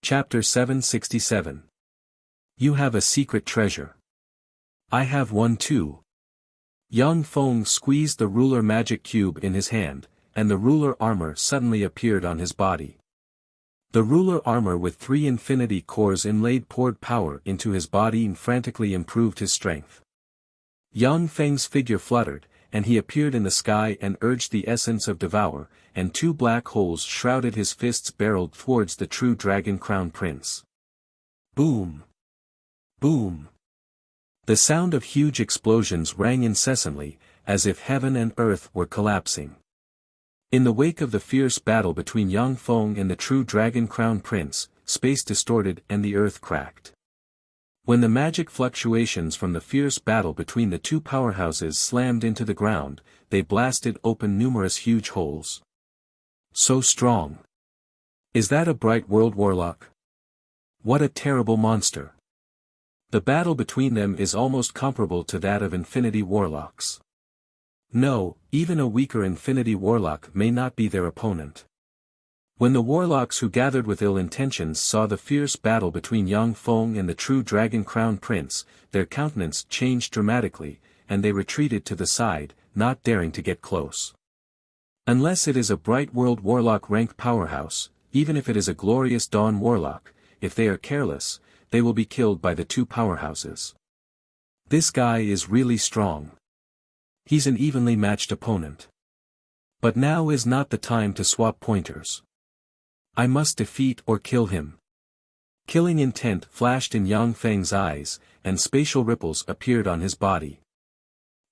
Chapter 767. You have a secret treasure. I have one too. Yang Feng squeezed the ruler magic cube in his hand, and the ruler armor suddenly appeared on his body. The ruler armor with 3 infinity cores inlaid poured power into his body and frantically improved his strength. Yang Feng's figure fluttered, and he appeared in the sky and urged the essence of Devour, and 2 black holes shrouded his fists barreled towards the true Dragon Crown Prince. Boom! Boom! The sound of huge explosions rang incessantly, as if heaven and earth were collapsing. In the wake of the fierce battle between Yang Feng and the true Dragon Crown Prince, space distorted and the earth cracked. When the magic fluctuations from the fierce battle between the 2 powerhouses slammed into the ground, they blasted open numerous huge holes. So strong. Is that a bright world warlock? What a terrible monster. The battle between them is almost comparable to that of Infinity Warlocks. No, even a weaker Infinity Warlock may not be their opponent. When the warlocks who gathered with ill intentions saw the fierce battle between Yang Feng and the true Dragon Crown Prince, their countenance changed dramatically, and they retreated to the side, not daring to get close. Unless it is a bright world warlock rank powerhouse, even if it is a glorious dawn warlock, if they are careless, they will be killed by the 2 powerhouses. This guy is really strong. He's an evenly matched opponent. But now is not the time to swap pointers. I must defeat or kill him. Killing intent flashed in Yang Feng's eyes, and spatial ripples appeared on his body.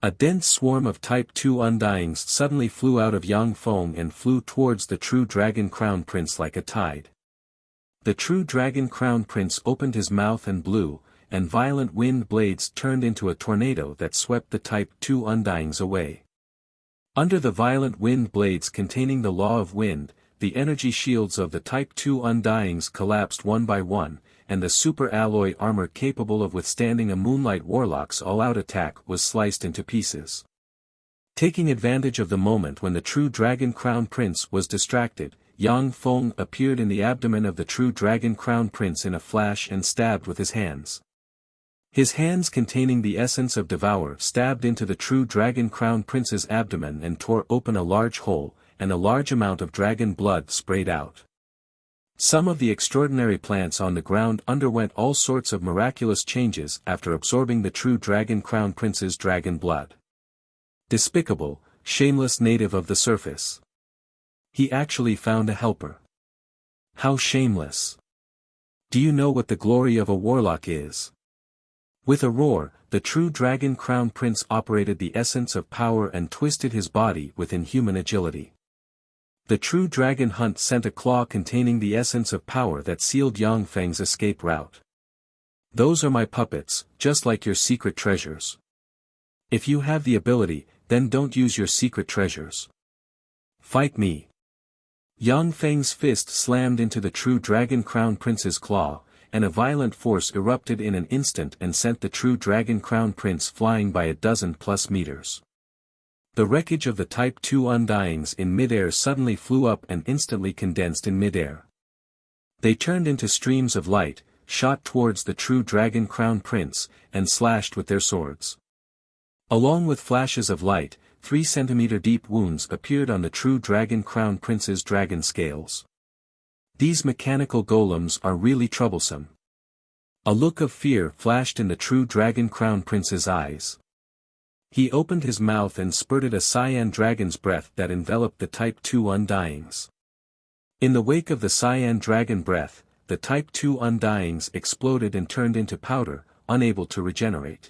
A dense swarm of Type 2 Undyings suddenly flew out of Yang Feng and flew towards the true Dragon Crown Prince like a tide. The true Dragon Crown Prince opened his mouth and blew, and violent wind blades turned into a tornado that swept the Type 2 Undyings away. Under the violent wind blades containing the law of wind, the energy shields of the Type 2 Undyings collapsed one by one, and the super alloy armor capable of withstanding a Moonlight Warlock's all-out attack was sliced into pieces. Taking advantage of the moment when the true Dragon Crown Prince was distracted, Yang Feng appeared in the abdomen of the true Dragon Crown Prince in a flash and stabbed with his hands. His hands containing the essence of Devour stabbed into the true Dragon Crown Prince's abdomen and tore open a large hole, and a large amount of dragon blood sprayed out. Some of the extraordinary plants on the ground underwent all sorts of miraculous changes after absorbing the true Dragon Crown Prince's dragon blood. Despicable, shameless native of the surface. He actually found a helper. How shameless. Do you know what the glory of a warlock is? With a roar, the true Dragon Crown Prince operated the essence of power and twisted his body with inhuman agility. The true Dragon Hunt sent a claw containing the essence of power that sealed Yang Feng's escape route. Those are my puppets, just like your secret treasures. If you have the ability, then don't use your secret treasures. Fight me. Yang Feng's fist slammed into the true Dragon Crown Prince's claw, and a violent force erupted in an instant and sent the true Dragon Crown Prince flying by 12+ meters. The wreckage of the Type 2 Undyings in midair suddenly flew up and instantly condensed in midair. They turned into streams of light, shot towards the true Dragon Crown Prince, and slashed with their swords. Along with flashes of light, 3-centimeter deep wounds appeared on the true Dragon Crown Prince's dragon scales. These mechanical golems are really troublesome. A look of fear flashed in the true Dragon Crown Prince's eyes. He opened his mouth and spurted a cyan dragon's breath that enveloped the Type 2 Undyings. In the wake of the cyan dragon breath, the Type 2 Undyings exploded and turned into powder, unable to regenerate.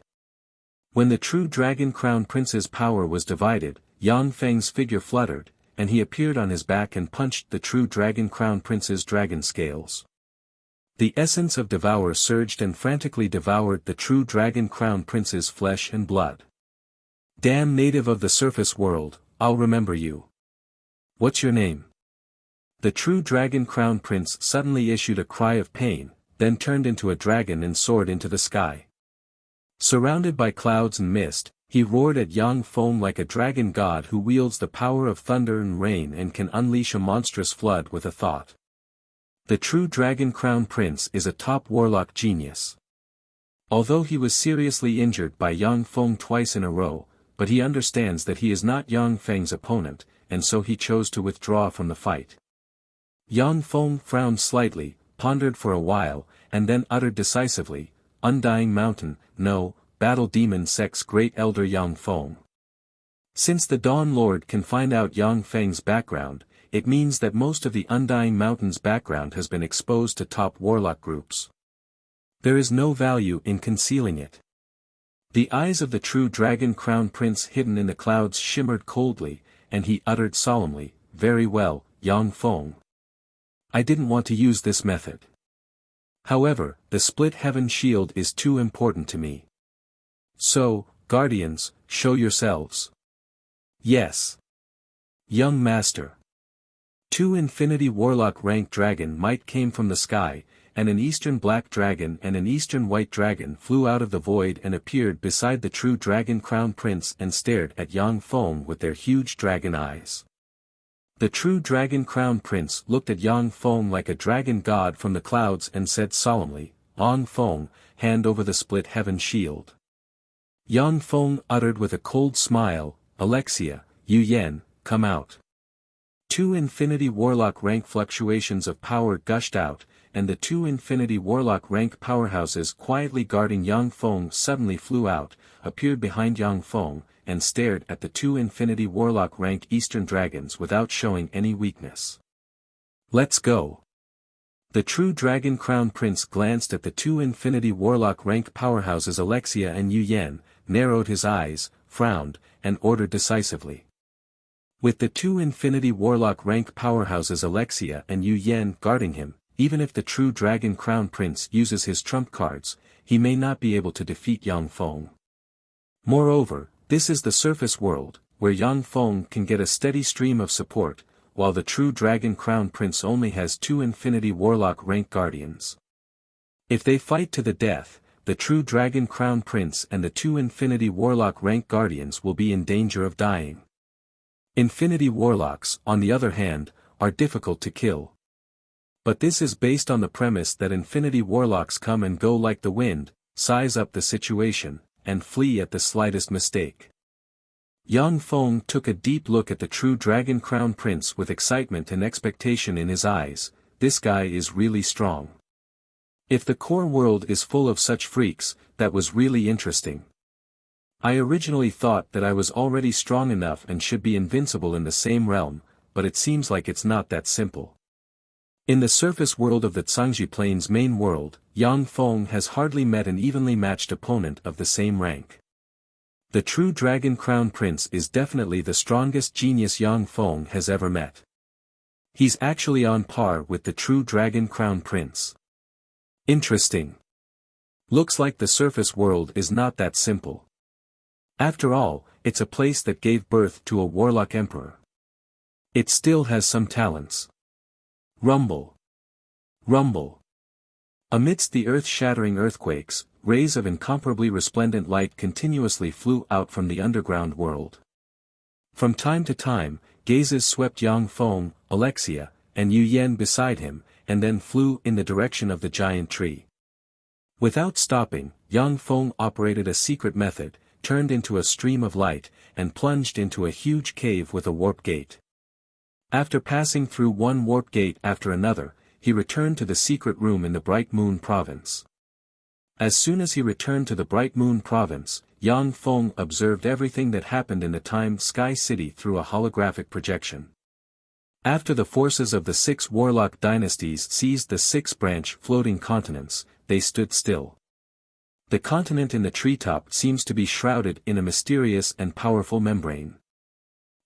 When the true Dragon Crown Prince's power was divided, Yang Feng's figure fluttered, and he appeared on his back and punched the true Dragon Crown Prince's dragon scales. The essence of Devour surged and frantically devoured the true Dragon Crown Prince's flesh and blood. Damn native of the surface world, I'll remember you. What's your name? The true Dragon Crown Prince suddenly issued a cry of pain, then turned into a dragon and soared into the sky. Surrounded by clouds and mist, he roared at Yang Feng like a dragon god who wields the power of thunder and rain and can unleash a monstrous flood with a thought. The true Dragon Crown Prince is a top warlock genius. Although he was seriously injured by Yang Feng twice in a row, but he understands that he is not Yang Feng's opponent, and so he chose to withdraw from the fight. Yang Feng frowned slightly, pondered for a while, and then uttered decisively, "Undying Mountain, no, Battle Demon Sect's Great Elder Yang Feng." Since the Dawn Lord can find out Yang Feng's background, it means that most of the Undying Mountain's background has been exposed to top warlock groups. There is no value in concealing it. The eyes of the true Dragon Crown Prince hidden in the clouds shimmered coldly, and he uttered solemnly, "Very well, Yang Feng. I didn't want to use this method. However, the Split Heaven Shield is too important to me. So, Guardians, show yourselves." "Yes. Young Master." Two Infinity Warlock rank dragon might came from the sky, and an Eastern Black Dragon and an Eastern White Dragon flew out of the void and appeared beside the true Dragon Crown Prince and stared at Yang Feng with their huge dragon eyes. The true Dragon Crown Prince looked at Yang Feng like a dragon god from the clouds and said solemnly, "Yang Feng, hand over the Split Heaven Shield." Yang Feng uttered with a cold smile, "Alexia, Yu Yan, come out." Two Infinity Warlock rank fluctuations of power gushed out, and the two Infinity Warlock rank powerhouses quietly guarding Yang Feng suddenly flew out, appeared behind Yang Feng, and stared at the two Infinity Warlock rank Eastern Dragons without showing any weakness. "Let's go." The true Dragon Crown Prince glanced at the two Infinity Warlock rank powerhouses Alexia and Yu Yan, narrowed his eyes, frowned, and ordered decisively. With the two Infinity Warlock rank powerhouses Alexia and Yu Yan guarding him, even if the true Dragon Crown Prince uses his trump cards, he may not be able to defeat Yang Feng. Moreover, this is the surface world, where Yang Feng can get a steady stream of support, while the true Dragon Crown Prince only has two Infinity Warlock rank guardians. If they fight to the death, the true Dragon Crown Prince and the two Infinity Warlock rank guardians will be in danger of dying. Infinity Warlocks, on the other hand, are difficult to kill. But this is based on the premise that Infinity Warlocks come and go like the wind, size up the situation, and flee at the slightest mistake. Yang Feng took a deep look at the true Dragon Crown Prince with excitement and expectation in his eyes. This guy is really strong. If the core world is full of such freaks, that was really interesting. I originally thought that I was already strong enough and should be invincible in the same realm, but it seems like it's not that simple. In the surface world of the Zhangji Plains main world, Yang Feng has hardly met an evenly matched opponent of the same rank. The true Dragon Crown Prince is definitely the strongest genius Yang Feng has ever met. He's actually on par with the true Dragon Crown Prince. Interesting. Looks like the surface world is not that simple. After all, it's a place that gave birth to a warlock emperor. It still has some talents. Rumble. Rumble. Amidst the earth-shattering earthquakes, rays of incomparably resplendent light continuously flew out from the underground world. From time to time, gazes swept Yang Feng, Alexia, and Yu Yan beside him, and then flew in the direction of the giant tree. Without stopping, Yang Feng operated a secret method, turned into a stream of light, and plunged into a huge cave with a warp gate. After passing through one warp gate after another, he returned to the secret room in the Bright Moon Province. As soon as he returned to the Bright Moon Province, Yang Feng observed everything that happened in the Time Sky City through a holographic projection. After the forces of the 6 warlock dynasties seized the 6 branch floating continents, they stood still. The continent in the treetop seems to be shrouded in a mysterious and powerful membrane.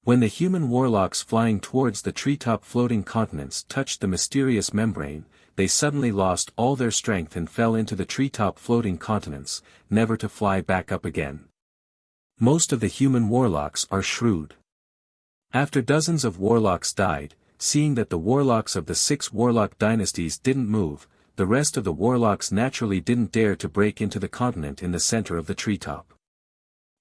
When the human warlocks flying towards the treetop floating continents touched the mysterious membrane, they suddenly lost all their strength and fell into the treetop floating continents, never to fly back up again. Most of the human warlocks are shrewd. After dozens of warlocks died, seeing that the warlocks of the 6 warlock dynasties didn't move, the rest of the warlocks naturally didn't dare to break into the continent in the center of the treetop.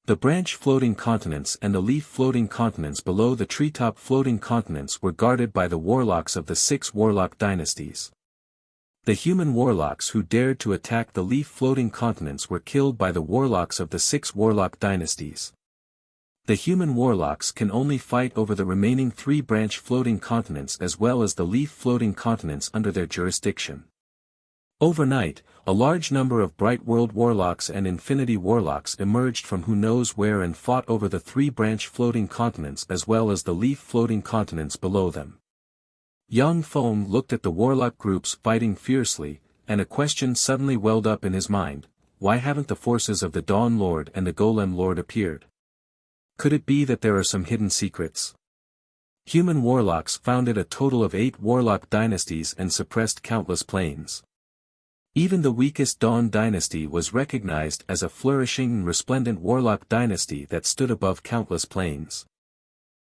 The branch floating continents and the leaf floating continents below the treetop floating continents were guarded by the warlocks of the 6 warlock dynasties. The human warlocks who dared to attack the leaf-floating continents were killed by the warlocks of the 6 warlock dynasties. The human warlocks can only fight over the remaining 3 branch-floating continents as well as the leaf-floating continents under their jurisdiction. Overnight, a large number of Bright World warlocks and Infinity warlocks emerged from who knows where and fought over the 3 branch-floating continents as well as the leaf-floating continents below them. Yang Feng looked at the warlock groups fighting fiercely, and a question suddenly welled up in his mind: why haven't the forces of the Dawn Lord and the Golem Lord appeared? Could it be that there are some hidden secrets? Human warlocks founded a total of 8 warlock dynasties and suppressed countless planes. Even the weakest Dawn dynasty was recognized as a flourishing and resplendent warlock dynasty that stood above countless planes.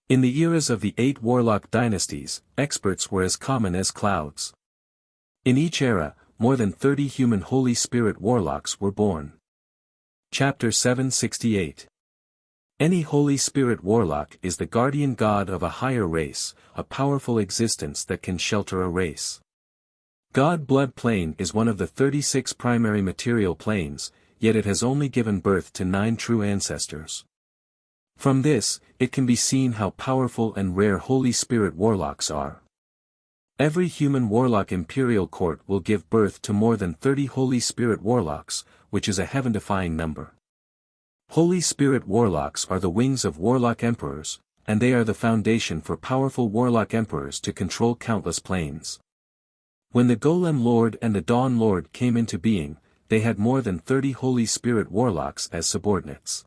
In the eras of the 8 warlock dynasties, experts were as common as clouds. In each era, more than 30 human Holy Spirit warlocks were born. Chapter 768. Any Holy Spirit warlock is the guardian god of a higher race, a powerful existence that can shelter a race. God Blood Plane is one of the 36 primary material planes, yet it has only given birth to 9 true ancestors. From this, it can be seen how powerful and rare Holy Spirit warlocks are. Every human warlock imperial court will give birth to more than 30 Holy Spirit warlocks, which is a heaven-defying number. Holy Spirit warlocks are the wings of warlock emperors, and they are the foundation for powerful warlock emperors to control countless planes. When the Golem Lord and the Dawn Lord came into being, they had more than 30 Holy Spirit warlocks as subordinates.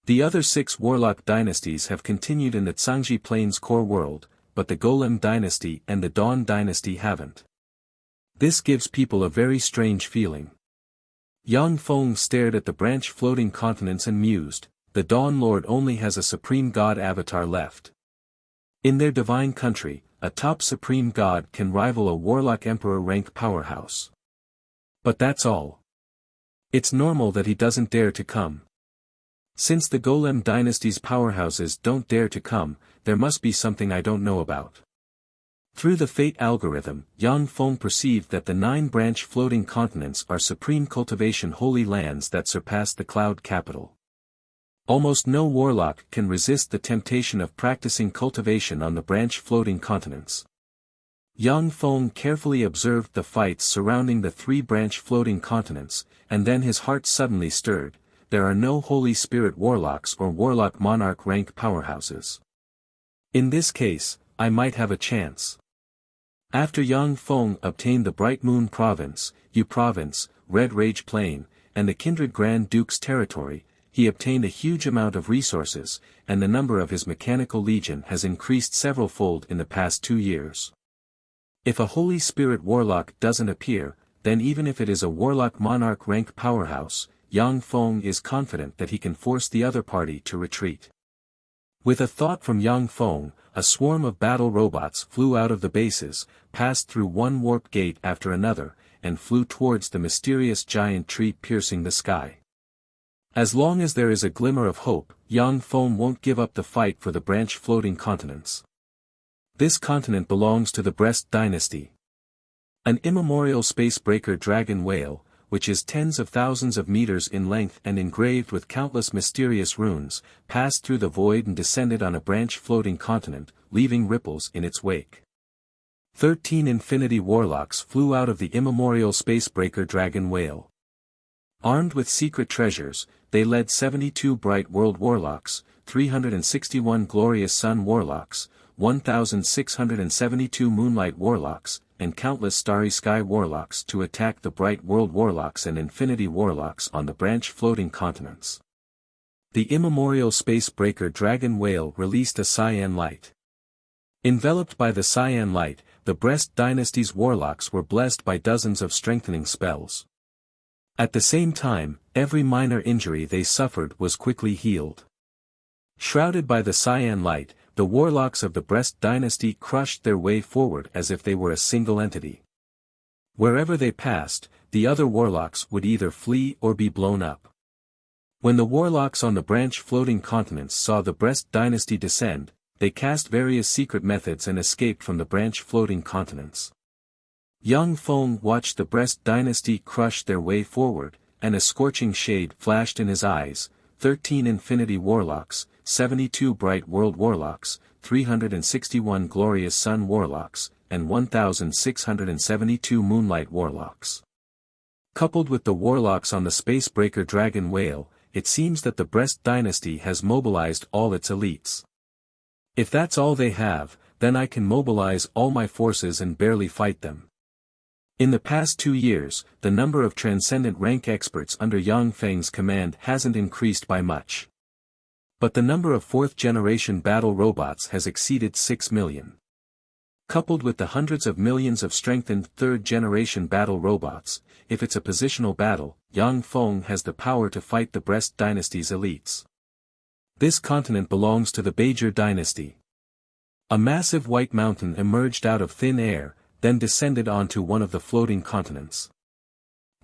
The other 6 warlock dynasties have continued in the Tsangji Plains core world, but the Golem dynasty and the Dawn dynasty haven't. This gives people a very strange feeling. Yang Feng stared at the branch-floating continents and mused, the Dawn Lord only has a supreme god avatar left. In their divine country, a top supreme god can rival a warlock emperor rank powerhouse. But that's all. It's normal that he doesn't dare to come. Since the Golem dynasty's powerhouses don't dare to come, there must be something I don't know about. Through the fate algorithm, Yang Feng perceived that the 9 branch floating continents are supreme cultivation holy lands that surpass the cloud capital. Almost no warlock can resist the temptation of practicing cultivation on the branch floating continents. Yang Feng carefully observed the fights surrounding the 3 branch floating continents, and then his heart suddenly stirred. There are no Holy Spirit warlocks or warlock monarch rank powerhouses. In this case, I might have a chance. After Yang Feng obtained the Bright Moon Province, Yu Province, Red Rage Plain, and the Kindred Grand Duke's territory, he obtained a huge amount of resources, and the number of his mechanical legion has increased several-fold in the past 2 years. If a Holy Spirit warlock doesn't appear, then even if it is a warlock monarch rank powerhouse, Yang Feng is confident that he can force the other party to retreat. With a thought from Yang Feng, a swarm of battle robots flew out of the bases, passed through one warp gate after another, and flew towards the mysterious giant tree piercing the sky. As long as there is a glimmer of hope, Yang Feng won't give up the fight for the branch floating continents. This continent belongs to the Brest dynasty. An immemorial space-breaker dragon whale, which is tens of thousands of meters in length and engraved with countless mysterious runes, passed through the void and descended on a branch-floating continent, leaving ripples in its wake. 13 Infinity warlocks flew out of the immemorial space-breaker dragon whale. Armed with secret treasures, they led 72 Bright World warlocks, 361 Glorious Sun warlocks, 1,672 Moonlight warlocks, and countless Starry Sky warlocks to attack the Bright World warlocks and Infinity warlocks on the branch floating continents. The immemorial space-breaker dragon whale released a cyan light. Enveloped by the cyan light, the Brest dynasty's warlocks were blessed by dozens of strengthening spells. At the same time, every minor injury they suffered was quickly healed. Shrouded by the cyan light, the warlocks of the Brest dynasty crushed their way forward as if they were a single entity. Wherever they passed, the other warlocks would either flee or be blown up. When the warlocks on the branch floating continents saw the Brest dynasty descend, they cast various secret methods and escaped from the branch floating continents. Yang Feng watched the Breast dynasty crush their way forward, and a scorching shade flashed in his eyes. 13 Infinity Warlocks, 72 Bright World Warlocks, 361 Glorious Sun Warlocks, and 1,672 Moonlight Warlocks. Coupled with the warlocks on the Spacebreaker Dragon Whale, it seems that the Breast dynasty has mobilized all its elites. If that's all they have, then I can mobilize all my forces and barely fight them. In the past 2 years, the number of transcendent rank experts under Yang Feng's command hasn't increased by much. But the number of 4th-generation battle robots has exceeded 6 million. Coupled with the hundreds of millions of strengthened 3rd-generation battle robots, if it's a positional battle, Yang Feng has the power to fight the Breast dynasty's elites. This continent belongs to the Bajor dynasty. A massive white mountain emerged out of thin air, then descended onto one of the floating continents.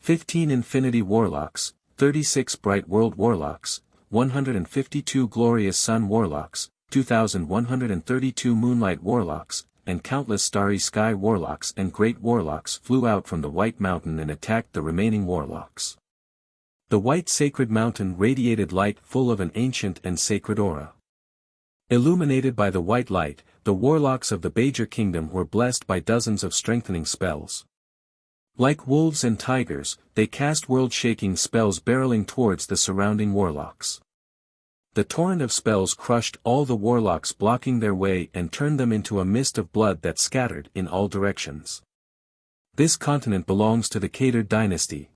15 Infinity Warlocks, 36 Bright World Warlocks, 152 Glorious Sun Warlocks, 2,132 Moonlight Warlocks, and countless Starry Sky Warlocks and Great Warlocks flew out from the White Mountain and attacked the remaining warlocks. The White Sacred Mountain radiated light full of an ancient and sacred aura. Illuminated by the white light, the warlocks of the Bajor kingdom were blessed by dozens of strengthening spells. Like wolves and tigers, they cast world-shaking spells barreling towards the surrounding warlocks. The torrent of spells crushed all the warlocks blocking their way and turned them into a mist of blood that scattered in all directions. This continent belongs to the Kader dynasty.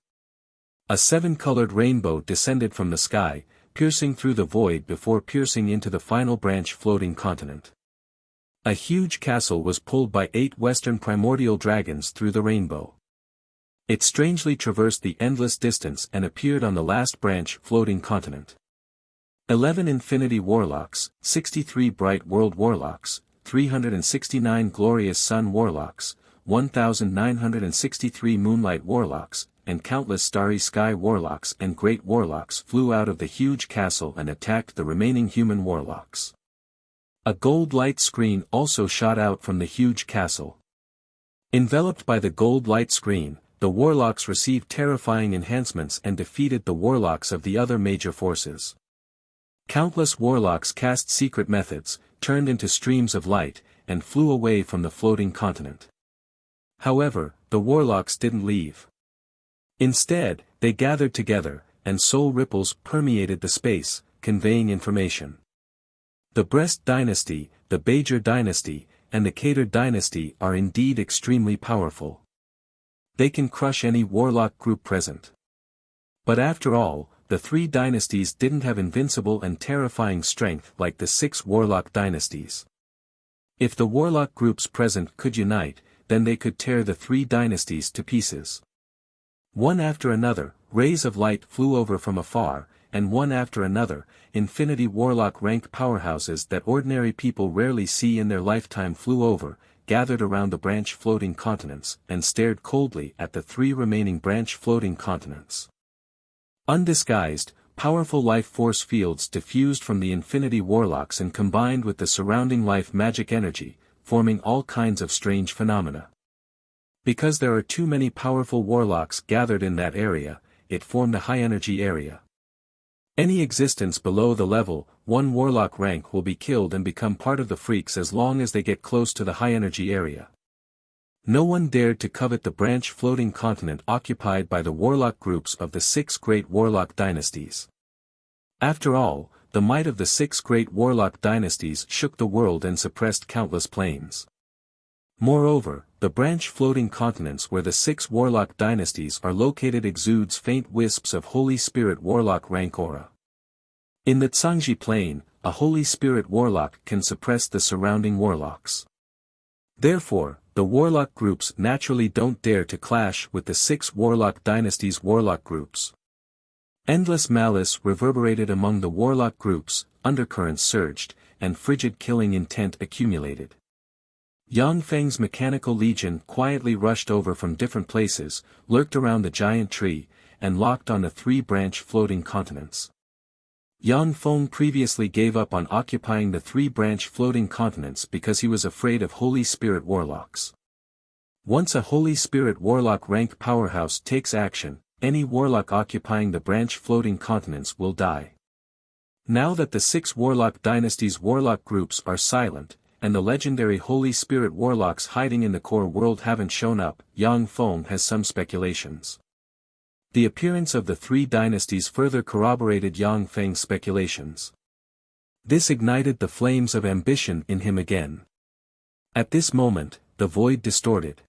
A 7-colored rainbow descended from the sky, piercing through the void before piercing into the final branch floating continent. A huge castle was pulled by 8 western primordial dragons through the rainbow. It strangely traversed the endless distance and appeared on the last branch floating continent. 11 Infinity Warlocks, 63 Bright World Warlocks, 369 Glorious Sun Warlocks, 1,963 Moonlight Warlocks, and countless Starry Sky Warlocks and Great Warlocks flew out of the huge castle and attacked the remaining human warlocks. A gold light screen also shot out from the huge castle. Enveloped by the gold light screen, the warlocks received terrifying enhancements and defeated the warlocks of the other major forces. Countless warlocks cast secret methods, turned into streams of light, and flew away from the floating continent. However, the warlocks didn't leave. Instead, they gathered together, and soul ripples permeated the space, conveying information. The Breast dynasty, the Bajor dynasty, and the Kader dynasty are indeed extremely powerful. They can crush any warlock group present. But after all, the 3 dynasties didn't have invincible and terrifying strength like the 6 warlock dynasties. If the warlock groups present could unite, then they could tear the 3 dynasties to pieces. One after another, rays of light flew over from afar, and one after another, Infinity Warlock rank powerhouses that ordinary people rarely see in their lifetime flew over, gathered around the branch floating continents, and stared coldly at the 3 remaining branch floating continents. Undisguised, powerful life force fields diffused from the Infinity Warlocks and combined with the surrounding life magic energy, forming all kinds of strange phenomena. Because there are too many powerful warlocks gathered in that area, it formed a high-energy area. Any existence below the level 1 warlock rank will be killed and become part of the freaks as long as they get close to the high-energy area. No one dared to covet the branch floating continent occupied by the warlock groups of the 6 great warlock dynasties. After all, the might of the 6 great warlock dynasties shook the world and suppressed countless planes. Moreover, the branch floating continents where the 6 warlock dynasties are located exudes faint wisps of Holy Spirit warlock rank aura. In the Tsangji plane, a Holy Spirit warlock can suppress the surrounding warlocks. Therefore, the warlock groups naturally don't dare to clash with the 6 warlock dynasties' warlock groups. Endless malice reverberated among the warlock groups, undercurrents surged, and frigid killing intent accumulated. Yang Feng's mechanical legion quietly rushed over from different places, lurked around the giant tree, and locked on the 3 branch floating continents. Yang Feng previously gave up on occupying the 3 branch floating continents because he was afraid of Holy Spirit warlocks. Once a Holy Spirit Warlock rank powerhouse takes action, any warlock occupying the branch floating continents will die. Now that the 6 Warlock Dynasty's warlock groups are silent, and the legendary Holy Spirit Warlocks hiding in the core world haven't shown up, Yang Feng has some speculations. The appearance of the 3 dynasties further corroborated Yang Feng's speculations. This ignited the flames of ambition in him again. At this moment, the void distorted.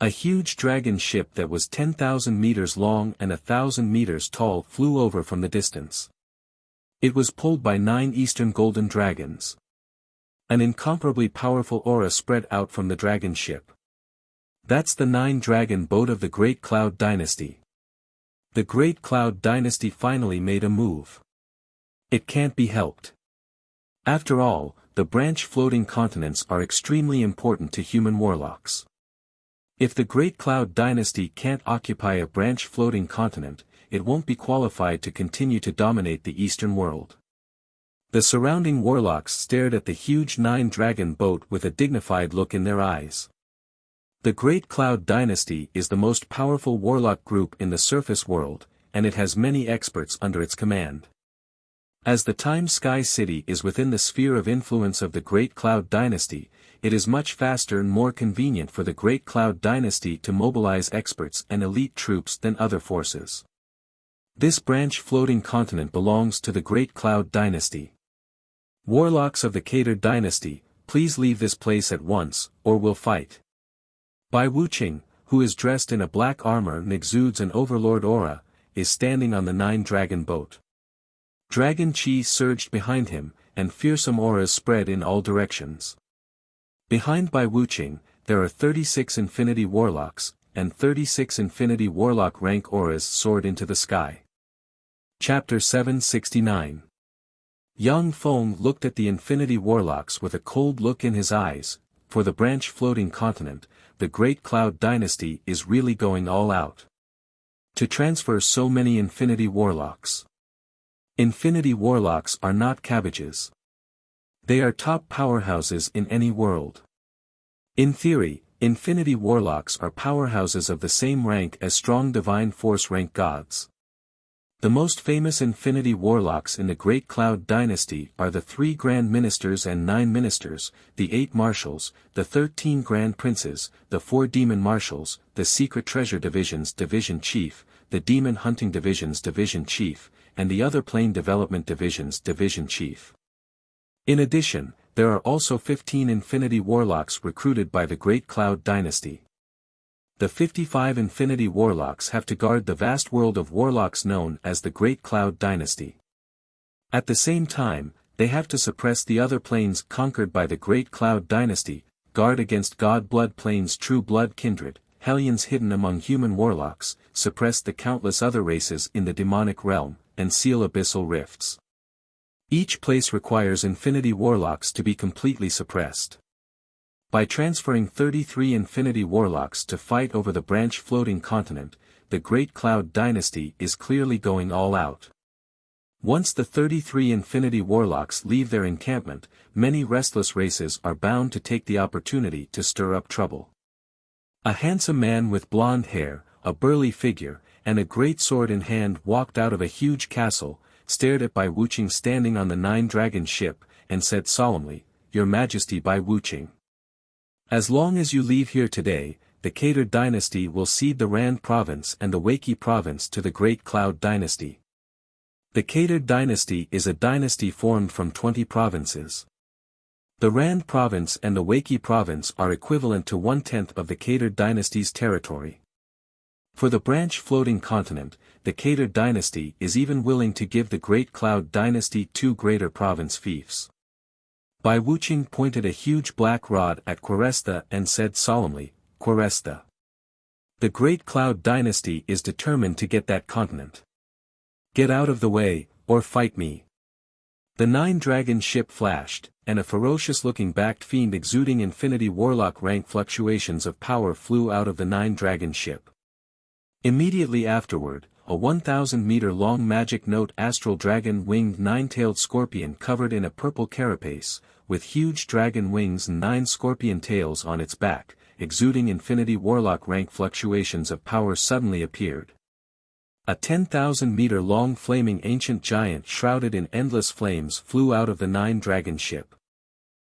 A huge dragon ship that was 10,000 meters long and 1,000 meters tall flew over from the distance. It was pulled by 9 eastern golden dragons. An incomparably powerful aura spread out from the dragon ship. That's the 9-dragon boat of the Great Cloud Dynasty. The Great Cloud Dynasty finally made a move. It can't be helped. After all, the branch floating continents are extremely important to human warlocks. If the Great Cloud Dynasty can't occupy a branch floating continent, it won't be qualified to continue to dominate the Eastern world. The surrounding warlocks stared at the huge 9-dragon boat with a dignified look in their eyes. The Great Cloud Dynasty is the most powerful warlock group in the surface world, and it has many experts under its command. As the Time Sky City is within the sphere of influence of the Great Cloud Dynasty, it is much faster and more convenient for the Great Cloud Dynasty to mobilize experts and elite troops than other forces. This branch floating continent belongs to the Great Cloud Dynasty. Warlocks of the Cater Dynasty, please leave this place at once, or we'll fight. Bai Wuqing, who is dressed in a black armor and exudes an overlord aura, is standing on the 9-dragon boat. Dragon Chi surged behind him, and fearsome auras spread in all directions. Behind Bai Wuqing, there are 36 Infinity Warlocks, and 36 Infinity Warlock rank auras soared into the sky. Chapter 769. Yang Feng looked at the Infinity Warlocks with a cold look in his eyes. For the branch floating continent, the Great Cloud Dynasty is really going all out. To transfer so many Infinity Warlocks. Infinity Warlocks are not cabbages. They are top powerhouses in any world. In theory, Infinity Warlocks are powerhouses of the same rank as strong Divine Force rank gods. The most famous Infinity Warlocks in the Great Cloud Dynasty are the 3 Grand Ministers and 9 Ministers, the 8 Marshals, the 13 Grand Princes, the 4 Demon Marshals, the Secret Treasure Division's Division Chief, the Demon Hunting Division's Division Chief, and the other Plane Development Division's Division Chief. In addition, there are also 15 Infinity Warlocks recruited by the Great Cloud Dynasty. The 55 Infinity Warlocks have to guard the vast world of warlocks known as the Great Cloud Dynasty. At the same time, they have to suppress the other planes conquered by the Great Cloud Dynasty, guard against God-blood planes' true blood kindred, hellions hidden among human warlocks, suppress the countless other races in the demonic realm, and seal abyssal rifts. Each place requires Infinity Warlocks to be completely suppressed. By transferring 33 Infinity Warlocks to fight over the branch floating continent, the Great Cloud Dynasty is clearly going all out. Once the 33 Infinity Warlocks leave their encampment, many restless races are bound to take the opportunity to stir up trouble. A handsome man with blonde hair, a burly figure, and a great sword in hand walked out of a huge castle, stared at Bai Wuqing standing on the 9-dragon ship, and said solemnly, "Your Majesty Bai Wuqing. As long as you leave here today, the Cater Dynasty will cede the Rand Province and the Wakey Province to the Great Cloud Dynasty." The Cater Dynasty is a dynasty formed from 20 provinces. The Rand Province and the Wakey Province are equivalent to 1/10 of the Cater Dynasty's territory. For the branch floating continent, the Cater Dynasty is even willing to give the Great Cloud Dynasty 2 greater province fiefs. Bai Wuqing pointed a huge black rod at Queresta and said solemnly, "Queresta. The Great Cloud Dynasty is determined to get that continent. Get out of the way, or fight me." The 9-dragon ship flashed, and a ferocious-looking backed fiend exuding Infinity Warlock rank fluctuations of power flew out of the 9-dragon ship. Immediately afterward, a 1,000-meter-long magic note astral dragon-winged 9-tailed scorpion covered in a purple carapace, with huge dragon wings and 9 scorpion tails on its back, exuding infinity warlock rank fluctuations of power suddenly appeared. A 10,000-meter-long flaming ancient giant shrouded in endless flames flew out of the 9-dragon ship.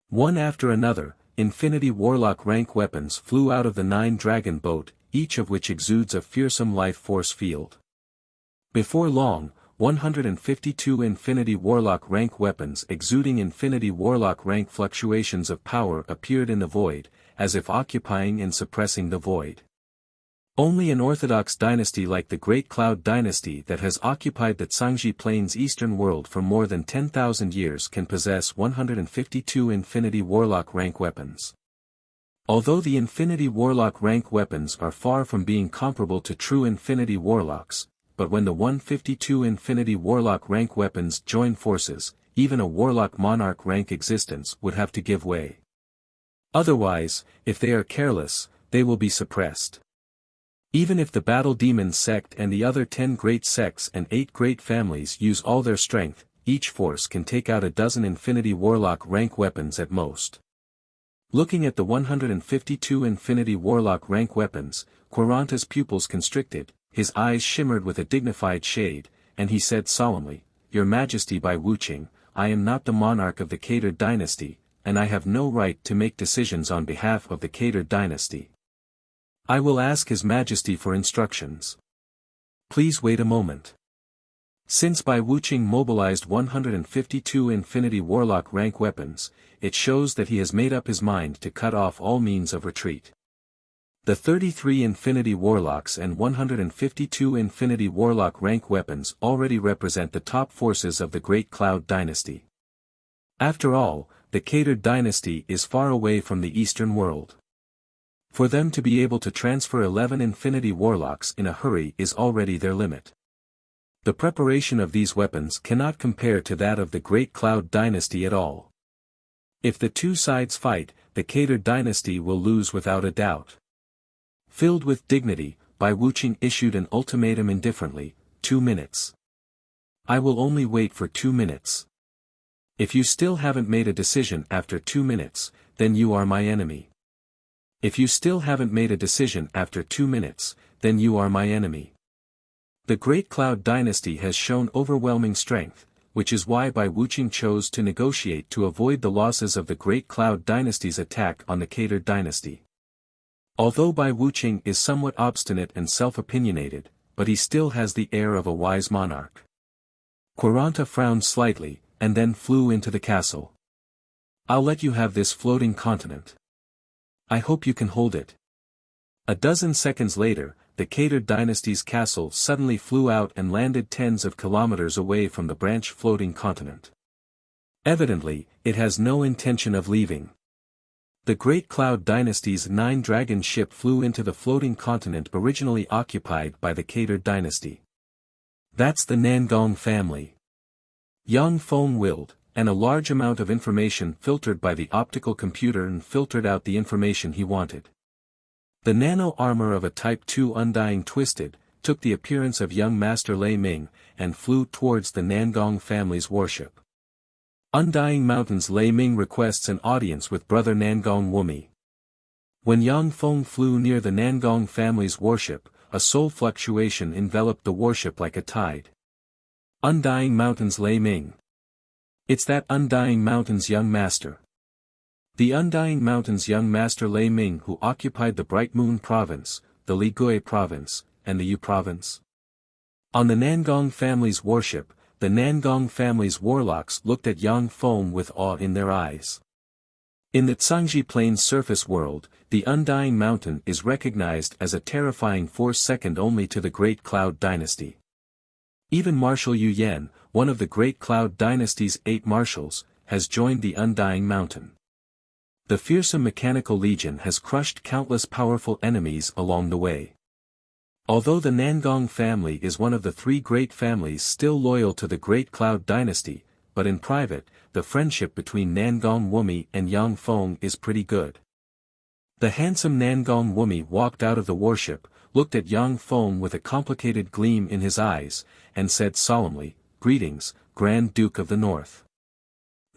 One after another, infinity warlock rank weapons flew out of the 9-dragon boat, each of which exudes a fearsome life force field. Before long, 152 infinity warlock rank weapons exuding infinity warlock rank fluctuations of power appeared in the void, as if occupying and suppressing the void. Only an orthodox dynasty like the Great Cloud Dynasty that has occupied the Zhangji Plains eastern world for more than 10,000 years can possess 152 infinity warlock rank weapons. Although the infinity warlock rank weapons are far from being comparable to true infinity warlocks, but when the 152 infinity warlock rank weapons join forces, even a warlock monarch rank existence would have to give way. Otherwise, if they are careless, they will be suppressed. Even if the Battle Demon sect and the other 10 great sects and 8 great families use all their strength, each force can take out a dozen infinity warlock rank weapons at most. Looking at the 152 infinity warlock rank weapons, Quaranta's pupils constricted, his eyes shimmered with a dignified shade, and he said solemnly, "Your Majesty by Wuxia, I am not the monarch of the Cater dynasty, and I have no right to make decisions on behalf of the Cater dynasty. I will ask His Majesty for instructions. Please wait a moment." Since Bai Wuxia mobilized 152 infinity warlock rank weapons, it shows that he has made up his mind to cut off all means of retreat. The 33 infinity warlocks and 152 infinity warlock rank weapons already represent the top forces of the Great Cloud Dynasty. After all, the Cater dynasty is far away from the Eastern world. For them to be able to transfer 11 infinity warlocks in a hurry is already their limit. The preparation of these weapons cannot compare to that of the Great Cloud Dynasty at all. If the two sides fight, the Cater dynasty will lose without a doubt. Filled with dignity, Bai Wuxia issued an ultimatum indifferently, 2 minutes. I will only wait for 2 minutes. If you still haven't made a decision after 2 minutes, then you are my enemy. If you still haven't made a decision after 2 minutes, then you are my enemy. The Great Cloud Dynasty has shown overwhelming strength, which is why Bai Wuxia chose to negotiate to avoid the losses of the Great Cloud Dynasty's attack on the Cater dynasty. Although Bai Wuxia is somewhat obstinate and self-opinionated, but he still has the air of a wise monarch. Quaranta frowned slightly, and then flew into the castle. I'll let you have this floating continent. I hope you can hold it. A dozen seconds later, the Cater dynasty's castle suddenly flew out and landed tens of kilometers away from the branch floating continent. Evidently, it has no intention of leaving. The Great Cloud Dynasty's 9-dragon ship flew into the floating continent originally occupied by the Cater dynasty. That's the Nangong family. Yang Feng willed, and a large amount of information filtered by the optical computer and filtered out the information he wanted. The nano-armor of a Type 2 Undying Twisted, took the appearance of young Master Lei Ming, and flew towards the Nangong family's warship. Undying Mountain's Lei Ming requests an audience with Brother Nangong Wumi. When Yang Feng flew near the Nangong family's warship, a soul fluctuation enveloped the warship like a tide. Undying Mountain's Lei Ming. It's that Undying Mountain's young master. The Undying Mountain's young master Lei Ming who occupied the Bright Moon province, the Ligui province, and the Yu province. On the Nangong family's warship, the Nangong family's warlocks looked at Yang Feng with awe in their eyes. In the Zhangji Plains surface world, the Undying Mountain is recognized as a terrifying force second only to the Great Cloud Dynasty. Even Marshal Yu Yan, one of the Great Cloud Dynasty's 8 marshals, has joined the Undying Mountain. The fearsome Mechanical Legion has crushed countless powerful enemies along the way. Although the Nangong family is one of the 3 great families still loyal to the Great Cloud Dynasty, but in private, the friendship between Nangong Wumi and Yang Feng is pretty good. The handsome Nangong Wumi walked out of the warship, looked at Yang Feng with a complicated gleam in his eyes, and said solemnly, "Greetings, Grand Duke of the North."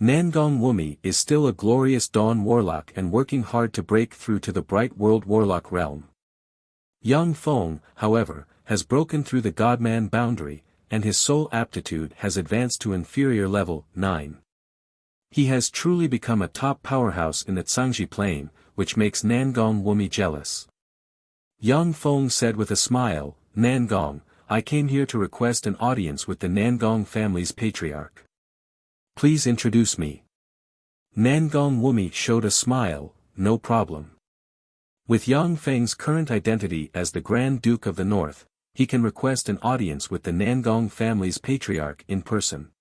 Nangong Wumi is still a glorious dawn warlock and working hard to break through to the bright world warlock realm. Yang Feng, however, has broken through the godman boundary, and his soul aptitude has advanced to inferior level 9. He has truly become a top powerhouse in the Cangji Plain, which makes Nangong Wumi jealous. Yang Feng said with a smile, "Nangong, I came here to request an audience with the Nangong family's patriarch. Please introduce me." Nangong Wumi showed a smile, "No problem. With Yang Feng's current identity as the Grand Duke of the North, he can request an audience with the Nangong family's patriarch in person.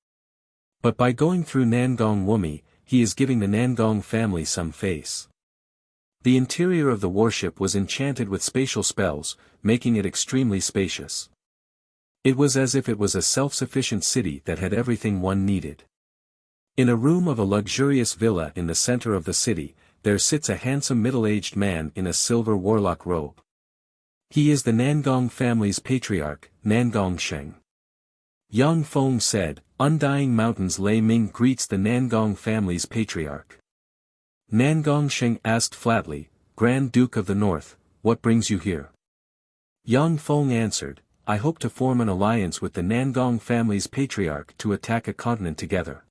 But by going through Nangong Wumi, he is giving the Nangong family some face." The interior of the warship was enchanted with spatial spells, making it extremely spacious. It was as if it was a self-sufficient city that had everything one needed. In a room of a luxurious villa in the center of the city, there sits a handsome middle-aged man in a silver warlock robe. He is the Nangong family's patriarch, Nangong Sheng. Yang Feng said, "Undying Mountain's Lei Ming greets the Nangong family's patriarch." Nangong Sheng asked flatly, "Grand Duke of the North, what brings you here?" Yang Feng answered, "I hope to form an alliance with the Nangong family's patriarch to attack a continent together."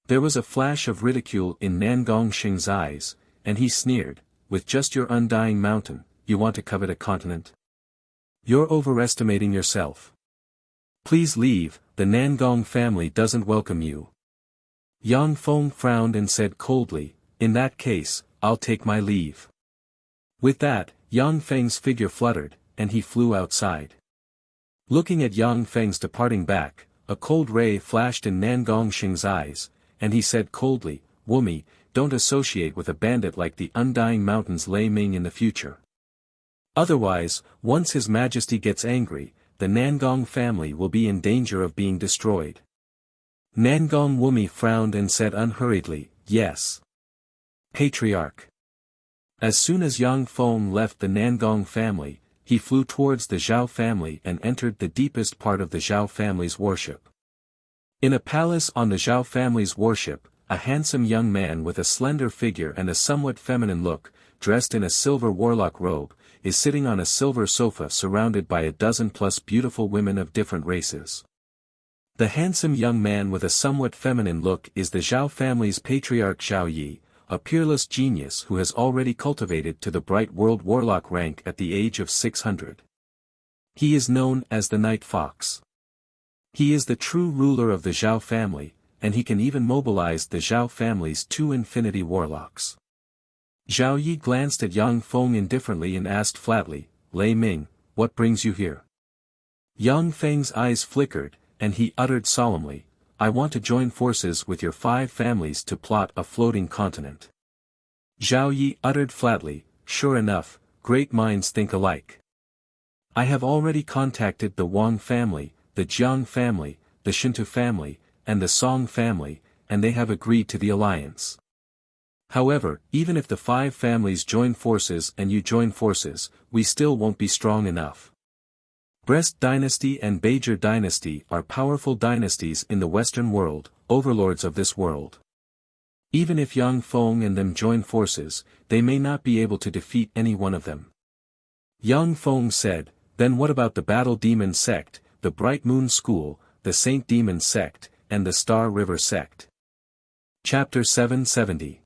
There was a flash of ridicule in Nangong Sheng's eyes, and he sneered, "With just your undying mountain, you want to covet a continent? You're overestimating yourself. Please leave, the Nangong family doesn't welcome you." Yang Feng frowned and said coldly, "In that case, I'll take my leave." With that, Yang Feng's figure fluttered, and he flew outside. Looking at Yang Feng's departing back, a cold ray flashed in Nangong Sheng's eyes, and he said coldly, "Wumi, don't associate with a bandit like the Undying Mountain's Lei Ming in the future. Otherwise, once His Majesty gets angry, the Nangong family will be in danger of being destroyed." Nangong Wumi frowned and said unhurriedly, "Yes. Patriarch." As soon as Yang Feng left the Nangong family, he flew towards the Zhao family and entered the deepest part of the Zhao family's worship. In a palace on the Zhao family's worship, a handsome young man with a slender figure and a somewhat feminine look, dressed in a silver warlock robe, is sitting on a silver sofa surrounded by a dozen-plus beautiful women of different races. The handsome young man with a somewhat feminine look is the Zhao family's patriarch Zhao Yi, a peerless genius who has already cultivated to the bright world warlock rank at the age of 600. He is known as the Night Fox. He is the true ruler of the Zhao family, and he can even mobilize the Zhao family's 2 infinity warlocks. Zhao Yi glanced at Yang Feng indifferently and asked flatly, "Lei Ming, what brings you here?" Yang Feng's eyes flickered, and he uttered solemnly, "I want to join forces with your 5 families to plot a floating continent." Zhao Yi uttered flatly, "Sure enough, great minds think alike. I have already contacted the Wang family, the Jiang family, the Shinto family, and the Song family, and they have agreed to the alliance. However, even if the 5 families join forces and you join forces, we still won't be strong enough. Brest Dynasty and Bajor Dynasty are powerful dynasties in the Western world, overlords of this world. Even if Yang Feng and them join forces, they may not be able to defeat any one of them." Yang Feng said, "Then what about the Battle Demon sect, the Bright Moon School, the Saint Demon sect, and the Star River sect?" Chapter 770.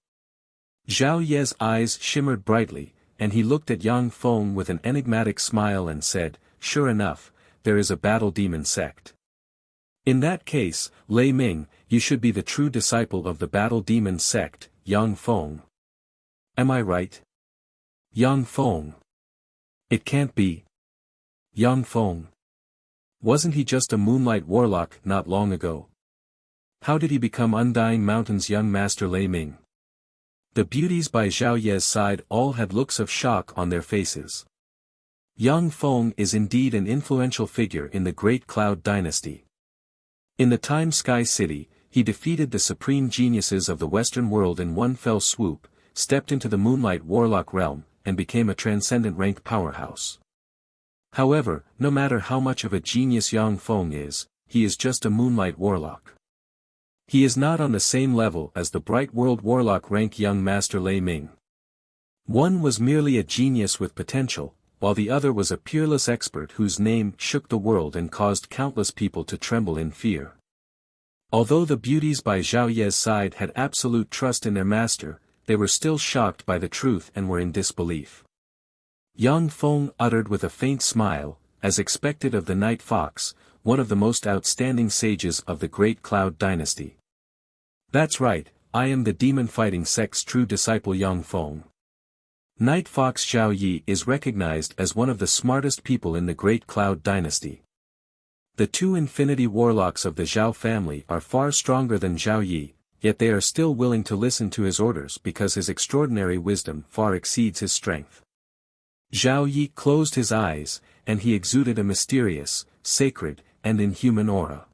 Zhao Ye's eyes shimmered brightly, and he looked at Yang Feng with an enigmatic smile and said, "Sure enough, there is a Battle Demon sect. In that case, Lei Ming, you should be the true disciple of the Battle Demon sect, Yang Feng. Am I right?" Yang Feng. "It can't be. Yang Feng. Wasn't he just a moonlight warlock not long ago? How did he become Undying Mountain's young master Lei Ming?" The beauties by Zhao Ye's side all had looks of shock on their faces. Yang Feng is indeed an influential figure in the Great Cloud Dynasty. In the Time Sky City, he defeated the supreme geniuses of the Western world in one fell swoop, stepped into the Moonlight Warlock realm, and became a transcendent rank powerhouse. However, no matter how much of a genius Yang Feng is, he is just a Moonlight Warlock. He is not on the same level as the bright world warlock rank young Master Lei Ming. One was merely a genius with potential, while the other was a peerless expert whose name shook the world and caused countless people to tremble in fear. Although the beauties by Zhao Ye's side had absolute trust in their master, they were still shocked by the truth and were in disbelief. Yang Feng uttered with a faint smile, as expected of the Night Fox, one of the most outstanding sages of the Great Cloud Dynasty. That's right, I am the demon-fighting sect's true disciple Yang Feng. Night Fox Zhao Yi is recognized as one of the smartest people in the Great Cloud Dynasty. The two Infinity Warlocks of the Zhao family are far stronger than Zhao Yi, yet they are still willing to listen to his orders because his extraordinary wisdom far exceeds his strength. Zhao Yi closed his eyes, and he exuded a mysterious, sacred, and inhuman aura.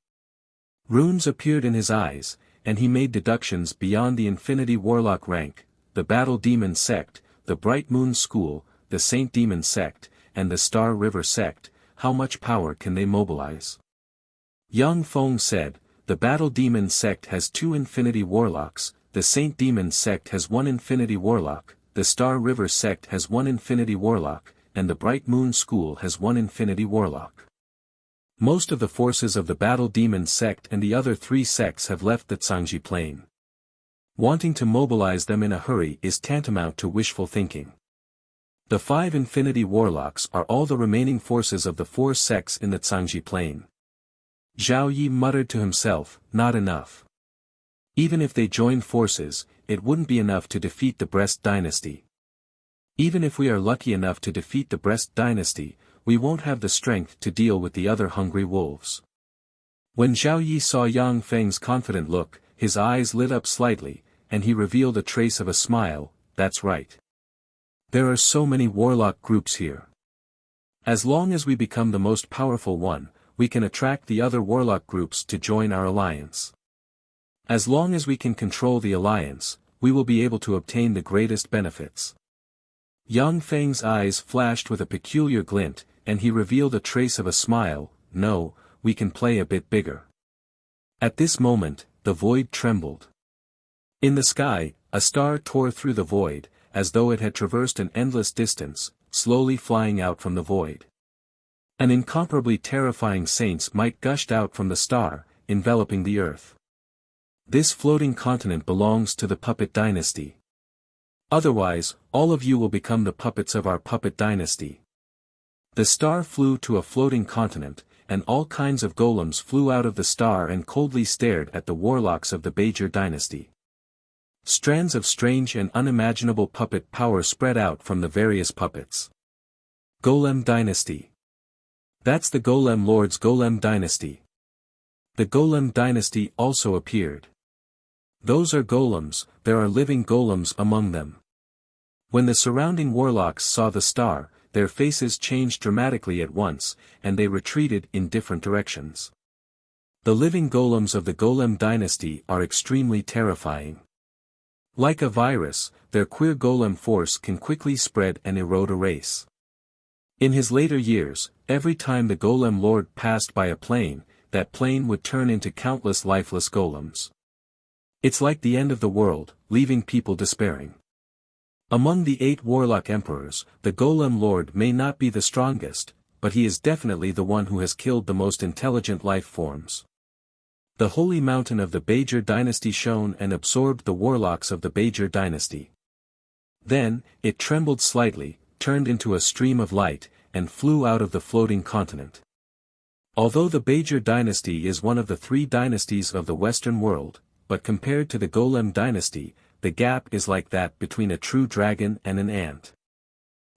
Runes appeared in his eyes, and he made deductions beyond the Infinity Warlock rank, the Battle Demon Sect, the Bright Moon School, the Saint Demon Sect, and the Star River Sect. How much power can they mobilize? Yang Feng said, the Battle Demon Sect has 2 Infinity Warlocks, the Saint Demon Sect has 1 Infinity Warlock, the Star River Sect has 1 Infinity Warlock, and the Bright Moon School has 1 Infinity Warlock. Most of the forces of the Battle Demon Sect and the other 3 sects have left the Cangji Plain. Wanting to mobilize them in a hurry is tantamount to wishful thinking. The 5 Infinity Warlocks are all the remaining forces of the 4 sects in the Cangji Plain. Zhao Yi muttered to himself, not enough. Even if they joined forces, it wouldn't be enough to defeat the Brest dynasty. Even if we are lucky enough to defeat the Brest dynasty, we won't have the strength to deal with the other hungry wolves. When Zhao Yi saw Yang Feng's confident look, his eyes lit up slightly, and he revealed a trace of a smile. That's right. There are so many warlock groups here. As long as we become the most powerful one, we can attract the other warlock groups to join our alliance. As long as we can control the alliance, we will be able to obtain the greatest benefits. Yang Feng's eyes flashed with a peculiar glint, and he revealed a trace of a smile. No, we can play a bit bigger. At this moment, the void trembled. In the sky, a star tore through the void, as though it had traversed an endless distance, slowly flying out from the void. An incomparably terrifying saint's might gushed out from the star, enveloping the earth. This floating continent belongs to the puppet dynasty. Otherwise, all of you will become the puppets of our puppet dynasty. The star flew to a floating continent, and all kinds of golems flew out of the star and coldly stared at the warlocks of the Bajor dynasty. Strands of strange and unimaginable puppet power spread out from the various puppets. Golem Dynasty. That's the Golem Lord's Golem Dynasty. The Golem Dynasty also appeared. Those are golems, there are living golems among them. When the surrounding warlocks saw the star, their faces changed dramatically at once, and they retreated in different directions. The living golems of the Golem Dynasty are extremely terrifying. Like a virus, their queer golem force can quickly spread and erode a race. In his later years, every time the Golem Lord passed by a plane, that plane would turn into countless lifeless golems. It's like the end of the world, leaving people despairing. Among the 8 warlock emperors, the Golem Lord may not be the strongest, but he is definitely the one who has killed the most intelligent life forms. The holy mountain of the Bajor dynasty shone and absorbed the warlocks of the Bajor dynasty. Then, it trembled slightly, turned into a stream of light, and flew out of the floating continent. Although the Bajor dynasty is one of the 3 dynasties of the Western world, but compared to the Golem dynasty, the gap is like that between a true dragon and an ant.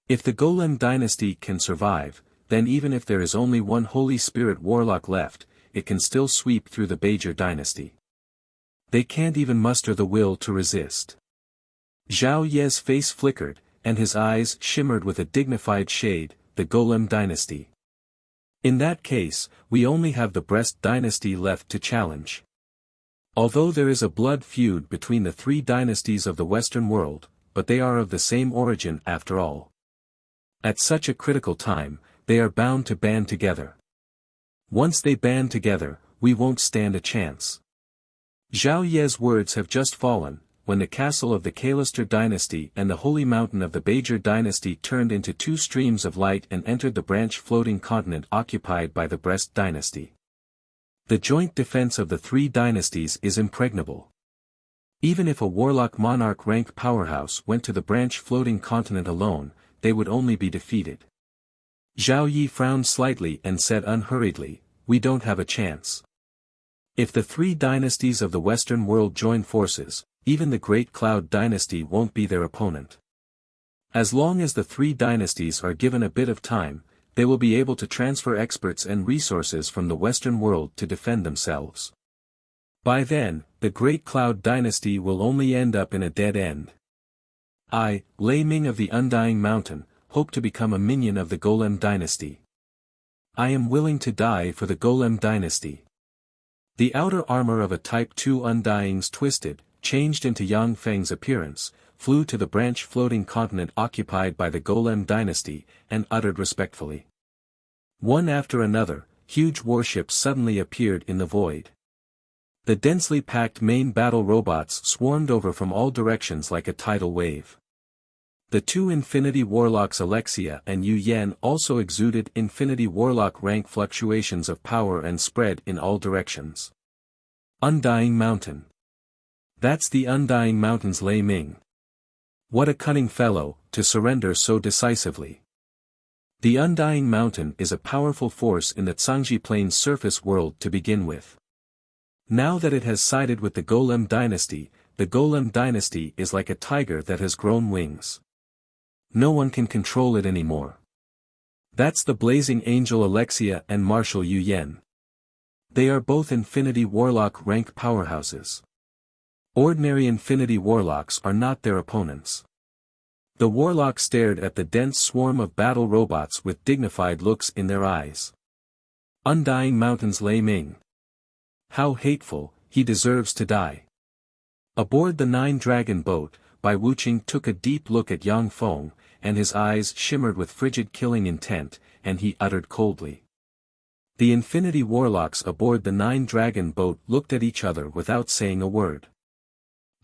If the Golem dynasty can survive, then even if there is only one Holy Spirit warlock left, it can still sweep through the Bajor dynasty. They can't even muster the will to resist. Zhao Ye's face flickered, and his eyes shimmered with a dignified shade, the Golem dynasty. In that case, we only have the Brest dynasty left to challenge. Although there is a blood feud between the 3 dynasties of the Western world, but they are of the same origin after all. At such a critical time, they are bound to band together. Once they band together, we won't stand a chance. Zhao Ye's words have just fallen, when the castle of the Kalister dynasty and the holy mountain of the Bajor dynasty turned into two streams of light and entered the branch floating continent occupied by the Brest dynasty. The joint defense of the three dynasties is impregnable. Even if a warlock monarch rank powerhouse went to the branch floating continent alone, they would only be defeated. Zhao Yi frowned slightly and said unhurriedly, "We don't have a chance. If the three dynasties of the Western world join forces, even the Great Cloud dynasty won't be their opponent. As long as the three dynasties are given a bit of time, they will be able to transfer experts and resources from the Western world to defend themselves. By then, the Great Cloud dynasty will only end up in a dead end. I, Lei Ming of the Undying Mountain, hope to become a minion of the Golem dynasty. I am willing to die for the Golem dynasty." The outer armor of a Type 2 Undyings twisted, changed into Yang Feng's appearance, flew to the branch floating continent occupied by the Golem dynasty, and uttered respectfully. One after another, huge warships suddenly appeared in the void. The densely packed main battle robots swarmed over from all directions like a tidal wave. The two Infinity Warlocks Alexia and Yu Yan also exuded Infinity Warlock rank fluctuations of power and spread in all directions. Undying Mountain. That's the Undying Mountain's Lei Ming. What a cunning fellow, to surrender so decisively. The Undying Mountain is a powerful force in the Zhangji Plains surface world to begin with. Now that it has sided with the Golem dynasty, the Golem dynasty is like a tiger that has grown wings. No one can control it anymore. That's the Blazing Angel Alexia and Marshal Yu Yan. They are both Infinity Warlock rank powerhouses. Ordinary Infinity Warlocks are not their opponents. The Warlock stared at the dense swarm of battle robots with dignified looks in their eyes. Undying Mountain's Lei Ming. How hateful, he deserves to die. Aboard the Nine-Dragon boat, Bai Wuqing took a deep look at Yang Feng, and his eyes shimmered with frigid killing intent, and he uttered coldly. The Infinity Warlocks aboard the Nine-Dragon boat looked at each other without saying a word.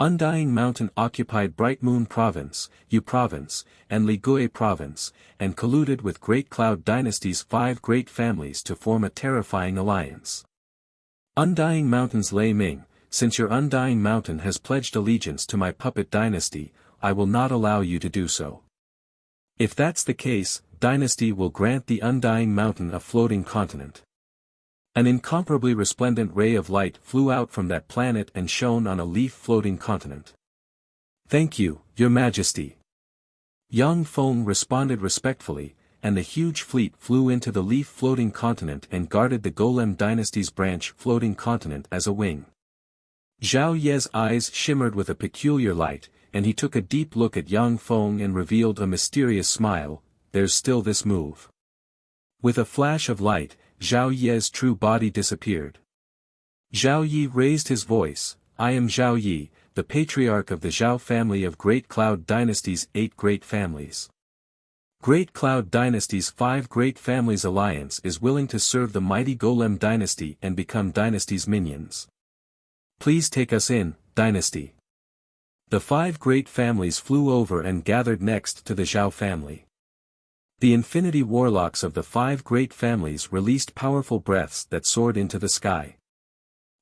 Undying Mountain occupied Bright Moon Province, Yu Province, and Ligui Province, and colluded with Great Cloud Dynasty's 5 great families to form a terrifying alliance. Undying Mountain's Lei Ming, since your Undying Mountain has pledged allegiance to my puppet dynasty, I will not allow you to do so. If that's the case, dynasty will grant the Undying Mountain a floating continent. An incomparably resplendent ray of light flew out from that planet and shone on a leaf-floating continent. "Thank you, Your Majesty." Yang Feng responded respectfully, and the huge fleet flew into the leaf-floating continent and guarded the Golem dynasty's branch floating continent as a wing. Zhao Ye's eyes shimmered with a peculiar light, and he took a deep look at Yang Feng and revealed a mysterious smile. "There's still this move." With a flash of light, Zhao Ye's true body disappeared. Zhao Yi raised his voice, "I am Zhao Yi, the patriarch of the Zhao family of Great Cloud Dynasty's 8 great families. Great Cloud Dynasty's 5 great families alliance is willing to serve the mighty Golem dynasty and become dynasty's minions. Please take us in, dynasty." The 5 great families flew over and gathered next to the Zhao family. The Infinity Warlocks of the 5 great families released powerful breaths that soared into the sky.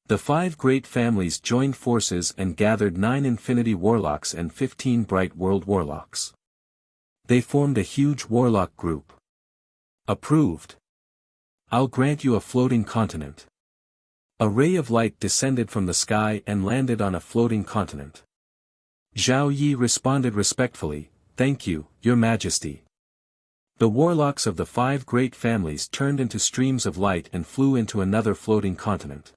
The 5 great families joined forces and gathered 9 Infinity Warlocks and 15 Bright World Warlocks. They formed a huge warlock group. "Approved. I'll grant you a floating continent." A ray of light descended from the sky and landed on a floating continent. Zhao Yi responded respectfully, "Thank you, Your Majesty." The warlocks of the 5 great families turned into streams of light and flew into another floating continent.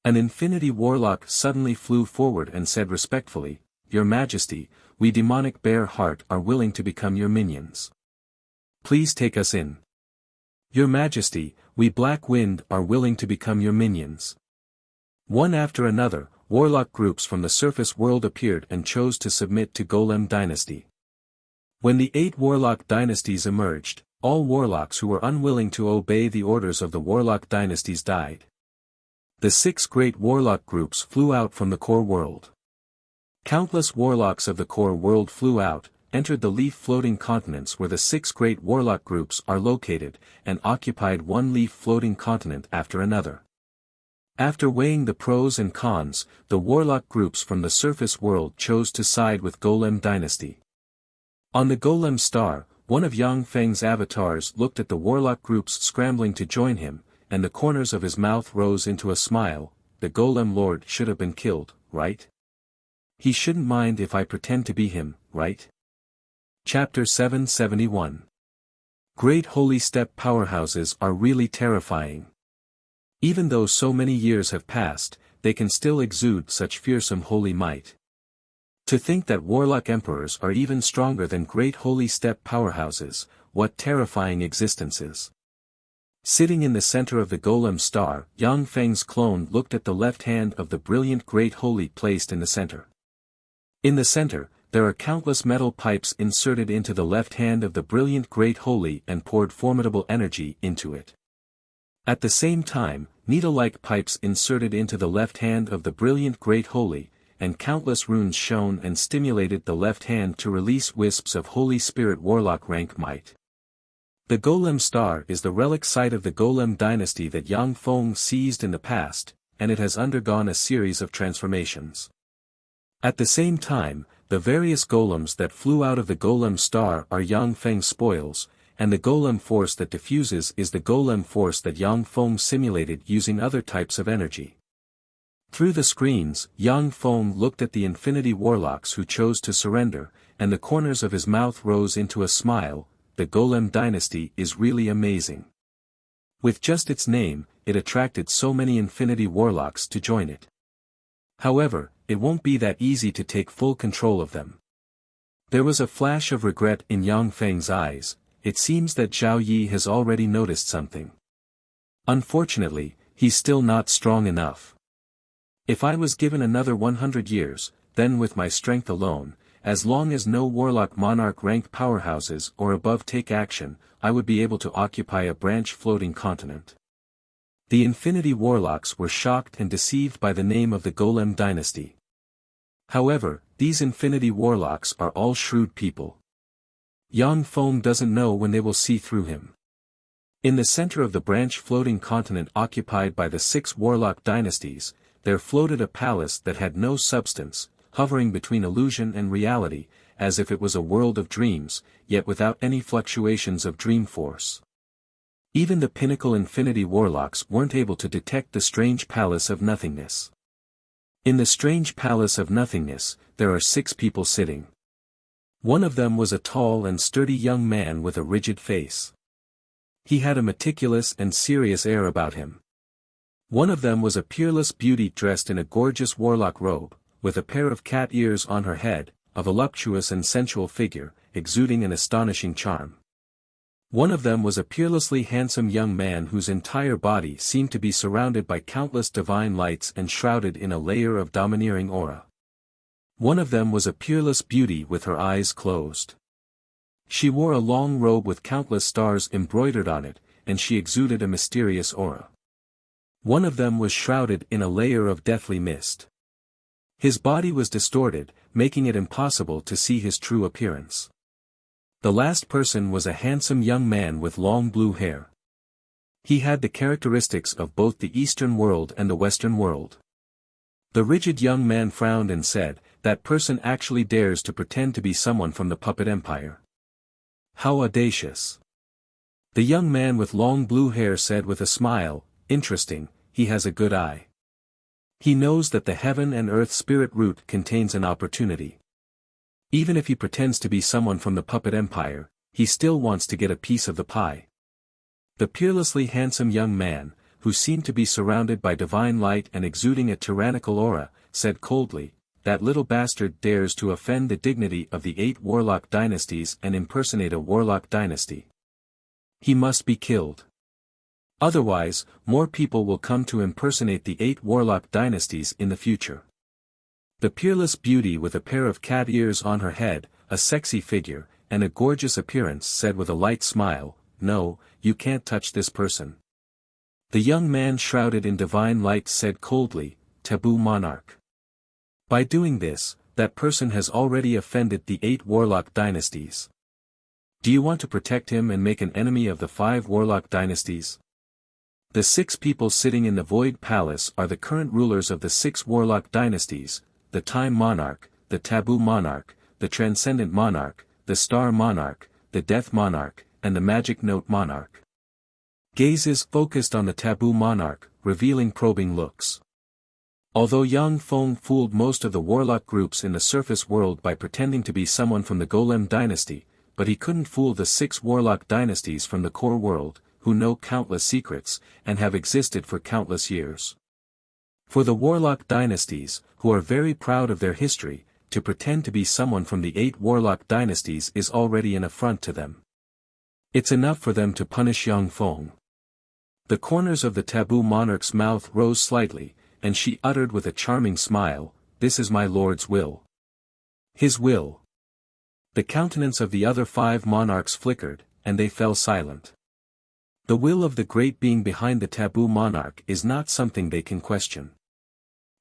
An Infinity Warlock suddenly flew forward and said respectfully, "Your Majesty, we Demonic Bear Heart are willing to become your minions. Please take us in." "Your Majesty, we Black Wind are willing to become your minions." One after another, warlock groups from the surface world appeared and chose to submit to Golem dynasty. When the 8 warlock dynasties emerged, all warlocks who were unwilling to obey the orders of the warlock dynasties died. The 6 great warlock groups flew out from the core world. Countless warlocks of the core world flew out, entered the leaf-floating continents where the 6 great warlock groups are located, and occupied one leaf-floating continent after another. After weighing the pros and cons, the warlock groups from the surface world chose to side with Golem Dynasty. On the Golem star, one of Yang Feng's avatars looked at the warlock groups scrambling to join him, and the corners of his mouth rose into a smile. The Golem Lord should have been killed, right? He shouldn't mind if I pretend to be him, right? Chapter 771. Great Holy Step powerhouses are really terrifying. Even though so many years have passed, they can still exude such fearsome holy might. To think that warlock emperors are even stronger than great holy step powerhouses, what terrifying existences. Sitting in the center of the Golem star, Yang Feng's clone looked at the left hand of the brilliant great holy placed in the center. In the center, there are countless metal pipes inserted into the left hand of the brilliant great holy and poured formidable energy into it. At the same time, needle-like pipes inserted into the left hand of the brilliant great holy, and countless runes shone and stimulated the left hand to release wisps of Holy Spirit warlock rank might. The Golem star is the relic site of the Golem dynasty that Yang Feng seized in the past, and it has undergone a series of transformations. At the same time, the various golems that flew out of the Golem star are Yang Feng's spoils, and the golem force that diffuses is the golem force that Yang Feng simulated using other types of energy. Through the screens, Yang Feng looked at the infinity warlocks who chose to surrender, and the corners of his mouth rose into a smile. The Golem dynasty is really amazing. With just its name, it attracted so many infinity warlocks to join it. However, it won't be that easy to take full control of them. There was a flash of regret in Yang Feng's eyes. It seems that Zhao Yi has already noticed something. Unfortunately, he's still not strong enough. If I was given another 100 years, then with my strength alone, as long as no warlock monarch rank powerhouses or above take action, I would be able to occupy a branch floating continent. The infinity warlocks were shocked and deceived by the name of the Golem dynasty. However, these infinity warlocks are all shrewd people. Yang Feng doesn't know when they will see through him. In the center of the branch floating continent occupied by the 6 warlock dynasties, there floated a palace that had no substance, hovering between illusion and reality, as if it was a world of dreams, yet without any fluctuations of dream force. Even the pinnacle infinity warlocks weren't able to detect the strange palace of nothingness. In the strange palace of nothingness, there are 6 people sitting. One of them was a tall and sturdy young man with a rigid face. He had a meticulous and serious air about him. One of them was a peerless beauty dressed in a gorgeous warlock robe, with a pair of cat ears on her head, a voluptuous and sensual figure, exuding an astonishing charm. One of them was a peerlessly handsome young man whose entire body seemed to be surrounded by countless divine lights and shrouded in a layer of domineering aura. One of them was a peerless beauty with her eyes closed. She wore a long robe with countless stars embroidered on it, and she exuded a mysterious aura. One of them was shrouded in a layer of deathly mist. His body was distorted, making it impossible to see his true appearance. The last person was a handsome young man with long blue hair. He had the characteristics of both the Eastern world and the Western world. The rigid young man frowned and said, "That person actually dares to pretend to be someone from the Puppet Empire. How audacious." The young man with long blue hair said with a smile, "Interesting, he has a good eye. He knows that the heaven and earth spirit root contains an opportunity. Even if he pretends to be someone from the Puppet Empire, he still wants to get a piece of the pie." The peerlessly handsome young man, who seemed to be surrounded by divine light and exuding a tyrannical aura, said coldly, "That little bastard dares to offend the dignity of the 8 warlock dynasties and impersonate a warlock dynasty. He must be killed. Otherwise, more people will come to impersonate the 8 warlock dynasties in the future." The peerless beauty with a pair of cat ears on her head, a sexy figure, and a gorgeous appearance said with a light smile, "No, you can't touch this person. The young man shrouded in divine light said coldly, "Taboo monarch. By doing this, that person has already offended the 8 warlock dynasties. Do you want to protect him and make an enemy of the 5 warlock dynasties?" The 6 people sitting in the Void Palace are the current rulers of the 6 warlock dynasties, the Time Monarch, the Taboo Monarch, the Transcendent Monarch, the Star Monarch, the Death Monarch, and the Magic Note Monarch. Gazes focused on the Taboo Monarch, revealing probing looks. Although Yang Feng fooled most of the warlock groups in the surface world by pretending to be someone from the Golem dynasty, but he couldn't fool the 6 warlock dynasties from the core world, who know countless secrets, and have existed for countless years. For the warlock dynasties, who are very proud of their history, to pretend to be someone from the 8 warlock dynasties is already an affront to them. It's enough for them to punish Yang Feng. The corners of the Taboo Monarch's mouth rose slightly, and she uttered with a charming smile, "This is my lord's will." His will. The countenance of the other 5 monarchs flickered, and they fell silent. The will of the great being behind the Taboo Monarch is not something they can question.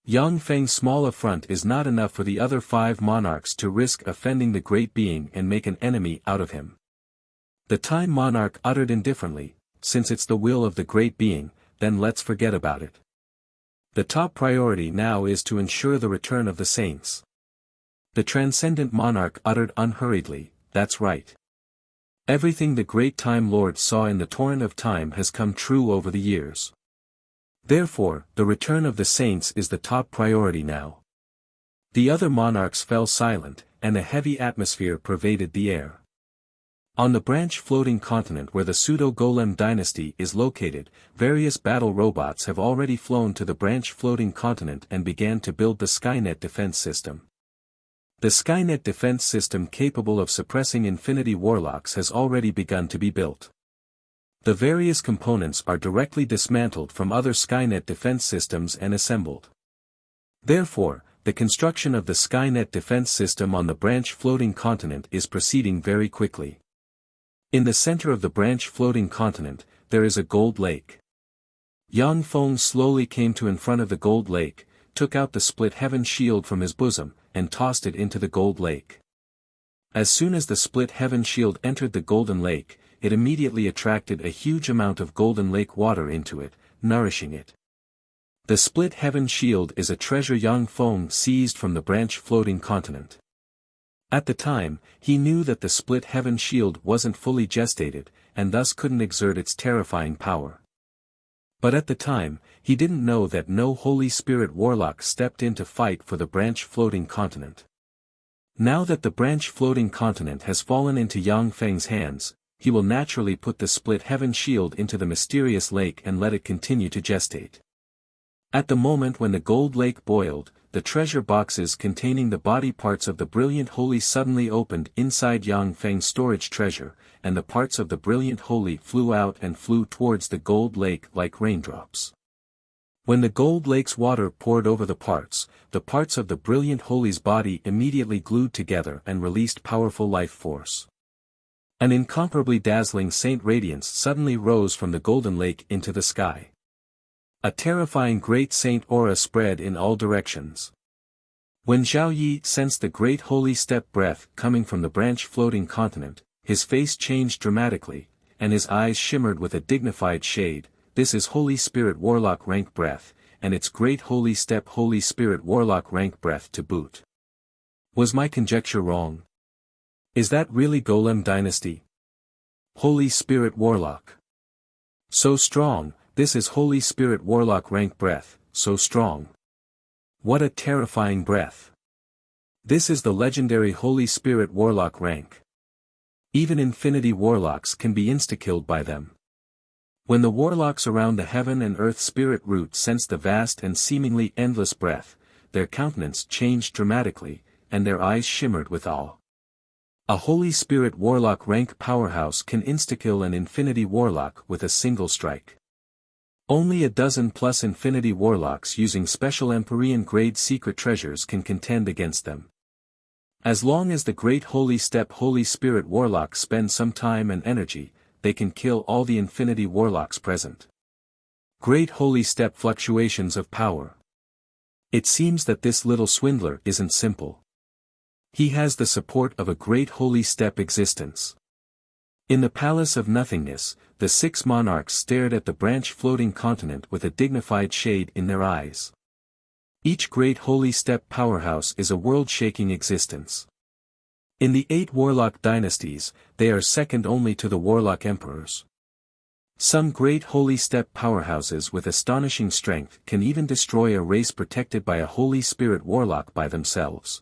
Yang Feng's small affront is not enough for the other 5 monarchs to risk offending the great being and make an enemy out of him. The Time Monarch uttered indifferently, "Since it's the will of the great being, then let's forget about it. The top priority now is to ensure the return of the saints." The Transcendent Monarch uttered unhurriedly, "That's right. Everything the great Time Lord saw in the torrent of time has come true over the years. Therefore, the return of the saints is the top priority now." The other monarchs fell silent, and a heavy atmosphere pervaded the air. On the branch floating continent where the Pseudo-Golem dynasty is located, various battle robots have already flown to the branch floating continent and began to build the Skynet defense system. The Skynet defense system capable of suppressing infinity warlocks has already begun to be built. The various components are directly dismantled from other Skynet defense systems and assembled. Therefore, the construction of the Skynet defense system on the branch floating continent is proceeding very quickly. In the center of the branch floating continent, there is a gold lake. Yang Feng slowly came to in front of the gold lake, took out the split heaven shield from his bosom, and tossed it into the gold lake. As soon as the split heaven shield entered the golden lake, it immediately attracted a huge amount of golden lake water into it, nourishing it. The split heaven shield is a treasure Yang Feng seized from the branch floating continent. At the time, he knew that the split heaven shield wasn't fully gestated, and thus couldn't exert its terrifying power. But at the time, he didn't know that no Holy Spirit warlock stepped in to fight for the branch floating continent. Now that the branch floating continent has fallen into Yang Feng's hands, he will naturally put the split heaven shield into the mysterious lake and let it continue to gestate. At the moment when the gold lake boiled, the treasure boxes containing the body parts of the brilliant holy suddenly opened inside Yang Feng's storage treasure, and the parts of the brilliant holy flew out and flew towards the gold lake like raindrops. When the gold lake's water poured over the parts of the brilliant holy's body immediately glued together and released powerful life force. An incomparably dazzling saint radiance suddenly rose from the golden lake into the sky. A terrifying great saint aura spread in all directions. When Zhao Yi sensed the great holy step breath coming from the branch floating continent, his face changed dramatically, and his eyes shimmered with a dignified shade. This is Holy Spirit Warlock rank breath, and it's great holy step Holy Spirit Warlock rank breath to boot. Was my conjecture wrong? Is that really Golem Dynasty? Holy Spirit Warlock. So strong, this is Holy Spirit Warlock rank breath, so strong. What a terrifying breath. This is the legendary Holy Spirit Warlock rank. Even infinity warlocks can be insta-killed by them. When the warlocks around the heaven and earth spirit root sensed the vast and seemingly endless breath, their countenance changed dramatically, and their eyes shimmered with awe. A Holy Spirit Warlock rank powerhouse can insta-kill an infinity warlock with a single strike. Only a dozen plus infinity warlocks using special Empyrean grade secret treasures can contend against them. As long as the great holy step Holy Spirit warlocks spend some time and energy, they can kill all the infinity warlocks present. Great holy step fluctuations of power. It seems that this little swindler isn't simple. He has the support of a great holy step existence. In the palace of nothingness, the 6 monarchs stared at the branch-floating continent with a dignified shade in their eyes. Each great holy step powerhouse is a world-shaking existence. In the 8 warlock dynasties, they are second only to the warlock emperors. Some great holy step powerhouses with astonishing strength can even destroy a race protected by a holy spirit warlock by themselves.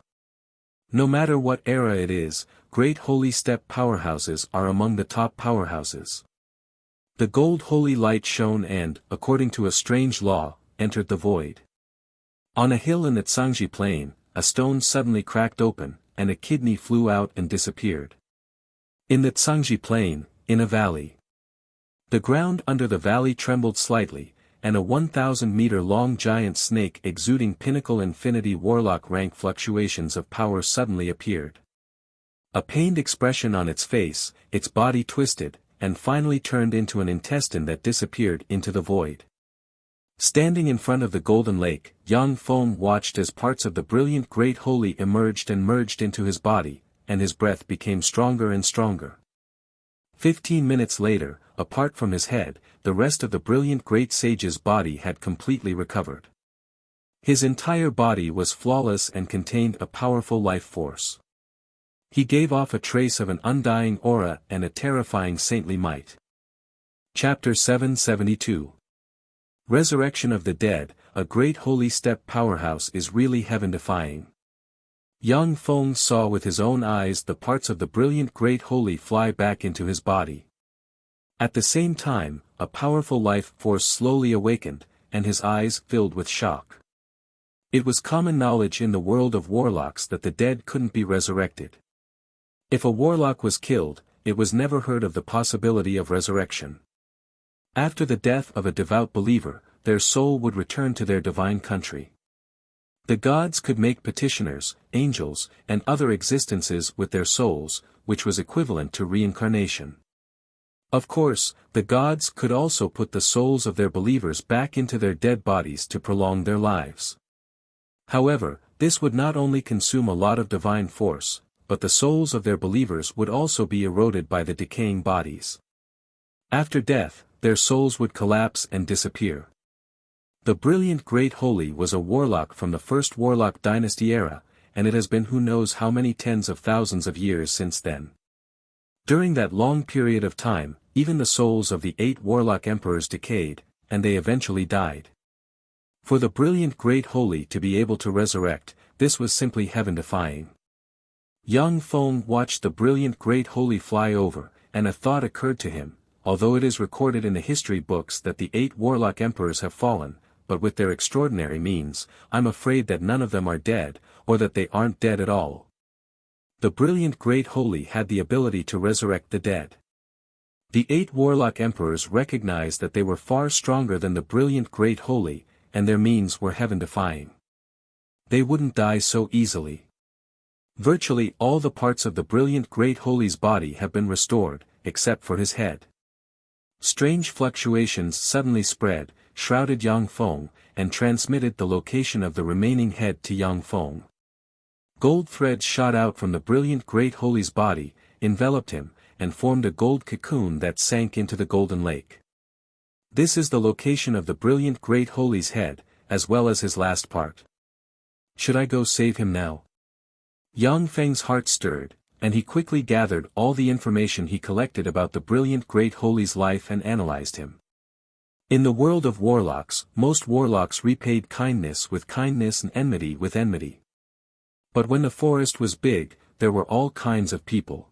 No matter what era it is, great holy step powerhouses are among the top powerhouses. The gold holy light shone and, according to a strange law, entered the void. On a hill in the Tsangji plain, a stone suddenly cracked open, and a kidney flew out and disappeared. In the Tsangji plain, in a valley. The ground under the valley trembled slightly, and a 1,000-meter-long giant snake exuding pinnacle infinity warlock rank fluctuations of power suddenly appeared. A pained expression on its face, its body twisted, and finally turned into an intestine that disappeared into the void. Standing in front of the golden lake, Yang Feng watched as parts of the brilliant great holy emerged and merged into his body, and his breath became stronger and stronger. 15 minutes later, apart from his head, the rest of the brilliant great sage's body had completely recovered. His entire body was flawless and contained a powerful life force. He gave off a trace of an undying aura and a terrifying saintly might. Chapter 772. Resurrection of the Dead, a great holy step powerhouse is really heaven-defying. Yang Feng saw with his own eyes the parts of the brilliant great holy fly back into his body. At the same time, a powerful life force slowly awakened, and his eyes filled with shock. It was common knowledge in the world of warlocks that the dead couldn't be resurrected. If a warlock was killed, it was never heard of the possibility of resurrection. After the death of a devout believer, their soul would return to their divine country. The gods could make petitioners, angels, and other existences with their souls, which was equivalent to reincarnation. Of course, the gods could also put the souls of their believers back into their dead bodies to prolong their lives. However, this would not only consume a lot of divine force, but the souls of their believers would also be eroded by the decaying bodies. After death, their souls would collapse and disappear. The brilliant Great Holy was a warlock from the first warlock dynasty era, and it has been who knows how many tens of thousands of years since then. During that long period of time, even the souls of the 8 warlock emperors decayed, and they eventually died. For the brilliant Great Holy to be able to resurrect, this was simply heaven-defying. Yang Feng watched the brilliant Great Holy fly over, and a thought occurred to him. Although it is recorded in the history books that the 8 warlock emperors have fallen, but with their extraordinary means, I'm afraid that none of them are dead, or that they aren't dead at all. The brilliant Great Holy had the ability to resurrect the dead. The 8 warlock emperors recognized that they were far stronger than the brilliant Great Holy, and their means were heaven-defying. They wouldn't die so easily. Virtually all the parts of the brilliant Great Holy's body have been restored, except for his head. Strange fluctuations suddenly spread, shrouded Yang Feng, and transmitted the location of the remaining head to Yang Feng. Gold threads shot out from the brilliant Great Holy's body, enveloped him, and formed a gold cocoon that sank into the golden lake. This is the location of the brilliant Great Holy's head, as well as his last part. Should I go save him now? Yang Feng's heart stirred, and he quickly gathered all the information he collected about the brilliant Great Holy's life and analyzed him. In the world of warlocks, most warlocks repaid kindness with kindness and enmity with enmity. But when the forest was big, there were all kinds of people.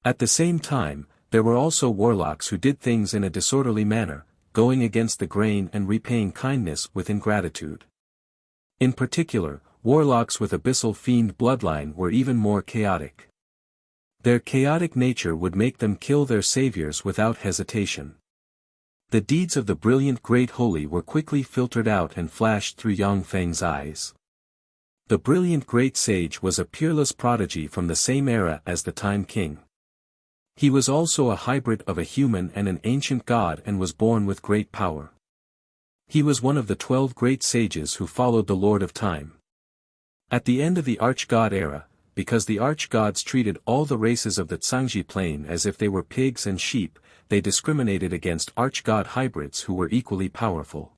At the same time, there were also warlocks who did things in a disorderly manner, going against the grain and repaying kindness with ingratitude. In particular, warlocks with abyssal fiend bloodline were even more chaotic. Their chaotic nature would make them kill their saviors without hesitation. The deeds of the brilliant Great Holy were quickly filtered out and flashed through Yang Feng's eyes. The brilliant Great Sage was a peerless prodigy from the same era as the Time King. He was also a hybrid of a human and an ancient god and was born with great power. He was one of the 12 great sages who followed the Lord of Time. At the end of the Archgod era, because the Archgods treated all the races of the Zhangji Plain as if they were pigs and sheep, they discriminated against Archgod hybrids who were equally powerful.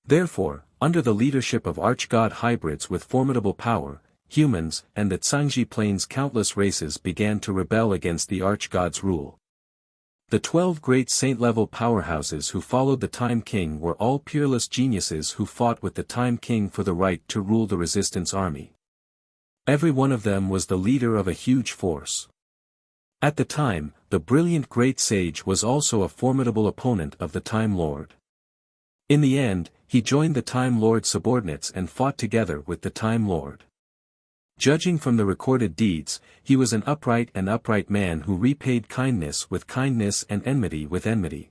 Therefore, under the leadership of Archgod hybrids with formidable power, humans and the Zhangji Plain's countless races began to rebel against the Archgod's rule. The 12 great saint-level powerhouses who followed the Time King were all peerless geniuses who fought with the Time King for the right to rule the resistance army. Every one of them was the leader of a huge force. At the time, the brilliant great sage was also a formidable opponent of the Time Lord. In the end, he joined the Time Lord's subordinates and fought together with the Time Lord. Judging from the recorded deeds, he was an upright man who repaid kindness with kindness and enmity with enmity.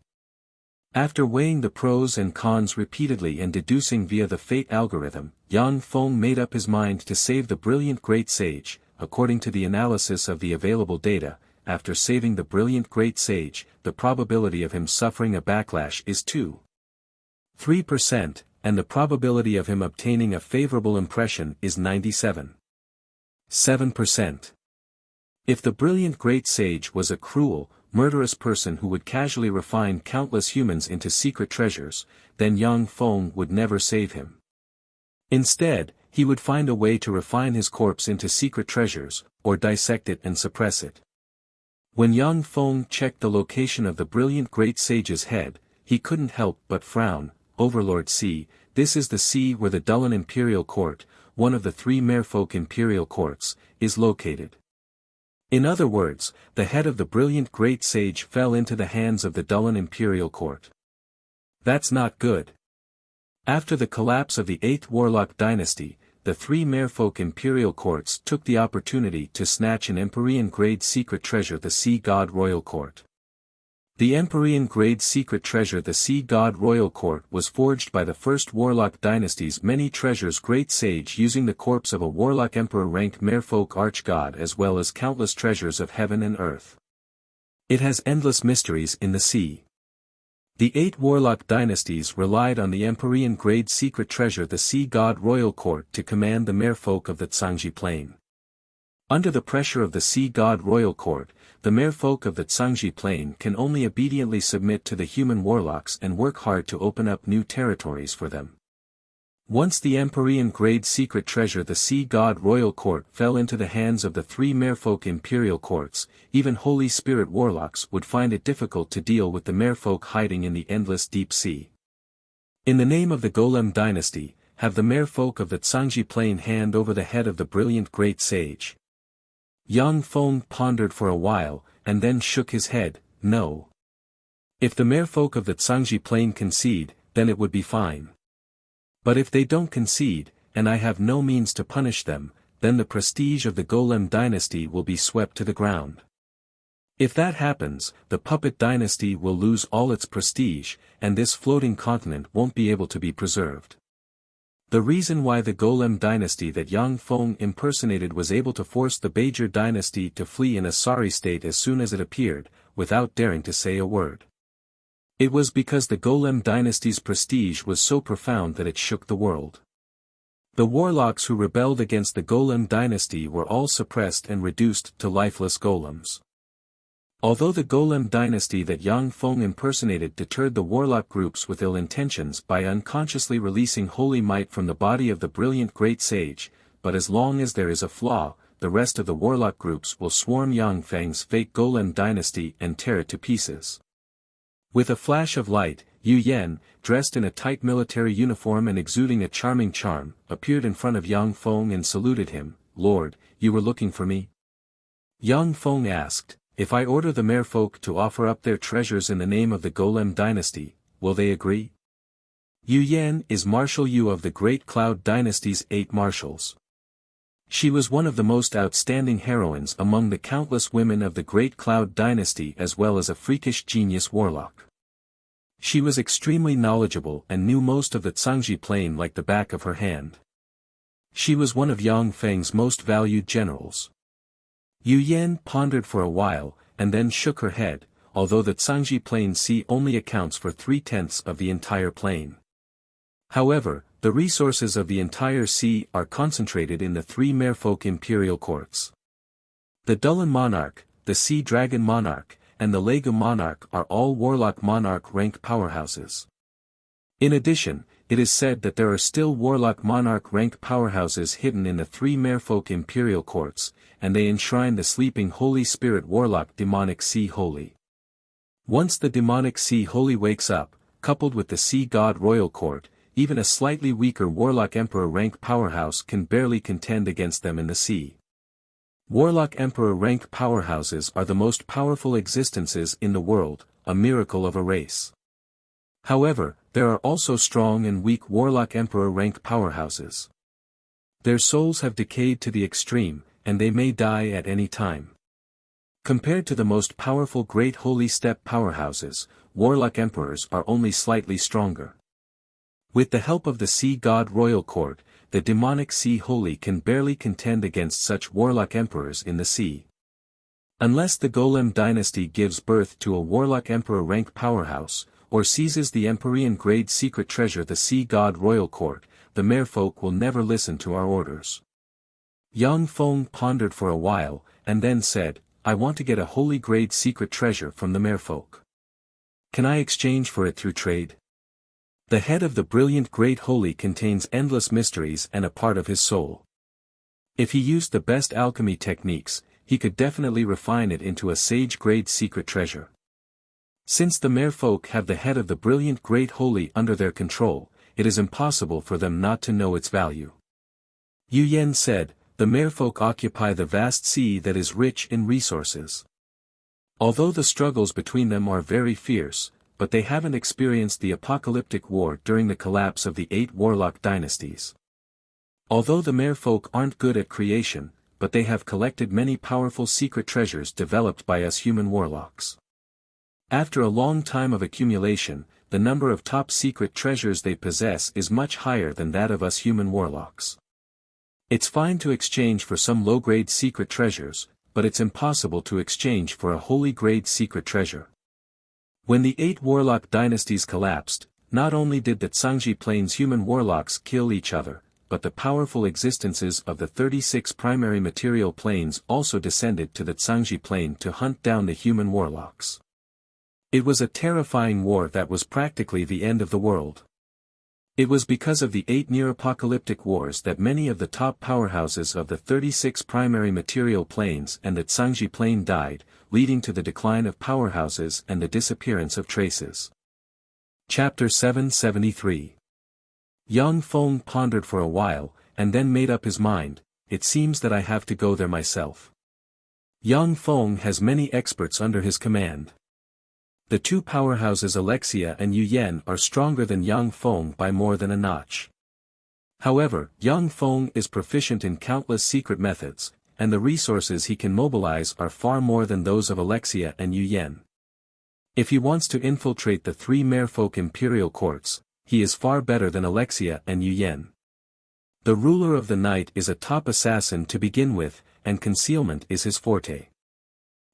After weighing the pros and cons repeatedly and deducing via the fate algorithm, Yang Feng made up his mind to save the brilliant great sage. According to the analysis of the available data, after saving the brilliant great sage, the probability of him suffering a backlash is 2.3%, and the probability of him obtaining a favorable impression is 97.7%. If the brilliant great sage was a cruel, murderous person who would casually refine countless humans into secret treasures, then Yang Feng would never save him. Instead, he would find a way to refine his corpse into secret treasures, or dissect it and suppress it. When Yang Feng checked the location of the brilliant great sage's head, he couldn't help but frown. Overlord C, this is the sea where the Dulin Imperial Court, one of the 3 Merfolk Imperial Courts, is located. In other words, the head of the brilliant great sage fell into the hands of the Dulin Imperial Court. That's not good. After the collapse of the 8th Warlock dynasty, the 3 Merfolk Imperial Courts took the opportunity to snatch an Empyrean-grade secret treasure, the Sea God Royal Court. The Empyrean-grade secret treasure, the Sea God Royal Court, was forged by the 1st Warlock dynasty's many treasures great sage using the corpse of a Warlock Emperor-ranked Merfolk Archgod as well as countless treasures of heaven and earth. It has endless mysteries in the sea. The 8 Warlock dynasties relied on the Empyrean-grade secret treasure, the Sea God Royal Court, to command the Merfolk of the Zhangji Plain. Under the pressure of the Sea God Royal Court, the Merfolk of the Zhangji Plain can only obediently submit to the human warlocks and work hard to open up new territories for them. Once the Empyrean-grade secret treasure, the Sea God Royal Court, fell into the hands of the 3 Merfolk Imperial Courts, even Holy Spirit warlocks would find it difficult to deal with the Merfolk hiding in the endless deep sea. In the name of the Golem dynasty, have the Merfolk of the Zhangji Plain hand over the head of the brilliant great sage. Yang Feng pondered for a while, and then shook his head, no. If the Merfolk of the Zhangji Plain concede, then it would be fine. But if they don't concede, and I have no means to punish them, then the prestige of the Golem dynasty will be swept to the ground. If that happens, the Puppet dynasty will lose all its prestige, and this floating continent won't be able to be preserved. The reason why the Golem dynasty that Yang Feng impersonated was able to force the Bajor dynasty to flee in a sorry state as soon as it appeared, without daring to say a word. It was because the Golem dynasty's prestige was so profound that it shook the world. The warlocks who rebelled against the Golem dynasty were all suppressed and reduced to lifeless golems. Although the Golem dynasty that Yang Feng impersonated deterred the warlock groups with ill intentions by unconsciously releasing holy might from the body of the brilliant great sage, but as long as there is a flaw, the rest of the warlock groups will swarm Yang Feng's fake Golem dynasty and tear it to pieces. With a flash of light, Yu Yan, dressed in a tight military uniform and exuding a charming charm, appeared in front of Yang Feng and saluted him. "Lord, you were looking for me?" Yang Feng asked, "If I order the Merfolk to offer up their treasures in the name of the Golem dynasty, will they agree?" Yu Yan is Marshal Yu of the Great Cloud dynasty's 8 marshals. She was one of the most outstanding heroines among the countless women of the Great Cloud dynasty as well as a freakish genius warlock. She was extremely knowledgeable and knew most of the Zhangji Plain like the back of her hand. She was one of Yang Feng's most valued generals. Yu Yan pondered for a while, and then shook her head. Although the Zhangji Plain Sea only accounts for 3/10 of the entire plain. However, the resources of the entire sea are concentrated in the three merfolk imperial courts. The Dullan monarch, the Sea Dragon monarch, and the Legum monarch are all warlock monarch rank powerhouses. In addition, it is said that there are still warlock monarch rank powerhouses hidden in the three merfolk imperial courts, and they enshrine the sleeping Holy Spirit warlock demonic Sea Holy. Once the demonic Sea Holy wakes up, coupled with the Sea God royal court, even a slightly weaker warlock emperor rank powerhouse can barely contend against them in the sea. Warlock emperor rank powerhouses are the most powerful existences in the world, a miracle of a race. However, there are also strong and weak warlock emperor rank powerhouses. Their souls have decayed to the extreme, and they may die at any time. Compared to the most powerful great holy step powerhouses, warlock emperors are only slightly stronger. With the help of the Sea God royal court, the demonic Sea Holy can barely contend against such warlock emperors in the sea. Unless the Golem dynasty gives birth to a warlock emperor rank powerhouse, or seizes the Empyrean grade secret treasure the Sea God royal court, the merfolk will never listen to our orders. Yang Feng pondered for a while, and then said, I want to get a holy grade secret treasure from the merfolk. Can I exchange for it through trade? The head of the brilliant great holy contains endless mysteries and a part of his soul. If he used the best alchemy techniques, he could definitely refine it into a sage grade secret treasure. Since the merfolk have the head of the brilliant great holy under their control, it is impossible for them not to know its value. Yu Yen said, the merfolk occupy the vast sea that is rich in resources. Although the struggles between them are very fierce, but they haven't experienced the apocalyptic war during the collapse of the 8 warlock dynasties. Although the merfolk aren't good at creation, but they have collected many powerful secret treasures developed by us human warlocks. After a long time of accumulation, the number of top secret treasures they possess is much higher than that of us human warlocks. It's fine to exchange for some low-grade secret treasures, but it's impossible to exchange for a holy grade secret treasure. When the 8 warlock dynasties collapsed, not only did the Tsangji Plains human warlocks kill each other, but the powerful existences of the 36 primary material planes also descended to the Tsangji Plain to hunt down the human warlocks. It was a terrifying war that was practically the end of the world. It was because of the 8 near-apocalyptic wars that many of the top powerhouses of the 36 primary material planes and the Tsangji Plain died, leading to the decline of powerhouses and the disappearance of traces. Chapter 773. Yang Feng pondered for a while, and then made up his mind, it seems that I have to go there myself. Yang Feng has many experts under his command. The 2 powerhouses Alexia and Yu Yen are stronger than Yang Feng by more than a notch. However, Yang Feng is proficient in countless secret methods, and the resources he can mobilize are far more than those of Alexia and Yu Yen. If he wants to infiltrate the 3 merfolk imperial courts, he is far better than Alexia and Yu Yen. The ruler of the night is a top assassin to begin with, and concealment is his forte.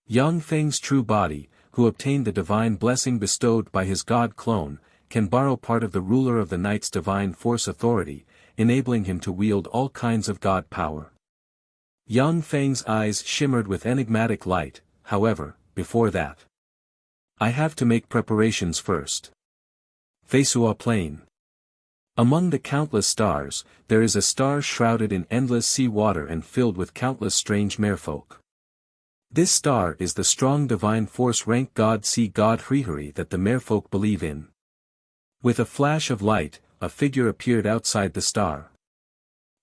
Yang Feng's true body, who obtained the divine blessing bestowed by his god clone, can borrow part of the ruler of the night's divine force authority, enabling him to wield all kinds of god power. Yang Feng's eyes shimmered with enigmatic light, however, before that. I have to make preparations first. Feisua Plain. Among the countless stars, there is a star shrouded in endless sea water and filled with countless strange merfolk. This star is the strong divine force rank god sea god Hrihari that the merfolk believe in. With a flash of light, a figure appeared outside the star.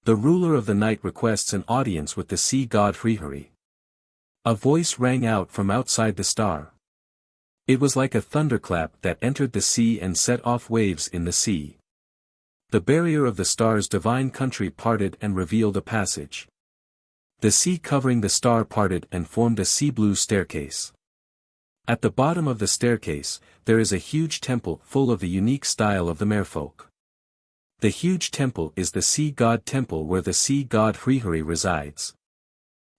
The ruler of the night requests an audience with the sea god Hrihari. A voice rang out from outside the star. It was like a thunderclap that entered the sea and set off waves in the sea. The barrier of the star's divine country parted and revealed a passage. The sea covering the star parted and formed a sea-blue staircase. At the bottom of the staircase, there is a huge temple full of the unique style of the merfolk. The huge temple is the sea god temple where the sea god Hrihari resides.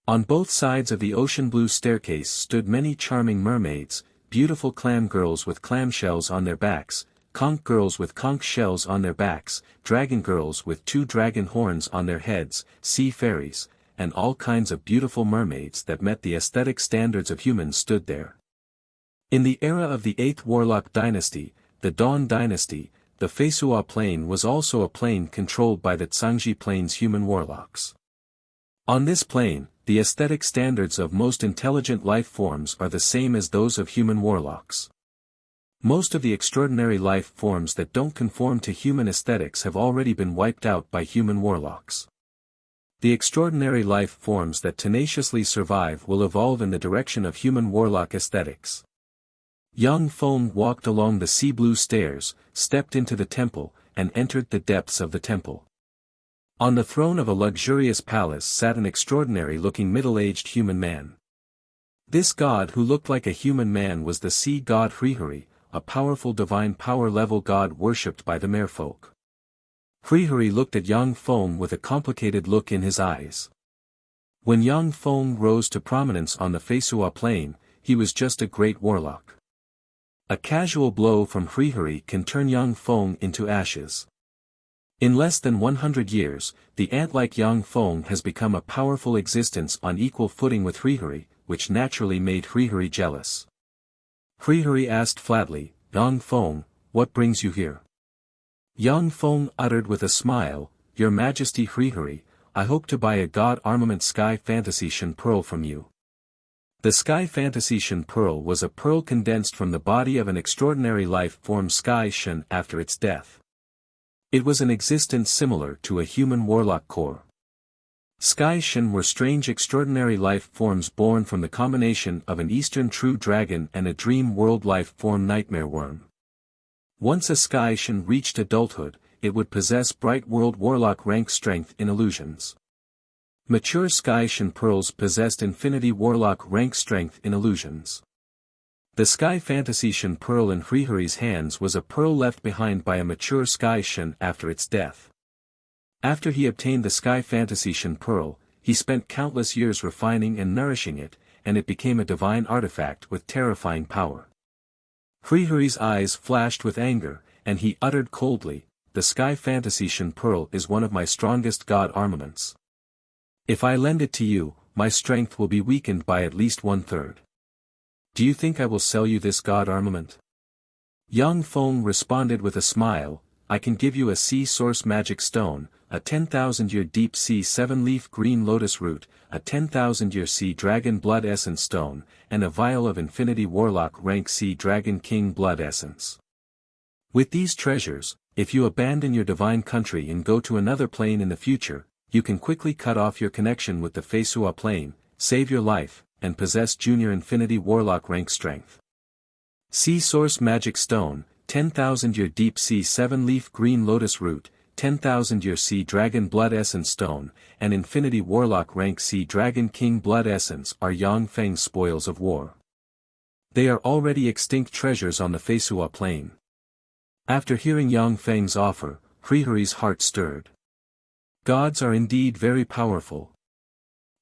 On both sides of the ocean blue staircase stood many charming mermaids, beautiful clam girls with clamshells on their backs, conch girls with conch shells on their backs, dragon girls with 2 dragon horns on their heads, sea fairies, and all kinds of beautiful mermaids that met the aesthetic standards of humans stood there. In the era of the 8th Warlock dynasty, the Dawn dynasty, the Feisua Plain was also a plain controlled by the Zhangji Plain's human warlocks. On this plane, the aesthetic standards of most intelligent life forms are the same as those of human warlocks. Most of the extraordinary life forms that don't conform to human aesthetics have already been wiped out by human warlocks. The extraordinary life forms that tenaciously survive will evolve in the direction of human warlock aesthetics. Yang Feng walked along the sea blue stairs, stepped into the temple, and entered the depths of the temple. On the throne of a luxurious palace sat an extraordinary-looking middle-aged human man. This god who looked like a human man was the sea god Hrihari, a powerful divine power-level god worshipped by the merfolk. Hrihari looked at Yang Feng with a complicated look in his eyes. When Yang Feng rose to prominence on the Feisua Plain, he was just a great warlock. A casual blow from Hrihari can turn Yang Feng into ashes. In less than 100 years, the ant-like Yang Feng has become a powerful existence on equal footing with Hrihari, which naturally made Hrihari jealous. Hrihari asked flatly, "Yang Feng, what brings you here?" Yang Feng uttered with a smile, "Your Majesty Hrihari, I hope to buy a god armament Sky Fantasy Shen Pearl from you." The Sky Fantasy Shen Pearl was a pearl condensed from the body of an extraordinary life form Sky Shen after its death. It was an existence similar to a human warlock core. Sky Shen were strange extraordinary life forms born from the combination of an Eastern true dragon and a dream world life form nightmare worm. Once a Sky Shen reached adulthood, it would possess bright world warlock rank strength in illusions. Mature Sky Shen pearls possessed infinity warlock rank strength in illusions. The Sky Fantasy Shen Pearl in Hrihari's hands was a pearl left behind by a mature Sky Shen after its death. After he obtained the Sky Fantasy Shen Pearl, he spent countless years refining and nourishing it, and it became a divine artifact with terrifying power. Hrihari's eyes flashed with anger, and he uttered coldly, "The Sky Fantasy Shen Pearl is one of my strongest god armaments. If I lend it to you, my strength will be weakened by at least 1/3. Do you think I will sell you this god armament?" Yang Feng responded with a smile, "I can give you a sea source magic stone, a 10,000-year deep sea 7-leaf green lotus root, a 10,000-year sea dragon blood essence stone, and a vial of infinity warlock rank sea dragon king blood essence. With these treasures, if you abandon your divine country and go to another plane in the future, you can quickly cut off your connection with the Feisua Plain, save your life, and possess junior infinity warlock rank strength. Sea source magic stone, 10,000-year deep sea 7-leaf green lotus root, 10,000-year sea dragon blood essence stone, and infinity warlock rank sea dragon king blood essence are Yang Feng's spoils of war. They are already extinct treasures on the Feisua Plain." After hearing Yang Feng's offer, Hrihari's heart stirred. Gods are indeed very powerful.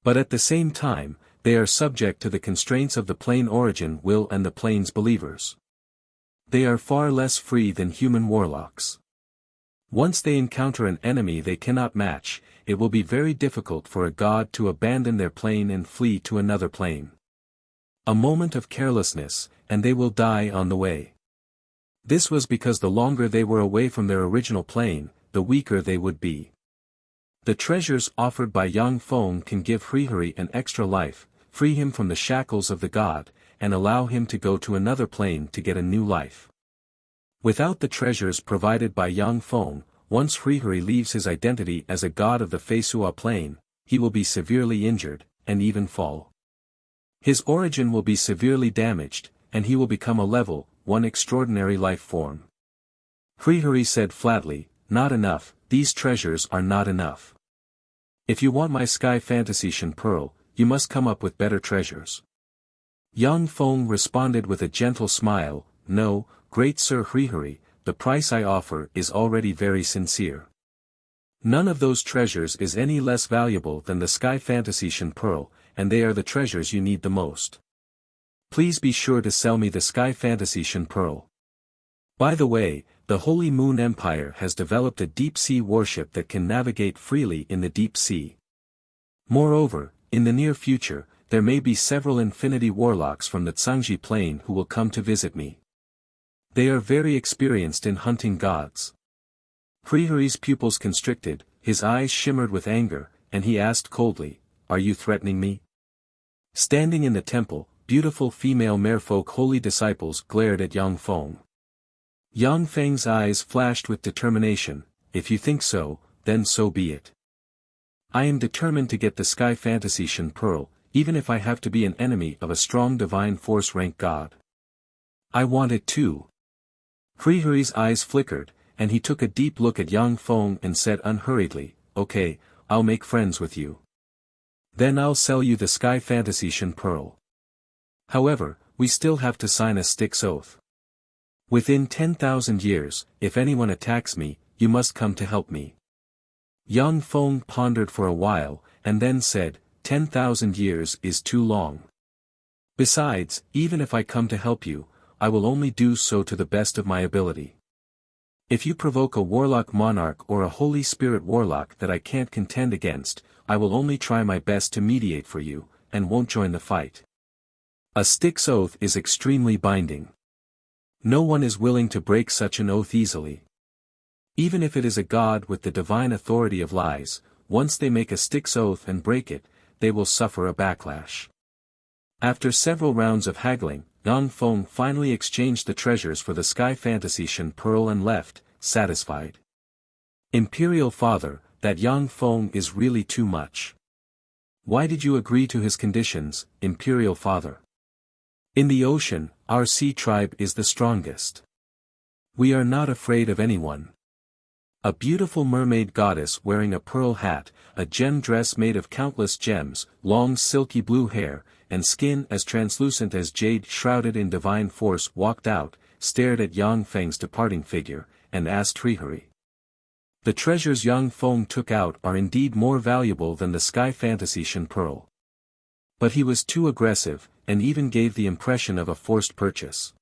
But at the same time, they are subject to the constraints of the plane origin will and the plane's believers. They are far less free than human warlocks. Once they encounter an enemy they cannot match, it will be very difficult for a god to abandon their plane and flee to another plane. A moment of carelessness, and they will die on the way. This was because the longer they were away from their original plane, the weaker they would be. The treasures offered by Yang Feng can give Hrihari an extra life, free him from the shackles of the god, and allow him to go to another plane to get a new life. Without the treasures provided by Yang Feng, once Hrihari leaves his identity as a god of the Feisua Plain, he will be severely injured, and even fall. His origin will be severely damaged, and he will become a level 1 extraordinary life form. Hrihari said flatly, "Not enough, these treasures are not enough. If you want my Sky Fantasy Shen Pearl, you must come up with better treasures." Yang Feng responded with a gentle smile, "No, great Sir Hrihari, the price I offer is already very sincere. None of those treasures is any less valuable than the Sky Fantasy Shen Pearl, and they are the treasures you need the most. Please be sure to sell me the Sky Fantasy Shen Pearl. By the way, the Holy Moon Empire has developed a deep-sea warship that can navigate freely in the deep sea. Moreover, in the near future, there may be several infinity warlocks from the Tsangji Plain who will come to visit me. They are very experienced in hunting gods. Prihari's pupils constricted, his eyes shimmered with anger, and he asked coldly, "Are you threatening me?" Standing in the temple, beautiful female merfolk holy disciples glared at Yang Feng. Yang Feng's eyes flashed with determination. "If you think so, then so be it. I am determined to get the Sky Fantasy Shen Pearl, even if I have to be an enemy of a strong divine force rank god. I want it too." Prihari's eyes flickered, and he took a deep look at Yang Feng and said unhurriedly, "Okay, I'll make friends with you. Then I'll sell you the Sky Fantasy Shen Pearl. However, we still have to sign a Styx oath. Within 10,000 years, if anyone attacks me, you must come to help me." Yang Feng pondered for a while, and then said, 10,000 years is too long. Besides, even if I come to help you, I will only do so to the best of my ability. If you provoke a warlock monarch or a holy spirit warlock that I can't contend against, I will only try my best to mediate for you, and won't join the fight. A Styx oath is extremely binding. No one is willing to break such an oath easily. Even if it is a god with the divine authority of lies, once they make a Styx oath and break it, they will suffer a backlash. After several rounds of haggling, Yang Feng finally exchanged the treasures for the Sky Fantasy Shen Pearl and left, satisfied. Imperial Father, that Yang Feng is really too much. Why did you agree to his conditions, Imperial Father? In the ocean, our sea tribe is the strongest. We are not afraid of anyone. A beautiful mermaid goddess wearing a pearl hat, a gem dress made of countless gems, long silky blue hair, and skin as translucent as jade shrouded in divine force walked out, stared at Yang Feng's departing figure, and asked Trihari. The treasures Yang Feng took out are indeed more valuable than the Sky Fantasy Shen Pearl. But he was too aggressive, and even gave the impression of a forced purchase.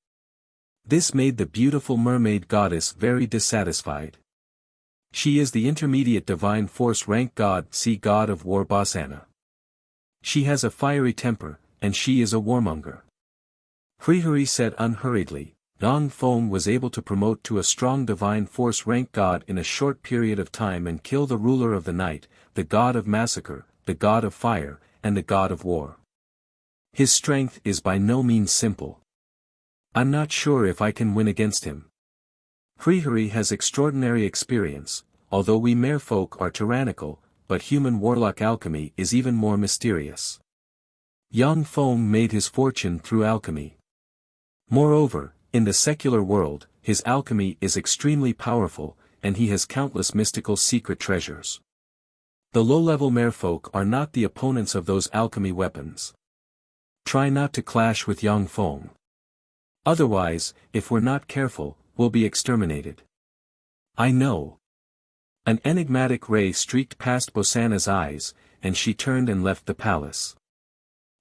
This made the beautiful mermaid goddess very dissatisfied. She is the intermediate divine force rank god, sea god of war Basana. She has a fiery temper, and she is a warmonger. Prihari said unhurriedly, Yang Feng was able to promote to a strong divine force rank god in a short period of time and kill the ruler of the night, the god of massacre, the god of fire, and the god of war. His strength is by no means simple. I'm not sure if I can win against him. Prihari has extraordinary experience, although we merfolk are tyrannical, but human warlock alchemy is even more mysterious. Yang Feng made his fortune through alchemy. Moreover, in the secular world, his alchemy is extremely powerful, and he has countless mystical secret treasures. The low-level merfolk are not the opponents of those alchemy weapons. Try not to clash with Yang Feng. Otherwise, if we're not careful, we'll be exterminated. I know. An enigmatic ray streaked past Bosana's eyes, and she turned and left the palace.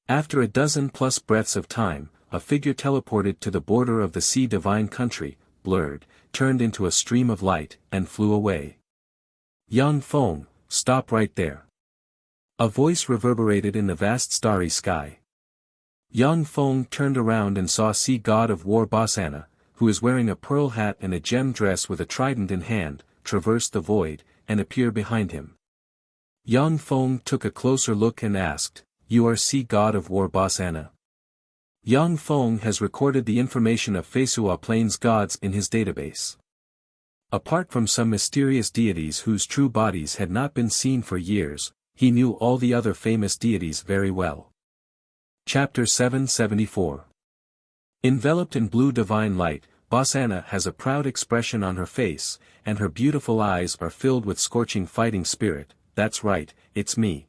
After a dozen-plus breaths of time, a figure teleported to the border of the sea divine country, blurred, turned into a stream of light, and flew away. Yang Feng, stop right there. A voice reverberated in the vast starry sky. Yang Feng turned around and saw sea god of war Basana, who is wearing a pearl hat and a gem dress with a trident in hand, traverse the void, and appear behind him. Yang Feng took a closer look and asked, "You are sea god of war Basana?" Yang Feng has recorded the information of Feisua Plains gods in his database. Apart from some mysterious deities whose true bodies had not been seen for years, he knew all the other famous deities very well. Chapter 774. Enveloped in blue divine light, Basana has a proud expression on her face, and her beautiful eyes are filled with scorching fighting spirit. That's right, it's me.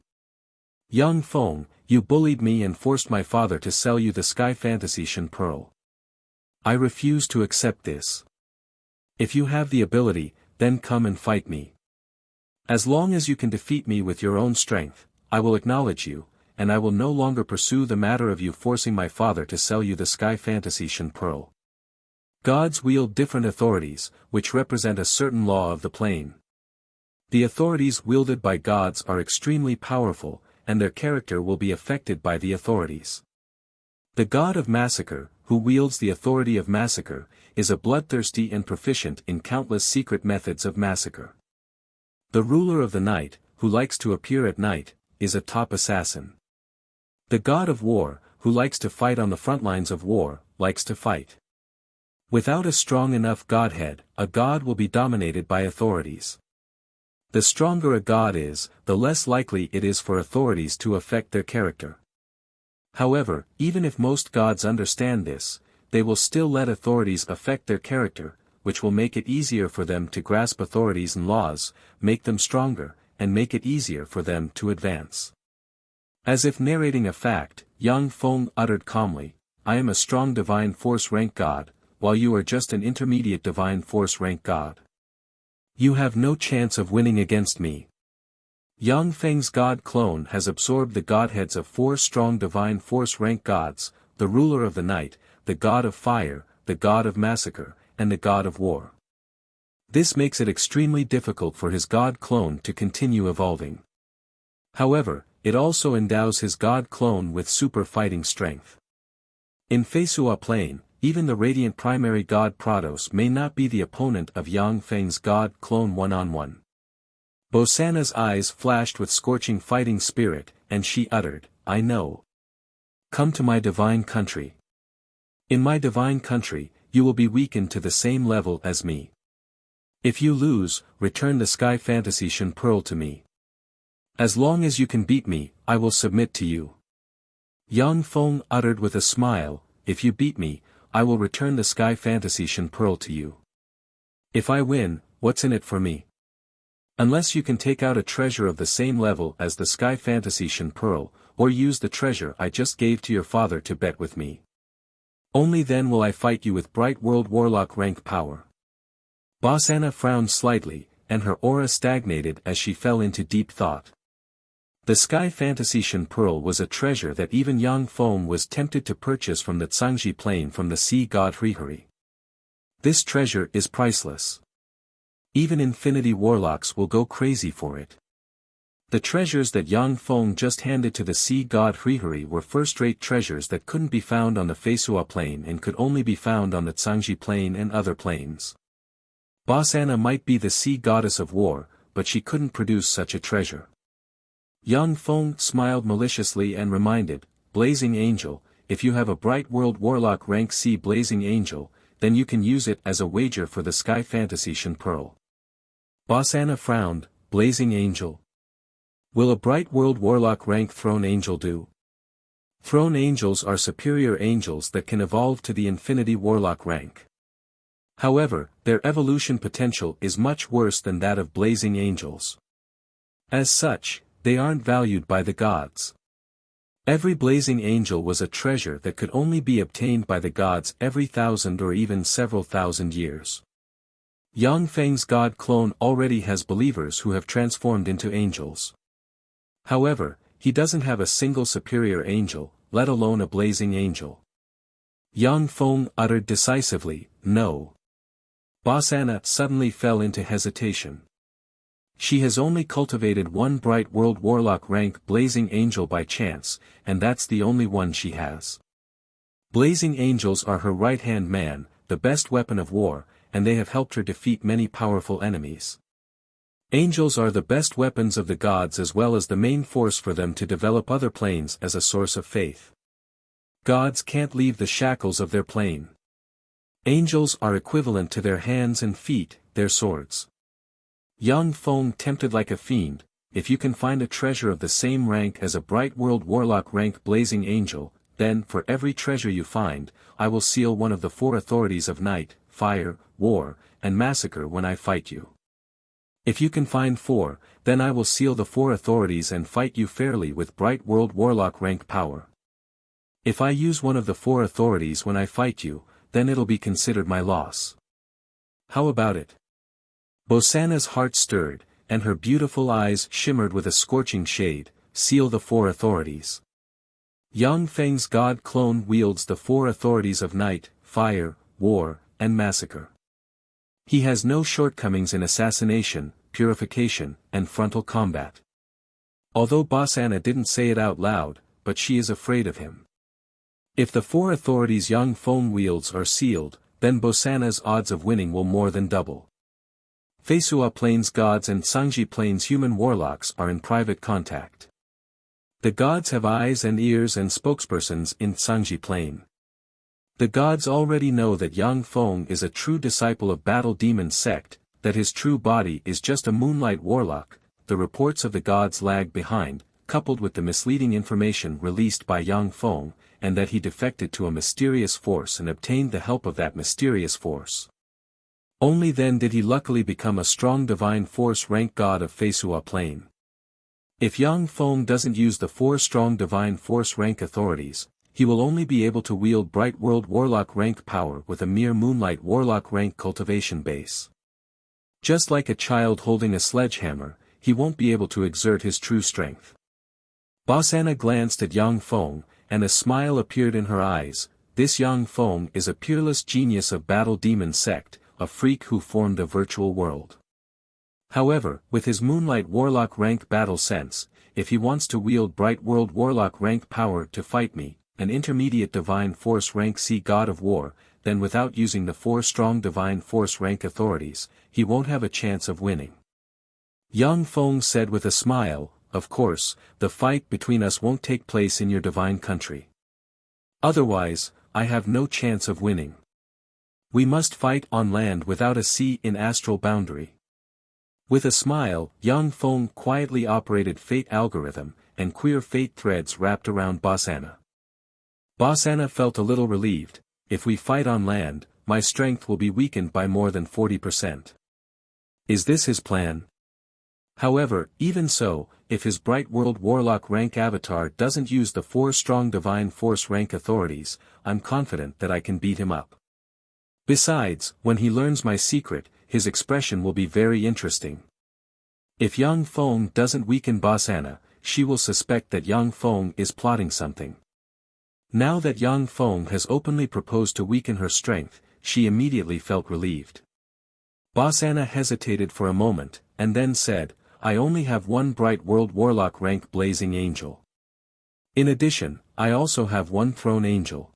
Yang Feng, you bullied me and forced my father to sell you the Sky Fantasy Shen Pearl. I refuse to accept this. If you have the ability, then come and fight me. As long as you can defeat me with your own strength, I will acknowledge you, and I will no longer pursue the matter of you forcing my father to sell you the Sky Fantasy Shen Pearl. Gods wield different authorities, which represent a certain law of the plane. The authorities wielded by gods are extremely powerful, and their character will be affected by the authorities. The god of massacre, who wields the authority of massacre, is a bloodthirsty and proficient in countless secret methods of massacre. The ruler of the night, who likes to appear at night, is a top assassin. The god of war, who likes to fight on the front lines of war, likes to fight. Without a strong enough godhead, a god will be dominated by authorities. The stronger a god is, the less likely it is for authorities to affect their character. However, even if most gods understand this, they will still let authorities affect their character, which will make it easier for them to grasp authorities and laws, make them stronger, and make it easier for them to advance. As if narrating a fact, Yang Feng uttered calmly, "I am a strong divine force rank god, while you are just an intermediate divine force rank god. You have no chance of winning against me." Yang Feng's god clone has absorbed the godheads of 4 strong divine force rank gods, the ruler of the night, the god of fire, the god of massacre, and the god of war. This makes it extremely difficult for his god clone to continue evolving. However, it also endows his god clone with super fighting strength. In Feisua Plane, even the radiant primary god Prados may not be the opponent of Yang Feng's god clone one-on-one. Bosana's eyes flashed with scorching fighting spirit, and she uttered, "I know. Come to my divine country. In my divine country, you will be weakened to the same level as me. If you lose, return the Sky Fantasy Shen Pearl to me. As long as you can beat me, I will submit to you." Yang Feng uttered with a smile, "If you beat me, I will return the Sky Fantasy Shen Pearl to you. If I win, what's in it for me? Unless you can take out a treasure of the same level as the Sky Fantasy Shen Pearl, or use the treasure I just gave to your father to bet with me. Only then will I fight you with Bright World Warlock rank power." Bosana frowned slightly, and her aura stagnated as she fell into deep thought. The Sky Fantasy Shen Pearl was a treasure that even Yang Feng was tempted to purchase from the Zhangji Plain from the sea god Hrihari. This treasure is priceless. Even infinity warlocks will go crazy for it. The treasures that Yang Feng just handed to the sea god Hrihari were first-rate treasures that couldn't be found on the Feisua Plain and could only be found on the Zhangji Plain and other plains. Bosana might be the sea goddess of war, but she couldn't produce such a treasure. Yang Feng smiled maliciously and reminded, "Blazing Angel, if you have a Bright World Warlock rank C Blazing Angel, then you can use it as a wager for the Sky Fantasy Shen Pearl." Bosana frowned, "Blazing Angel? Will a Bright World Warlock rank Throne Angel do?" Throne Angels are superior angels that can evolve to the Infinity Warlock rank. However, their evolution potential is much worse than that of Blazing Angels. As such, they aren't valued by the gods. Every Blazing Angel was a treasure that could only be obtained by the gods every 1,000 or even several thousand years. Yang Feng's god clone already has believers who have transformed into angels. However, he doesn't have a single superior angel, let alone a Blazing Angel. Yang Feng uttered decisively, "No." Bosana suddenly fell into hesitation. She has only cultivated one Bright World Warlock rank Blazing Angel by chance, and that's the only one she has. Blazing Angels are her right-hand man, the best weapon of war, and they have helped her defeat many powerful enemies. Angels are the best weapons of the gods as well as the main force for them to develop other planes as a source of faith. Gods can't leave the shackles of their plane. Angels are equivalent to their hands and feet, their swords. Yang Feng tempted like a fiend, "If you can find a treasure of the same rank as a Bright World Warlock rank Blazing Angel, then for every treasure you find, I will seal one of the 4 authorities of night, fire, war, and massacre when I fight you. If you can find 4, then I will seal the 4 authorities and fight you fairly with Bright World Warlock rank power. If I use one of the 4 authorities when I fight you, then it'll be considered my loss. How about it?" Bosana's heart stirred, and her beautiful eyes shimmered with a scorching shade, "Seal the 4 authorities." Yang Feng's god clone wields the 4 authorities of night, fire, war, and massacre. He has no shortcomings in assassination, purification, and frontal combat. Although Boss Anna didn't say it out loud, but she is afraid of him. If the 4 authorities Yang Feng wields are sealed, then Bosana's odds of winning will more than double. Feisua Plains gods and Sangji Plains human warlocks are in private contact. The gods have eyes and ears and spokespersons in Sangji Plain. The gods already know that Yang Feng is a true disciple of Battle Demon sect, that his true body is just a moonlight warlock. The reports of the gods lag behind, coupled with the misleading information released by Yang Feng, and that he defected to a mysterious force and obtained the help of that mysterious force. Only then did he luckily become a strong divine force rank god of Feisua Plain. If Yang Feng doesn't use the 4 strong divine force rank authorities, he will only be able to wield Bright World Warlock rank power with a mere Moonlight Warlock rank cultivation base. Just like a child holding a sledgehammer, he won't be able to exert his true strength. Boss Anna glanced at Yang Feng, and a smile appeared in her eyes. This Yang Feng is a peerless genius of Battle Demon sect, a freak who formed a virtual world. However, with his Moonlight Warlock rank battle sense, if he wants to wield Bright World Warlock rank power to fight me, an intermediate divine force rank C god of war, then without using the 4 strong divine force rank authorities, he won't have a chance of winning. Yang Feng said with a smile, "Of course, the fight between us won't take place in your divine country. Otherwise, I have no chance of winning. We must fight on land without a sea in astral boundary." With a smile, Yang Feng quietly operated fate algorithm, and queer fate threads wrapped around Boss Anna. Boss Anna felt a little relieved. If we fight on land, my strength will be weakened by more than 40%. Is this his plan? However, even so, if his Bright World Warlock rank avatar doesn't use the 4 strong divine force rank authorities, I'm confident that I can beat him up. Besides, when he learns my secret, his expression will be very interesting. If Yang Feng doesn't weaken Boss Anna, she will suspect that Yang Feng is plotting something. Now that Yang Feng has openly proposed to weaken her strength, she immediately felt relieved. Boss Anna hesitated for a moment, and then said, "I only have 1 Bright World Warlock rank Blazing Angel. In addition, I also have 1 Throne Angel.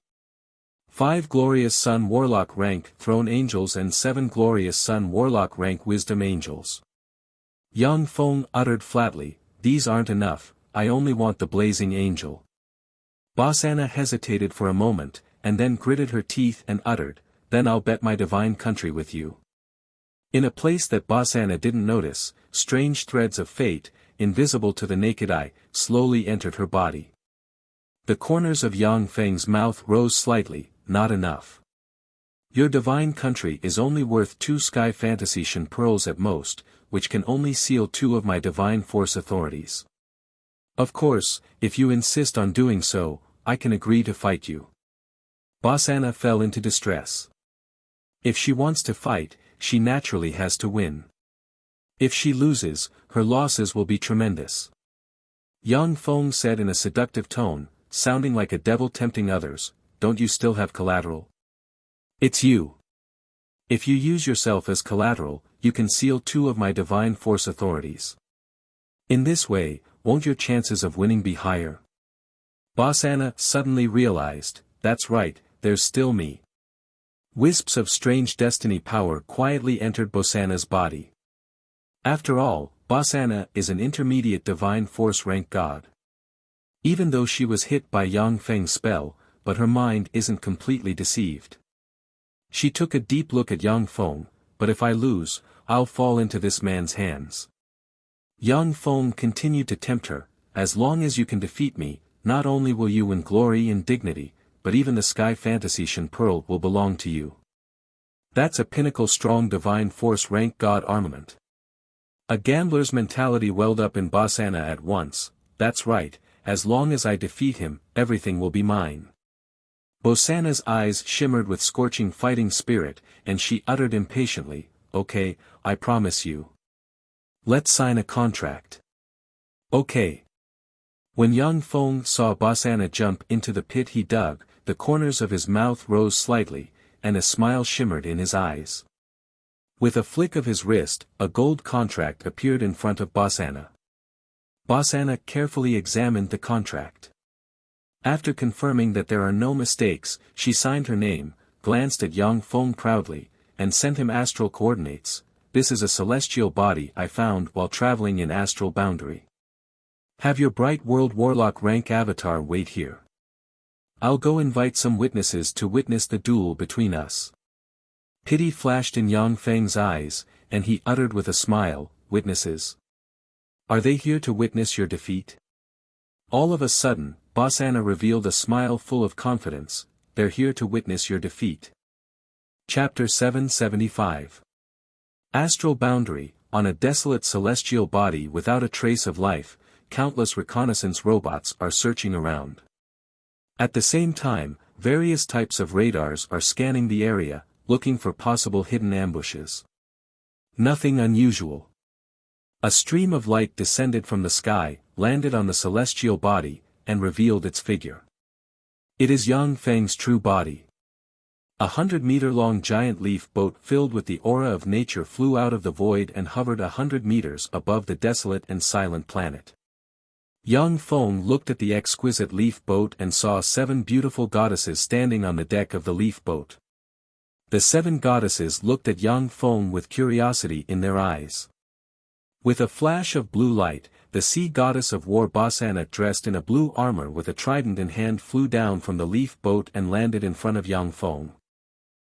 5 Glorious Sun Warlock rank Throne Angels and 7 Glorious Sun Warlock rank Wisdom Angels." Yang Feng uttered flatly, "These aren't enough, I only want the Blazing Angel." Boss Anna hesitated for a moment, and then gritted her teeth and uttered, "Then I'll bet my divine country with you." In a place that Boss Anna didn't notice, strange threads of fate, invisible to the naked eye, slowly entered her body. The corners of Yang Feng's mouth rose slightly. "Not enough. Your divine country is only worth 2 Sky Fantasy Shen pearls at most, which can only seal 2 of my divine force authorities. Of course, if you insist on doing so, I can agree to fight you." Boss Anna fell into distress. If she wants to fight, she naturally has to win. If she loses, her losses will be tremendous. Yang Feng said in a seductive tone, sounding like a devil tempting others, "Don't you still have collateral? It's you. If you use yourself as collateral, you can seal 2 of my divine force authorities. In this way, won't your chances of winning be higher?" Boss Anna suddenly realized, "That's right, there's still me." Wisps of strange destiny power quietly entered Boss Anna's body. After all, Boss Anna is an intermediate divine force rank god. Even though she was hit by Yang Feng's spell, but her mind isn't completely deceived. She took a deep look at Yang Feng, "But if I lose, I'll fall into this man's hands." Yang Feng continued to tempt her, "As long as you can defeat me, not only will you win glory and dignity, but even the Sky Fantasy Shen pearl will belong to you. That's a pinnacle strong divine force rank god armament." A gambler's mentality welled up in Boss Anna at once. "That's right, as long as I defeat him, everything will be mine." Boss Anna's eyes shimmered with scorching fighting spirit, and she uttered impatiently, "Okay, I promise you. Let's sign a contract." "Okay." When Yang Feng saw Boss Anna jump into the pit he dug, the corners of his mouth rose slightly. and a smile shimmered in his eyes. With a flick of his wrist, a gold contract appeared in front of Boss Anna. Boss Anna carefully examined the contract. After confirming that there are no mistakes, she signed her name, glanced at Yang Feng proudly, and sent him astral coordinates. This is a celestial body I found while traveling in astral boundary. Have your bright world warlock rank avatar wait here. I'll go invite some witnesses to witness the duel between us. Pity flashed in Yang Feng's eyes, and he uttered with a smile, witnesses? Are they here to witness your defeat? All of a sudden, Boss Anna revealed a smile full of confidence. They're here to witness your defeat. Chapter 775. Astral Boundary. On a desolate celestial body without a trace of life, countless reconnaissance robots are searching around. At the same time, various types of radars are scanning the area, looking for possible hidden ambushes. Nothing unusual. A stream of light descended from the sky, landed on the celestial body, and revealed its figure. It is Yang Feng's true body. 100-meter-long giant leaf boat filled with the aura of nature flew out of the void and hovered 100 meters above the desolate and silent planet. Yang Feng looked at the exquisite leaf boat and saw 7 beautiful goddesses standing on the deck of the leaf boat. The 7 goddesses looked at Yang Feng with curiosity in their eyes. With a flash of blue light, the sea goddess of war Boss Anna dressed in a blue armor with a trident in hand flew down from the leaf boat and landed in front of Yang Feng.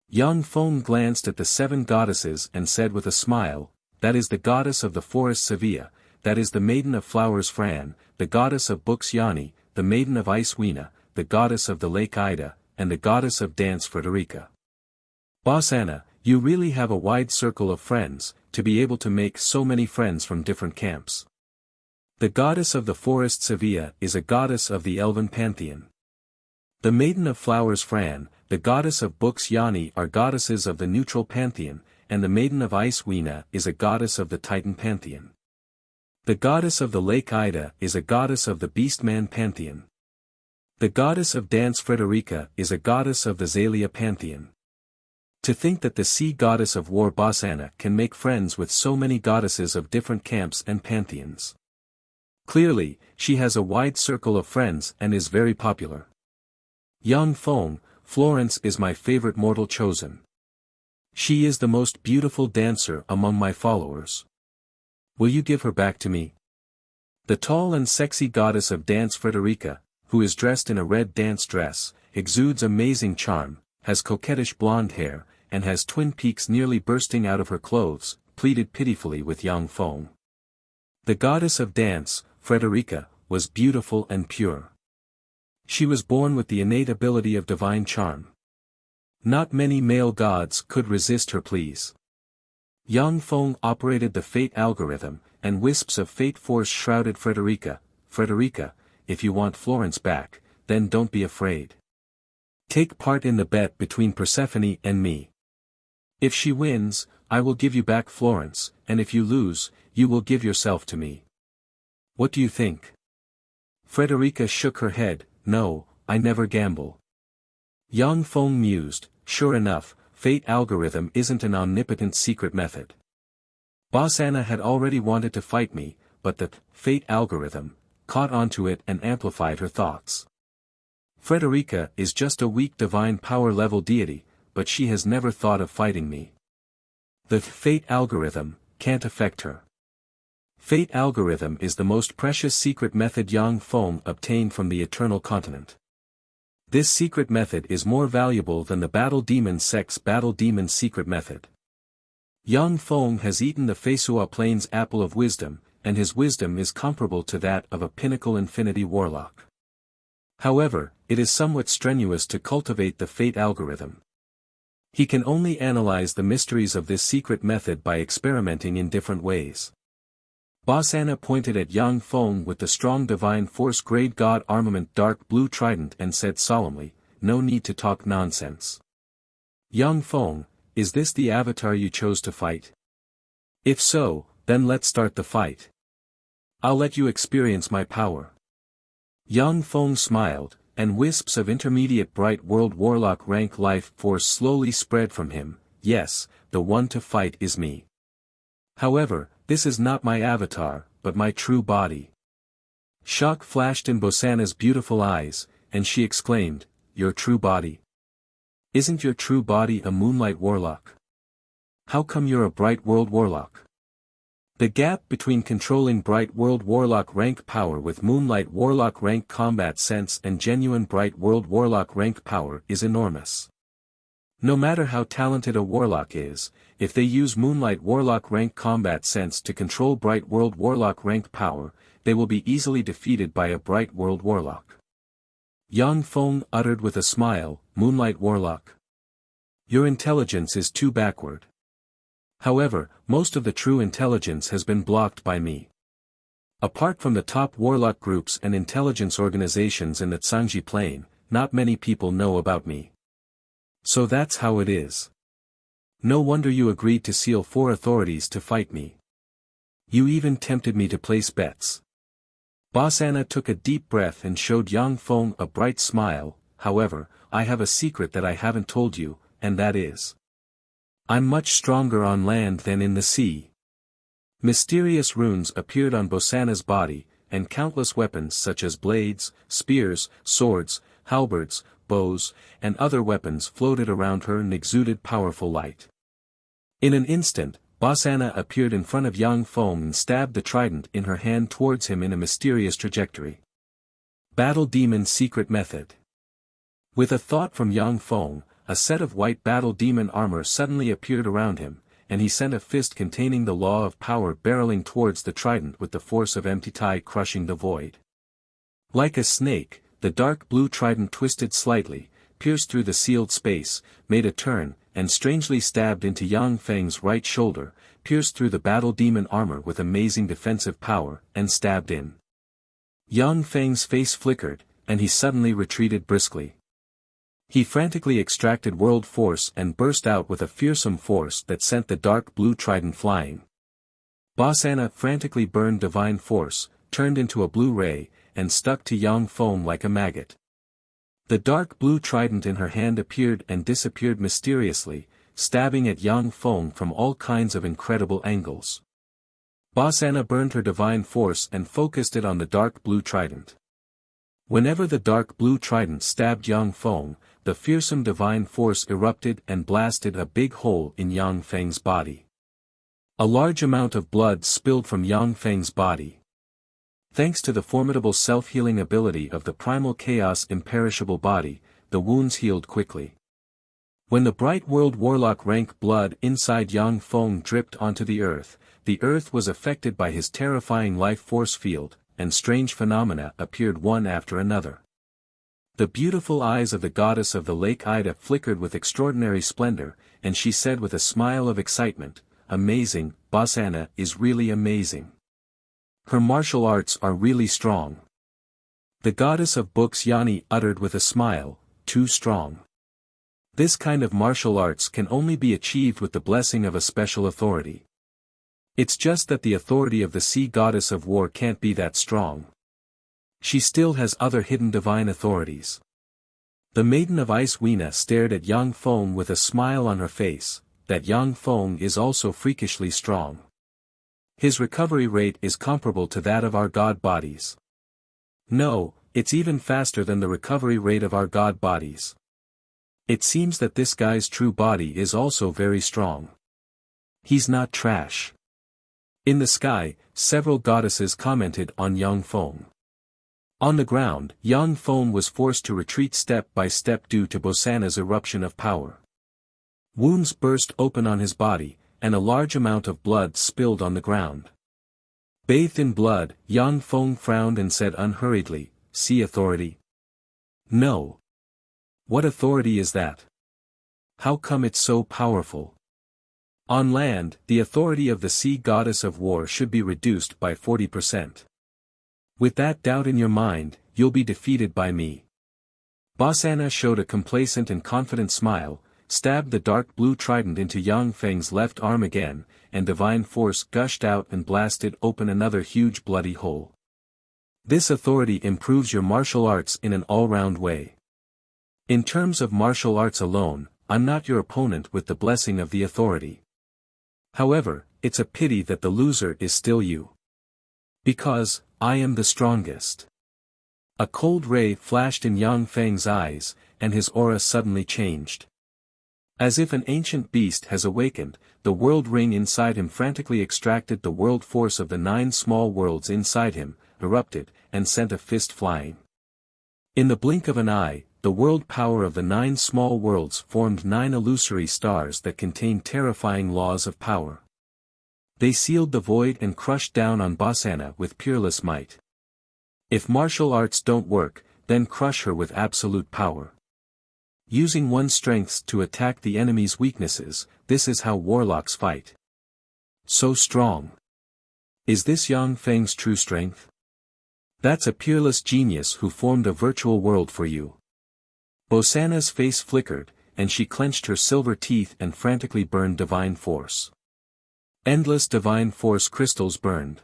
Yang Feng glanced at the 7 goddesses and said with a smile, that is the goddess of the forest Sevilla, that is the maiden of flowers Fran, the goddess of books Yani, the maiden of ice Weena, the goddess of the lake Ida, and the goddess of dance Frederica. Boss Anna, you really have a wide circle of friends, to be able to make so many friends from different camps. The goddess of the forest Sevilla is a goddess of the elven pantheon. The maiden of flowers Fran, the goddess of books Yani are goddesses of the neutral pantheon, and the maiden of ice Weena is a goddess of the Titan pantheon. The goddess of the lake Ida is a goddess of the beastman pantheon. The goddess of dance Frederica is a goddess of the Zalia pantheon. To think that the sea goddess of war Boss Anna can make friends with so many goddesses of different camps and pantheons. Clearly, she has a wide circle of friends and is very popular. Yang Feng, Florence is my favorite mortal chosen. She is the most beautiful dancer among my followers. Will you give her back to me? The tall and sexy goddess of dance Frederica, who is dressed in a red dance dress, exudes amazing charm, has coquettish blonde hair, and has twin peaks nearly bursting out of her clothes, pleaded pitifully with Yang Feng. The goddess of dance, Frederica, was beautiful and pure. She was born with the innate ability of divine charm. Not many male gods could resist her pleas. Yang Feng operated the fate algorithm, and wisps of fate force shrouded Frederica. Frederica, if you want Florence back, then don't be afraid. Take part in the bet between Persephone and me. If she wins, I will give you back Florence, and if you lose, you will give yourself to me. What do you think? Frederica shook her head, no, I never gamble. Yang Feng mused, sure enough, fate algorithm isn't an omnipotent secret method. Boss Anna had already wanted to fight me, but the fate algorithm caught onto it and amplified her thoughts. Frederica is just a weak divine power level deity, but she has never thought of fighting me. The fate algorithm can't affect her. Fate algorithm is the most precious secret method Yang Feng obtained from the Eternal Continent. This secret method is more valuable than the Battle Demon Sect's Battle Demon secret method. Yang Feng has eaten the Fesua Plains apple of wisdom, and his wisdom is comparable to that of a pinnacle infinity warlock. However, it is somewhat strenuous to cultivate the fate algorithm. He can only analyze the mysteries of this secret method by experimenting in different ways. Boss Anna pointed at Yang Feng with the strong divine force grade god armament dark blue trident and said solemnly, no need to talk nonsense. Yang Feng, is this the avatar you chose to fight? If so, then let's start the fight. I'll let you experience my power. Yang Feng smiled, and wisps of intermediate bright world warlock rank life force slowly spread from him. Yes, the one to fight is me. However, this is not my avatar, but my true body. Shock flashed in Bosana's beautiful eyes, and she exclaimed, "Your true body? Isn't your true body a moonlight warlock? How come you're a bright world warlock?" The gap between controlling bright world warlock rank power with moonlight warlock rank combat sense and genuine bright world warlock rank power is enormous. No matter how talented a warlock is, if they use moonlight warlock rank combat sense to control bright world warlock rank power, they will be easily defeated by a bright world warlock. Yang Feng uttered with a smile, "Moonlight warlock. Your intelligence is too backward. However, most of the true intelligence has been blocked by me. Apart from the top warlock groups and intelligence organizations in the Tsangji Plain, not many people know about me. So that's how it is. No wonder you agreed to seal 4 authorities to fight me. You even tempted me to place bets." Bosana took a deep breath and showed Yang Feng a bright smile. "However, I have a secret that I haven't told you, and that is, I'm much stronger on land than in the sea." Mysterious runes appeared on Bosana's body, and countless weapons such as blades, spears, swords, halberds, bows, and other weapons floated around her and exuded powerful light. In an instant, Bosana appeared in front of Yang Feng and stabbed the trident in her hand towards him in a mysterious trajectory. Battle Demon Secret Method. With a thought from Yang Feng, a set of white battle demon armor suddenly appeared around him, and he sent a fist containing the law of power barreling towards the trident with the force of empty tie crushing the void. Like a snake, the dark blue trident twisted slightly, pierced through the sealed space, made a turn, and strangely stabbed into Yang Feng's right shoulder, pierced through the battle demon armor with amazing defensive power, and stabbed in. Yang Feng's face flickered, and he suddenly retreated briskly. He frantically extracted world force and burst out with a fearsome force that sent the dark blue trident flying. Bosana frantically burned divine force, turned into a blue ray, and stuck to Yang Feng like a maggot. The dark blue trident in her hand appeared and disappeared mysteriously, stabbing at Yang Feng from all kinds of incredible angles. Bosana burned her divine force and focused it on the dark blue trident. Whenever the dark blue trident stabbed Yang Feng, the fearsome divine force erupted and blasted a big hole in Yang Feng's body. A large amount of blood spilled from Yang Feng's body. Thanks to the formidable self-healing ability of the primal chaos imperishable body, the wounds healed quickly. When the bright world warlock rank blood inside Yang Feng dripped onto the earth was affected by his terrifying life force field, and strange phenomena appeared one after another. The beautiful eyes of the goddess of the Lake Ida flickered with extraordinary splendor, and she said with a smile of excitement, "Amazing, Bosana is really amazing. Her martial arts are really strong." The goddess of books Yani uttered with a smile, "Too strong. This kind of martial arts can only be achieved with the blessing of a special authority. It's just that the authority of the sea goddess of war can't be that strong. She still has other hidden divine authorities." The maiden of ice Weena stared at Yang Feng with a smile on her face. That Yang Feng is also freakishly strong. His recovery rate is comparable to that of our god bodies. No, it's even faster than the recovery rate of our god bodies. It seems that this guy's true body is also very strong. He's not trash. In the sky, several goddesses commented on Yang Feng. On the ground, Yang Feng was forced to retreat step by step due to Bosana's eruption of power. Wounds burst open on his body, and a large amount of blood spilled on the ground. Bathed in blood, Yang Feng frowned and said unhurriedly, "Sea authority? No. What authority is that? How come it's so powerful? On land, the authority of the sea goddess of war should be reduced by 40%. With that doubt in your mind, you'll be defeated by me." Bosana showed a complacent and confident smile, stabbed the dark blue trident into Yang Feng's left arm again, and divine force gushed out and blasted open another huge bloody hole. This authority improves your martial arts in an all-round way. In terms of martial arts alone, I'm not your opponent with the blessing of the authority. However, it's a pity that the loser is still you. Because, I am the strongest. A cold ray flashed in Yang Feng's eyes, and his aura suddenly changed. As if an ancient beast has awakened, the world ring inside him frantically extracted the world force of the 9 small worlds inside him, erupted, and sent a fist flying. In the blink of an eye, the world power of the 9 small worlds formed 9 illusory stars that contained terrifying laws of power. They sealed the void and crushed down on Bosana with peerless might. If martial arts don't work, then crush her with absolute power. Using one's strengths to attack the enemy's weaknesses, this is how warlocks fight. So strong. Is this Yang Feng's true strength? That's a peerless genius who formed a virtual world for you. Bosana's face flickered, and she clenched her silver teeth and frantically burned divine force. Endless divine force crystals burned.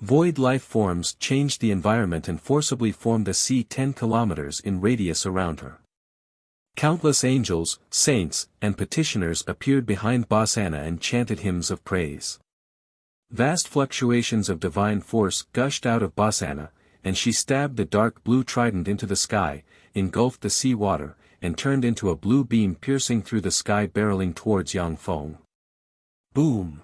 Void life forms changed the environment and forcibly formed a sea 10 kilometers in radius around her. Countless angels, saints, and petitioners appeared behind Bosana and chanted hymns of praise. Vast fluctuations of divine force gushed out of Bosana, and she stabbed the dark blue trident into the sky, engulfed the sea water, and turned into a blue beam piercing through the sky barreling towards Yang Feng. Boom!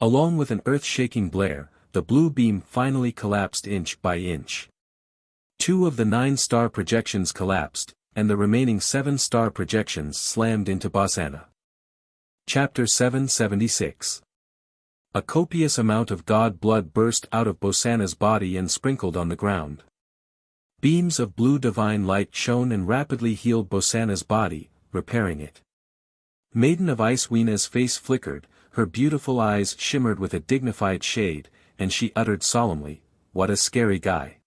Along with an earth-shaking blare, the blue beam finally collapsed inch by inch. 2 of the 9 star projections collapsed, and the remaining 7 star projections slammed into Bosana. Chapter 776. A copious amount of god blood burst out of Bosana's body and sprinkled on the ground. Beams of blue divine light shone and rapidly healed Bosana's body, repairing it. Maiden of Ice Weena's face flickered, her beautiful eyes shimmered with a dignified shade, and she uttered solemnly, "What a scary guy.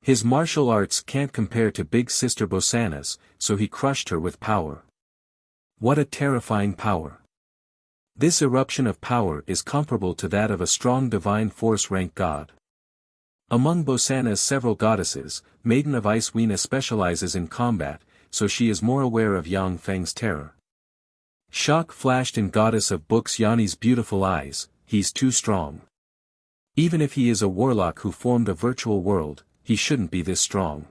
His martial arts can't compare to big sister Bosana's, so he crushed her with power. What a terrifying power. This eruption of power is comparable to that of a strong divine force rank god." Among Bosana's several goddesses, Maiden of Ice Weena specializes in combat, so she is more aware of Yang Feng's terror. Shock flashed in Goddess of Books Yanni's beautiful eyes, he's too strong. Even if he is a warlock who formed a virtual world, he shouldn't be this strong.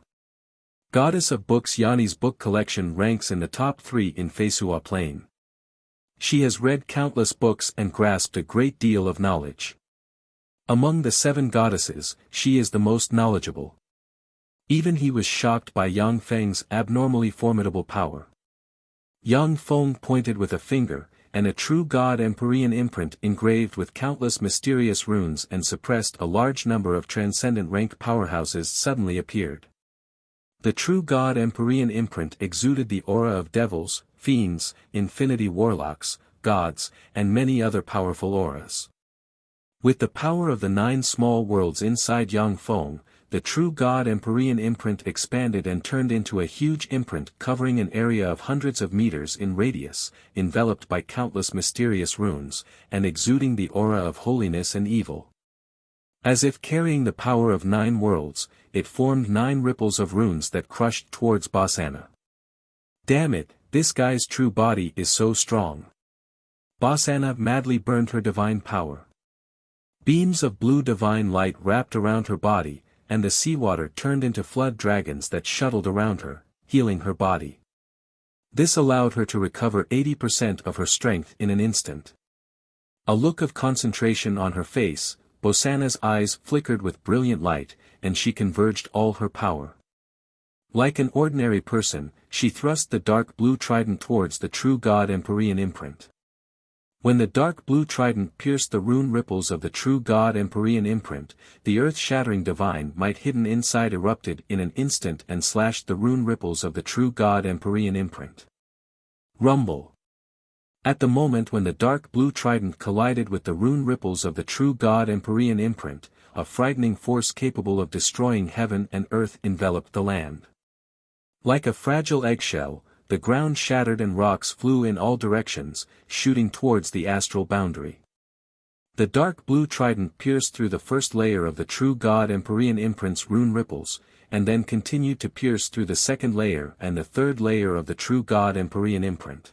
Goddess of Books Yanni's book collection ranks in the top 3 in Feisua Plain. She has read countless books and grasped a great deal of knowledge. Among the 7 goddesses, she is the most knowledgeable. Even he was shocked by Yang Feng's abnormally formidable power. Yang Feng pointed with a finger, and a true god Empyrean imprint engraved with countless mysterious runes and suppressed a large number of transcendent rank powerhouses suddenly appeared. The true god Empyrean imprint exuded the aura of devils, fiends, infinity warlocks, gods, and many other powerful auras. With the power of the 9 small worlds inside Yang Feng, the true god Empyrean imprint expanded and turned into a huge imprint covering an area of hundreds of meters in radius, enveloped by countless mysterious runes, and exuding the aura of holiness and evil. As if carrying the power of 9 worlds, it formed 9 ripples of runes that crushed towards Bosana. Damn it, this guy's true body is so strong. Bosana madly burned her divine power. Beams of blue divine light wrapped around her body, and the seawater turned into flood dragons that shuttled around her, healing her body. This allowed her to recover 80% of her strength in an instant. A look of concentration on her face, Bosana's eyes flickered with brilliant light, and she converged all her power. Like an ordinary person, she thrust the dark blue trident towards the true god Empyrean imprint. When the dark blue trident pierced the rune ripples of the true god Empyrean imprint, the earth-shattering divine might hidden inside erupted in an instant and slashed the rune ripples of the true god Empyrean imprint. Rumble. At the moment when the dark blue trident collided with the rune ripples of the true god Empyrean imprint, a frightening force capable of destroying heaven and earth enveloped the land. Like a fragile eggshell, the ground shattered and rocks flew in all directions, shooting towards the astral boundary. The dark blue trident pierced through the first layer of the true God Empyrean imprint's rune ripples, and then continued to pierce through the second layer and the third layer of the true God Empyrean imprint.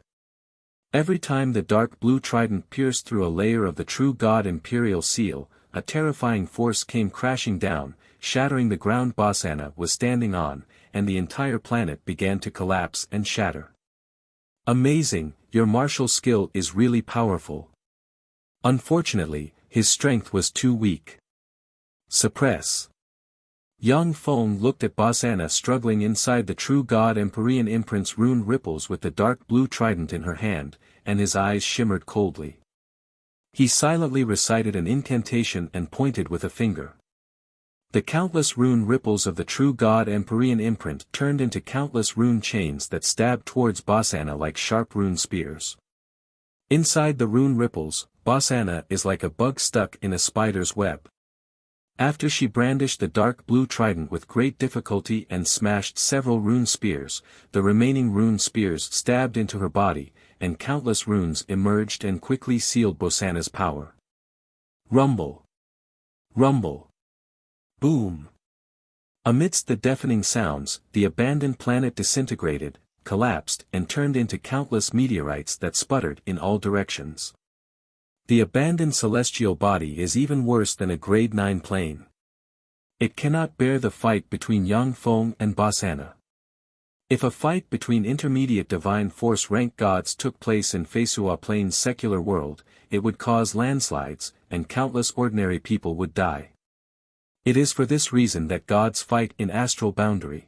Every time the dark blue trident pierced through a layer of the true God Imperial seal, a terrifying force came crashing down, shattering the ground Bosana was standing on, and the entire planet began to collapse and shatter. Amazing, your martial skill is really powerful. Unfortunately, his strength was too weak. Suppress. Yang Feng looked at Bosana struggling inside the true God Empyrean imprint's rune ripples with the dark blue trident in her hand, and his eyes shimmered coldly. He silently recited an incantation and pointed with a finger. The countless rune ripples of the true God Empyrean imprint turned into countless rune chains that stabbed towards Bosana like sharp rune spears. Inside the rune ripples, Bosana is like a bug stuck in a spider's web. After she brandished the dark blue trident with great difficulty and smashed several rune spears, the remaining rune spears stabbed into her body, and countless runes emerged and quickly sealed Bosana's power. Rumble. Rumble. Boom. Amidst the deafening sounds, the abandoned planet disintegrated, collapsed and turned into countless meteorites that sputtered in all directions. The abandoned celestial body is even worse than a grade 9 plane. It cannot bear the fight between Yang Feng and Bosana. If a fight between intermediate divine force rank gods took place in Feisua Plane's secular world, it would cause landslides, and countless ordinary people would die. It is for this reason that gods fight in astral boundary.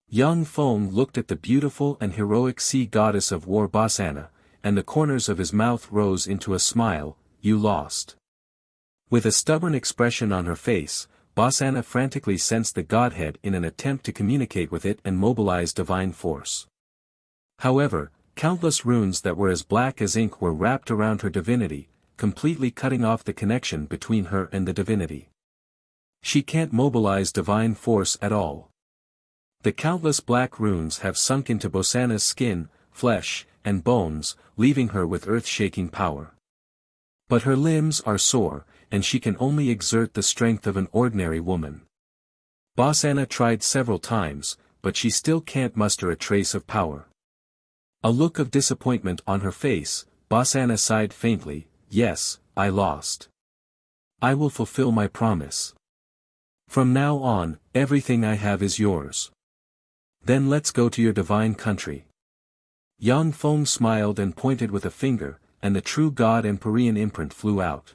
Yang Feng looked at the beautiful and heroic sea goddess of war Bosana, and the corners of his mouth rose into a smile. You lost. With a stubborn expression on her face, Bosana frantically sensed the godhead in an attempt to communicate with it and mobilize divine force. However, countless runes that were as black as ink were wrapped around her divinity, completely cutting off the connection between her and the divinity. She can't mobilize divine force at all. The countless black runes have sunk into Bosana's skin, flesh, and bones, leaving her with earth-shaking power. But her limbs are sore, and she can only exert the strength of an ordinary woman. Bosana tried several times, but she still can't muster a trace of power. A look of disappointment on her face, Bosana sighed faintly. Yes, I lost. I will fulfill my promise. From now on, everything I have is yours. Then let's go to your divine country. Yang Feng smiled and pointed with a finger, and the true God Empyrean imprint flew out.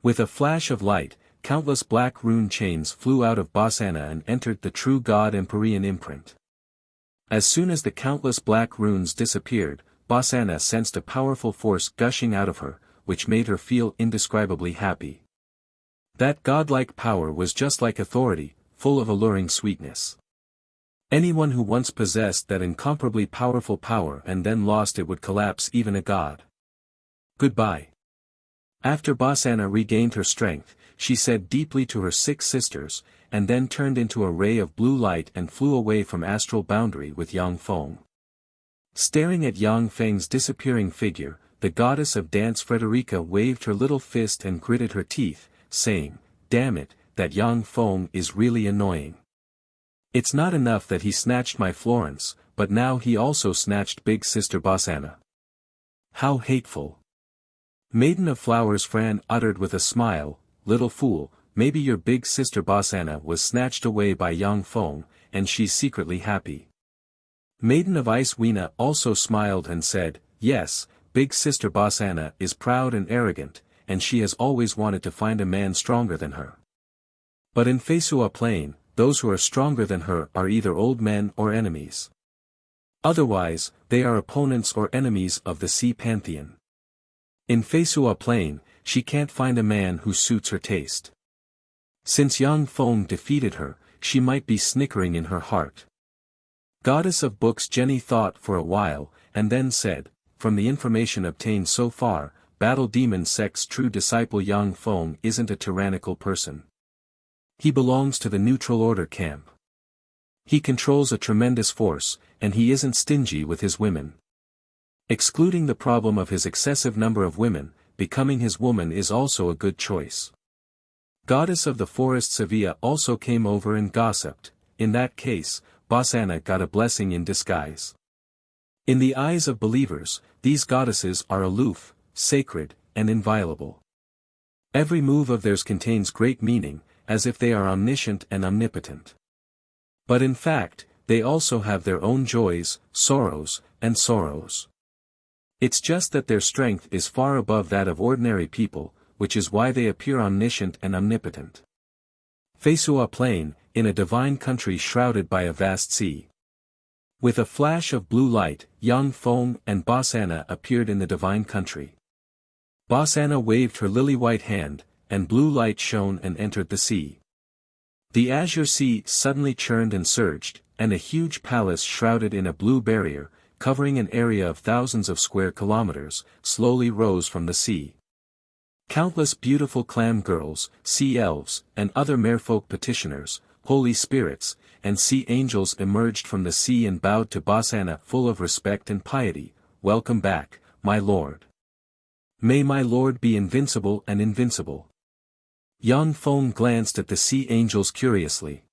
With a flash of light, countless black rune chains flew out of Bosana and entered the true God Empyrean imprint. As soon as the countless black runes disappeared, Bosana sensed a powerful force gushing out of her, which made her feel indescribably happy. That godlike power was just like authority, full of alluring sweetness. Anyone who once possessed that incomparably powerful power and then lost it would collapse even a god. Goodbye. After Bosana regained her strength, she said deeply to her 6 sisters, and then turned into a ray of blue light and flew away from astral boundary with Yang Feng. Staring at Yang Feng's disappearing figure, the goddess of dance Frederica waved her little fist and gritted her teeth, saying, "Damn it, that Yang Feng is really annoying. It's not enough that he snatched my Florence, but now he also snatched big sister Bosana. How hateful." Maiden of Flowers Fran uttered with a smile, "Little fool, maybe your big sister Bosana was snatched away by Yang Feng, and she's secretly happy." Maiden of Ice Weena also smiled and said, "Yes, big sister Bosana is proud and arrogant, and she has always wanted to find a man stronger than her. But in Feisua Plain, those who are stronger than her are either old men or enemies. Otherwise, they are opponents or enemies of the sea pantheon. In Feisua Plain, she can't find a man who suits her taste. Since Yang Feng defeated her, she might be snickering in her heart." Goddess of Books Jenny thought for a while, and then said, "From the information obtained so far, Battle Demon Sect's true disciple Yang Feng isn't a tyrannical person. He belongs to the neutral order camp. He controls a tremendous force, and he isn't stingy with his women. Excluding the problem of his excessive number of women, becoming his woman is also a good choice. Goddess of the forest Sevilla also came over and gossiped. In that case, Bosana got a blessing in disguise. In the eyes of believers, these goddesses are aloof, sacred, and inviolable. Every move of theirs contains great meaning, as if they are omniscient and omnipotent. But in fact, they also have their own joys, sorrows, and sorrows. It's just that their strength is far above that of ordinary people, which is why they appear omniscient and omnipotent. Fesua Plain, in a divine country shrouded by a vast sea. With a flash of blue light, Yang Feng and Bosana appeared in the divine country. Bosana waved her lily-white hand, and blue light shone and entered the sea. The azure sea suddenly churned and surged, and a huge palace shrouded in a blue barrier, covering an area of thousands of square kilometers, slowly rose from the sea. Countless beautiful clam girls, sea elves, and other merfolk petitioners, holy spirits, and sea angels emerged from the sea and bowed to Bosana full of respect and piety. "Welcome back, my lord. May my lord be invincible and invincible." Yang Feng glanced at the sea angels curiously.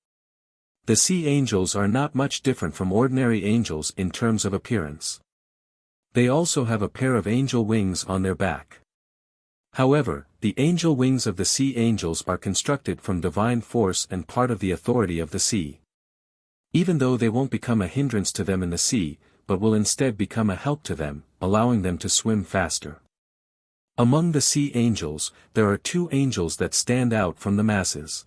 The sea angels are not much different from ordinary angels in terms of appearance. They also have a pair of angel wings on their back. However, the angel wings of the sea angels are constructed from divine force and part of the authority of the sea. Even though they won't become a hindrance to them in the sea, but will instead become a help to them, allowing them to swim faster. Among the sea angels, there are two angels that stand out from the masses.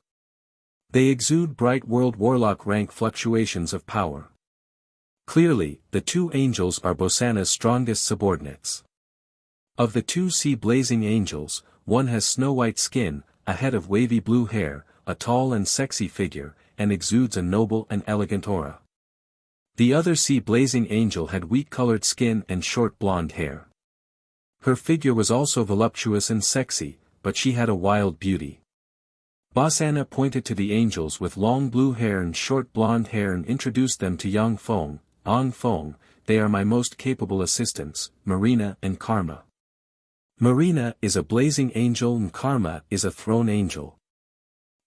They exude bright world warlock rank fluctuations of power. Clearly, the two angels are Bosana's strongest subordinates. Of the two sea-blazing angels, one has snow-white skin, a head of wavy blue hair, a tall and sexy figure, and exudes a noble and elegant aura. The other sea-blazing angel had wheat-colored skin and short blonde hair. Her figure was also voluptuous and sexy, but she had a wild beauty. Bosana pointed to the angels with long blue hair and short blonde hair and introduced them to Yang Feng. "Yang Feng, they are my most capable assistants, Marina and Karma." Marina is a blazing angel and Karma is a throne angel.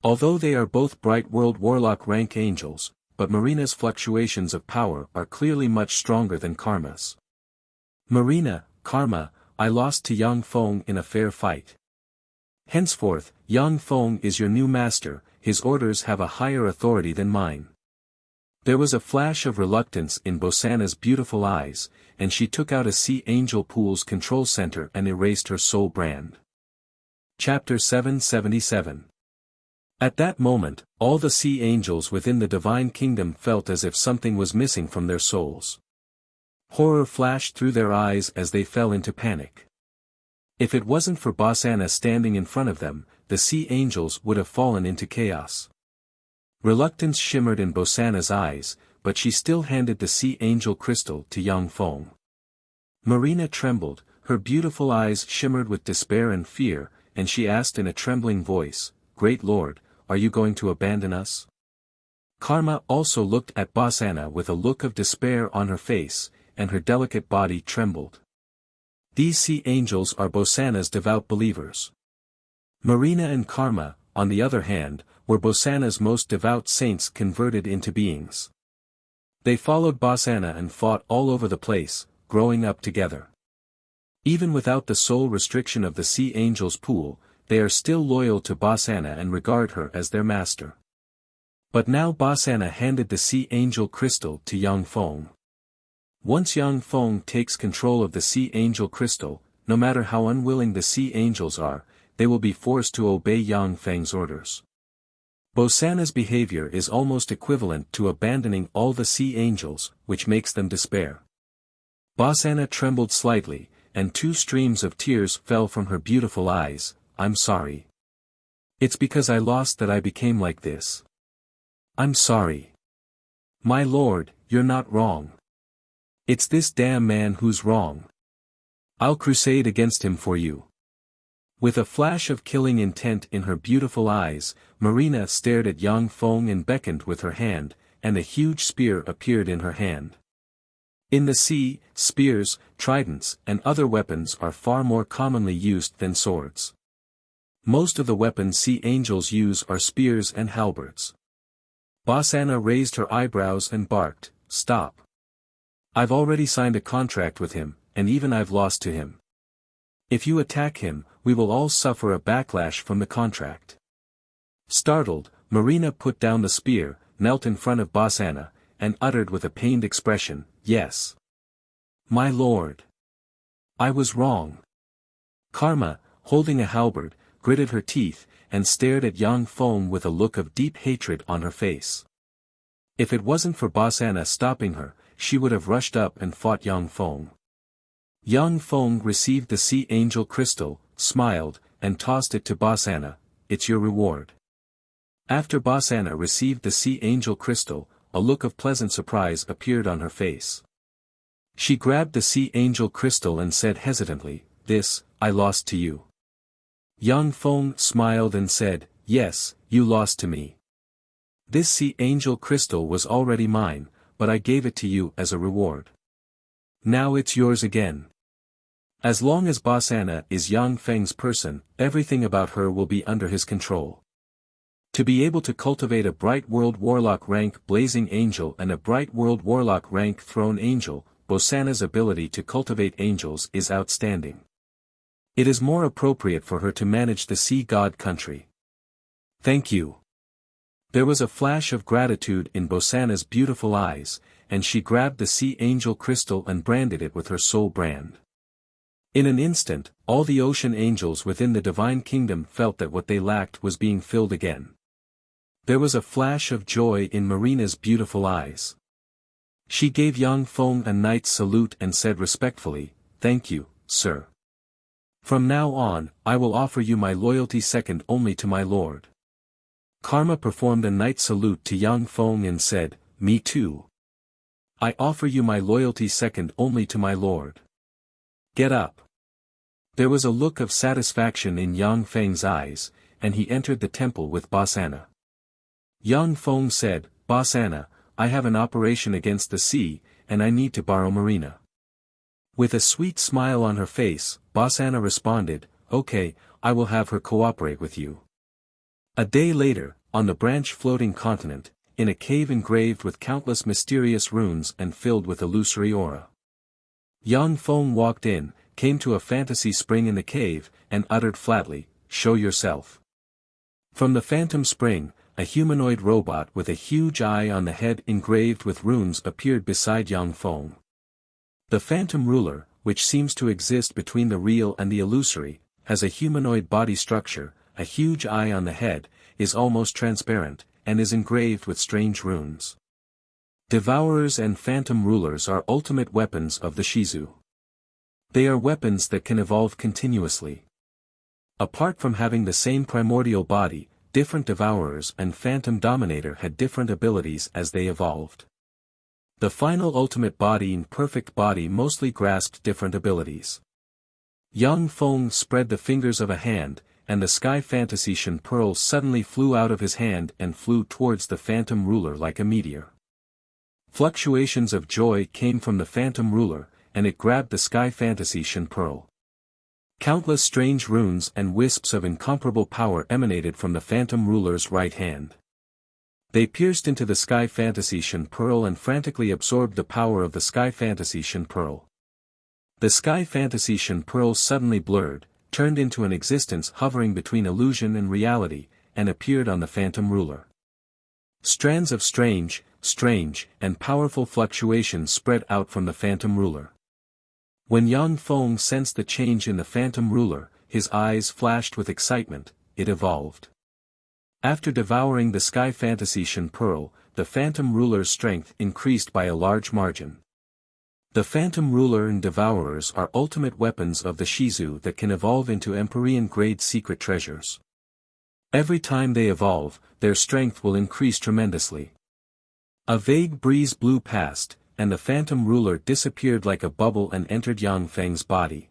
Although they are both bright world warlock rank angels, but Marina's fluctuations of power are clearly much stronger than Karma's. "Marina, Karma, I lost to Yang Feng in a fair fight. Henceforth, Yang Feng is your new master, his orders have a higher authority than mine." There was a flash of reluctance in Bosana's beautiful eyes, and she took out a Sea Angel Pool's control center and erased her soul brand. Chapter 777. At that moment, all the sea angels within the divine kingdom felt as if something was missing from their souls. Horror flashed through their eyes as they fell into panic. If it wasn't for Bosana standing in front of them, the sea angels would have fallen into chaos. Reluctance shimmered in Bosana's eyes, but she still handed the sea angel crystal to Yang Feng. Marina trembled, her beautiful eyes shimmered with despair and fear, and she asked in a trembling voice, "Great Lord, are you going to abandon us?" Karma also looked at Bosana with a look of despair on her face, and her delicate body trembled. These sea angels are Bosana's devout believers. Marina and Karma, on the other hand, were Bosana's most devout saints converted into beings. They followed Bosana and fought all over the place, growing up together. Even without the soul restriction of the Sea Angels Pool, they are still loyal to Bosana and regard her as their master. But now Bosana handed the Sea Angel Crystal to Yang Feng. Once Yang Feng takes control of the Sea Angel Crystal, no matter how unwilling the Sea Angels are, they will be forced to obey Yang Feng's orders. Bosana's behavior is almost equivalent to abandoning all the sea angels, which makes them despair. Bosana trembled slightly, and 2 streams of tears fell from her beautiful eyes. "I'm sorry. It's because I lost that I became like this. I'm sorry. My lord, you're not wrong. It's this damn man who's wrong. I'll crusade against him for you." With a flash of killing intent in her beautiful eyes, Marina stared at Yang Feng and beckoned with her hand, and a huge spear appeared in her hand. In the sea, spears, tridents, and other weapons are far more commonly used than swords. Most of the weapons sea angels use are spears and halberds. Bosana raised her eyebrows and barked, "Stop. I've already signed a contract with him, and even I've lost to him. If you attack him, we will all suffer a backlash from the contract." Startled, Marina put down the spear, knelt in front of Bosana, and uttered with a pained expression, "Yes. My lord. I was wrong." Karma, holding a halberd, gritted her teeth, and stared at Yang Feng with a look of deep hatred on her face. If it wasn't for Bosana stopping her, she would have rushed up and fought Yang Feng. Yang Feng received the sea angel crystal, smiled, and tossed it to Bosana. "It's your reward." After Bosana received the sea angel crystal, a look of pleasant surprise appeared on her face. She grabbed the sea angel crystal and said hesitantly, "This, I lost to you." Yang Feng smiled and said, "Yes, you lost to me. This sea angel crystal was already mine, but I gave it to you as a reward. Now it's yours again." As long as Bosana is Yang Feng's person, everything about her will be under his control. To be able to cultivate a bright world warlock rank blazing angel and a bright world warlock rank throne angel, Bosana's ability to cultivate angels is outstanding. It is more appropriate for her to manage the sea god country. "Thank you." There was a flash of gratitude in Bosana's beautiful eyes, and she grabbed the sea angel crystal and branded it with her soul brand. In an instant, all the ocean angels within the divine kingdom felt that what they lacked was being filled again. There was a flash of joy in Marina's beautiful eyes. She gave Yang Feng a knight's salute and said respectfully, "Thank you, sir. From now on, I will offer you my loyalty second only to my lord." Karma performed a knight's salute to Yang Feng and said, "Me too. I offer you my loyalty second only to my lord. Get up." There was a look of satisfaction in Yang Feng's eyes, and he entered the temple with Bosana. Yang Feng said, "Bosana, I have an operation against the sea, and I need to borrow Marina." With a sweet smile on her face, Bosana responded, "Okay, I will have her cooperate with you." A day later, on the branch floating continent, in a cave engraved with countless mysterious runes and filled with illusory aura. Yang Feng walked in, came to a fantasy spring in the cave, and uttered flatly, "Show yourself." From the phantom spring, a humanoid robot with a huge eye on the head engraved with runes appeared beside Yang Feng. The phantom ruler, which seems to exist between the real and the illusory, has a humanoid body structure, a huge eye on the head, is almost transparent, and is engraved with strange runes. Devourers and phantom rulers are ultimate weapons of the Shizu. They are weapons that can evolve continuously. Apart from having the same primordial body, different devourers and phantom dominator had different abilities as they evolved. The final ultimate body and perfect body mostly grasped different abilities. Yang Feng spread the fingers of a hand, and the sky fantasy Shen pearl suddenly flew out of his hand and flew towards the phantom ruler like a meteor. Fluctuations of joy came from the phantom ruler, and it grabbed the sky fantasy Shen pearl. Countless strange runes and wisps of incomparable power emanated from the phantom ruler's right hand. They pierced into the sky fantasy Shen pearl and frantically absorbed the power of the sky fantasy Shen pearl. The sky fantasy Shen pearl suddenly blurred, turned into an existence hovering between illusion and reality, and appeared on the phantom ruler. Strands of strange, and powerful fluctuations spread out from the phantom ruler. When Yang Feng sensed the change in the phantom ruler, his eyes flashed with excitement. It evolved. After devouring the sky fantasy Shen pearl, the phantom ruler's strength increased by a large margin. The phantom ruler and devourers are ultimate weapons of the Shizu that can evolve into Empyrean-grade secret treasures. Every time they evolve, their strength will increase tremendously. A vague breeze blew past, and the phantom ruler disappeared like a bubble and entered Yang Feng's body.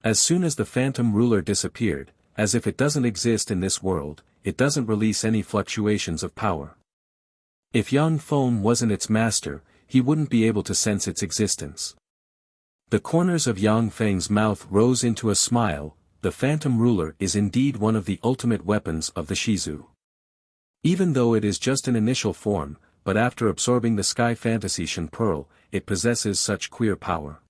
As soon as the phantom ruler disappeared, as if it doesn't exist in this world, it doesn't release any fluctuations of power. If Yang Feng wasn't its master, he wouldn't be able to sense its existence. The corners of Yang Feng's mouth rose into a smile. The phantom ruler is indeed one of the ultimate weapons of the Shizu. Even though it is just an initial form, but after absorbing the Sky Fantasy Shen Pearl, it possesses such queer power.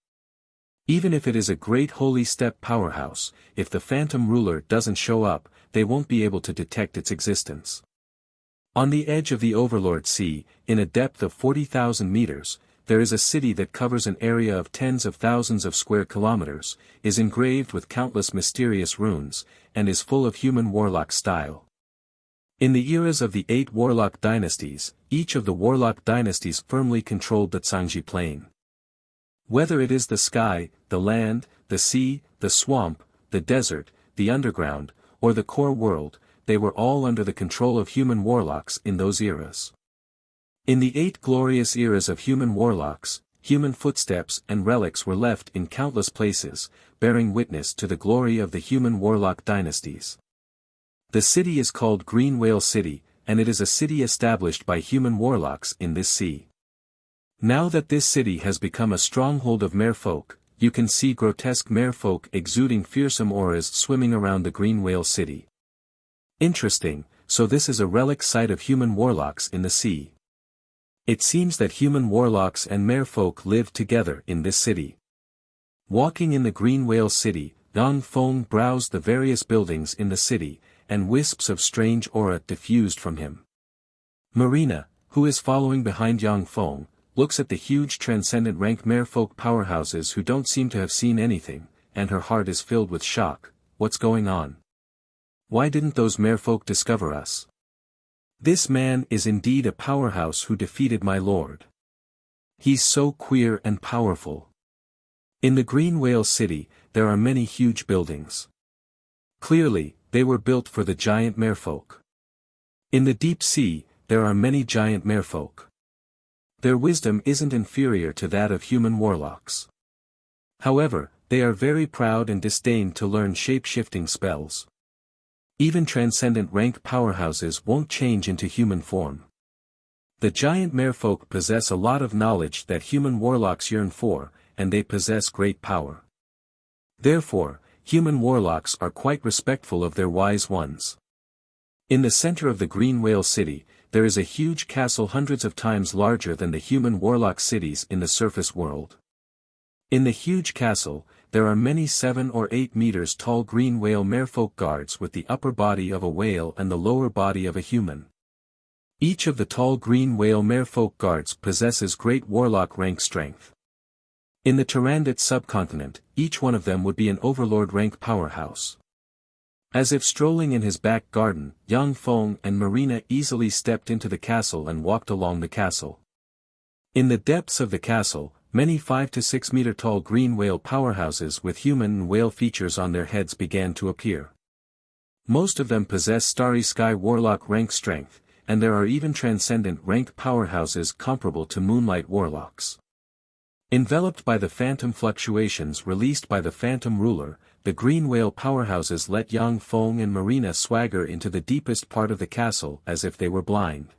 Even if it is a great holy step powerhouse, if the phantom ruler doesn't show up, they won't be able to detect its existence. On the edge of the Overlord Sea, in a depth of 40,000 meters, there is a city that covers an area of tens of thousands of square kilometers, is engraved with countless mysterious runes, and is full of human warlock style. In the eras of the 8 warlock dynasties, each of the warlock dynasties firmly controlled the Zhangji Plain. Whether it is the sky, the land, the sea, the swamp, the desert, the underground, or the core world, they were all under the control of human warlocks in those eras. In the 8 glorious eras of human warlocks, human footsteps and relics were left in countless places, bearing witness to the glory of the human warlock dynasties. The city is called Green Whale City, and it is a city established by human warlocks in this sea. Now that this city has become a stronghold of merfolk, you can see grotesque merfolk exuding fearsome auras swimming around the Green Whale City. Interesting, so this is a relic site of human warlocks in the sea. It seems that human warlocks and merfolk live together in this city. Walking in the Green Whale City, Yang Feng browsed the various buildings in the city, and wisps of strange aura diffused from him. Marina, who is following behind Yang Feng, looks at the huge transcendent rank merfolk powerhouses who don't seem to have seen anything, and her heart is filled with shock. What's going on? Why didn't those merfolk discover us? This man is indeed a powerhouse who defeated my lord. He's so queer and powerful. In the Green Whale City, there are many huge buildings. Clearly, they were built for the giant merfolk. In the deep sea, there are many giant merfolk. Their wisdom isn't inferior to that of human warlocks. However, they are very proud and disdain to learn shape-shifting spells. Even transcendent rank powerhouses won't change into human form. The giant merfolk possess a lot of knowledge that human warlocks yearn for, and they possess great power. Therefore, human warlocks are quite respectful of their wise ones. In the center of the Green Whale City, there is a huge castle hundreds of times larger than the human warlock cities in the surface world. In the huge castle, there are many 7 or 8 meters tall green whale merfolk guards with the upper body of a whale and the lower body of a human. Each of the tall green whale merfolk guards possesses great warlock rank strength. In the Tyrannid subcontinent, each one of them would be an overlord rank powerhouse. As if strolling in his back garden, Yang Feng and Marina easily stepped into the castle and walked along the castle. In the depths of the castle, many 5 to 6 meter tall green whale powerhouses with human and whale features on their heads began to appear. Most of them possess Starry Sky Warlock rank strength, and there are even transcendent rank powerhouses comparable to Moonlight Warlocks. Enveloped by the phantom fluctuations released by the phantom ruler, the green whale powerhouses let Yang Feng and Marina swagger into the deepest part of the castle as if they were blind.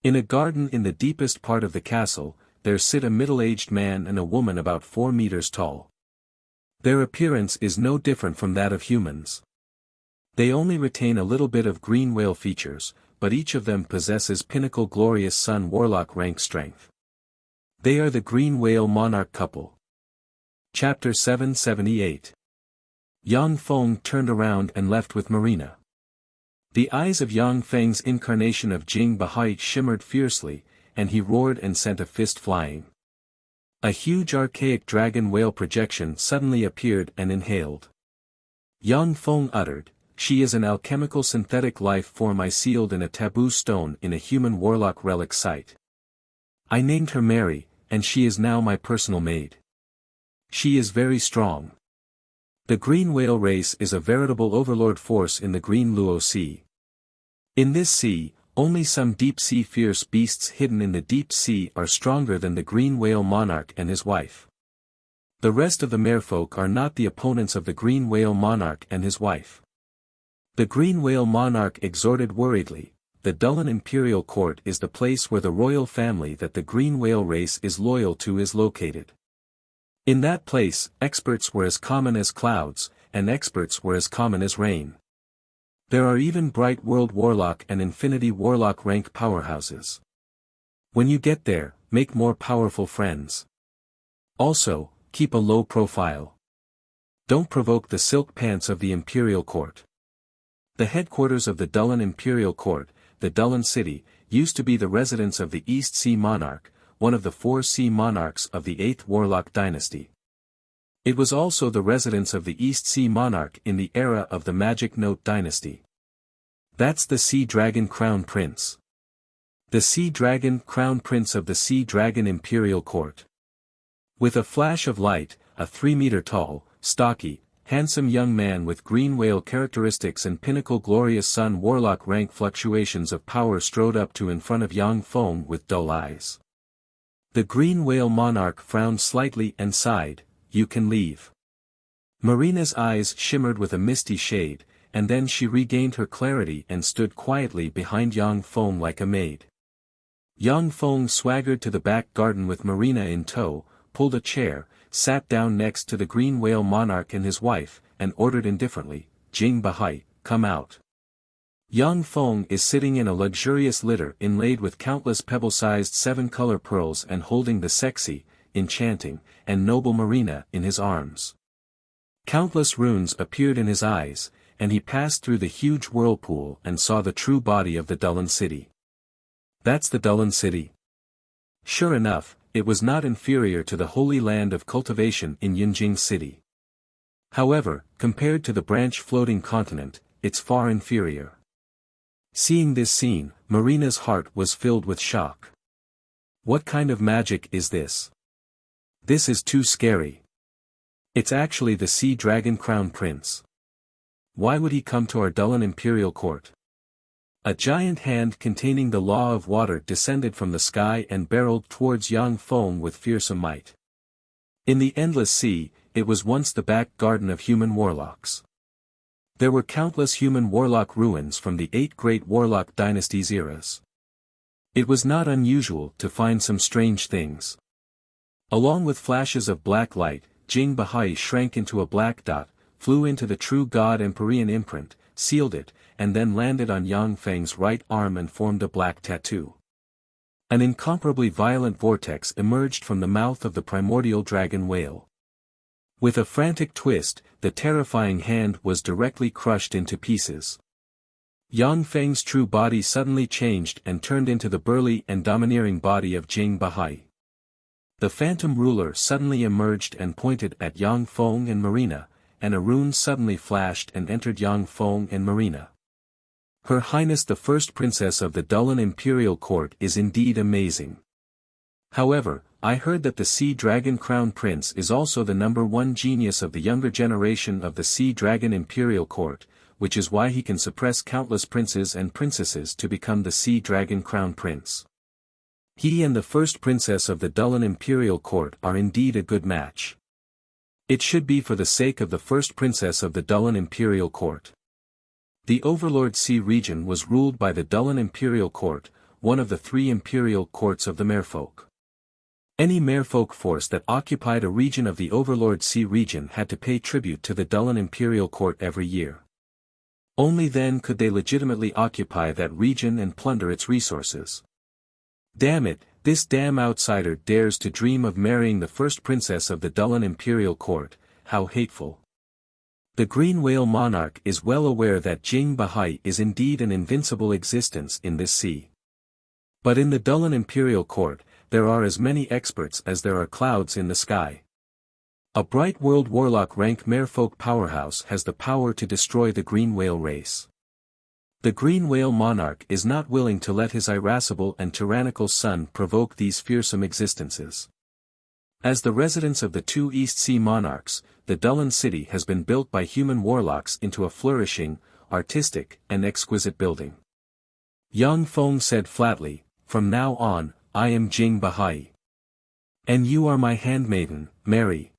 In a garden in the deepest part of the castle, there sit a middle-aged man and a woman about 4 meters tall. Their appearance is no different from that of humans. They only retain a little bit of green whale features, but each of them possesses pinnacle glorious sun warlock rank strength. They are the Green Whale Monarch couple. Chapter 778. Yang Feng turned around and left with Marina. The eyes of Yang Feng's incarnation of Jing Bahai shimmered fiercely, and he roared and sent a fist flying. A huge archaic dragon whale projection suddenly appeared and inhaled. Yang Feng uttered, "She is an alchemical synthetic life form I sealed in a taboo stone in a human warlock relic site. I named her Mary, and she is now my personal maid. She is very strong. The green whale race is a veritable overlord force in the Green Luo Sea. In this sea, only some deep-sea fierce beasts hidden in the deep sea are stronger than the green whale monarch and his wife. The rest of the merfolk are not the opponents of the green whale monarch and his wife." The green whale monarch exhorted worriedly, the Dulin Imperial Court is the place where the royal family that the green whale race is loyal to is located. In that place, experts were as common as clouds, and experts were as common as rain. There are even Bright World Warlock and Infinity Warlock rank powerhouses. When you get there, make more powerful friends. Also, keep a low profile. Don't provoke the silk pants of the Imperial Court. The headquarters of the Dulin Imperial Court, the Dulin City, used to be the residence of the East Sea Monarch, one of the 4 sea monarchs of the 8th Warlock dynasty. It was also the residence of the East Sea Monarch in the era of the Magic Note dynasty. That's the Sea Dragon Crown Prince. The Sea Dragon Crown Prince of the Sea Dragon Imperial Court. With a flash of light, a 3-meter-tall, stocky, handsome young man with green whale characteristics and pinnacle glorious sun warlock rank fluctuations of power strode up to in front of Yang Feng with dull eyes. The green whale monarch frowned slightly and sighed, "You can leave." Marina's eyes shimmered with a misty shade, and then she regained her clarity and stood quietly behind Yang Feng like a maid. Yang Feng swaggered to the back garden with Marina in tow, pulled a chair, sat down next to the green whale monarch and his wife, and ordered indifferently, "Jing Bahai, come out." Yang Feng is sitting in a luxurious litter inlaid with countless pebble-sized 7-color pearls and holding the sexy, enchanting, and noble Marina in his arms. Countless runes appeared in his eyes, and he passed through the huge whirlpool and saw the true body of the Dulin City. That's the Dulin City. Sure enough, it was not inferior to the Holy Land of Cultivation in Yinjing City. However, compared to the branch floating continent, it's far inferior. Seeing this scene, Marina's heart was filled with shock. What kind of magic is this? This is too scary. It's actually the Sea Dragon Crown Prince. Why would he come to our Dulin Imperial Court? A giant hand containing the law of water descended from the sky and barreled towards Yang Feng with fearsome might. In the endless sea, it was once the back garden of human warlocks. There were countless human warlock ruins from the 8 great warlock dynasties eras. It was not unusual to find some strange things. Along with flashes of black light, Jing Bahai shrank into a black dot, flew into the true God Empyrean imprint, sealed it, and then landed on Yang Feng's right arm and formed a black tattoo. An incomparably violent vortex emerged from the mouth of the primordial dragon whale. With a frantic twist, the terrifying hand was directly crushed into pieces. Yang Feng's true body suddenly changed and turned into the burly and domineering body of Jing Bahai. The phantom ruler suddenly emerged and pointed at Yang Feng and Marina, and a rune suddenly flashed and entered Yang Feng and Marina. Her Highness the First Princess of the Dulin Imperial Court is indeed amazing. However, I heard that the Sea Dragon Crown Prince is also the #1 genius of the younger generation of the Sea Dragon Imperial Court, which is why he can suppress countless princes and princesses to become the Sea Dragon Crown Prince. He and the First Princess of the Dulin Imperial Court are indeed a good match. It should be for the sake of the First Princess of the Dulin Imperial Court. The Overlord Sea region was ruled by the Dulin Imperial Court, one of the 3 imperial courts of the Merfolk. Any Merfolk force that occupied a region of the Overlord Sea region had to pay tribute to the Dulin Imperial Court every year. Only then could they legitimately occupy that region and plunder its resources. Damn it, this damn outsider dares to dream of marrying the First Princess of the Dulin Imperial Court, how hateful. The Green Whale Monarch is well aware that Jing Bahai is indeed an invincible existence in this sea. But in the Dulin Imperial Court, there are as many experts as there are clouds in the sky. A Bright World Warlock rank Merfolk powerhouse has the power to destroy the Green Whale race. The Green Whale Monarch is not willing to let his irascible and tyrannical son provoke these fearsome existences. As the residence of the 2 East Sea Monarchs, the Dulin City has been built by human warlocks into a flourishing, artistic, and exquisite building. Yang Feng said flatly, "From now on, I am Jing Bahai. And you are my handmaiden, Mary.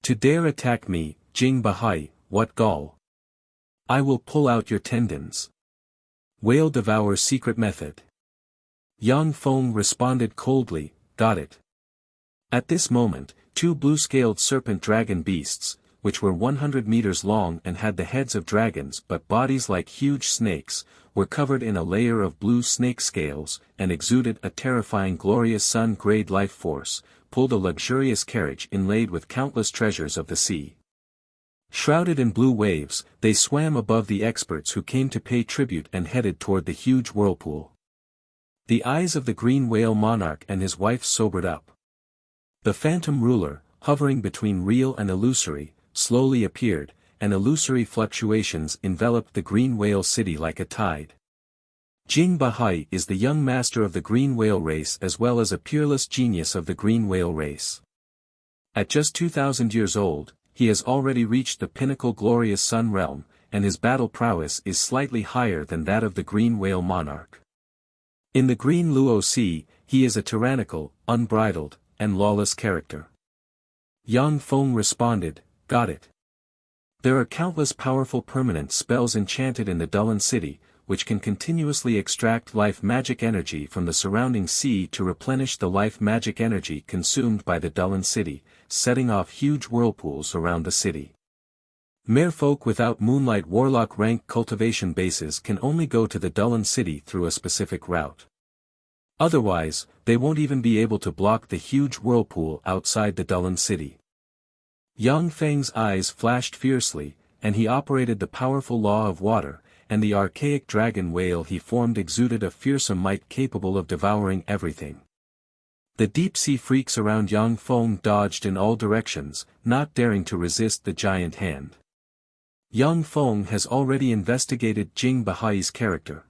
To dare attack me, Jing Bahai, what gall! I will pull out your tendons." Whale devour secret method. Yang Feng responded coldly, got it. At this moment, two blue-scaled serpent dragon beasts, which were 100 meters long and had the heads of dragons but bodies like huge snakes, were covered in a layer of blue snake scales, and exuded a terrifying glorious sun-grade life force, pulled a luxurious carriage inlaid with countless treasures of the sea. Shrouded in blue waves, they swam above the experts who came to pay tribute and headed toward the huge whirlpool. The eyes of the green whale monarch and his wife sobered up. The phantom ruler, hovering between real and illusory, slowly appeared, and illusory fluctuations enveloped the green whale city like a tide. Jing Bahai is the young master of the green whale race as well as a peerless genius of the green whale race. At just 2,000 years old, he has already reached the pinnacle glorious sun realm, and his battle prowess is slightly higher than that of the green whale monarch. In the green Luo Sea, he is a tyrannical, unbridled, and lawless character. Yang Feng responded, got it. There are countless powerful permanent spells enchanted in the Dulin city, which can continuously extract life magic energy from the surrounding sea to replenish the life magic energy consumed by the Dulin city, setting off huge whirlpools around the city. Merfolk without moonlight warlock rank cultivation bases can only go to the Dulin city through a specific route. Otherwise, they won't even be able to block the huge whirlpool outside the Dulin city. Yang Feng's eyes flashed fiercely, and he operated the powerful law of water, and the archaic dragon whale he formed exuded a fearsome might capable of devouring everything. The deep-sea freaks around Yang Feng dodged in all directions, not daring to resist the giant hand. Yang Feng has already investigated Jing Bahai's character.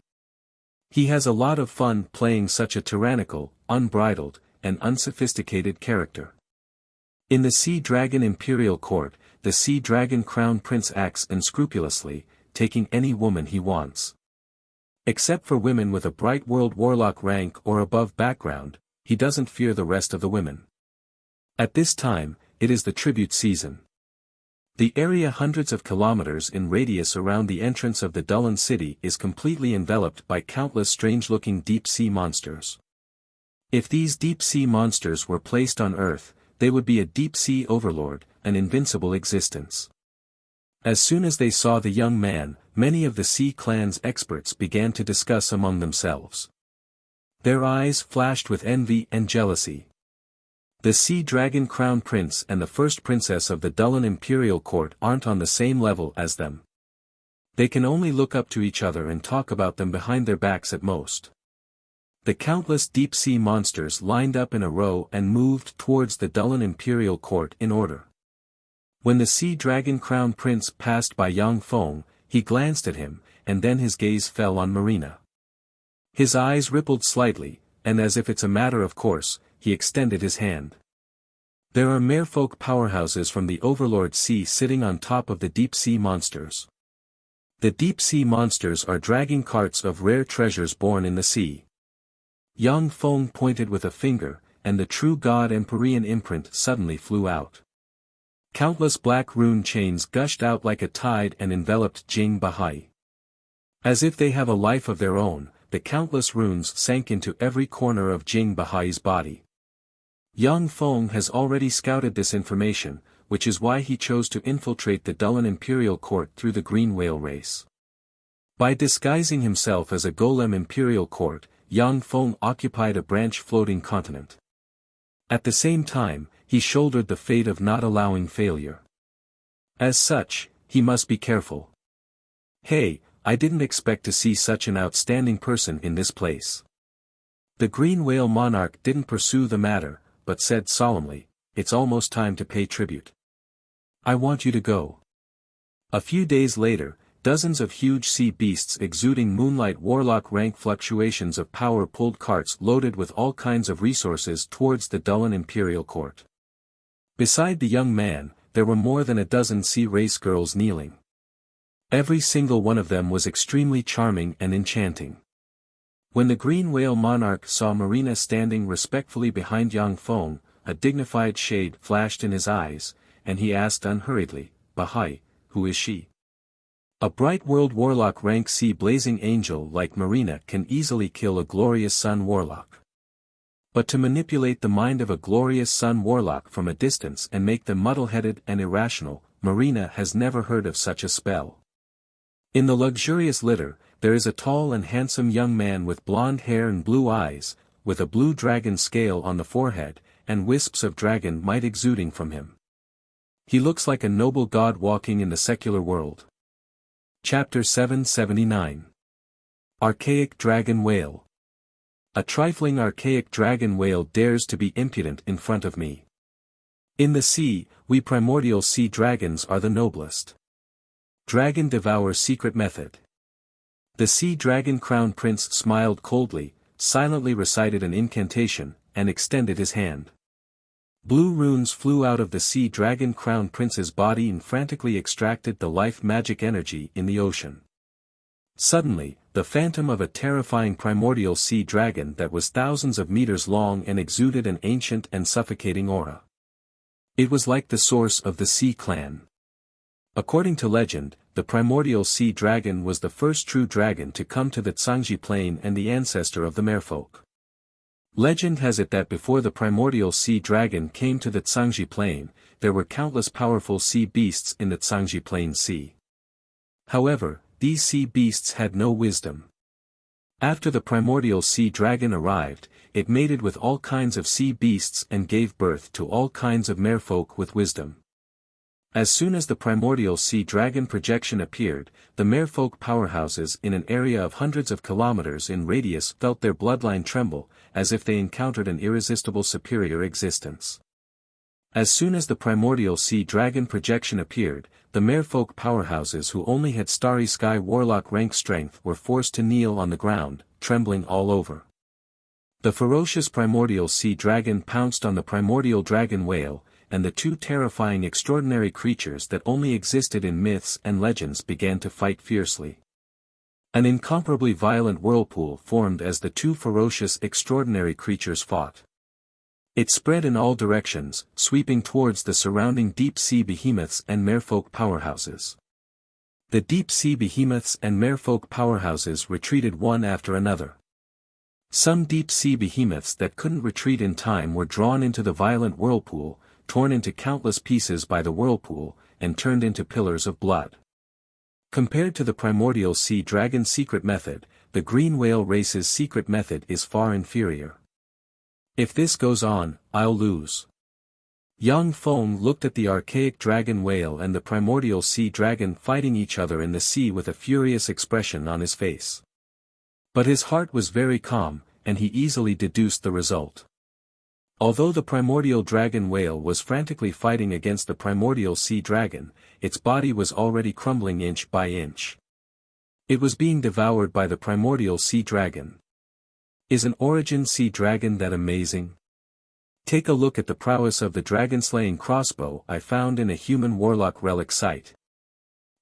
He has a lot of fun playing such a tyrannical, unbridled, and unsophisticated character. In the Sea Dragon Imperial Court, the Sea Dragon Crown Prince acts unscrupulously, taking any woman he wants. Except for women with a bright world warlock rank or above background, he doesn't fear the rest of the women. At this time, it is the tribute season. The area hundreds of kilometers in radius around the entrance of the Dulin city is completely enveloped by countless strange-looking deep-sea monsters. If these deep-sea monsters were placed on Earth, they would be a deep-sea overlord, an invincible existence. As soon as they saw the young man, many of the Sea Clan's experts began to discuss among themselves. Their eyes flashed with envy and jealousy. The Sea Dragon Crown Prince and the first princess of the Dulin Imperial Court aren't on the same level as them. They can only look up to each other and talk about them behind their backs at most. The countless deep-sea monsters lined up in a row and moved towards the Dulin Imperial Court in order. When the Sea Dragon Crown Prince passed by Yang Feng, he glanced at him, and then his gaze fell on Marina. His eyes rippled slightly, and as if it's a matter of course, he extended his hand. There are merfolk powerhouses from the Overlord Sea sitting on top of the deep-sea monsters. The deep-sea monsters are dragging carts of rare treasures born in the sea. Yang Feng pointed with a finger, and the true god Empyrean imprint suddenly flew out. Countless black rune chains gushed out like a tide and enveloped Jing Bahai. As if they have a life of their own, the countless runes sank into every corner of Jing Bahai's body. Yang Feng has already scouted this information, which is why he chose to infiltrate the Dulin Imperial Court through the Green Whale race. By disguising himself as a Golem Imperial Court, Yang Feng occupied a branch-floating continent. At the same time, he shouldered the fate of not allowing failure. As such, he must be careful. Hey, I didn't expect to see such an outstanding person in this place. The Green Whale monarch didn't pursue the matter, but said solemnly, it's almost time to pay tribute. I want you to go. A few days later, dozens of huge sea beasts exuding moonlight warlock rank fluctuations of power pulled carts loaded with all kinds of resources towards the Dulin Imperial Court. Beside the young man, there were more than a dozen sea race girls kneeling. Every single one of them was extremely charming and enchanting. When the Green Whale monarch saw Marina standing respectfully behind Yang Feng, a dignified shade flashed in his eyes, and he asked unhurriedly, Bahai, who is she? A bright world warlock rank C blazing angel like Marina can easily kill a glorious sun warlock. But to manipulate the mind of a glorious sun warlock from a distance and make them muddle-headed and irrational, Marina has never heard of such a spell. In the luxurious litter, there is a tall and handsome young man with blonde hair and blue eyes, with a blue dragon scale on the forehead, and wisps of dragon might exuding from him. He looks like a noble god walking in the secular world. Chapter 779. Archaic Dragon Whale. A trifling archaic dragon whale dares to be impudent in front of me. In the sea, we primordial sea dragons are the noblest. Dragon Devour Secret Method. The sea dragon crown prince smiled coldly, silently recited an incantation, and extended his hand. Blue runes flew out of the sea dragon crown prince's body and frantically extracted the life magic energy in the ocean. Suddenly, the phantom of a terrifying primordial sea dragon that was thousands of meters long and exuded an ancient and suffocating aura. It was like the source of the Sea Clan. According to legend, the primordial sea dragon was the first true dragon to come to the Tsangji plain and the ancestor of the merfolk. Legend has it that before the primordial sea dragon came to the Tsangji plain, there were countless powerful sea beasts in the Tsangji plain sea. However, these sea beasts had no wisdom. After the primordial sea dragon arrived, it mated with all kinds of sea beasts and gave birth to all kinds of merfolk with wisdom. As soon as the primordial sea dragon projection appeared, the merfolk powerhouses in an area of hundreds of kilometers in radius felt their bloodline tremble, as if they encountered an irresistible superior existence. As soon as the primordial sea dragon projection appeared, the merfolk powerhouses who only had starry sky warlock rank strength were forced to kneel on the ground, trembling all over. The ferocious primordial sea dragon pounced on the primordial dragon whale, and the two terrifying extraordinary creatures that only existed in myths and legends began to fight fiercely. An incomparably violent whirlpool formed as the two ferocious extraordinary creatures fought. It spread in all directions, sweeping towards the surrounding deep-sea behemoths and merfolk powerhouses. The deep-sea behemoths and merfolk powerhouses retreated one after another. Some deep-sea behemoths that couldn't retreat in time were drawn into the violent whirlpool, torn into countless pieces by the whirlpool, and turned into pillars of blood. Compared to the primordial sea dragon's secret method, the green whale race's secret method is far inferior. If this goes on, I'll lose. Yang Feng looked at the archaic dragon whale and the primordial sea dragon fighting each other in the sea with a furious expression on his face. But his heart was very calm, and he easily deduced the result. Although the primordial dragon whale was frantically fighting against the primordial sea dragon, its body was already crumbling inch by inch. It was being devoured by the primordial sea dragon. Is an origin sea dragon that amazing? Take a look at the prowess of the dragon-slaying crossbow I found in a human warlock relic site.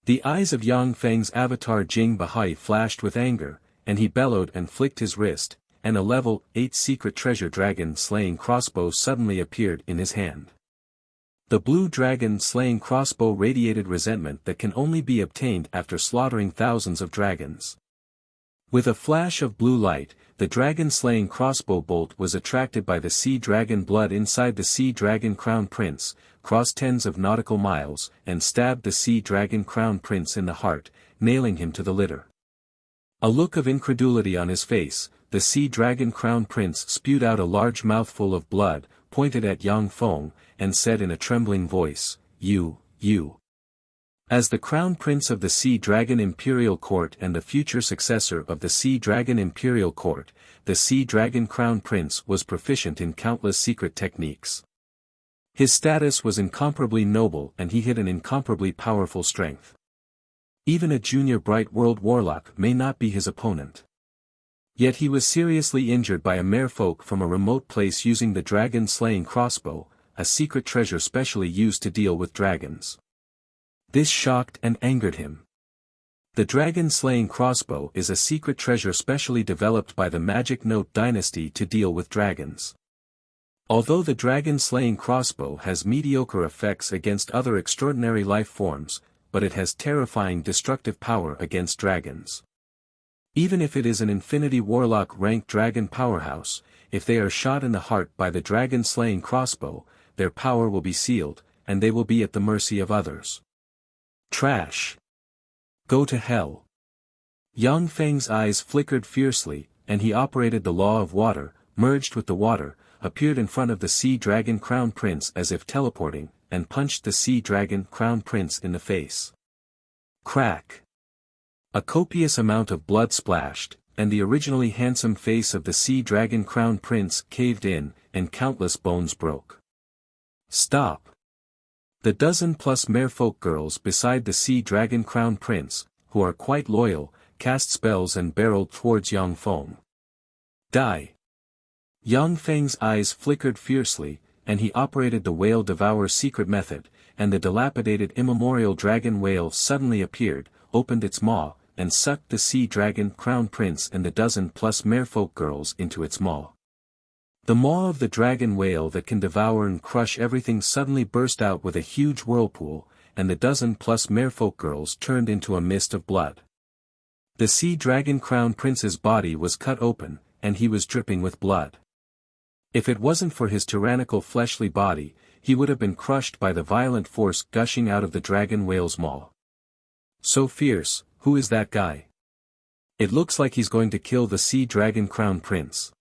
The eyes of Yang Feng's avatar Jing Bahai flashed with anger, and he bellowed and flicked his wrist, and a level 8 secret treasure dragon-slaying crossbow suddenly appeared in his hand. The blue dragon-slaying crossbow radiated resentment that can only be obtained after slaughtering thousands of dragons. With a flash of blue light, the dragon-slaying crossbow bolt was attracted by the sea dragon blood inside the sea dragon crown prince, crossed tens of nautical miles, and stabbed the sea dragon crown prince in the heart, nailing him to the litter. A look of incredulity on his face, the sea dragon crown prince spewed out a large mouthful of blood, pointed at Yang Feng, and said in a trembling voice, You. As the crown prince of the Sea Dragon Imperial Court and the future successor of the Sea Dragon Imperial Court, the Sea Dragon Crown Prince was proficient in countless secret techniques. His status was incomparably noble and he hid an incomparably powerful strength. Even a junior Bright World Warlock may not be his opponent. Yet he was seriously injured by a merfolk from a remote place using the dragon-slaying crossbow, a secret treasure specially used to deal with dragons. This shocked and angered him. The dragon-slaying crossbow is a secret treasure specially developed by the Magic Note dynasty to deal with dragons. Although the dragon-slaying crossbow has mediocre effects against other extraordinary life forms, but it has terrifying destructive power against dragons. Even if it is an Infinity Warlock rank dragon powerhouse, if they are shot in the heart by the dragon-slaying crossbow, their power will be sealed, and they will be at the mercy of others. Trash. Go to hell. Yang Feng's eyes flickered fiercely, and he operated the law of water, merged with the water, appeared in front of the Sea Dragon Crown Prince as if teleporting, and punched the Sea Dragon Crown Prince in the face. Crack. A copious amount of blood splashed, and the originally handsome face of the Sea Dragon Crown Prince caved in, and countless bones broke. Stop. The dozen-plus merfolk girls beside the Sea Dragon Crown Prince, who are quite loyal, cast spells and barreled towards Yang Feng. Die. Yang Feng's eyes flickered fiercely, and he operated the whale devour secret method, and the dilapidated immemorial dragon whale suddenly appeared, opened its maw, and sucked the Sea Dragon Crown Prince and the dozen-plus merfolk girls into its maw. The maw of the dragon whale that can devour and crush everything suddenly burst out with a huge whirlpool, and the dozen-plus merfolk girls turned into a mist of blood. The Sea Dragon Crown Prince's body was cut open, and he was dripping with blood. If it wasn't for his tyrannical fleshly body, he would have been crushed by the violent force gushing out of the dragon whale's maw. So fierce, who is that guy? It looks like he's going to kill the Sea Dragon Crown Prince.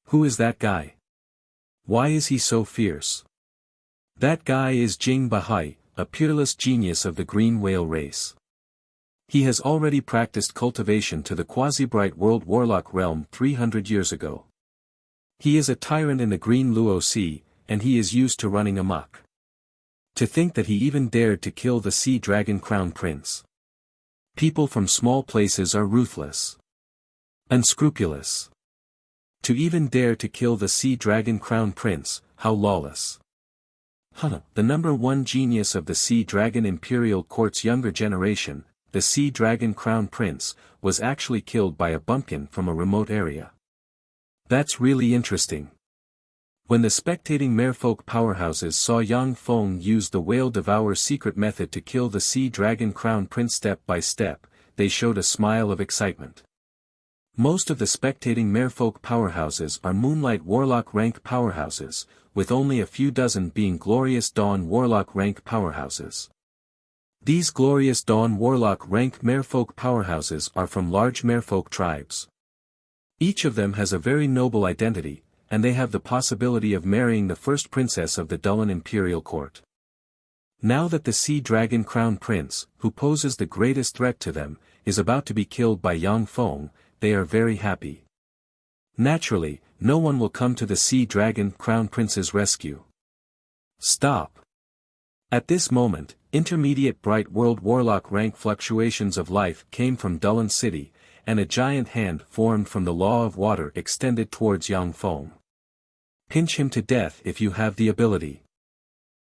Who is that guy? Why is he so fierce? That guy is Jing Bahai, a peerless genius of the green whale race. He has already practiced cultivation to the quasi-bright world warlock realm 300 years ago. He is a tyrant in the green Luo Sea, and he is used to running amok. To think that he even dared to kill the Sea Dragon Crown Prince. People from small places are ruthless. Unscrupulous. To even dare to kill the Sea Dragon Crown Prince, how lawless. The number one genius of the Sea Dragon Imperial Court's younger generation, the Sea Dragon Crown Prince, was actually killed by a bumpkin from a remote area. That's really interesting. When the spectating merfolk powerhouses saw Yang Feng use the whale devour secret method to kill the Sea Dragon Crown Prince step by step, they showed a smile of excitement. Most of the spectating merfolk powerhouses are Moonlight Warlock rank powerhouses, with only a few dozen being Glorious Dawn Warlock rank powerhouses. These Glorious Dawn Warlock rank merfolk powerhouses are from large merfolk tribes. Each of them has a very noble identity, and they have the possibility of marrying the first princess of the Dullan Imperial Court. Now that the Sea Dragon Crown Prince, who poses the greatest threat to them, is about to be killed by Yang Feng, they are very happy. Naturally, no one will come to the Sea Dragon Crown Prince's rescue. Stop. At this moment, intermediate bright world warlock rank fluctuations of life came from Dullan City, and a giant hand formed from the law of water extended towards Yang Feng. Pinch him to death if you have the ability.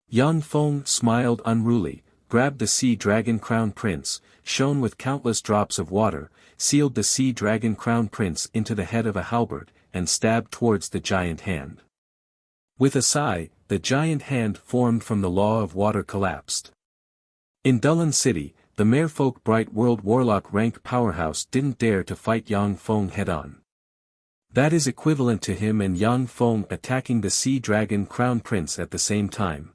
Yang Feng smiled unruly, grabbed the Sea Dragon Crown Prince, shone with countless drops of water, sealed the Sea Dragon Crown Prince into the head of a halberd, and stabbed towards the giant hand. With a sigh, the giant hand formed from the law of water collapsed. In Dullan City, the merfolk bright world warlock rank powerhouse didn't dare to fight Yang Feng head-on. That is equivalent to him and Yang Feng attacking the Sea Dragon Crown Prince at the same time.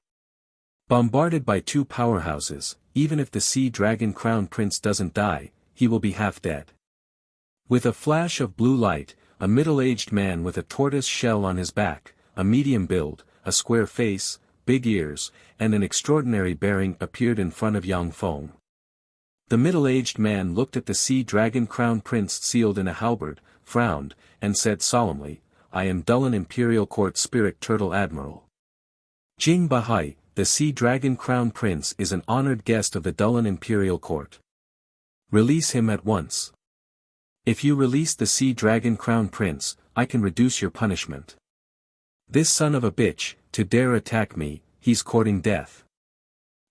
Bombarded by two powerhouses, even if the Sea Dragon Crown Prince doesn't die, he will be half dead. With a flash of blue light, a middle-aged man with a tortoise shell on his back, a medium build, a square face, big ears, and an extraordinary bearing appeared in front of Yang Feng. The middle-aged man looked at the Sea Dragon Crown Prince sealed in a halberd, frowned, and said solemnly, "I am Dullan Imperial Court Spirit Turtle Admiral. Jing Bahai, the Sea Dragon Crown Prince is an honored guest of the Dullan Imperial Court. Release him at once. If you release the Sea Dragon Crown Prince, I can reduce your punishment. This son of a bitch, to dare attack me, he's courting death."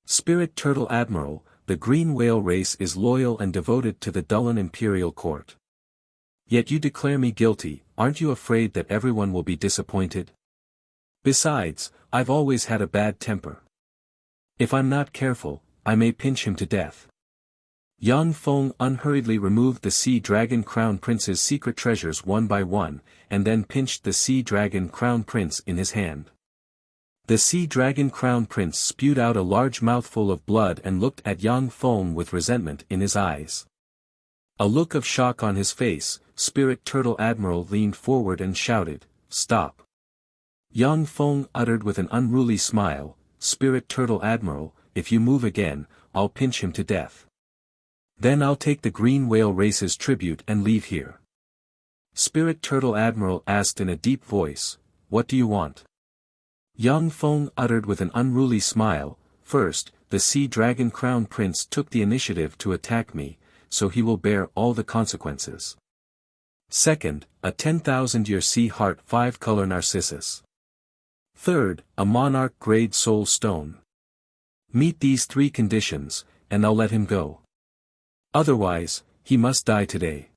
Spirit Turtle Admiral, the green whale race is loyal and devoted to the Dullan Imperial Court. Yet you declare me guilty, aren't you afraid that everyone will be disappointed? Besides, I've always had a bad temper. If I'm not careful, I may pinch him to death. Yang Feng unhurriedly removed the Sea Dragon Crown Prince's secret treasures one by one, and then pinched the Sea Dragon Crown Prince in his hand. The Sea Dragon Crown Prince spewed out a large mouthful of blood and looked at Yang Feng with resentment in his eyes. A look of shock on his face, Spirit Turtle Admiral leaned forward and shouted, "Stop!" Yang Feng uttered with an unruly smile, "Spirit Turtle Admiral, if you move again, I'll pinch him to death. Then I'll take the green whale race's tribute and leave here." Spirit Turtle Admiral asked in a deep voice, "What do you want?" Yang Feng uttered with an unruly smile, "First, the Sea Dragon Crown Prince took the initiative to attack me, so he will bear all the consequences. Second, a 10,000-year sea heart 5-color narcissus. Third, a monarch-grade soul stone. Meet these 3 conditions, and I'll let him go. Otherwise, he must die today."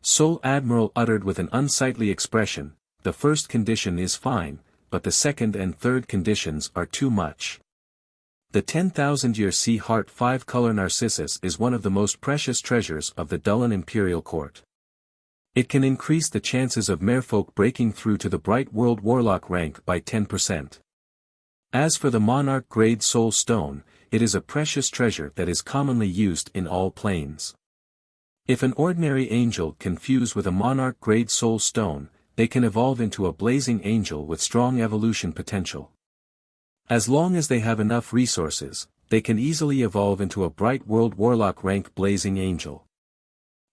Soul Admiral uttered with an unsightly expression, "The first condition is fine, but the second and third conditions are too much. The 10,000-year sea heart 5-color narcissus is one of the most precious treasures of the Dullan Imperial Court. It can increase the chances of merfolk breaking through to the Bright World Warlock rank by 10%. As for the monarch-grade soul stone, it is a precious treasure that is commonly used in all planes. If an ordinary angel can fuse with a monarch-grade soul stone, they can evolve into a blazing angel with strong evolution potential. As long as they have enough resources, they can easily evolve into a Bright World Warlock rank blazing angel.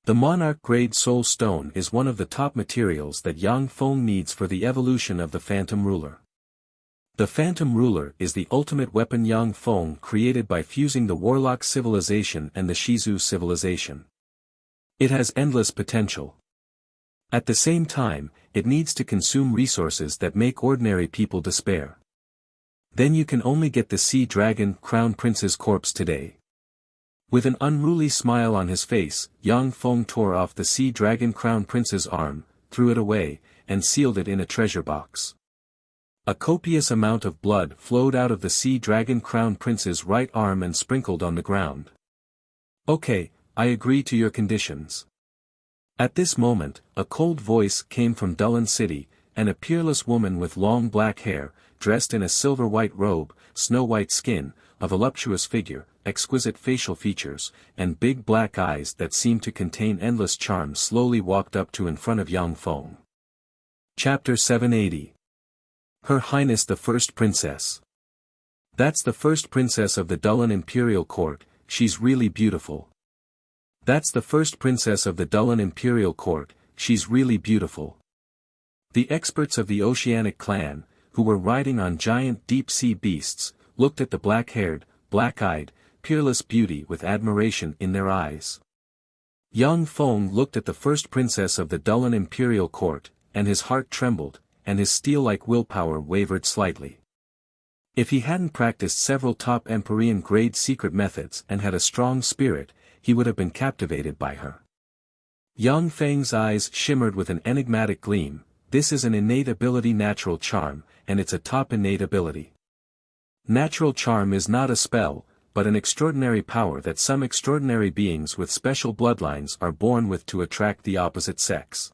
The monarch-grade soul stone is one of the top materials that Yang Feng needs for the evolution of the Phantom Ruler. The Phantom Ruler is the ultimate weapon Yang Feng created by fusing the Warlock civilization and the Shizu civilization. It has endless potential. At the same time, it needs to consume resources that make ordinary people despair. Then you can only get the Sea Dragon Crown Prince's corpse today. With an unruly smile on his face, Yang Feng tore off the Sea Dragon Crown Prince's arm, threw it away, and sealed it in a treasure box. A copious amount of blood flowed out of the Sea Dragon Crown Prince's right arm and sprinkled on the ground. "Okay, I agree to your conditions." At this moment, a cold voice came from Dullan City, and a peerless woman with long black hair, dressed in a silver-white robe, snow-white skin, a voluptuous figure, exquisite facial features, and big black eyes that seemed to contain endless charm slowly walked up to in front of Yang Feng. Chapter 780. Her Highness the First Princess. "That's the first princess of the Dullan Imperial Court, she's really beautiful." "That's the first princess of the Dullan Imperial Court, she's really beautiful." The experts of the Oceanic clan, who were riding on giant deep-sea beasts, looked at the black-haired, black-eyed, peerless beauty with admiration in their eyes. Yang Feng looked at the first princess of the Dullan Imperial Court, and his heart trembled, and his steel-like willpower wavered slightly. If he hadn't practiced several top Empyrean-grade secret methods and had a strong spirit, he would have been captivated by her. Yang Feng's eyes shimmered with an enigmatic gleam. This is an innate ability, natural charm, and it's a top innate ability. Natural charm is not a spell, but an extraordinary power that some extraordinary beings with special bloodlines are born with to attract the opposite sex.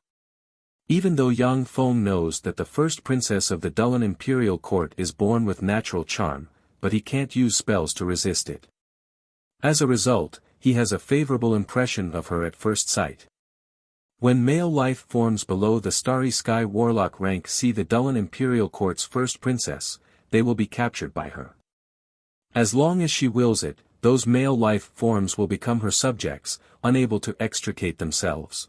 Even though Yang Feng knows that the first princess of the Dullan Imperial Court is born with natural charm, but he can't use spells to resist it. As a result, he has a favorable impression of her at first sight. When male life forms below the Starry Sky Warlock rank see the Dullan Imperial Court's first princess, they will be captured by her. As long as she wills it, those male life forms will become her subjects, unable to extricate themselves.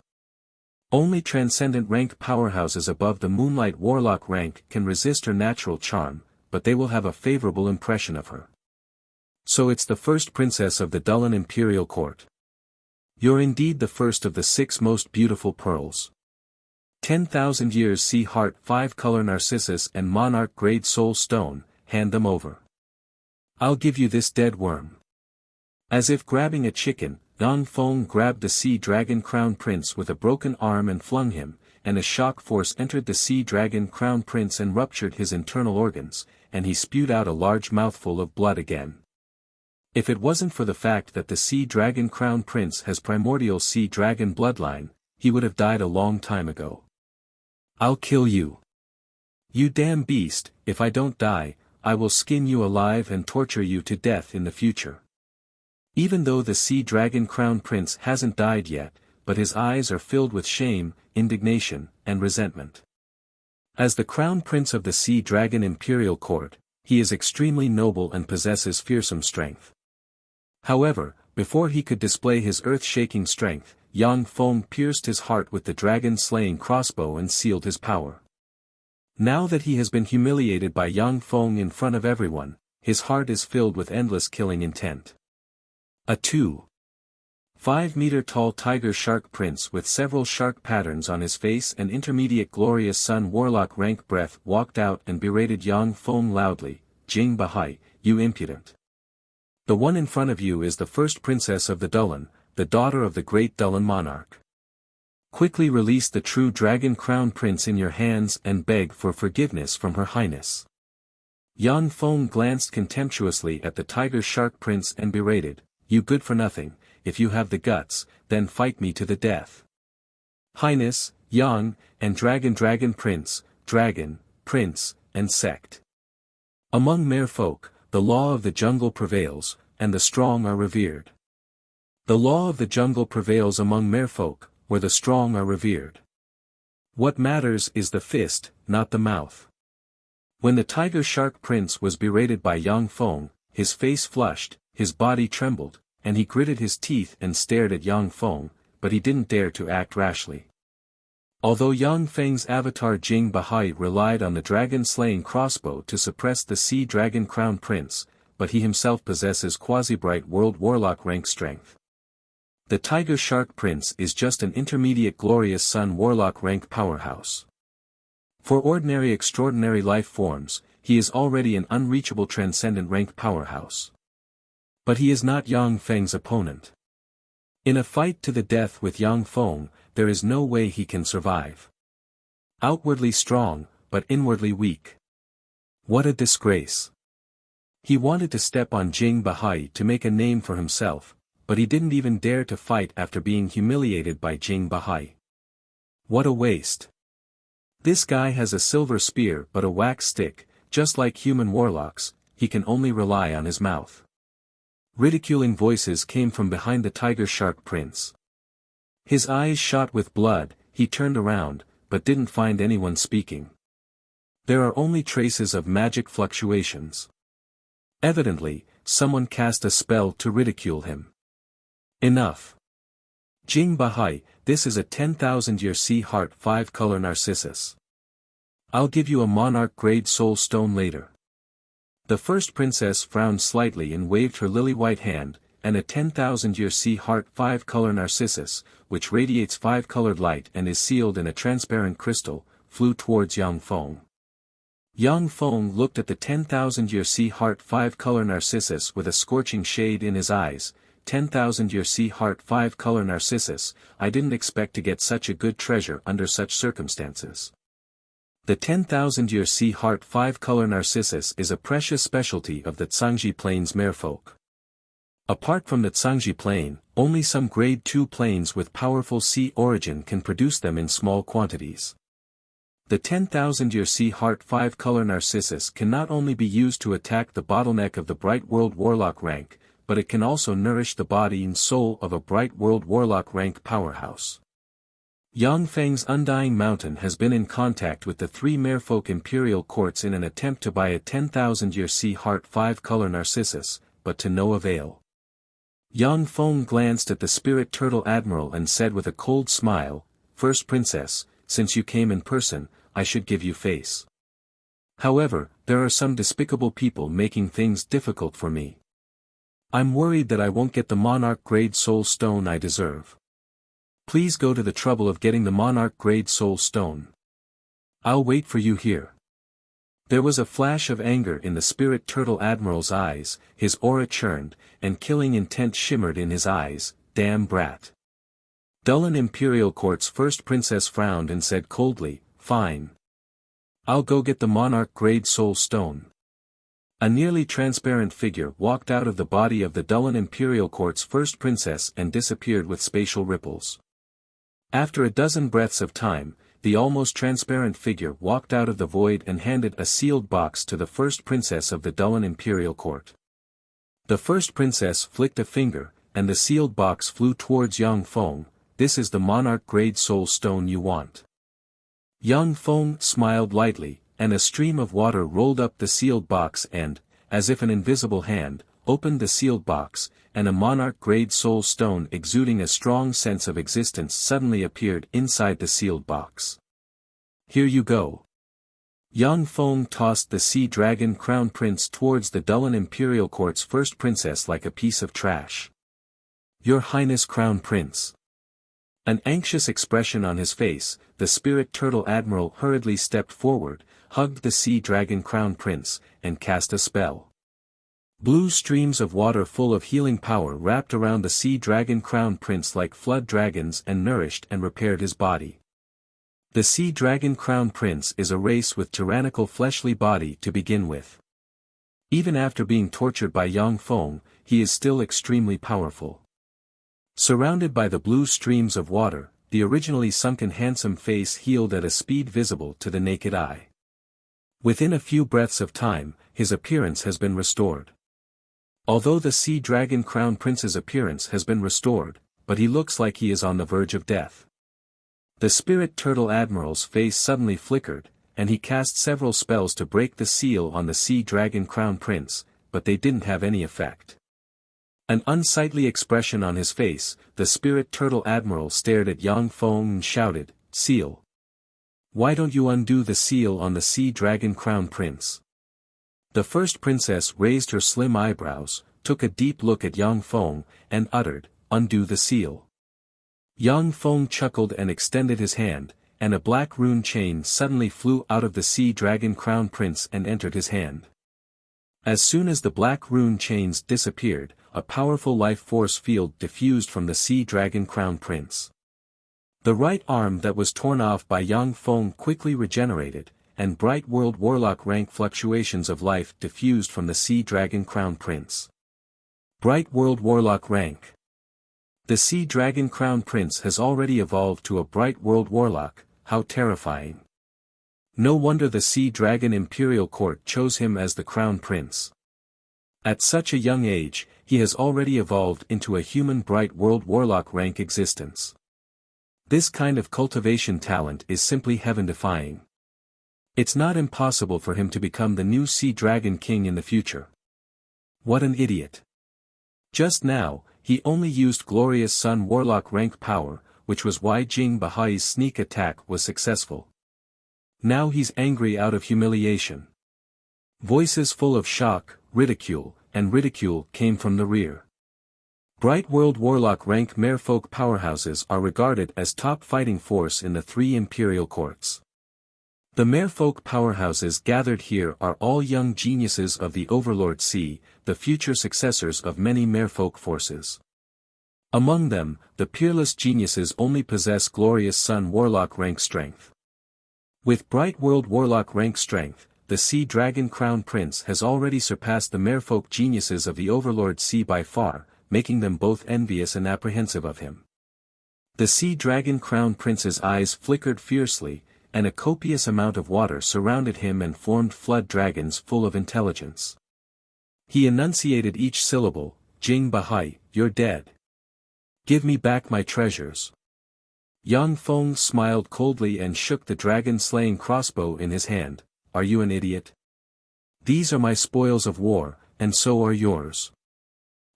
Only transcendent rank powerhouses above the Moonlight Warlock rank can resist her natural charm, but they will have a favorable impression of her. So it's the first princess of the Dullan Imperial Court. You're indeed the first of the 6 most beautiful pearls. 10,000 years sea heart 5-color narcissus and monarch-grade soul stone, hand them over. I'll give you this dead worm. As if grabbing a chicken, Yang Feng grabbed the Sea Dragon Crown Prince with a broken arm and flung him, and a shock force entered the Sea Dragon Crown Prince and ruptured his internal organs, and he spewed out a large mouthful of blood again. If it wasn't for the fact that the Sea Dragon Crown Prince has primordial Sea Dragon bloodline, he would have died a long time ago. I'll kill you. You damn beast, if I don't die, I will skin you alive and torture you to death in the future. Even though the Sea Dragon Crown Prince hasn't died yet, but his eyes are filled with shame, indignation, and resentment. As the Crown Prince of the Sea Dragon Imperial Court, he is extremely noble and possesses fearsome strength. However, before he could display his earth-shaking strength, Yang Feng pierced his heart with the dragon-slaying crossbow and sealed his power. Now that he has been humiliated by Yang Feng in front of everyone, his heart is filled with endless killing intent. A 2.5-meter-tall tiger shark prince with several shark patterns on his face and intermediate glorious sun warlock rank breath walked out and berated Yang Feng loudly, "Jing Bahai, you impudent. The one in front of you is the first princess of the Dulan, the daughter of the great Dulan monarch. Quickly release the true dragon crown prince in your hands and beg for forgiveness from her highness." Yang Feng glanced contemptuously at the tiger shark prince and berated, "You good for nothing, if you have the guts, then fight me to the death." Highness, Yang, and Dragon Prince, Dragon, Prince, and Sect. Among merfolk, the law of the jungle prevails, and the strong are revered. The law of the jungle prevails among merfolk, where the strong are revered. What matters is the fist, not the mouth. When the tiger shark prince was berated by Yang Feng, his face flushed, his body trembled, and he gritted his teeth and stared at Yang Feng, but he didn't dare to act rashly. Although Yang Feng's avatar Jing Bahai relied on the dragon-slaying crossbow to suppress the Sea Dragon Crown Prince, but he himself possesses quasi-bright world warlock rank strength. The Tiger Shark Prince is just an intermediate glorious sun warlock rank powerhouse. For ordinary extraordinary life forms, he is already an unreachable transcendent rank powerhouse. But he is not Yang Feng's opponent. In a fight to the death with Yang Feng, there is no way he can survive. Outwardly strong, but inwardly weak. What a disgrace. He wanted to step on Jing Bahai to make a name for himself, but he didn't even dare to fight after being humiliated by Jing Bahai. What a waste. This guy has a silver spear but a wax stick, just like human warlocks, he can only rely on his mouth. Ridiculing voices came from behind the Tiger Shark Prince. His eyes shot with blood, he turned around, but didn't find anyone speaking. There are only traces of magic fluctuations. Evidently, someone cast a spell to ridicule him. Enough. Jing Bahai, this is a 10,000-year sea heart 5-color narcissus. I'll give you a monarch-grade soul stone later. The first princess frowned slightly and waved her lily-white hand, and a 10,000-year sea heart 5-color narcissus, which radiates 5-colored light and is sealed in a transparent crystal, flew towards Yang Feng. Yang Feng looked at the 10,000-year sea heart 5-color narcissus with a scorching shade in his eyes. 10,000-year sea heart 5-color narcissus, I didn't expect to get such a good treasure under such circumstances. The 10,000-year sea heart 5-color narcissus is a precious specialty of the Zhangji Plains merfolk. Apart from the Zhangji Plain, only some grade 2 plains with powerful sea origin can produce them in small quantities. The 10,000-year sea heart 5-color narcissus can not only be used to attack the bottleneck of the bright world warlock rank, but it can also nourish the body and soul of a bright world warlock rank powerhouse. Yang Feng's Undying Mountain has been in contact with the 3 merfolk imperial courts in an attempt to buy a 10,000-year sea heart 5-color narcissus, but to no avail. Yang Feng glanced at the spirit turtle admiral and said with a cold smile, "First princess, since you came in person, I should give you face. However, there are some despicable people making things difficult for me. I'm worried that I won't get the monarch-grade soul stone I deserve. Please go to the trouble of getting the monarch-grade soul stone. I'll wait for you here." There was a flash of anger in the spirit turtle admiral's eyes, his aura churned, and killing intent shimmered in his eyes. "Damn brat." Dulan Imperial Court's first princess frowned and said coldly, "Fine. I'll go get the monarch-grade soul stone." A nearly transparent figure walked out of the body of the Dullen Imperial Court's first princess and disappeared with spatial ripples. After a dozen breaths of time, the almost transparent figure walked out of the void and handed a sealed box to the first princess of the Dullen Imperial Court. The first princess flicked a finger, and the sealed box flew towards Yang Feng. "This is the monarch-grade soul stone you want." Yang Feng smiled lightly, and a stream of water rolled up the sealed box and, as if an invisible hand, opened the sealed box, and a monarch-grade soul stone exuding a strong sense of existence suddenly appeared inside the sealed box. "Here you go." Yang Feng tossed the Sea Dragon Crown Prince towards the Dullen Imperial Court's first princess like a piece of trash. "Your Highness Crown Prince." An anxious expression on his face, the Spirit Turtle Admiral hurriedly stepped forward, hugged the Sea Dragon Crown Prince, and cast a spell. Blue streams of water full of healing power wrapped around the Sea Dragon Crown Prince like flood dragons and nourished and repaired his body. The Sea Dragon Crown Prince is a race with tyrannical fleshly body to begin with. Even after being tortured by Yang Feng, he is still extremely powerful. Surrounded by the blue streams of water, the originally sunken handsome face healed at a speed visible to the naked eye. Within a few breaths of time, his appearance has been restored. Although the Sea Dragon Crown Prince's appearance has been restored, but he looks like he is on the verge of death. The Spirit Turtle Admiral's face suddenly flickered, and he cast several spells to break the seal on the Sea Dragon Crown Prince, but they didn't have any effect. An unsightly expression on his face, the Spirit Turtle Admiral stared at Yang Feng and shouted, "Seal! Why don't you undo the seal on the Sea Dragon Crown Prince?" The first princess raised her slim eyebrows, took a deep look at Yang Feng, and uttered, "Undo the seal." Yang Feng chuckled and extended his hand, and a black rune chain suddenly flew out of the Sea Dragon Crown Prince and entered his hand. As soon as the black rune chains disappeared, a powerful life force field diffused from the Sea Dragon Crown Prince. The right arm that was torn off by Yang Feng quickly regenerated, and bright world warlock rank fluctuations of life diffused from the Sea Dragon Crown Prince. Bright world warlock rank. The Sea Dragon Crown Prince has already evolved to a bright world warlock. How terrifying. No wonder the Sea Dragon Imperial Court chose him as the Crown Prince. At such a young age, he has already evolved into a human bright world warlock rank existence. This kind of cultivation talent is simply heaven-defying. It's not impossible for him to become the new Sea Dragon King in the future. What an idiot. Just now, he only used Glorious Sun Warlock rank power, which was why Jing Bahai's sneak attack was successful. Now he's angry out of humiliation. Voices full of shock, ridicule came from the rear. Bright World Warlock rank Merfolk powerhouses are regarded as top fighting force in the three imperial courts. The Merfolk powerhouses gathered here are all young geniuses of the Overlord Sea, the future successors of many Merfolk forces. Among them, the peerless geniuses only possess Glorious Sun Warlock rank strength. With Bright World Warlock rank strength, the Sea Dragon Crown Prince has already surpassed the Merfolk geniuses of the Overlord Sea by far, making them both envious and apprehensive of him. The Sea Dragon Crown Prince's eyes flickered fiercely, and a copious amount of water surrounded him and formed flood dragons full of intelligence. He enunciated each syllable, "Jing Bahai, you're dead. Give me back my treasures." Yang Feng smiled coldly and shook the dragon-slaying crossbow in his hand. "Are you an idiot? These are my spoils of war, and so are yours.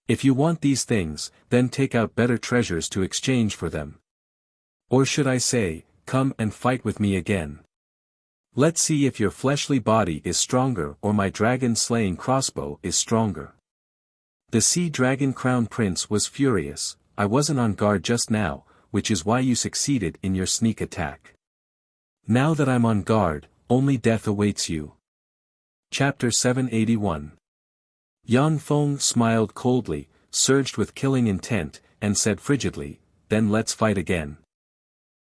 If you want these things, then take out better treasures to exchange for them. Or should I say, come and fight with me again. Let's see if your fleshly body is stronger or my dragon-slaying crossbow is stronger." The Sea Dragon Crown Prince was furious. "I wasn't on guard just now, which is why you succeeded in your sneak attack. Now that I'm on guard, only death awaits you." Chapter 781. Yang Feng smiled coldly, surged with killing intent, and said frigidly, "Then let's fight again.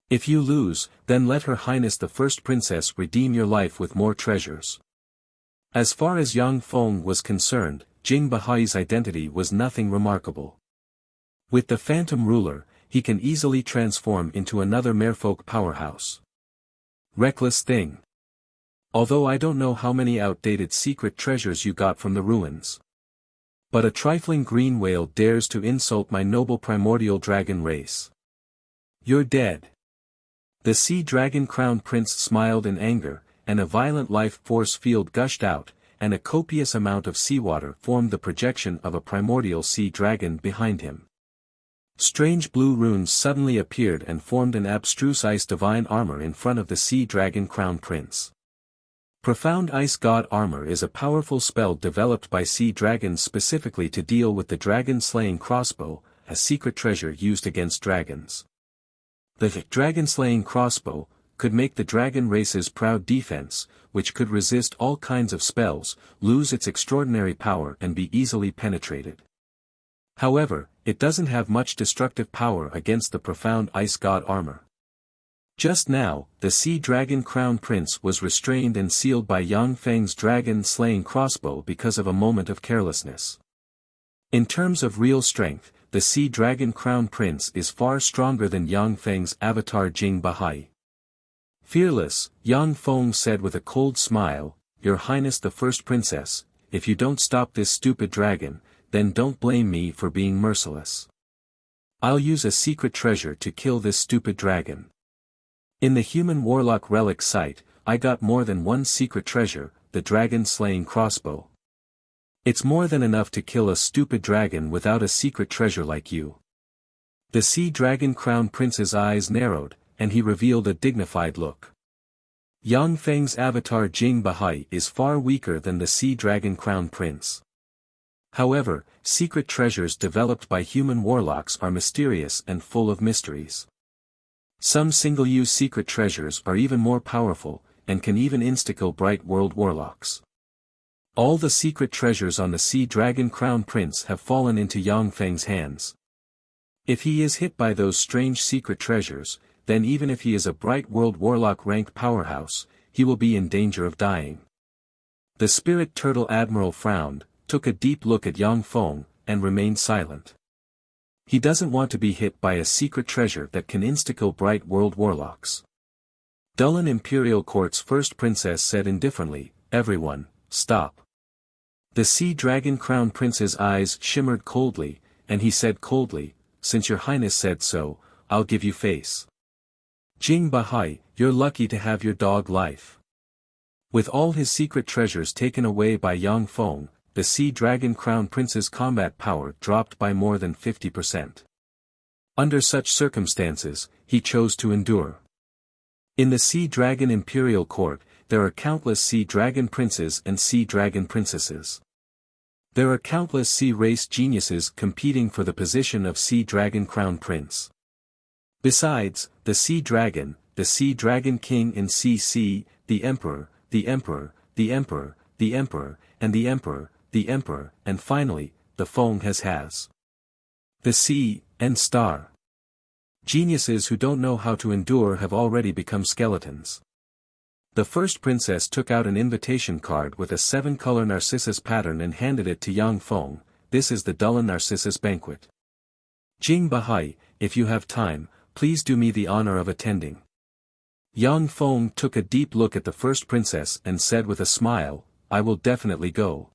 If you lose, then let Her Highness the First Princess redeem your life with more treasures." As far as Yang Feng was concerned, Jing Bahai's identity was nothing remarkable. With the Phantom Ruler, he can easily transform into another merfolk powerhouse. Reckless thing. Although I don't know how many outdated secret treasures you got from the ruins. But a trifling green whale dares to insult my noble primordial dragon race. You're dead. The Sea Dragon Crown Prince smiled in anger, and a violent life force field gushed out, and a copious amount of seawater formed the projection of a primordial sea dragon behind him. Strange blue runes suddenly appeared and formed an abstruse ice divine armor in front of the Sea Dragon Crown Prince. Profound Ice God Armor is a powerful spell developed by sea dragons specifically to deal with the dragon-slaying crossbow, a secret treasure used against dragons. The dragon-slaying crossbow could make the dragon race's proud defense, which could resist all kinds of spells, lose its extraordinary power and be easily penetrated. However, it doesn't have much destructive power against the Profound Ice God Armor. Just now, the Sea Dragon Crown Prince was restrained and sealed by Yang Feng's dragon-slaying crossbow because of a moment of carelessness. In terms of real strength, the Sea Dragon Crown Prince is far stronger than Yang Feng's avatar Jing Bahai. Fearless, Yang Feng said with a cold smile, "Your Highness the First Princess, if you don't stop this stupid dragon, then don't blame me for being merciless. I'll use a secret treasure to kill this stupid dragon." In the human warlock relic site, I got more than one secret treasure, the dragon-slaying crossbow. It's more than enough to kill a stupid dragon without a secret treasure like you. The Sea Dragon Crown Prince's eyes narrowed, and he revealed a dignified look. Yang Feng's avatar Jing Bahai is far weaker than the Sea Dragon Crown Prince. However, secret treasures developed by human warlocks are mysterious and full of mysteries. Some single-use secret treasures are even more powerful, and can even insta-kill Bright World warlocks. All the secret treasures on the Sea Dragon Crown Prince have fallen into Yang Feng's hands. If he is hit by those strange secret treasures, then even if he is a Bright World warlock-ranked powerhouse, he will be in danger of dying. The Spirit Turtle Admiral frowned, took a deep look at Yang Feng, and remained silent. He doesn't want to be hit by a secret treasure that can insta-kill Bright World warlocks. Dullan Imperial Court's first princess said indifferently, "Everyone, stop." The Sea Dragon Crown Prince's eyes shimmered coldly, and he said coldly, "Since your highness said so, I'll give you face. Jing Bahai, you're lucky to have your dog life." With all his secret treasures taken away by Yang Feng, the Sea Dragon Crown Prince's combat power dropped by more than 50%. Under such circumstances, he chose to endure. In the Sea Dragon Imperial Court, there are countless Sea Dragon Princes and Sea Dragon Princesses. There are countless Sea Race geniuses competing for the position of Sea Dragon Crown Prince. Besides, the Sea Dragon King in Sea, the Emperor, the Emperor, the Emperor, the Emperor, and the Emperor, and finally, the Feng has. The Sea, and Star. Geniuses who don't know how to endure have already become skeletons. The first princess took out an invitation card with a 7-color narcissus pattern and handed it to Yang Feng. "This is the Dullan Narcissus Banquet. Jing Bahai, if you have time, please do me the honor of attending." Yang Feng took a deep look at the first princess and said with a smile, "I will definitely go."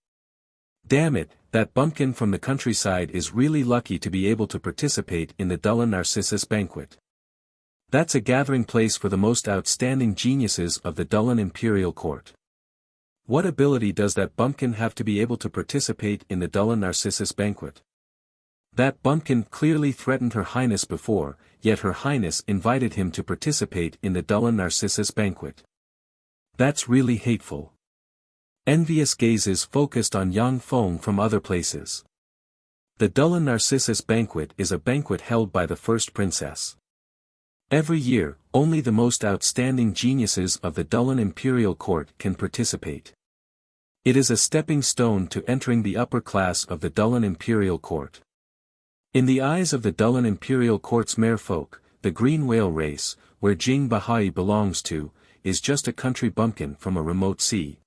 Damn it, that bumpkin from the countryside is really lucky to be able to participate in the Dullan Narcissus Banquet. That's a gathering place for the most outstanding geniuses of the Dullan Imperial Court. What ability does that bumpkin have to be able to participate in the Dullan Narcissus Banquet? That bumpkin clearly threatened Her Highness before, yet Her Highness invited him to participate in the Dullan Narcissus Banquet. That's really hateful. Envious gazes focused on Yang Feng from other places. The Dullan Narcissus Banquet is a banquet held by the first princess. Every year, only the most outstanding geniuses of the Dullan Imperial Court can participate. It is a stepping stone to entering the upper class of the Dullan Imperial Court. In the eyes of the Dullan Imperial Court's merfolk, the Green Whale race, where Jing Bahai belongs to, is just a country bumpkin from a remote sea.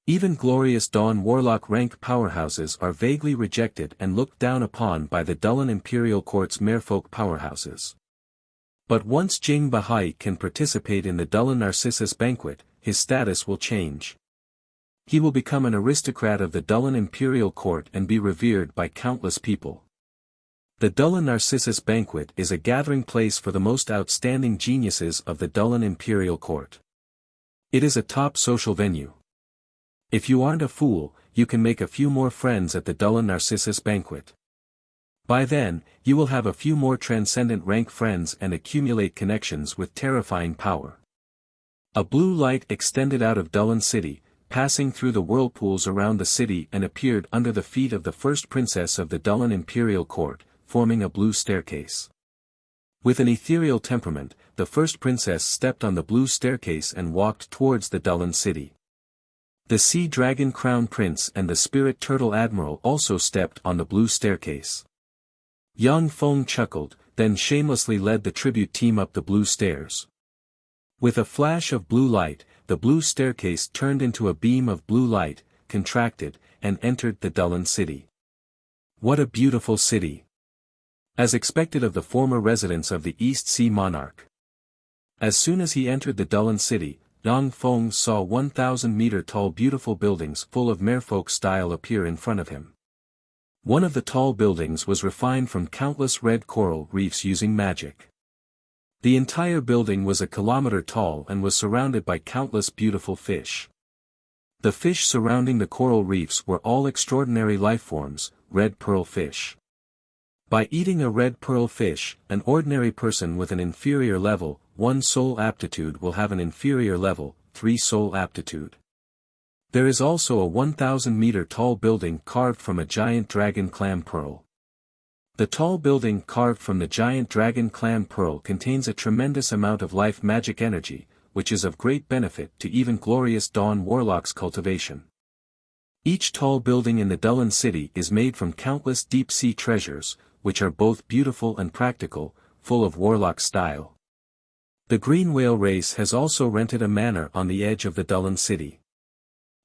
Even glorious Dawn Warlock rank powerhouses are vaguely rejected and looked down upon by the Dullan Imperial Court's merfolk powerhouses. But once Jing Bahai can participate in the Dullan Narcissus banquet, his status will change. He will become an aristocrat of the Dullan Imperial Court and be revered by countless people. The Dullan Narcissus banquet is a gathering place for the most outstanding geniuses of the Dullan Imperial Court. It is a top social venue. If you aren't a fool, you can make a few more friends at the Dullan Narcissus banquet. By then, you will have a few more transcendent rank friends and accumulate connections with terrifying power. A blue light extended out of Dullan City, passing through the whirlpools around the city and appeared under the feet of the first princess of the Dullan Imperial Court, forming a blue staircase. With an ethereal temperament, the first princess stepped on the blue staircase and walked towards the Dullan City. The Sea Dragon Crown Prince and the Spirit Turtle Admiral also stepped on the blue staircase. Yang Feng chuckled, then shamelessly led the tribute team up the blue stairs. With a flash of blue light, the blue staircase turned into a beam of blue light, contracted, and entered the Dullan City. What a beautiful city! As expected of the former residents of the East Sea Monarch. As soon as he entered the Dullan City, Yang Feng saw 1,000-meter-tall beautiful buildings full of merfolk style appear in front of him. One of the tall buildings was refined from countless red coral reefs using magic. The entire building was a kilometer tall and was surrounded by countless beautiful fish. The fish surrounding the coral reefs were all extraordinary lifeforms, red pearl fish. By eating a red pearl fish, an ordinary person with an inferior level, 1 soul aptitude will have an inferior level, 3 soul aptitude. There is also a 1,000-meter tall building carved from a giant dragon clam pearl. The tall building carved from the giant dragon clam pearl contains a tremendous amount of life magic energy, which is of great benefit to even glorious Dawn Warlock's cultivation. Each tall building in the Dullan City is made from countless deep-sea treasures, which are both beautiful and practical, full of warlock style. The Green Whale race has also rented a manor on the edge of the Dullan City.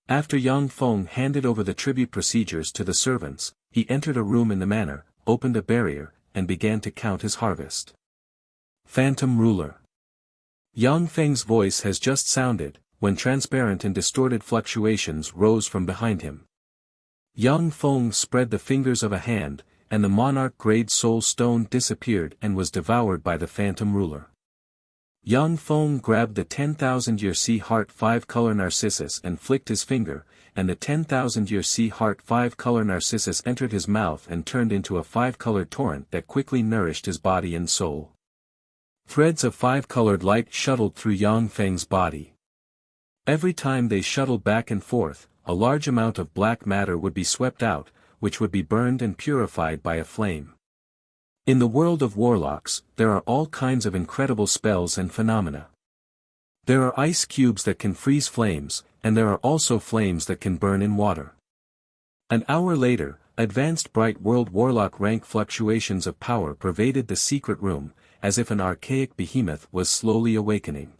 After Yang Feng handed over the tribute procedures to the servants, he entered a room in the manor, opened a barrier, and began to count his harvest. Phantom Ruler. Yang Feng's voice has just sounded, when transparent and distorted fluctuations rose from behind him. Yang Feng spread the fingers of a hand, and the monarch-grade soul stone disappeared and was devoured by the Phantom Ruler. Yang Feng grabbed the 10,000-year sea heart 5-color narcissus and flicked his finger, and the 10,000-year sea heart 5-color narcissus entered his mouth and turned into a 5-colored torrent that quickly nourished his body and soul. Threads of 5-colored light shuttled through Yang Feng's body. Every time they shuttled back and forth, a large amount of black matter would be swept out, which would be burned and purified by a flame. In the world of warlocks, there are all kinds of incredible spells and phenomena. There are ice cubes that can freeze flames, and there are also flames that can burn in water. An hour later, advanced bright world warlock rank fluctuations of power pervaded the secret room, as if an archaic behemoth was slowly awakening.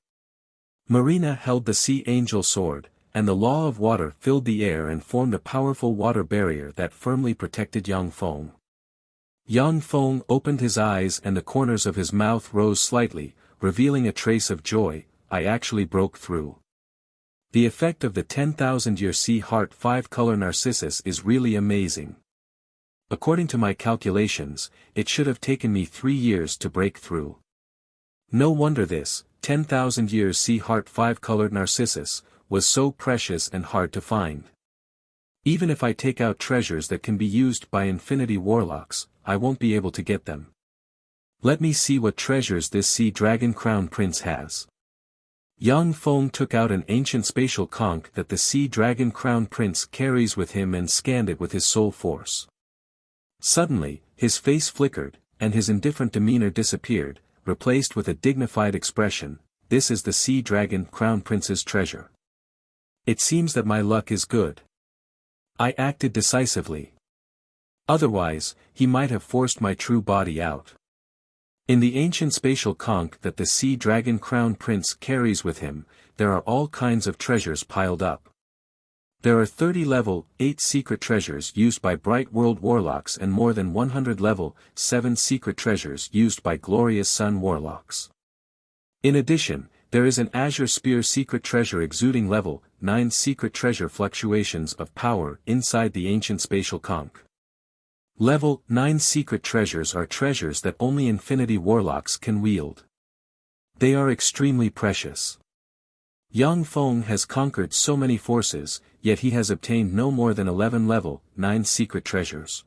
Marina held the sea angel sword, and the law of water filled the air and formed a powerful water barrier that firmly protected Yang Feng. Yang Feng opened his eyes and the corners of his mouth rose slightly, revealing a trace of joy. I actually broke through. The effect of the 10,000-year sea heart 5-color narcissus is really amazing. According to my calculations, it should have taken me 3 years to break through. No wonder this 10,000-year sea heart 5-colored narcissus was so precious and hard to find. Even if I take out treasures that can be used by infinity warlocks, I won't be able to get them. Let me see what treasures this Sea Dragon Crown Prince has. Yang Feng took out an ancient spatial conch that the Sea Dragon Crown Prince carries with him and scanned it with his soul force. Suddenly, his face flickered, and his indifferent demeanor disappeared, replaced with a dignified expression. This is the Sea Dragon Crown Prince's treasure. It seems that my luck is good. I acted decisively. Otherwise, he might have forced my true body out. In the ancient spatial conch that the Sea Dragon Crown Prince carries with him, there are all kinds of treasures piled up. There are 30 level 8 secret treasures used by Bright World Warlocks and more than 100 level 7 secret treasures used by Glorious Sun Warlocks. In addition, there is an Azure Spear secret treasure exuding level 9 secret treasure fluctuations of power inside the ancient spatial conch. Level 9 secret treasures are treasures that only Infinity Warlocks can wield. They are extremely precious. Yang Feng has conquered so many forces, yet he has obtained no more than 11 level 9 secret treasures.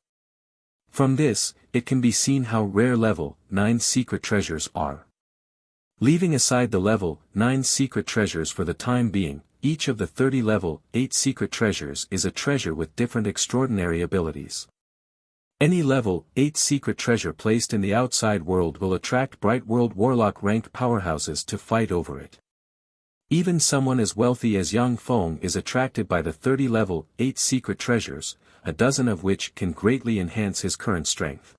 From this, it can be seen how rare level 9 secret treasures are. Leaving aside the level 9 secret treasures for the time being, each of the 30 level 8 secret treasures is a treasure with different extraordinary abilities. Any level 8 secret treasure placed in the outside world will attract Bright World Warlock ranked powerhouses to fight over it. Even someone as wealthy as Yang Feng is attracted by the 30 level 8 secret treasures, a dozen of which can greatly enhance his current strength.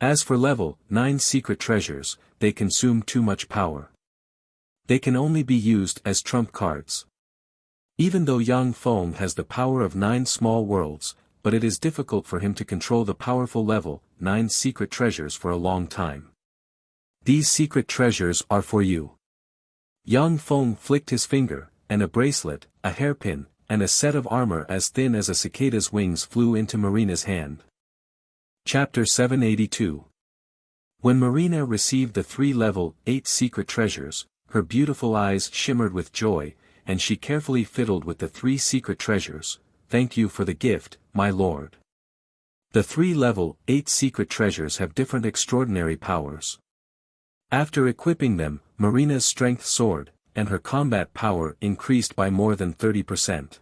As for level 9 secret treasures, they consume too much power. They can only be used as trump cards. Even though Yang Feng has the power of 9 small worlds, but it is difficult for him to control the powerful level 9 secret treasures for a long time. These secret treasures are for you. Yang Feng flicked his finger, and a bracelet, a hairpin, and a set of armor as thin as a cicada's wings flew into Marina's hand. Chapter 782. When Marina received the 3 level 8 secret treasures, her beautiful eyes shimmered with joy, and she carefully fiddled with the 3 secret treasures. Thank you for the gift, my lord. The 3 level 8 secret treasures have different extraordinary powers. After equipping them, Marina's strength soared, and her combat power increased by more than 30%.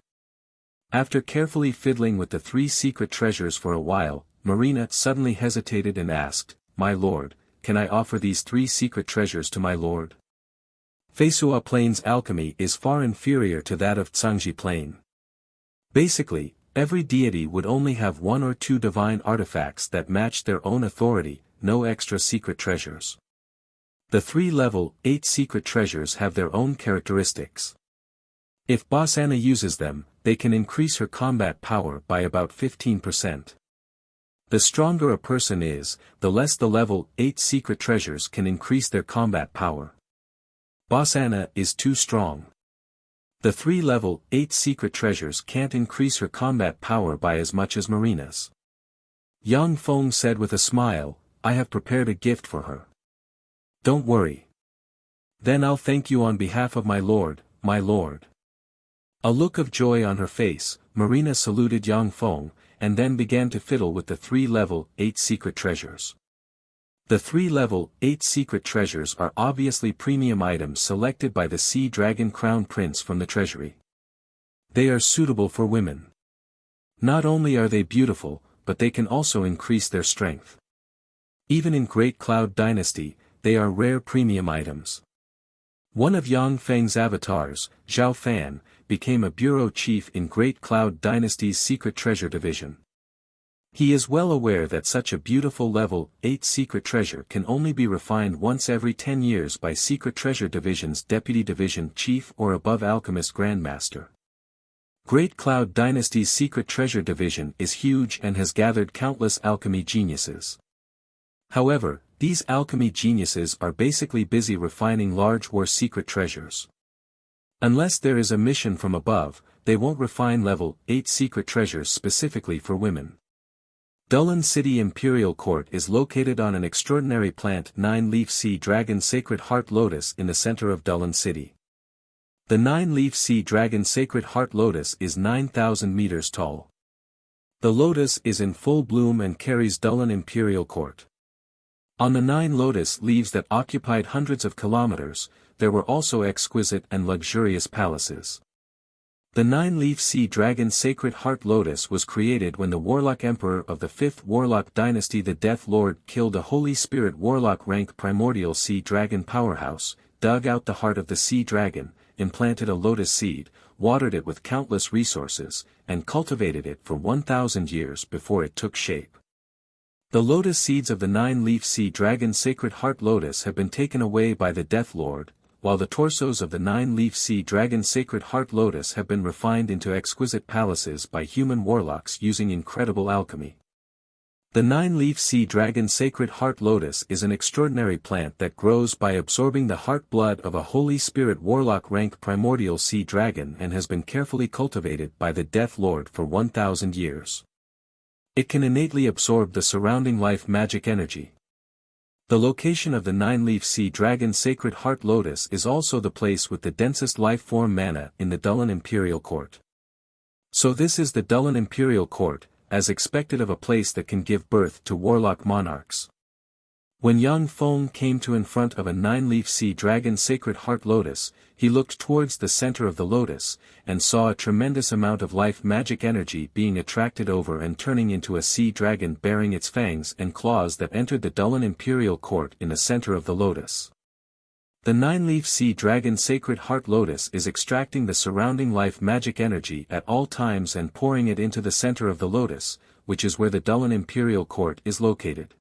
After carefully fiddling with the 3 secret treasures for a while, Marina suddenly hesitated and asked, "My lord, can I offer these 3 secret treasures to my lord?" Feisua Plain's alchemy is far inferior to that of Tsangji Plain. Basically, every deity would only have 1 or 2 divine artifacts that match their own authority, no extra secret treasures. The 3 level 8 secret treasures have their own characteristics. If Boss Anna uses them, they can increase her combat power by about 15%. The stronger a person is, the less the level 8 secret treasures can increase their combat power. Boss Anna is too strong. The 3 level 8 secret treasures can't increase her combat power by as much as Marina's. Yang Feng said with a smile, "I have prepared a gift for her. Don't worry. Then I'll thank you on behalf of my lord, my lord." A look of joy on her face, Marina saluted Yang Feng, and then began to fiddle with the 3 level 8 secret treasures. The 3 level 8 secret treasures are obviously premium items selected by the Sea Dragon Crown Prince from the treasury. They are suitable for women. Not only are they beautiful, but they can also increase their strength. Even in Great Cloud Dynasty, they are rare premium items. One of Yang Feng's avatars, Zhao Fan, became a bureau chief in Great Cloud Dynasty's Secret Treasure Division. He is well aware that such a beautiful level 8 secret treasure can only be refined once every 10 years by Secret Treasure Division's Deputy Division Chief or above Alchemist Grandmaster. Great Cloud Dynasty's Secret Treasure Division is huge and has gathered countless alchemy geniuses. However, these alchemy geniuses are basically busy refining large war secret treasures. Unless there is a mission from above, they won't refine level 8 secret treasures specifically for women. Dulin City Imperial Court is located on an extraordinary plant 9-leaf sea dragon sacred heart lotus in the center of Dulin City. The 9-leaf sea dragon sacred heart lotus is 9,000 meters tall. The lotus is in full bloom and carries Dulin Imperial Court. On the 9 lotus leaves that occupied hundreds of kilometers, there were also exquisite and luxurious palaces. The 9-leaf sea dragon sacred heart lotus was created when the Warlock Emperor of the 5th Warlock Dynasty the Death Lord killed a Holy Spirit Warlock rank primordial sea dragon powerhouse, dug out the heart of the sea dragon, implanted a lotus seed, watered it with countless resources, and cultivated it for 1,000 years before it took shape. The lotus seeds of the 9-leaf sea dragon sacred heart lotus have been taken away by the Death Lord, while the torsos of the 9-leaf sea dragon sacred heart lotus have been refined into exquisite palaces by human warlocks using incredible alchemy. The 9-leaf sea dragon sacred heart lotus is an extraordinary plant that grows by absorbing the heart blood of a Holy Spirit warlock rank primordial sea dragon and has been carefully cultivated by the Death Lord for 1,000 years. It can innately absorb the surrounding life magic energy. The location of the 9-leaf sea dragon sacred heart lotus is also the place with the densest life form mana in the Dullan Imperial Court. So this is the Dullan Imperial Court, as expected of a place that can give birth to warlock monarchs. When Yang Feng came to in front of a 9-leaf sea dragon sacred heart lotus, he looked towards the center of the lotus, and saw a tremendous amount of life magic energy being attracted over and turning into a sea dragon bearing its fangs and claws that entered the Dullan Imperial Court in the center of the lotus. The 9-leaf sea dragon sacred heart lotus is extracting the surrounding life magic energy at all times and pouring it into the center of the lotus, which is where the Dullan Imperial Court is located.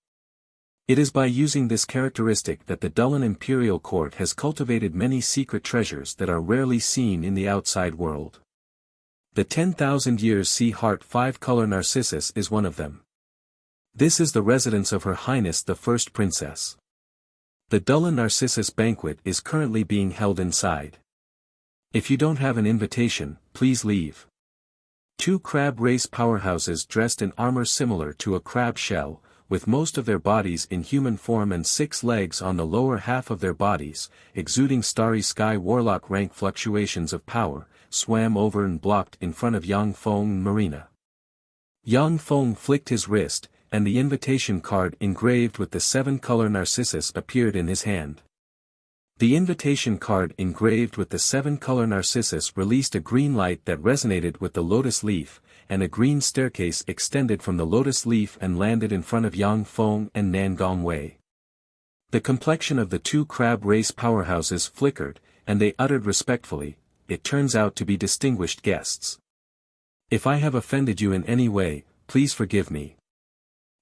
It is by using this characteristic that the Dullan Imperial Court has cultivated many secret treasures that are rarely seen in the outside world. The 10,000 years sea heart 5-color narcissus is one of them. This is the residence of Her Highness the First Princess. The Dullan Narcissus banquet is currently being held inside. If you don't have an invitation, please leave. 2 crab race powerhouses dressed in armor similar to a crab shell, with most of their bodies in human form and 6 legs on the lower half of their bodies, exuding starry sky warlock rank fluctuations of power, swam over and blocked in front of Yang Feng and Marina. Yang Feng flicked his wrist, and the invitation card engraved with the 7-color narcissus appeared in his hand. The invitation card engraved with the 7-color narcissus released a green light that resonated with the lotus leaf, and a green staircase extended from the lotus leaf and landed in front of Yang Feng and Nangong Wei. The complexion of the 2 crab race powerhouses flickered, and they uttered respectfully, "It turns out to be distinguished guests. If I have offended you in any way, please forgive me."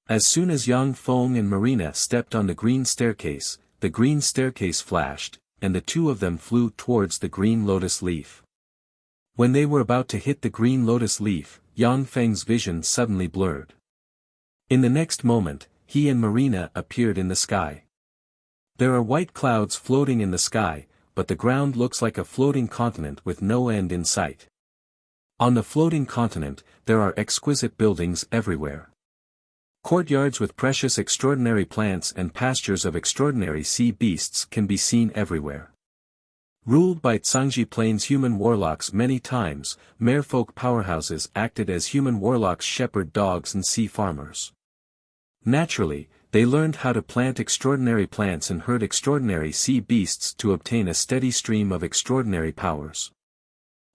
As soon as Yang Feng and Marina stepped on the green staircase flashed, and the 2 of them flew towards the green lotus leaf. When they were about to hit the green lotus leaf, Yang Feng's vision suddenly blurred. In the next moment, he and Marina appeared in the sky. There are white clouds floating in the sky, but the ground looks like a floating continent with no end in sight. On the floating continent, there are exquisite buildings everywhere. Courtyards with precious extraordinary plants and pastures of extraordinary sea beasts can be seen everywhere. Ruled by Tsangji Plains human warlocks many times, merfolk powerhouses acted as human warlocks shepherd dogs and sea farmers. Naturally, they learned how to plant extraordinary plants and herd extraordinary sea beasts to obtain a steady stream of extraordinary powers.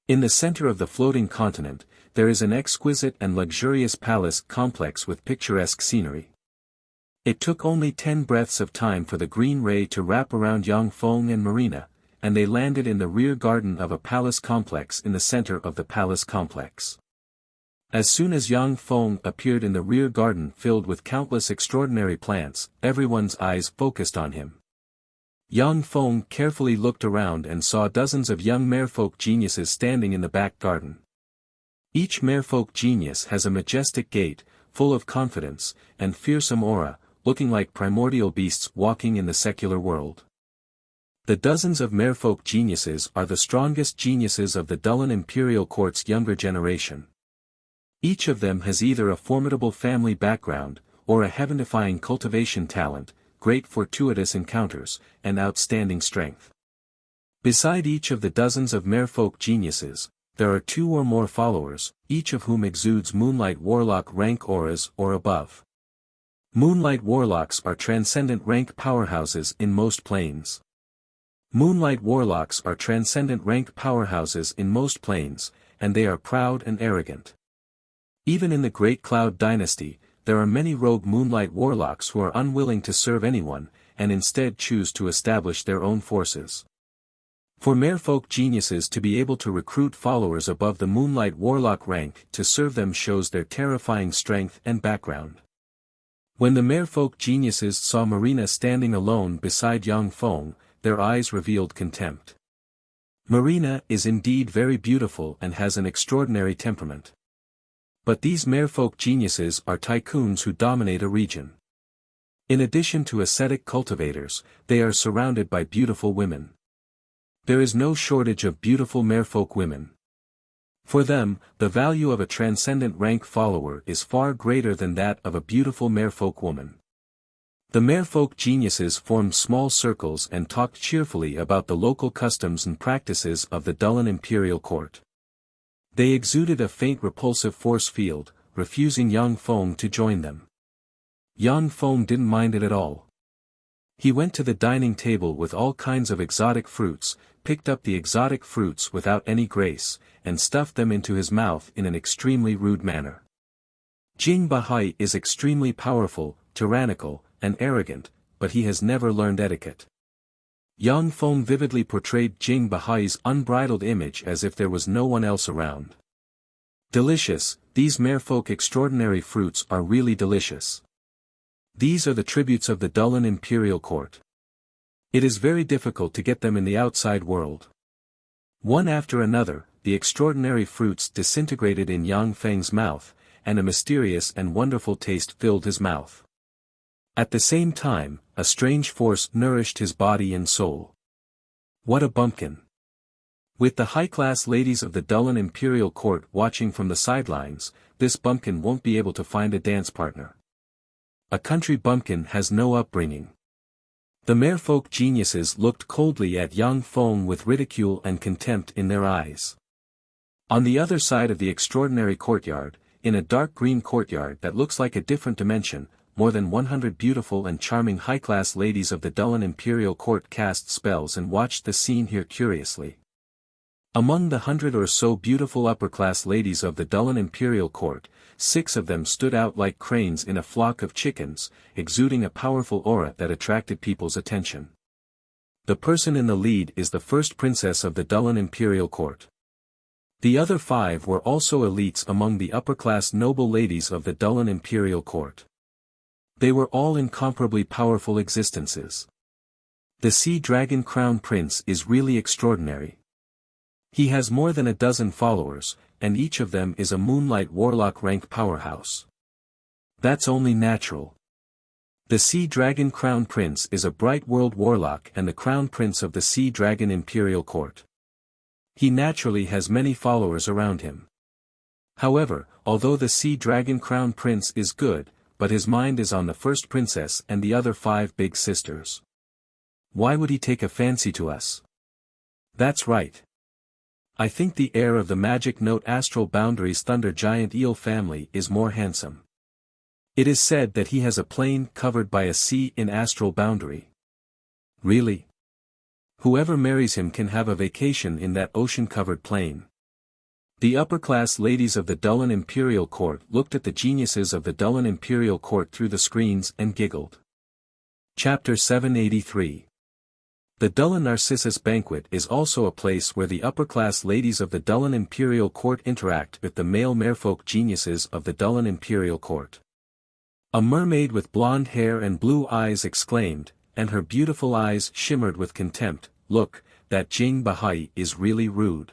In the center of the floating continent, there is an exquisite and luxurious palace complex with picturesque scenery. It took only 10 breaths of time for the green ray to wrap around Yang Feng and Marina, and they landed in the rear garden of a palace complex in the center of the palace complex. As soon as Yang Feng appeared in the rear garden filled with countless extraordinary plants, everyone's eyes focused on him. Yang Feng carefully looked around and saw dozens of young merfolk geniuses standing in the back garden. Each merfolk genius has a majestic gait, full of confidence, and fearsome aura, looking like primordial beasts walking in the secular world. The dozens of merfolk geniuses are the strongest geniuses of the Dullan Imperial Court's younger generation. Each of them has either a formidable family background, or a heaven-defying cultivation talent, great fortuitous encounters, and outstanding strength. Beside each of the dozens of merfolk geniuses, there are 2 or more followers, each of whom exudes Moonlight Warlock rank auras or above. Moonlight Warlocks are transcendent rank powerhouses in most planes. Moonlight Warlocks are transcendent rank powerhouses in most planes, and they are proud and arrogant. Even in the Great Cloud Dynasty, there are many rogue Moonlight Warlocks who are unwilling to serve anyone, and instead choose to establish their own forces. For merfolk geniuses to be able to recruit followers above the Moonlight Warlock rank to serve them shows their terrifying strength and background. When the merfolk geniuses saw Marina standing alone beside Yang Feng, their eyes revealed contempt. Marina is indeed very beautiful and has an extraordinary temperament. But these merfolk geniuses are tycoons who dominate a region. In addition to ascetic cultivators, they are surrounded by beautiful women. There is no shortage of beautiful merfolk women. For them, the value of a transcendent rank follower is far greater than that of a beautiful merfolk woman. The merfolk geniuses formed small circles and talked cheerfully about the local customs and practices of the Dullan imperial court. They exuded a faint repulsive force field, refusing Yang Feng to join them. Yang Feng didn't mind it at all. He went to the dining table with all kinds of exotic fruits, picked up the exotic fruits without any grace, and stuffed them into his mouth in an extremely rude manner. Jing Bahai is extremely powerful, tyrannical, and arrogant, but he has never learned etiquette. Yang Feng vividly portrayed Jing Bahai's unbridled image as if there was no one else around. Delicious, these merfolk extraordinary fruits are really delicious. These are the tributes of the Dullan imperial court. It is very difficult to get them in the outside world. One after another, the extraordinary fruits disintegrated in Yang Feng's mouth, and a mysterious and wonderful taste filled his mouth. At the same time, a strange force nourished his body and soul. What a bumpkin! With the high-class ladies of the Dullan imperial court watching from the sidelines, this bumpkin won't be able to find a dance partner. A country bumpkin has no upbringing. The merfolk geniuses looked coldly at Yang Feng with ridicule and contempt in their eyes. On the other side of the extraordinary courtyard, in a dark green courtyard that looks like a different dimension, more than 100 beautiful and charming high-class ladies of the Dullan imperial court cast spells and watched the scene here curiously. Among the 100 or so beautiful upper-class ladies of the Dullan imperial court, 6 of them stood out like cranes in a flock of chickens, exuding a powerful aura that attracted people's attention. The person in the lead is the first princess of the Dullan imperial court. The other 5 were also elites among the upper-class noble ladies of the Dullan imperial court. They were all incomparably powerful existences. The Sea Dragon Crown Prince is really extraordinary. He has more than a dozen followers, and each of them is a Moonlight Warlock rank powerhouse. That's only natural. The Sea Dragon Crown Prince is a Bright World Warlock and the Crown Prince of the Sea Dragon Imperial Court. He naturally has many followers around him. However, although the Sea Dragon Crown Prince is good, but his mind is on the first princess and the other 5 big sisters. Why would he take a fancy to us? That's right. I think the heir of the Magic Note Astral Boundaries Thunder Giant Eel family is more handsome. It is said that he has a plane covered by a sea in Astral Boundary. Really? Whoever marries him can have a vacation in that ocean-covered plane. The upper-class ladies of the Dullan imperial court looked at the geniuses of the Dullan imperial court through the screens and giggled. Chapter 783. The Dullan Narcissus Banquet is also a place where the upper-class ladies of the Dullan imperial court interact with the male merfolk geniuses of the Dullan imperial court. A mermaid with blonde hair and blue eyes exclaimed, and her beautiful eyes shimmered with contempt, "Look, that Jing Bahai is really rude.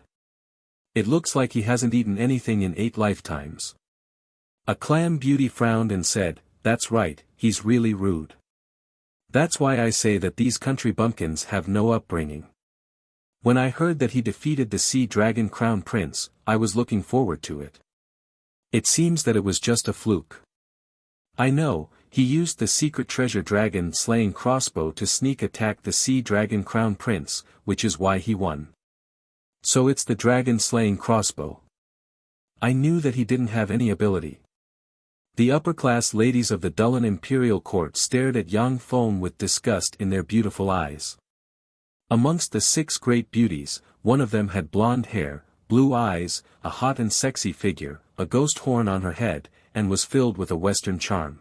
It looks like he hasn't eaten anything in 8 lifetimes." A clam beauty frowned and said, "That's right, he's really rude. That's why I say that these country bumpkins have no upbringing. When I heard that he defeated the Sea Dragon Crown Prince, I was looking forward to it. It seems that it was just a fluke. I know, he used the secret treasure dragon slaying crossbow to sneak attack the Sea Dragon Crown Prince, which is why he won. So it's the dragon slaying crossbow. I knew that he didn't have any ability." The upper-class ladies of the Dullan imperial court stared at Yang Feng with disgust in their beautiful eyes. Amongst the 6 great beauties, one of them had blonde hair, blue eyes, a hot and sexy figure, a ghost horn on her head, and was filled with a Western charm.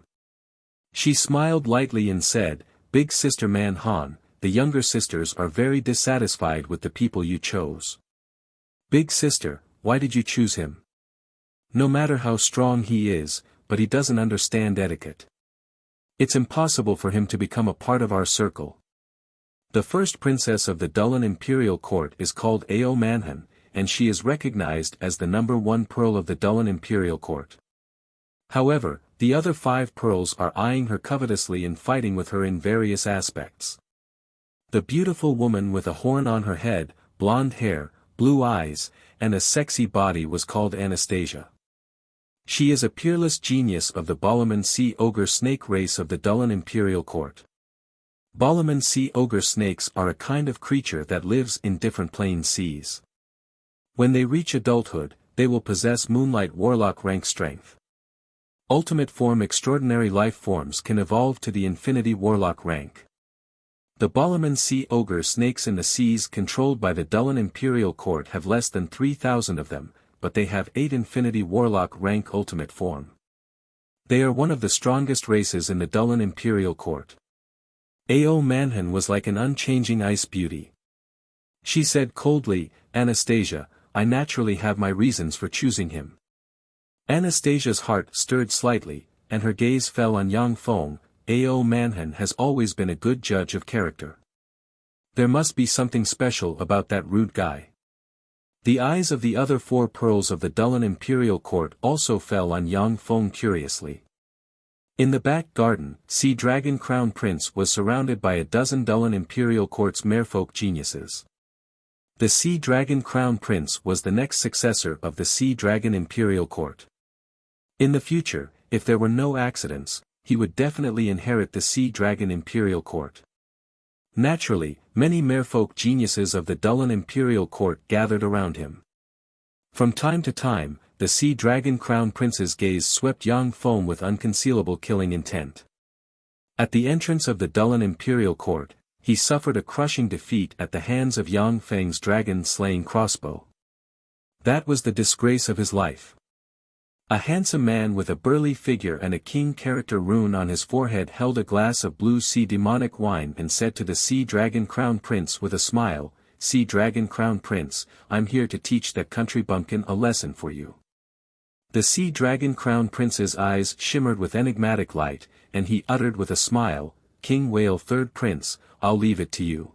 She smiled lightly and said, "Big Sister Man Han, the younger sisters are very dissatisfied with the people you chose. Big Sister, why did you choose him? No matter how strong he is, but he doesn't understand etiquette. It's impossible for him to become a part of our circle. The first princess of the Dulin imperial court is called Ao Manhan, and she is recognized as the #1 pearl of the Dulin imperial court. However, the other 5 pearls are eyeing her covetously and fighting with her in various aspects. The beautiful woman with a horn on her head, blonde hair, blue eyes, and a sexy body was called Anastasia. She is a peerless genius of the Balaman sea ogre snake race of the Dulin imperial court. Balaman sea ogre snakes are a kind of creature that lives in different plane seas. When they reach adulthood, they will possess Moonlight Warlock rank strength. Ultimate form extraordinary life forms can evolve to the Infinity Warlock rank. The Balaman sea ogre snakes in the seas controlled by the Dulin imperial court have less than 3,000 of them, but they have 8 Infinity Warlock rank ultimate form. They are one of the strongest races in the Dulin imperial court. Ao Manhan was like an unchanging ice beauty. She said coldly, "Anastasia, I naturally have my reasons for choosing him." Anastasia's heart stirred slightly, and her gaze fell on Yang Feng. Ao Manhan has always been a good judge of character. There must be something special about that rude guy. The eyes of the other 4 pearls of the Dulin imperial court also fell on Yang Feng curiously. In the back garden, Sea Dragon Crown Prince was surrounded by a dozen Dulin imperial court's merfolk geniuses. The Sea Dragon Crown Prince was the next successor of the Sea Dragon imperial court. In the future, if there were no accidents, he would definitely inherit the Sea Dragon imperial court. Naturally, many merfolk geniuses of the Dulin imperial court gathered around him. From time to time, the Sea Dragon Crown Prince's gaze swept Yang Feng with unconcealable killing intent. At the entrance of the Dulin imperial court, he suffered a crushing defeat at the hands of Yang Feng's dragon-slaying crossbow. That was the disgrace of his life. A handsome man with a burly figure and a king character rune on his forehead held a glass of blue sea demonic wine and said to the Sea Dragon Crown Prince with a smile, "Sea Dragon Crown Prince, I'm here to teach that country bumpkin a lesson for you." The Sea Dragon Crown Prince's eyes shimmered with enigmatic light, and he uttered with a smile, "King Whale Third Prince, I'll leave it to you.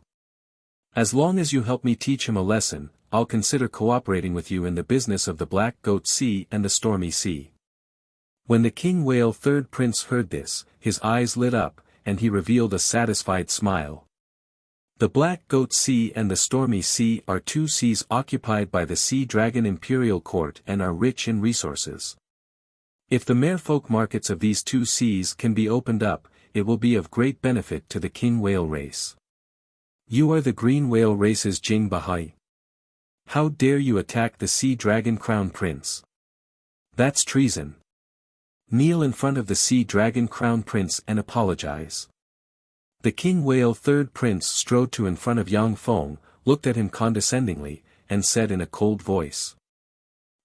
As long as you help me teach him a lesson, I'll consider cooperating with you in the business of the Black Goat Sea and the Stormy Sea." When the King Whale Third Prince heard this, his eyes lit up, and he revealed a satisfied smile. The Black Goat Sea and the Stormy Sea are 2 seas occupied by the Sea Dragon Imperial Court and are rich in resources. If the merfolk markets of these 2 seas can be opened up, it will be of great benefit to the King Whale race. You are the Green Whale race's Jing Bahai. How dare you attack the Sea Dragon Crown Prince? That's treason. Kneel in front of the Sea Dragon Crown Prince and apologize. The King Whale Third Prince strode to in front of Yang Feng, looked at him condescendingly, and said in a cold voice.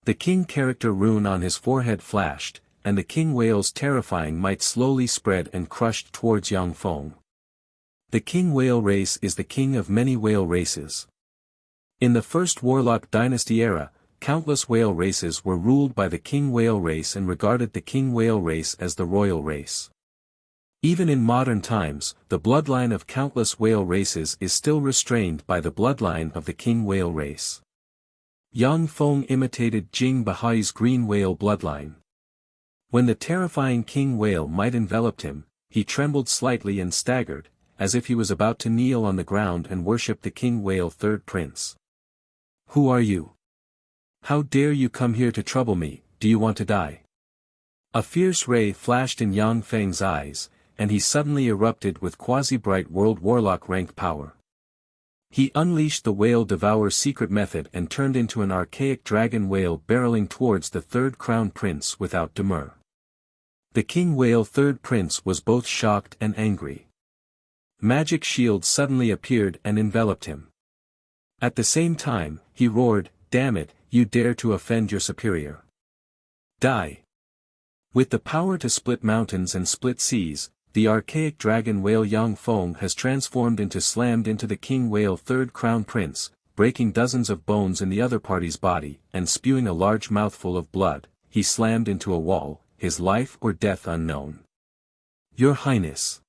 The king character rune on his forehead flashed, and the King Whale's terrifying might slowly spread and crushed towards Yang Feng. The King Whale race is the king of many whale races. In the first Warlock Dynasty era, countless whale races were ruled by the King Whale race and regarded the King Whale race as the royal race. Even in modern times, the bloodline of countless whale races is still restrained by the bloodline of the King Whale race. Yang Feng imitated Jing Bahai's green whale bloodline. When the terrifying King Whale might enveloped him, he trembled slightly and staggered, as if he was about to kneel on the ground and worship the King Whale Third Prince. Who are you? How dare you come here to trouble me? Do you want to die? A fierce ray flashed in Yang Feng's eyes, and he suddenly erupted with quasi-bright world warlock rank power. He unleashed the whale devour secret method and turned into an archaic dragon whale barreling towards the Third Crown Prince without demur. The King Whale Third Prince was both shocked and angry. Magic shields suddenly appeared and enveloped him. At the same time, he roared, "Damn it, you dare to offend your superior. Die!" With the power to split mountains and split seas, the archaic dragon whale Yang Feng has transformed slammed into the King Whale Third Crown Prince, breaking dozens of bones in the other party's body, and spewing a large mouthful of blood, he slammed into a wall, his life or death unknown. "Your Highness!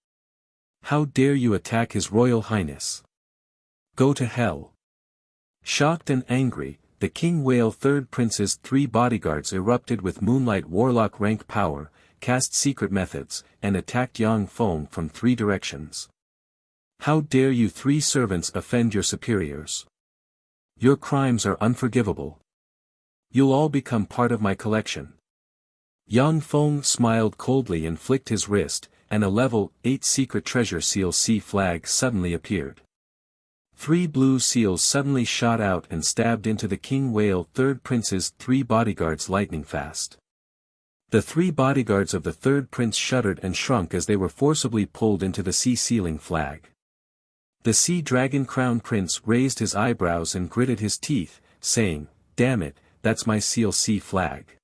How dare you attack His Royal Highness?" Go to hell. Shocked and angry, the King Whale Third Prince's 3 bodyguards erupted with Moonlight Warlock rank power, cast secret methods, and attacked Yang Feng from 3 directions. How dare you 3 servants offend your superiors? Your crimes are unforgivable. You'll all become part of my collection. Yang Feng smiled coldly and flicked his wrist, and a level 8 secret treasure seal C flag suddenly appeared. 3 blue seals suddenly shot out and stabbed into the King Whale Third Prince's 3 bodyguards lightning fast. The 3 bodyguards of the Third Prince shuddered and shrunk as they were forcibly pulled into the sea sealing flag. The Sea Dragon Crown Prince raised his eyebrows and gritted his teeth, saying, "Damn it, that's my seal C flag."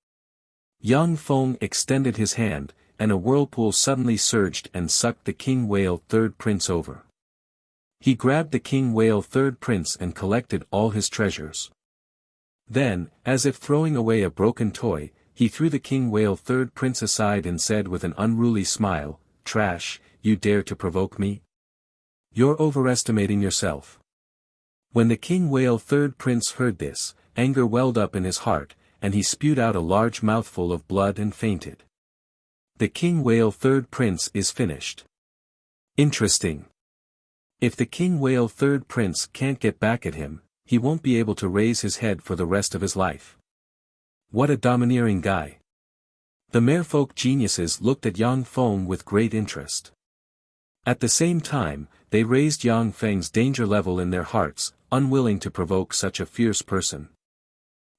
Yang Feng extended his hand, and a whirlpool suddenly surged and sucked the King Whale Third Prince over. He grabbed the King Whale Third Prince and collected all his treasures. Then, as if throwing away a broken toy, he threw the King Whale Third Prince aside and said with an unruly smile, "Trash, you dare to provoke me? You're overestimating yourself." When the King Whale Third Prince heard this, anger welled up in his heart, and he spewed out a large mouthful of blood and fainted. The King Whale Third Prince is finished. Interesting. If the King Whale Third Prince can't get back at him, he won't be able to raise his head for the rest of his life. What a domineering guy. The merfolk geniuses looked at Yang Feng with great interest. At the same time, they raised Yang Feng's danger level in their hearts, unwilling to provoke such a fierce person.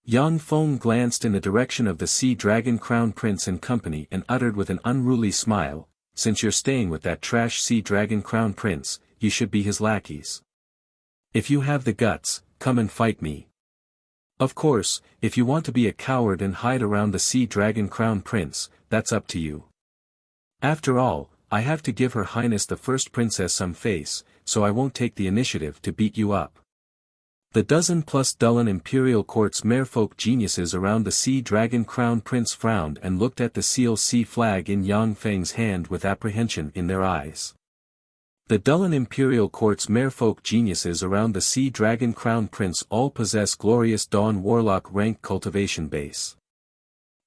Yang Feng glanced in the direction of the Sea Dragon Crown Prince and company and uttered with an unruly smile, "Since you're staying with that trash Sea Dragon Crown Prince, you should be his lackeys. If you have the guts, come and fight me. Of course, if you want to be a coward and hide around the Sea Dragon Crown Prince, that's up to you. After all, I have to give Her Highness the First Princess some face, so I won't take the initiative to beat you up." The dozen-plus Dullen Imperial Court's merfolk geniuses around the Sea Dragon Crown Prince frowned and looked at the Seal C flag in Yang Feng's hand with apprehension in their eyes. The Dullen Imperial Court's merfolk geniuses around the Sea Dragon Crown Prince all possess Glorious Dawn Warlock rank cultivation base.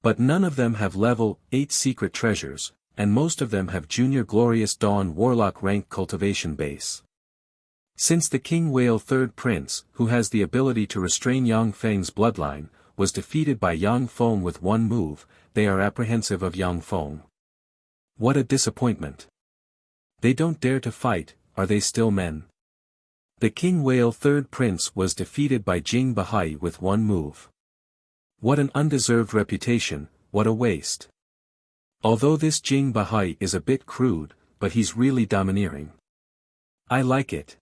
But none of them have level 8 secret treasures, and most of them have Junior Glorious Dawn Warlock rank cultivation base. Since the King Whale Third Prince, who has the ability to restrain Yang Feng's bloodline, was defeated by Yang Feng with 1 move, they are apprehensive of Yang Feng. What a disappointment. They don't dare to fight, are they still men? The King Whale Third Prince was defeated by Jing Bahai with 1 move. What an undeserved reputation, what a waste. Although this Jing Bahai is a bit crude, but he's really domineering. I like it.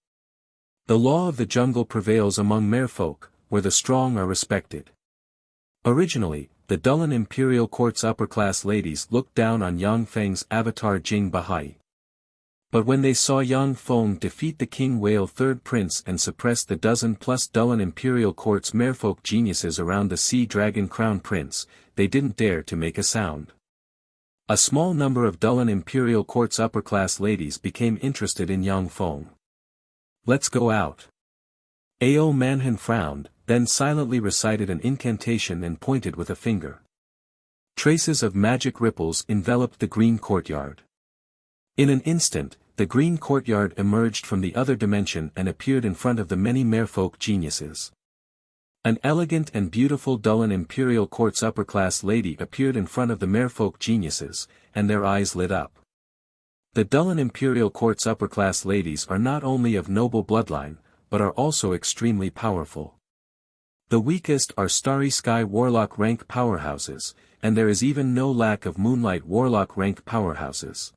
The law of the jungle prevails among merfolk, where the strong are respected. Originally, the Dullen Imperial Court's upper-class ladies looked down on Yang Feng's avatar Jing Bahai. But when they saw Yang Feng defeat the King Whale Third Prince and suppress the dozen-plus Dullen Imperial Court's merfolk geniuses around the Sea Dragon Crown Prince, they didn't dare to make a sound. A small number of Dullen Imperial Court's upper-class ladies became interested in Yang Feng. "Let's go out." Ao Manhan frowned, then silently recited an incantation and pointed with a finger. Traces of magic ripples enveloped the green courtyard. In an instant, the green courtyard emerged from the other dimension and appeared in front of the many merfolk geniuses. An elegant and beautiful Dullen Imperial Court's upper-class lady appeared in front of the merfolk geniuses, and their eyes lit up. The Dullen Imperial Court's upper-class ladies are not only of noble bloodline, but are also extremely powerful. The weakest are Starry Sky Warlock rank powerhouses, and there is even no lack of Moonlight Warlock rank powerhouses.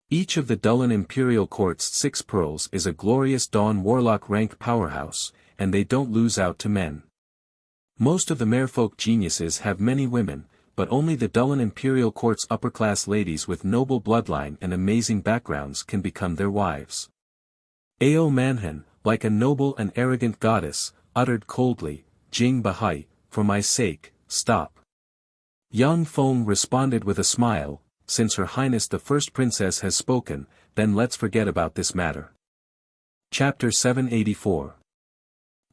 Each of the Dullen Imperial Court's 6 pearls is a Glorious Dawn Warlock rank powerhouse, and they don't lose out to men. Most of the merfolk geniuses have many women, but only the Dullen Imperial Court's upper-class ladies with noble bloodline and amazing backgrounds can become their wives. Ao Manhan, like a noble and arrogant goddess, uttered coldly, "Jing Bahai, for my sake, stop." Yang Feng responded with a smile, "Since Her Highness the First Princess has spoken, then let's forget about this matter." Chapter 784.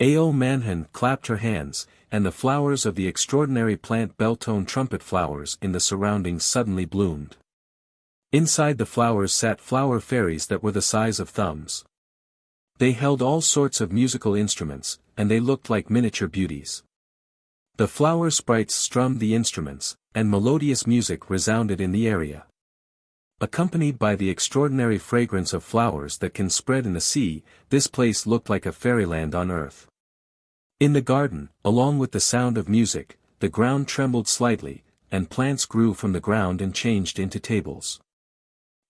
Ao Manhan clapped her hands, and the flowers of the extraordinary plant bell-tone trumpet flowers in the surroundings suddenly bloomed. Inside the flowers sat flower fairies that were the size of thumbs. They held all sorts of musical instruments, and they looked like miniature beauties. The flower sprites strummed the instruments, and melodious music resounded in the area. Accompanied by the extraordinary fragrance of flowers that can spread in the sea, this place looked like a fairyland on earth. In the garden, along with the sound of music, the ground trembled slightly, and plants grew from the ground and changed into tables.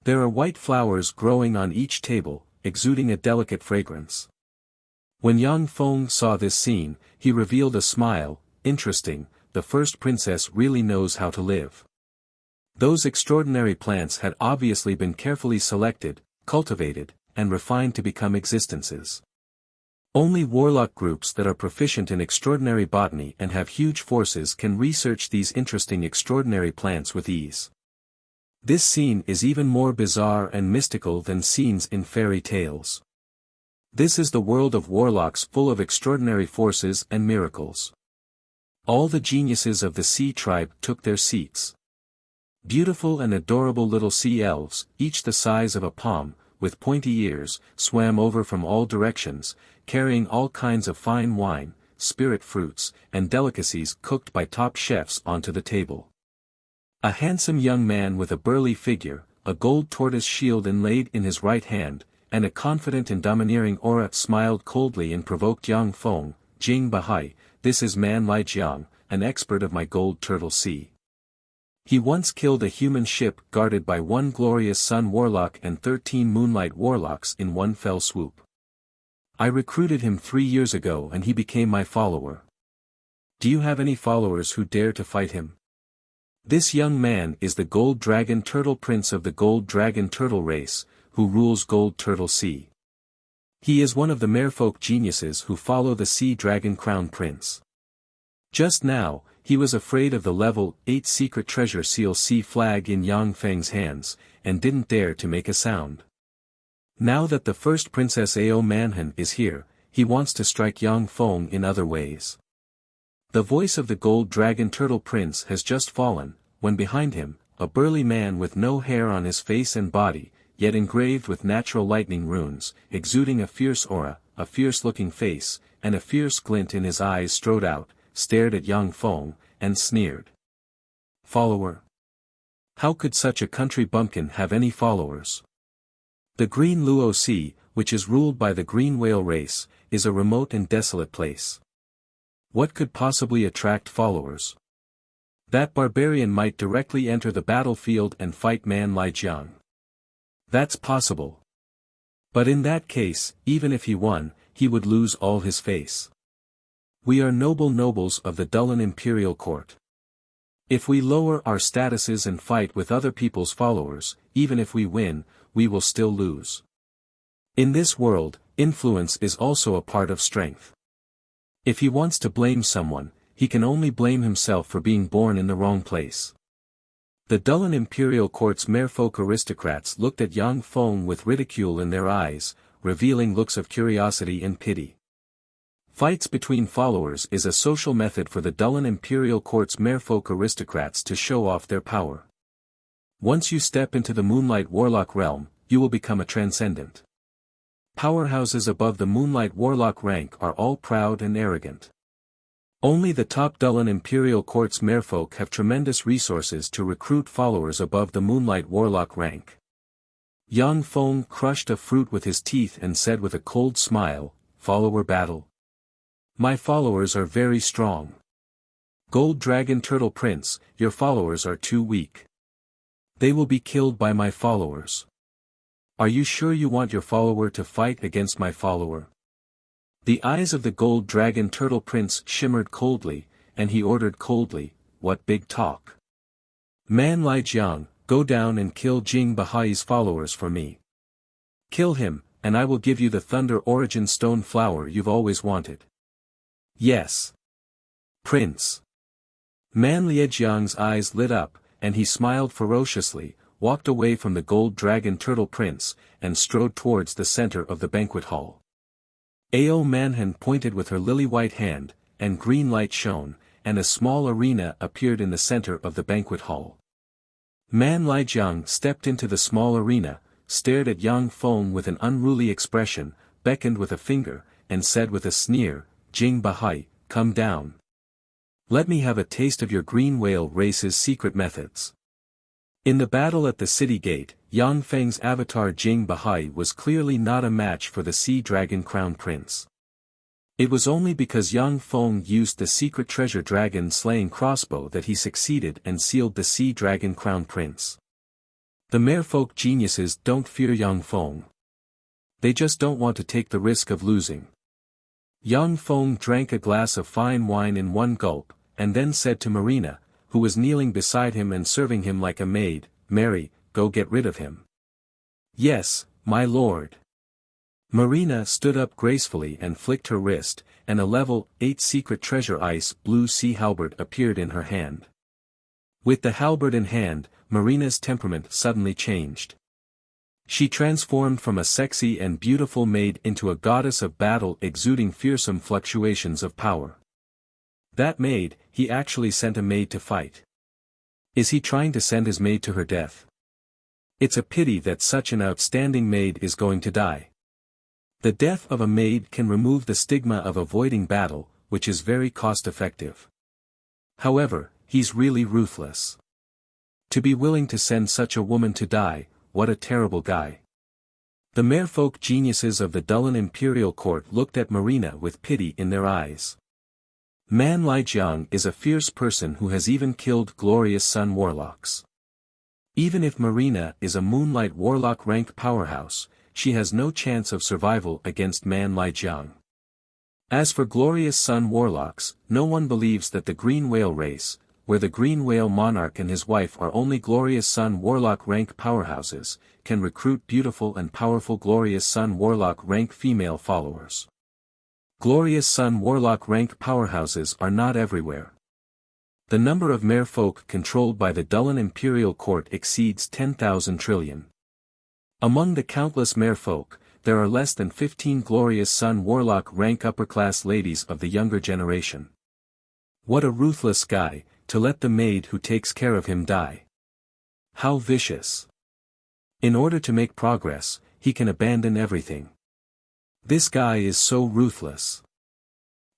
There are white flowers growing on each table, exuding a delicate fragrance. When Yang Feng saw this scene, he revealed a smile. Interesting, the first princess really knows how to live. Those extraordinary plants had obviously been carefully selected, cultivated, and refined to become existences. Only warlock groups that are proficient in extraordinary botany and have huge forces can research these interesting extraordinary plants with ease. This scene is even more bizarre and mystical than scenes in fairy tales. This is the world of warlocks full of extraordinary forces and miracles. All the geniuses of the sea tribe took their seats. Beautiful and adorable little sea elves, each the size of a palm, with pointy ears, swam over from all directions, carrying all kinds of fine wine, spirit fruits, and delicacies cooked by top chefs onto the table. A handsome young man with a burly figure, a gold tortoise shield inlaid in his right hand, and a confident and domineering aura smiled coldly and provoked Yang Feng. Jing Bahai, this is Man Lai Jiang, an expert of my gold turtle sea. He once killed a human ship guarded by one glorious sun warlock and 13 moonlight warlocks in one fell swoop. I recruited him 3 years ago and he became my follower. Do you have any followers who dare to fight him? This young man is the Gold Dragon Turtle Prince of the Gold Dragon Turtle race, who rules Gold Turtle Sea. He is one of the merfolk geniuses who follow the Sea Dragon Crown Prince. Just now, he was afraid of the level 8 secret treasure seal sea flag in Yang Feng's hands, and didn't dare to make a sound. Now that the first Princess Ao Manhan is here, he wants to strike Yang Feng in other ways. The voice of the Gold Dragon Turtle Prince has just fallen, when behind him, a burly man with no hair on his face and body, yet engraved with natural lightning runes, exuding a fierce aura, a fierce-looking face, and a fierce glint in his eyes strode out, stared at Yang Feng, and sneered. Follower? How could such a country bumpkin have any followers? The Green Luo Sea, which is ruled by the Green Whale race, is a remote and desolate place. What could possibly attract followers? That barbarian might directly enter the battlefield and fight Man Lai Jiang. That's possible. But in that case, even if he won, he would lose all his face. We are nobles of the Dulin Imperial Court. If we lower our statuses and fight with other people's followers, even if we win, we will still lose. In this world, influence is also a part of strength. If he wants to blame someone, he can only blame himself for being born in the wrong place. The Dulin Imperial Court's merfolk aristocrats looked at Yang Feng with ridicule in their eyes, revealing looks of curiosity and pity. Fights between followers is a social method for the Dulin Imperial Court's merfolk aristocrats to show off their power. Once you step into the Moonlight Warlock realm, you will become a transcendent. Powerhouses above the Moonlight Warlock rank are all proud and arrogant. Only the top Dulin Imperial Court's merfolk have tremendous resources to recruit followers above the Moonlight Warlock rank. Yang Feng crushed a fruit with his teeth and said with a cold smile, "Follower battle. My followers are very strong. Gold Dragon Turtle Prince, your followers are too weak. They will be killed by my followers. Are you sure you want your follower to fight against my follower?" The eyes of the Gold Dragon Turtle Prince shimmered coldly, and he ordered coldly, "What big talk? Man Lai Jiang, go down and kill Jing Bahai's followers for me. Kill him, and I will give you the Thunder Origin Stone flower you've always wanted." "Yes. Prince." Man Lai Jiang's eyes lit up, and he smiled ferociously, walked away from the Gold Dragon Turtle Prince, and strode towards the center of the banquet hall. Ao Manhan pointed with her lily-white hand, and green light shone, and a small arena appeared in the center of the banquet hall. Man Lijiang stepped into the small arena, stared at Yang Feng with an unruly expression, beckoned with a finger, and said with a sneer, Jing Bahai, come down. Let me have a taste of your green whale race's secret methods. In the battle at the city gate, Yang Feng's avatar Jing Bahai was clearly not a match for the Sea Dragon Crown Prince. It was only because Yang Feng used the secret treasure dragon slaying crossbow that he succeeded and sealed the Sea Dragon Crown Prince. The merfolk geniuses don't fear Yang Feng. They just don't want to take the risk of losing. Yang Feng drank a glass of fine wine in one gulp, and then said to Marina, who was kneeling beside him and serving him like a maid, Mary, go get rid of him. Yes, my lord. Marina stood up gracefully and flicked her wrist, and a level 8 secret treasure ice blue sea halberd appeared in her hand. With the halberd in hand, Marina's temperament suddenly changed. She transformed from a sexy and beautiful maid into a goddess of battle exuding fearsome fluctuations of power. That maid, he actually sent a maid to fight. Is he trying to send his maid to her death? It's a pity that such an outstanding maid is going to die. The death of a maid can remove the stigma of avoiding battle, which is very cost-effective. However, he's really ruthless. To be willing to send such a woman to die, what a terrible guy. The merfolk geniuses of the Dullan imperial court looked at Marina with pity in their eyes. Man Lijiang is a fierce person who has even killed glorious sun warlocks. Even if Marina is a moonlight warlock rank powerhouse, she has no chance of survival against Man Lijiang. As for glorious sun warlocks, no one believes that the green whale race, where the green whale monarch and his wife are only glorious sun warlock rank powerhouses, can recruit beautiful and powerful glorious sun warlock rank female followers. Glorious sun warlock rank powerhouses are not everywhere. The number of merfolk controlled by the Dullan imperial court exceeds 10,000 trillion. Among the countless merfolk, there are less than 15 glorious sun warlock rank upper-class ladies of the younger generation. What a ruthless guy, to let the maid who takes care of him die. How vicious. In order to make progress, he can abandon everything. This guy is so ruthless.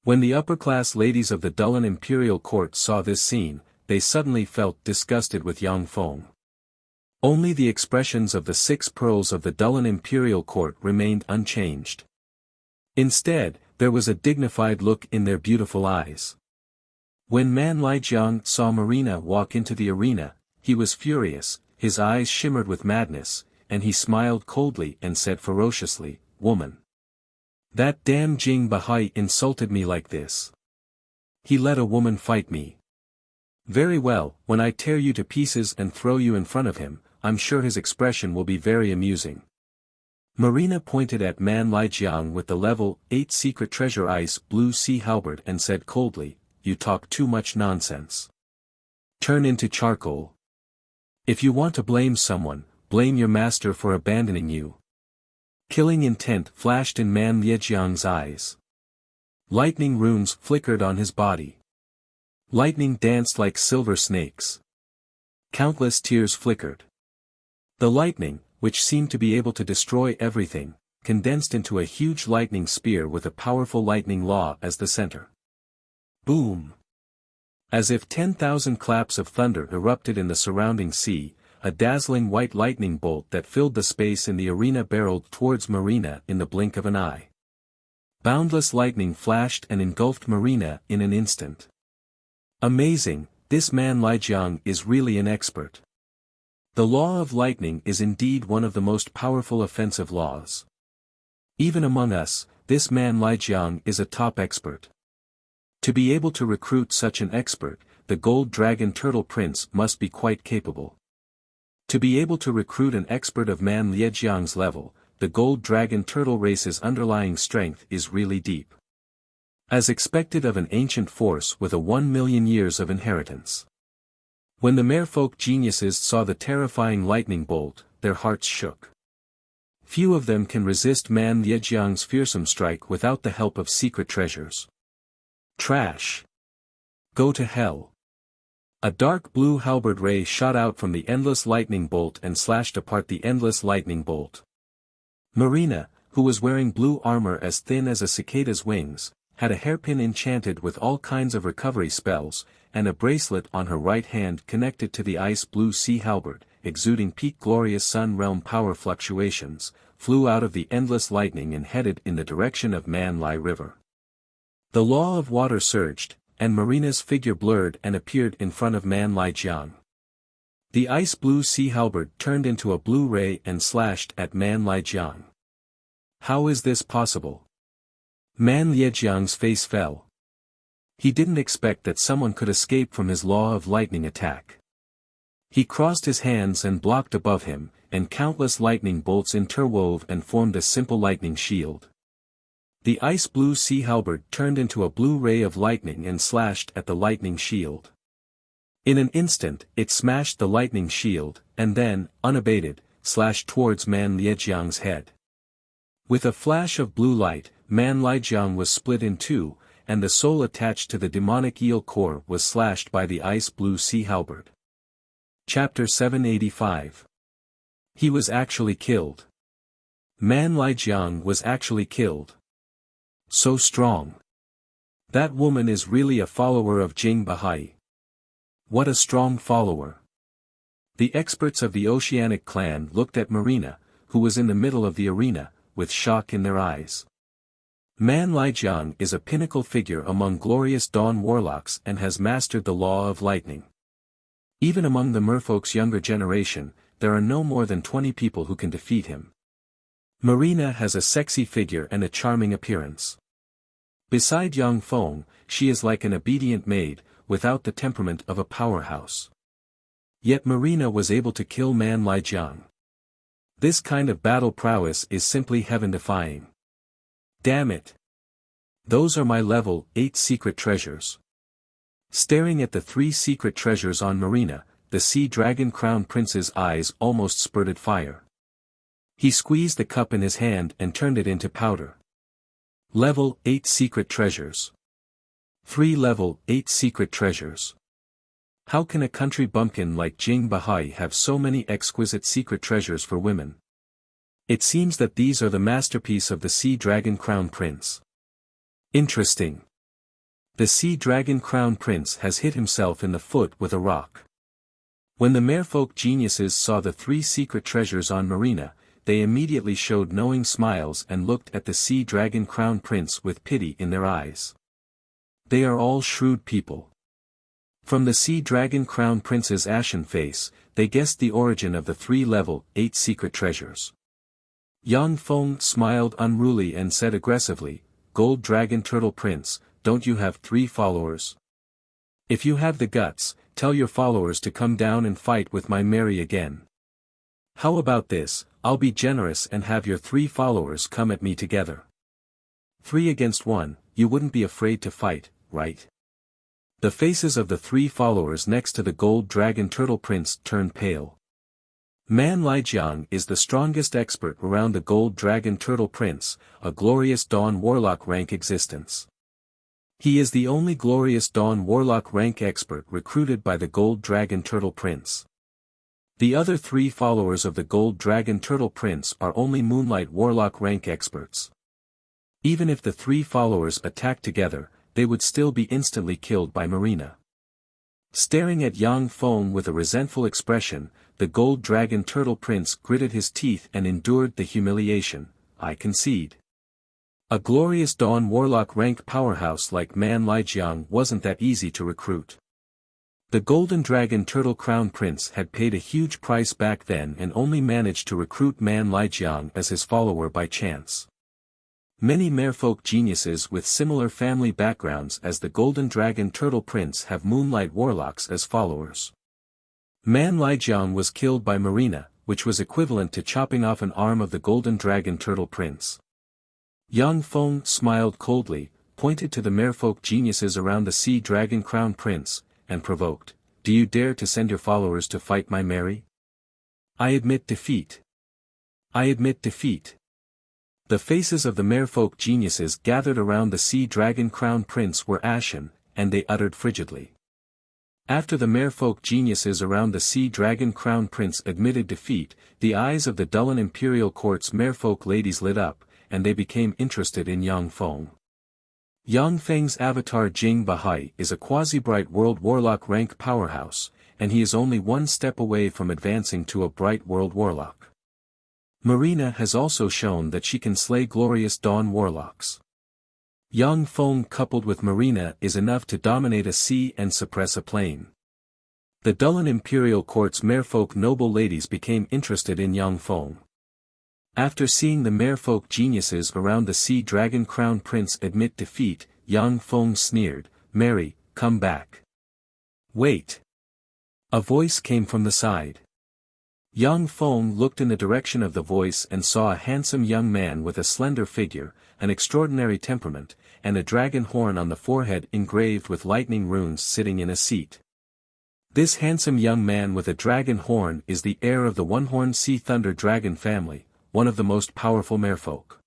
When the upper-class ladies of the Dullan imperial court saw this scene, they suddenly felt disgusted with Yang Feng. Only the expressions of the 6 pearls of the Dullan imperial court remained unchanged. Instead, there was a dignified look in their beautiful eyes. When Man Lijiang saw Marina walk into the arena, he was furious, his eyes shimmered with madness, and he smiled coldly and said ferociously, "Woman. That damn Jing Bahai insulted me like this. He let a woman fight me. Very well, when I tear you to pieces and throw you in front of him, I'm sure his expression will be very amusing." Marina pointed at Man Lijiang with the level 8 secret treasure ice blue sea halberd and said coldly, "You talk too much nonsense. Turn into charcoal. If you want to blame someone, blame your master for abandoning you." Killing intent flashed in Man Lijiang's eyes. Lightning runes flickered on his body. Lightning danced like silver snakes. Countless tears flickered. The lightning, which seemed to be able to destroy everything, condensed into a huge lightning spear with a powerful lightning law as the center. Boom! As if 10,000 claps of thunder erupted in the surrounding sea, a dazzling white lightning bolt that filled the space in the arena barreled towards Marina in the blink of an eye. Boundless lightning flashed and engulfed Marina in an instant. Amazing, this Man Lijiang is really an expert. The law of lightning is indeed one of the most powerful offensive laws. Even among us, this Man Lijiang is a top expert. To be able to recruit such an expert, the Gold Dragon Turtle Prince must be quite capable. To be able to recruit an expert of Man Lijiang's level, the Gold Dragon Turtle race's underlying strength is really deep. As expected of an ancient force with a 1 million years of inheritance. When the merfolk geniuses saw the terrifying lightning bolt, their hearts shook. Few of them can resist Man Liejiang's fearsome strike without the help of secret treasures. Trash. Go to hell. A dark blue halberd ray shot out from the endless lightning bolt and slashed apart the endless lightning bolt. Marina, who was wearing blue armor as thin as a cicada's wings, had a hairpin enchanted with all kinds of recovery spells, and a bracelet on her right hand connected to the ice blue sea halberd, exuding peak glorious sun realm power fluctuations, flew out of the endless lightning and headed in the direction of Man Lai River. The law of water surged, and Marina's figure blurred and appeared in front of Man Liejiang. The ice blue sea halberd turned into a blue ray and slashed at Man Liejiang. How is this possible? Man Liejiang's face fell. He didn't expect that someone could escape from his law of lightning attack. He crossed his hands and blocked above him, and countless lightning bolts interwove and formed a simple lightning shield. The ice blue sea halberd turned into a blue ray of lightning and slashed at the lightning shield. In an instant, it smashed the lightning shield, and then, unabated, slashed towards Man Liejiang's head. With a flash of blue light, Man Liejiang was split in two, and the soul attached to the demonic eel core was slashed by the ice blue sea halberd. Chapter 785. He was actually killed. Man Liejiang was actually killed. So strong. That woman is really a follower of Jing Bahai. What a strong follower. The experts of the Oceanic clan looked at Marina, who was in the middle of the arena, with shock in their eyes. Man Liejiang is a pinnacle figure among glorious dawn warlocks and has mastered the law of lightning. Even among the merfolk's younger generation, there are no more than 20 people who can defeat him. Marina has a sexy figure and a charming appearance. Beside Yang Feng, she is like an obedient maid, without the temperament of a powerhouse. Yet Marina was able to kill Man Liejiang. This kind of battle prowess is simply heaven-defying. Damn it! Those are my level 8 secret treasures. Staring at the 3 secret treasures on Marina, the Sea Dragon Crown Prince's eyes almost spurted fire. He squeezed the cup in his hand and turned it into powder. Level 8 secret treasures. 3 level 8 secret treasures. How can a country bumpkin like Jing Bahai have so many exquisite secret treasures for women? It seems that these are the masterpiece of the Sea Dragon Crown Prince. Interesting. The Sea Dragon Crown Prince has hit himself in the foot with a rock. When the merfolk geniuses saw the 3 secret treasures on Marina, they immediately showed knowing smiles and looked at the Sea Dragon Crown Prince with pity in their eyes. They are all shrewd people. From the Sea Dragon Crown Prince's ashen face, they guessed the origin of the 3 level 8 secret treasures. Yang Feng smiled unruly and said aggressively, "Gold Dragon Turtle Prince, don't you have 3 followers? If you have the guts, tell your followers to come down and fight with my Mary again. How about this, I'll be generous and have your 3 followers come at me together. 3 against 1, you wouldn't be afraid to fight, right?" The faces of the 3 followers next to the Gold Dragon Turtle Prince turned pale. Man Liejiang is the strongest expert around the Gold Dragon Turtle Prince, a glorious Dawn Warlock rank existence. He is the only glorious Dawn Warlock rank expert recruited by the Gold Dragon Turtle Prince. The other 3 followers of the Gold Dragon Turtle Prince are only Moonlight Warlock rank experts. Even if the 3 followers attacked together, they would still be instantly killed by Marina. Staring at Yang Feng with a resentful expression, the Gold Dragon Turtle Prince gritted his teeth and endured the humiliation. "I concede. A glorious Dawn Warlock rank powerhouse like Man Liejiang wasn't that easy to recruit." The Golden Dragon Turtle Crown Prince had paid a huge price back then and only managed to recruit Man Liejiang as his follower by chance. Many merfolk geniuses with similar family backgrounds as the Golden Dragon Turtle Prince have Moonlight Warlocks as followers. Man Liejiang was killed by Marina, which was equivalent to chopping off an arm of the Golden Dragon Turtle Prince. Yang Feng smiled coldly, pointed to the merfolk geniuses around the Sea Dragon Crown Prince, and provoked, "Do you dare to send your followers to fight my Mary? I admit defeat. I admit defeat. The faces of the merfolk geniuses gathered around the sea dragon crown prince were ashen, and they uttered frigidly. After the merfolk geniuses around the sea dragon crown prince admitted defeat, the eyes of the Dullen imperial court's merfolk ladies lit up, and they became interested in Yang Feng. Yang Feng's avatar Jing Bahai is a quasi-bright world warlock rank powerhouse, and he is only one step away from advancing to a bright world warlock. Marina has also shown that she can slay glorious dawn warlocks. Yang Feng coupled with Marina is enough to dominate a sea and suppress a plane. The Dullen imperial court's merfolk noble ladies became interested in Yang Feng. After seeing the merfolk geniuses around the sea dragon crown prince admit defeat, Yang Feng sneered, "Mary, come back." "Wait." A voice came from the side. Yang Feng looked in the direction of the voice and saw a handsome young man with a slender figure, an extraordinary temperament, and a dragon horn on the forehead engraved with lightning runes sitting in a seat. This handsome young man with a dragon horn is the heir of the one-horned sea thunder dragon family, one of the most powerful merfolk.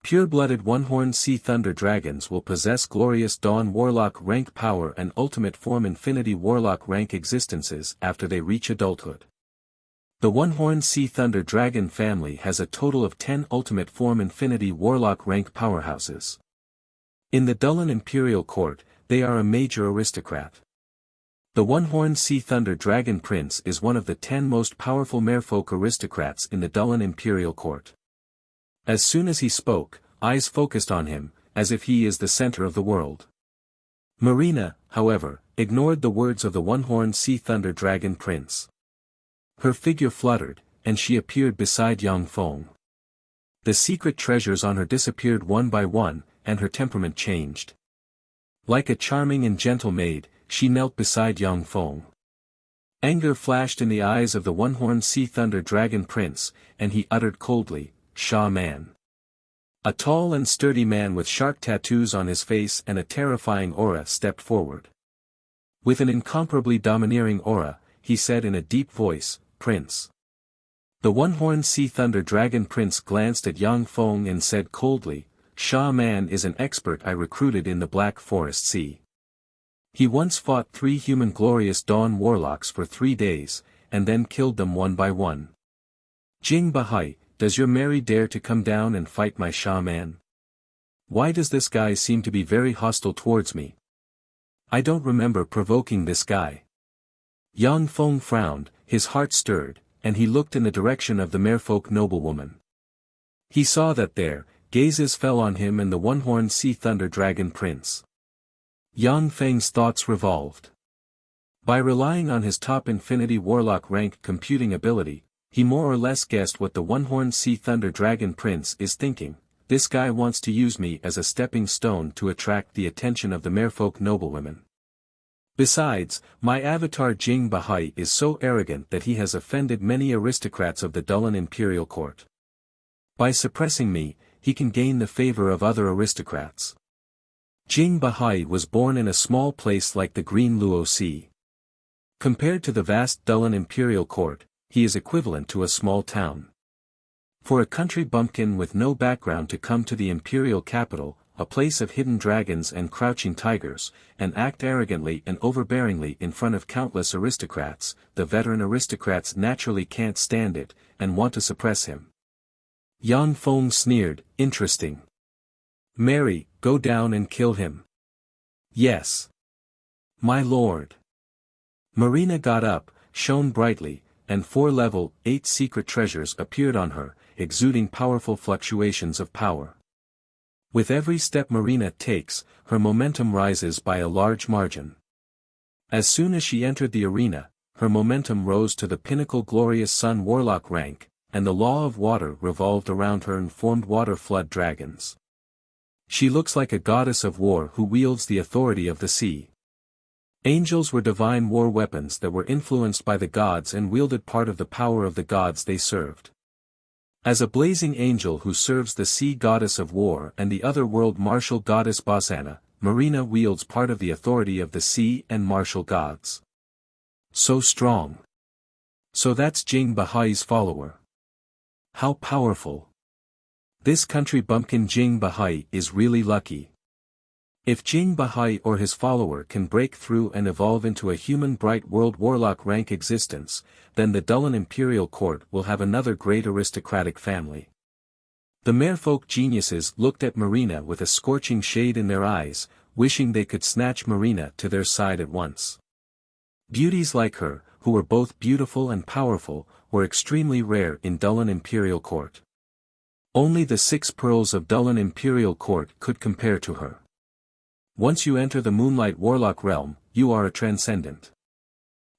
Pure-blooded one-horned sea thunder dragons will possess glorious dawn warlock rank power and ultimate form infinity warlock rank existences after they reach adulthood. The one-horned sea thunder dragon family has a total of 10 ultimate form infinity warlock rank powerhouses. In the Dullen imperial court, they are a major aristocrat. The one-horned sea thunder dragon prince is one of the 10 most powerful merfolk aristocrats in the Dullen imperial court. As soon as he spoke, eyes focused on him, as if he is the center of the world. Marina, however, ignored the words of the one-horned sea thunder dragon prince. Her figure fluttered, and she appeared beside Yang Feng. The secret treasures on her disappeared one by one, and her temperament changed. Like a charming and gentle maid, she knelt beside Yang Feng. Anger flashed in the eyes of the one-horned sea thunder dragon prince, and he uttered coldly, "Sha Man." A tall and sturdy man with shark tattoos on his face and a terrifying aura stepped forward. With an incomparably domineering aura, he said in a deep voice, "Prince." The one-horned sea thunder dragon prince glanced at Yang Feng and said coldly, "Sha Man is an expert I recruited in the Black Forest Sea. He once fought 3 human glorious dawn warlocks for 3 days, and then killed them one by one. Jing Bahai, does your Mary dare to come down and fight my Sha Man? Why does this guy seem to be very hostile towards me? I don't remember provoking this guy." Yang Feng frowned, his heart stirred, and he looked in the direction of the merfolk noblewoman. He saw that their gazes fell on him and the one-horned sea thunder dragon prince. Yang Feng's thoughts revolved. By relying on his top infinity warlock rank computing ability, he more or less guessed what the one-horned sea thunder dragon prince is thinking. This guy wants to use me as a stepping stone to attract the attention of the merfolk noblewomen. Besides, my avatar Jing Bahai is so arrogant that he has offended many aristocrats of the Dullen imperial court. By suppressing me, he can gain the favor of other aristocrats. Jing Bahai was born in a small place like the Green Luo Sea. Compared to the vast Dullen imperial court, he is equivalent to a small town. For a country bumpkin with no background to come to the imperial capital, a place of hidden dragons and crouching tigers, and act arrogantly and overbearingly in front of countless aristocrats, the veteran aristocrats naturally can't stand it, and want to suppress him. Yang Feng sneered, "Interesting. Mary, go down and kill him." "Yes. My lord." Marina got up, shone brightly, and 4 level 8 secret treasures appeared on her, exuding powerful fluctuations of power. With every step Marina takes, her momentum rises by a large margin. As soon as she entered the arena, her momentum rose to the pinnacle glorious sun warlock rank, and the law of water revolved around her and formed water flood dragons. She looks like a goddess of war who wields the authority of the sea. Angels were divine war weapons that were influenced by the gods and wielded part of the power of the gods they served. As a blazing angel who serves the sea goddess of war and the other world martial goddess Bosana, Marina wields part of the authority of the sea and martial gods. So strong. So that's Jing Bahai's follower. How powerful. This country bumpkin Jing Bahai is really lucky. If Jing Bahai or his follower can break through and evolve into a human Bright World Warlock rank existence, then the Dulin Imperial Court will have another great aristocratic family. The merfolk geniuses looked at Marina with a scorching shade in their eyes, wishing they could snatch Marina to their side at once. Beauties like her, who were both beautiful and powerful, were extremely rare in Dulin Imperial Court. Only the 6 pearls of Dulin Imperial Court could compare to her. Once you enter the Moonlight Warlock realm, you are a transcendent.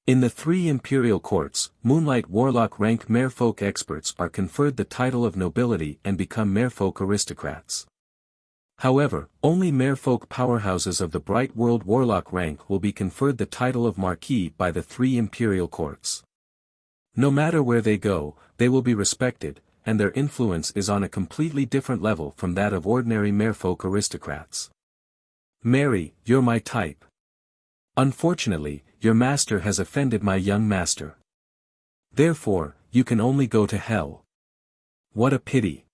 In the 3 imperial courts, Moonlight Warlock rank merfolk experts are conferred the title of nobility and become merfolk aristocrats. However, only merfolk powerhouses of the Bright World Warlock rank will be conferred the title of Marquis by the 3 imperial courts. No matter where they go, they will be respected, and their influence is on a completely different level from that of ordinary merfolk aristocrats. Mary, you're my type. Unfortunately, your master has offended my young master. Therefore, you can only go to hell. What a pity.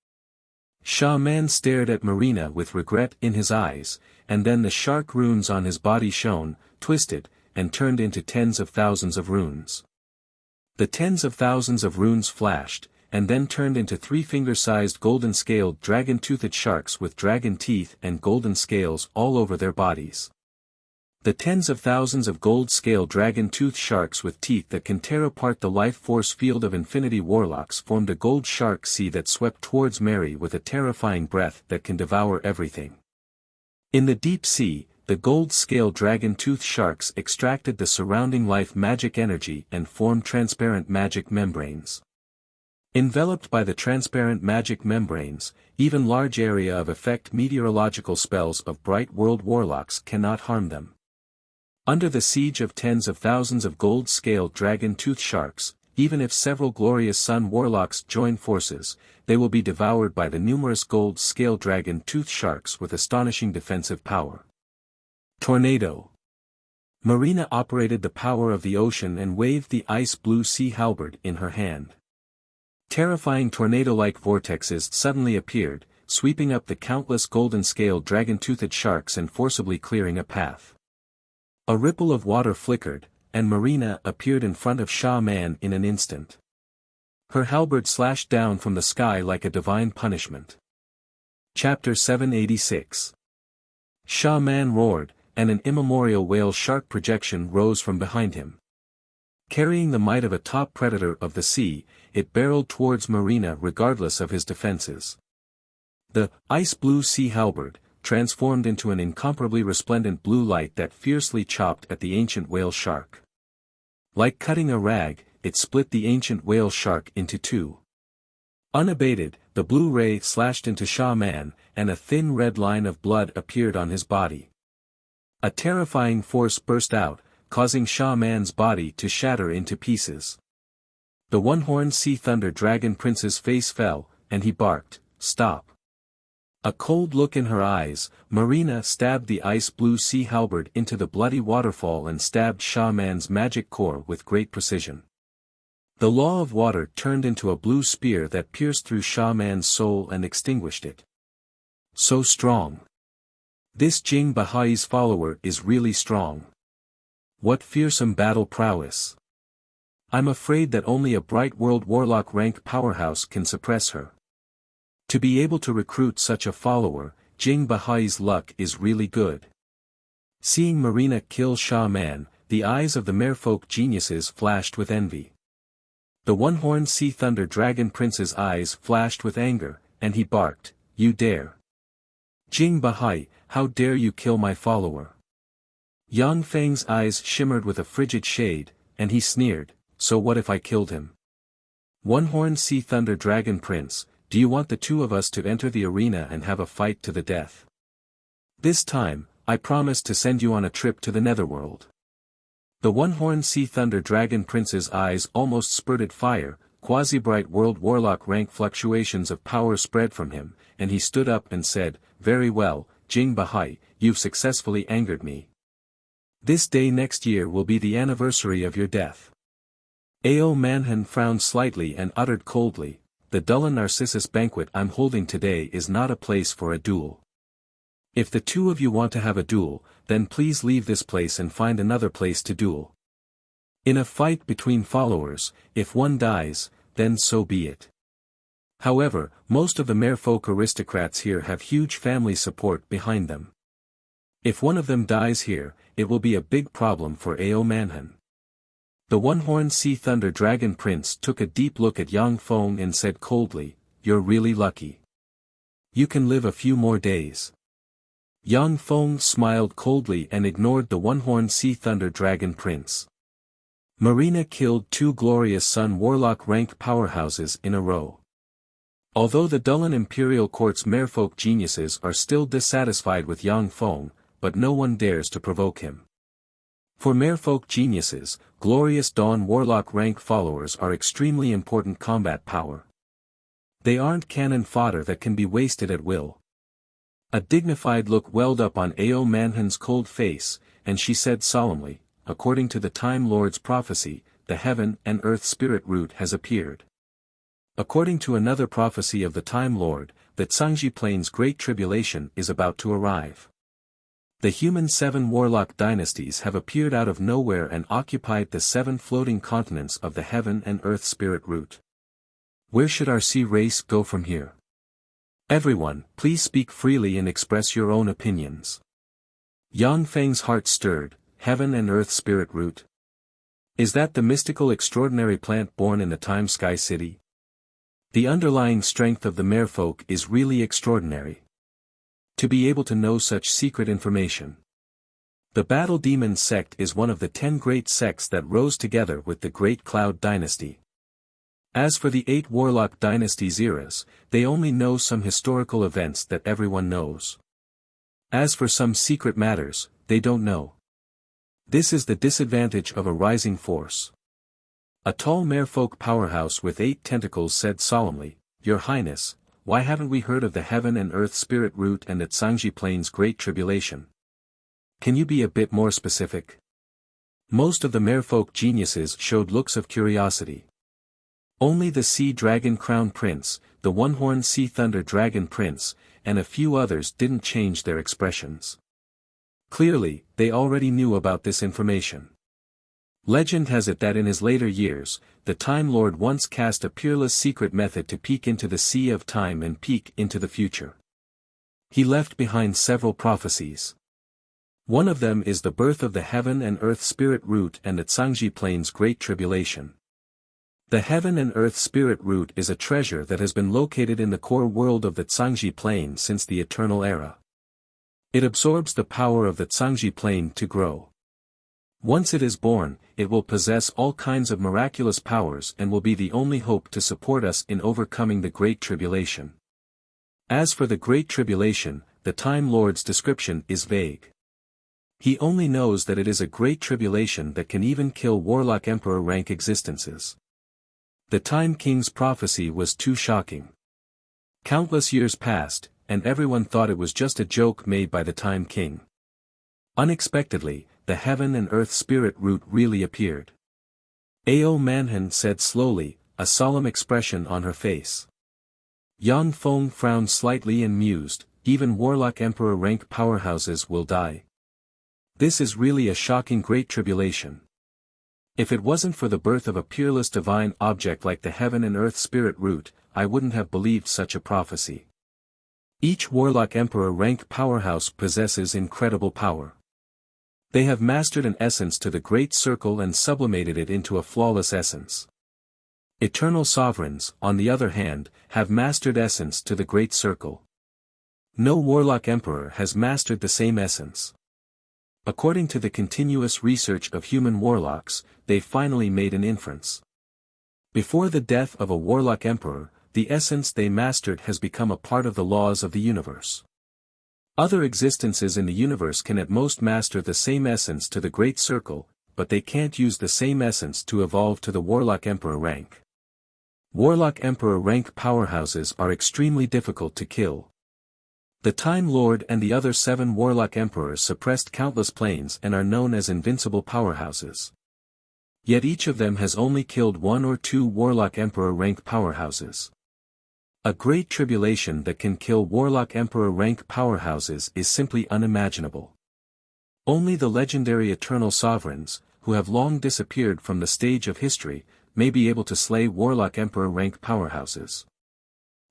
Shaman stared at Marina with regret in his eyes, and then the shark runes on his body shone, twisted, and turned into tens of thousands of runes. The tens of thousands of runes flashed, and then turned into 3-finger-sized golden-scaled dragon-toothed sharks with dragon teeth and golden scales all over their bodies. The tens of thousands of gold-scale dragon-toothed sharks with teeth that can tear apart the life-force field of infinity warlocks formed a gold shark sea that swept towards Mary with a terrifying breath that can devour everything. In the deep sea, the gold-scale dragon-toothed sharks extracted the surrounding life magic energy and formed transparent magic membranes. Enveloped by the transparent magic membranes, even large area of effect meteorological spells of Bright World Warlocks cannot harm them. Under the siege of tens of thousands of gold-scale dragon-toothed sharks, even if several glorious sun warlocks join forces, they will be devoured by the numerous gold-scale dragon-toothed sharks with astonishing defensive power. Tornado. Marina operated the power of the ocean and waved the ice-blue sea halberd in her hand. Terrifying tornado-like vortexes suddenly appeared, sweeping up the countless golden-scaled dragon-toothed sharks and forcibly clearing a path. A ripple of water flickered, and Marina appeared in front of Shaman in an instant. Her halberd slashed down from the sky like a divine punishment. Chapter 786. Shaman roared, and an immemorial whale shark projection rose from behind him. Carrying the might of a top predator of the sea, it barreled towards Marina regardless of his defenses. The ice-blue sea halberd transformed into an incomparably resplendent blue light that fiercely chopped at the ancient whale shark. Like cutting a rag, it split the ancient whale shark into 2. Unabated, the blue ray slashed into Shaman, and a thin red line of blood appeared on his body. A terrifying force burst out, causing Shaman's body to shatter into pieces. The one-horned sea thunder dragon prince's face fell, and he barked, "Stop." A cold look in her eyes, Marina stabbed the ice-blue sea halberd into the bloody waterfall and stabbed Shaman's magic core with great precision. The law of water turned into a blue spear that pierced through Shaman's soul and extinguished it. So strong. This Jing Bahai's follower is really strong. What fearsome battle prowess. I'm afraid that only a Bright World Warlock rank powerhouse can suppress her. To be able to recruit such a follower, Jing Bahai's luck is really good. Seeing Marina kill Shaman, the eyes of the merfolk geniuses flashed with envy. The one-horned sea thunder dragon prince's eyes flashed with anger, and he barked, "You dare! Jing Bahai, how dare you kill my follower?" Yang Feng's eyes shimmered with a frigid shade, and he sneered, "So what if I killed him? One-horned sea thunder dragon prince, do you want the 2 of us to enter the arena and have a fight to the death? This time, I promise to send you on a trip to the netherworld." The one-horned sea thunder dragon prince's eyes almost spurted fire, quasi-bright world warlock rank fluctuations of power spread from him, and he stood up and said, "Very well, Jing Bahai, you've successfully angered me. This day next year will be the anniversary of your death." Ao Manhan frowned slightly and uttered coldly, the Dullan Narcissus banquet I'm holding today is not a place for a duel. If the two of you want to have a duel, then please leave this place and find another place to duel. In a fight between followers, if one dies, then so be it. However, most of the merfolk aristocrats here have huge family support behind them. If one of them dies here, it will be a big problem for Ao Manhan. The one-horned sea thunder dragon prince took a deep look at Yang Feng and said coldly, "You're really lucky. You can live a few more days." Yang Feng smiled coldly and ignored the one-horned sea thunder dragon prince. Marina killed 2 glorious Sun Warlock rank powerhouses in a row. Although the Dullan Imperial Court's merfolk geniuses are still dissatisfied with Yang Feng, but no one dares to provoke him. For merfolk geniuses, glorious Dawn Warlock rank followers are extremely important combat power. They aren't cannon fodder that can be wasted at will. A dignified look welled up on Ao Manhan's cold face, and she said solemnly, "According to the Time Lord's prophecy, the heaven and earth spirit root has appeared. According to another prophecy of the Time Lord, the Tsangji Plains Great Tribulation is about to arrive. The human 7 warlock dynasties have appeared out of nowhere and occupied the 7 floating continents of the heaven and earth spirit root. Where should our sea race go from here? Everyone, please speak freely and express your own opinions." Yang Feng's heart stirred. Heaven and earth spirit root. Is that the mystical extraordinary plant born in the Time Sky City? The underlying strength of the merfolk is really extraordinary. To be able to know such secret information. The Battle Demon sect is one of the 10 great sects that rose together with the Great Cloud Dynasty. As for the 8 Warlock Dynasty's eras, they only know some historical events that everyone knows. As for some secret matters, they don't know. This is the disadvantage of a rising force. A tall merfolk powerhouse with 8 tentacles said solemnly, "Your Highness, why haven't we heard of the heaven and earth spirit root and the Tsangji Plains Great Tribulation? Can you be a bit more specific?" Most of the merfolk geniuses showed looks of curiosity. Only the Sea Dragon Crown Prince, the One-Horned Sea Thunder Dragon Prince, and a few others didn't change their expressions. Clearly, they already knew about this information. Legend has it that in his later years, the Time Lord once cast a peerless secret method to peek into the sea of time and peek into the future. He left behind several prophecies. One of them is the birth of the heaven and earth spirit root and the Tsangji Plains Great Tribulation. The heaven and earth spirit root is a treasure that has been located in the core world of the Tsangji Plain since the Eternal Era. It absorbs the power of the Tsangji Plain to grow. Once it is born, it will possess all kinds of miraculous powers and will be the only hope to support us in overcoming the Great Tribulation. As for the Great Tribulation, the Time Lord's description is vague. He only knows that it is a great tribulation that can even kill Warlock Emperor rank existences. The Time King's prophecy was too shocking. Countless years passed, and everyone thought it was just a joke made by the Time King. Unexpectedly, the heaven and earth spirit root really appeared. Ao Manhan said slowly, a solemn expression on her face. Yang Feng frowned slightly and mused, "Even Warlock Emperor rank powerhouses will die. This is really a shocking great tribulation. If it wasn't for the birth of a peerless divine object like the heaven and earth spirit root, I wouldn't have believed such a prophecy." Each Warlock Emperor rank powerhouse possesses incredible power. They have mastered an essence to the Great Circle and sublimated it into a flawless essence. Eternal Sovereigns, on the other hand, have mastered essence to the Great Circle. No Warlock Emperor has mastered the same essence. According to the continuous research of human warlocks, they finally made an inference. Before the death of a Warlock Emperor, the essence they mastered has become a part of the laws of the universe. Other existences in the universe can at most master the same essence to the Great Circle, but they can't use the same essence to evolve to the Warlock Emperor rank. Warlock Emperor rank powerhouses are extremely difficult to kill. The Time Lord and the other 7 Warlock Emperors suppressed countless planes and are known as invincible powerhouses. Yet each of them has only killed 1 or 2 Warlock Emperor rank powerhouses. A great tribulation that can kill warlock emperor rank powerhouses is simply unimaginable. Only the legendary eternal sovereigns, who have long disappeared from the stage of history, may be able to slay warlock emperor rank powerhouses.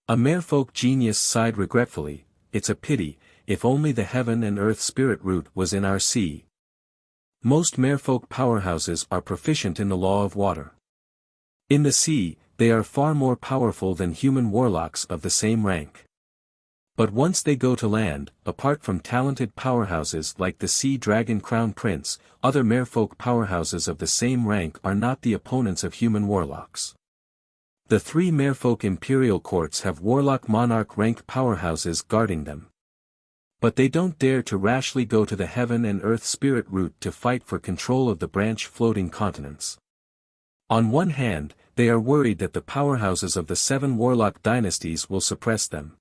A merfolk genius sighed regretfully, "It's a pity, if only the heaven and earth spirit root was in our sea." Most merfolk powerhouses are proficient in the law of water. In the sea, they are far more powerful than human warlocks of the same rank. But once they go to land, apart from talented powerhouses like the Sea Dragon Crown Prince, other merfolk powerhouses of the same rank are not the opponents of human warlocks. The three merfolk imperial courts have warlock monarch rank powerhouses guarding them. But they don't dare to rashly go to the heaven and earth spirit route to fight for control of the branch floating continents. On one hand, they are worried that the powerhouses of the 7 warlock dynasties will suppress them.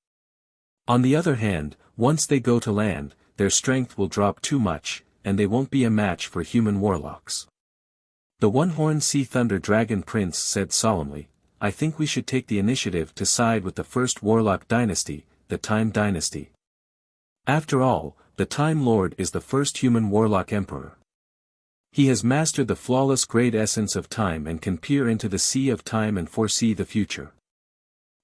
On the other hand, once they go to land, their strength will drop too much, and they won't be a match for human warlocks. The one-horned Sea Thunder Dragon Prince said solemnly, "I think we should take the initiative to side with the first warlock dynasty, the Time Dynasty. After all, the Time Lord is the first human warlock emperor. He has mastered the flawless great essence of time and can peer into the sea of time and foresee the future.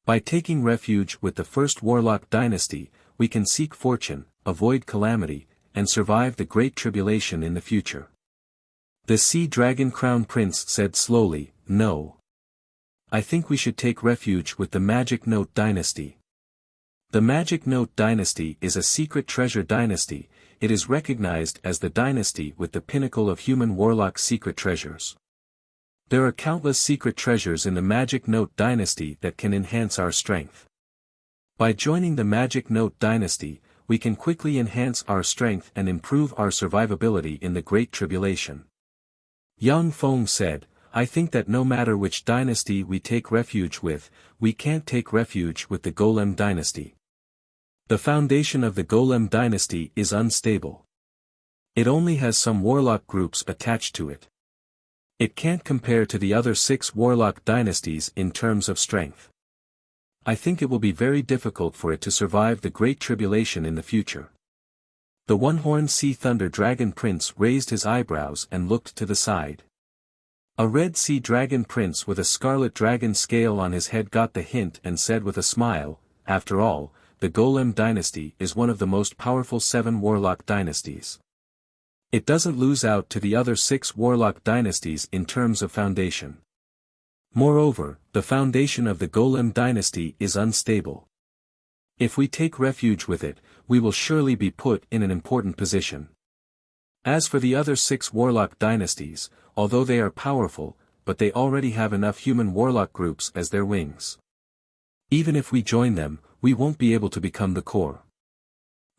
By taking refuge with the first warlock dynasty, we can seek fortune, avoid calamity, and survive the great tribulation in the future." The Sea Dragon Crown Prince said slowly, "No. I think we should take refuge with the Magic Note Dynasty. The Magic Note Dynasty is a secret treasure dynasty. It is recognized as the dynasty with the pinnacle of human warlock secret treasures. There are countless secret treasures in the Magic Note Dynasty that can enhance our strength. By joining the Magic Note Dynasty, we can quickly enhance our strength and improve our survivability in the Great Tribulation." Yang Feng said, "I think that no matter which dynasty we take refuge with, we can't take refuge with the Golem Dynasty. The foundation of the Golem Dynasty is unstable. It only has some warlock groups attached to it. It can't compare to the other 6 warlock dynasties in terms of strength. I think it will be very difficult for it to survive the Great Tribulation in the future." The one-horned Sea Thunder Dragon Prince raised his eyebrows and looked to the side. A red Sea Dragon Prince with a scarlet dragon scale on his head got the hint and said with a smile, "After all, the Golem Dynasty is one of the most powerful 7 warlock dynasties. It doesn't lose out to the other 6 warlock dynasties in terms of foundation. Moreover, the foundation of the Golem Dynasty is unstable. If we take refuge with it, we will surely be put in an important position. As for the other 6 warlock dynasties, although they are powerful, but they already have enough human warlock groups as their wings. Even if we join them, we won't be able to become the core.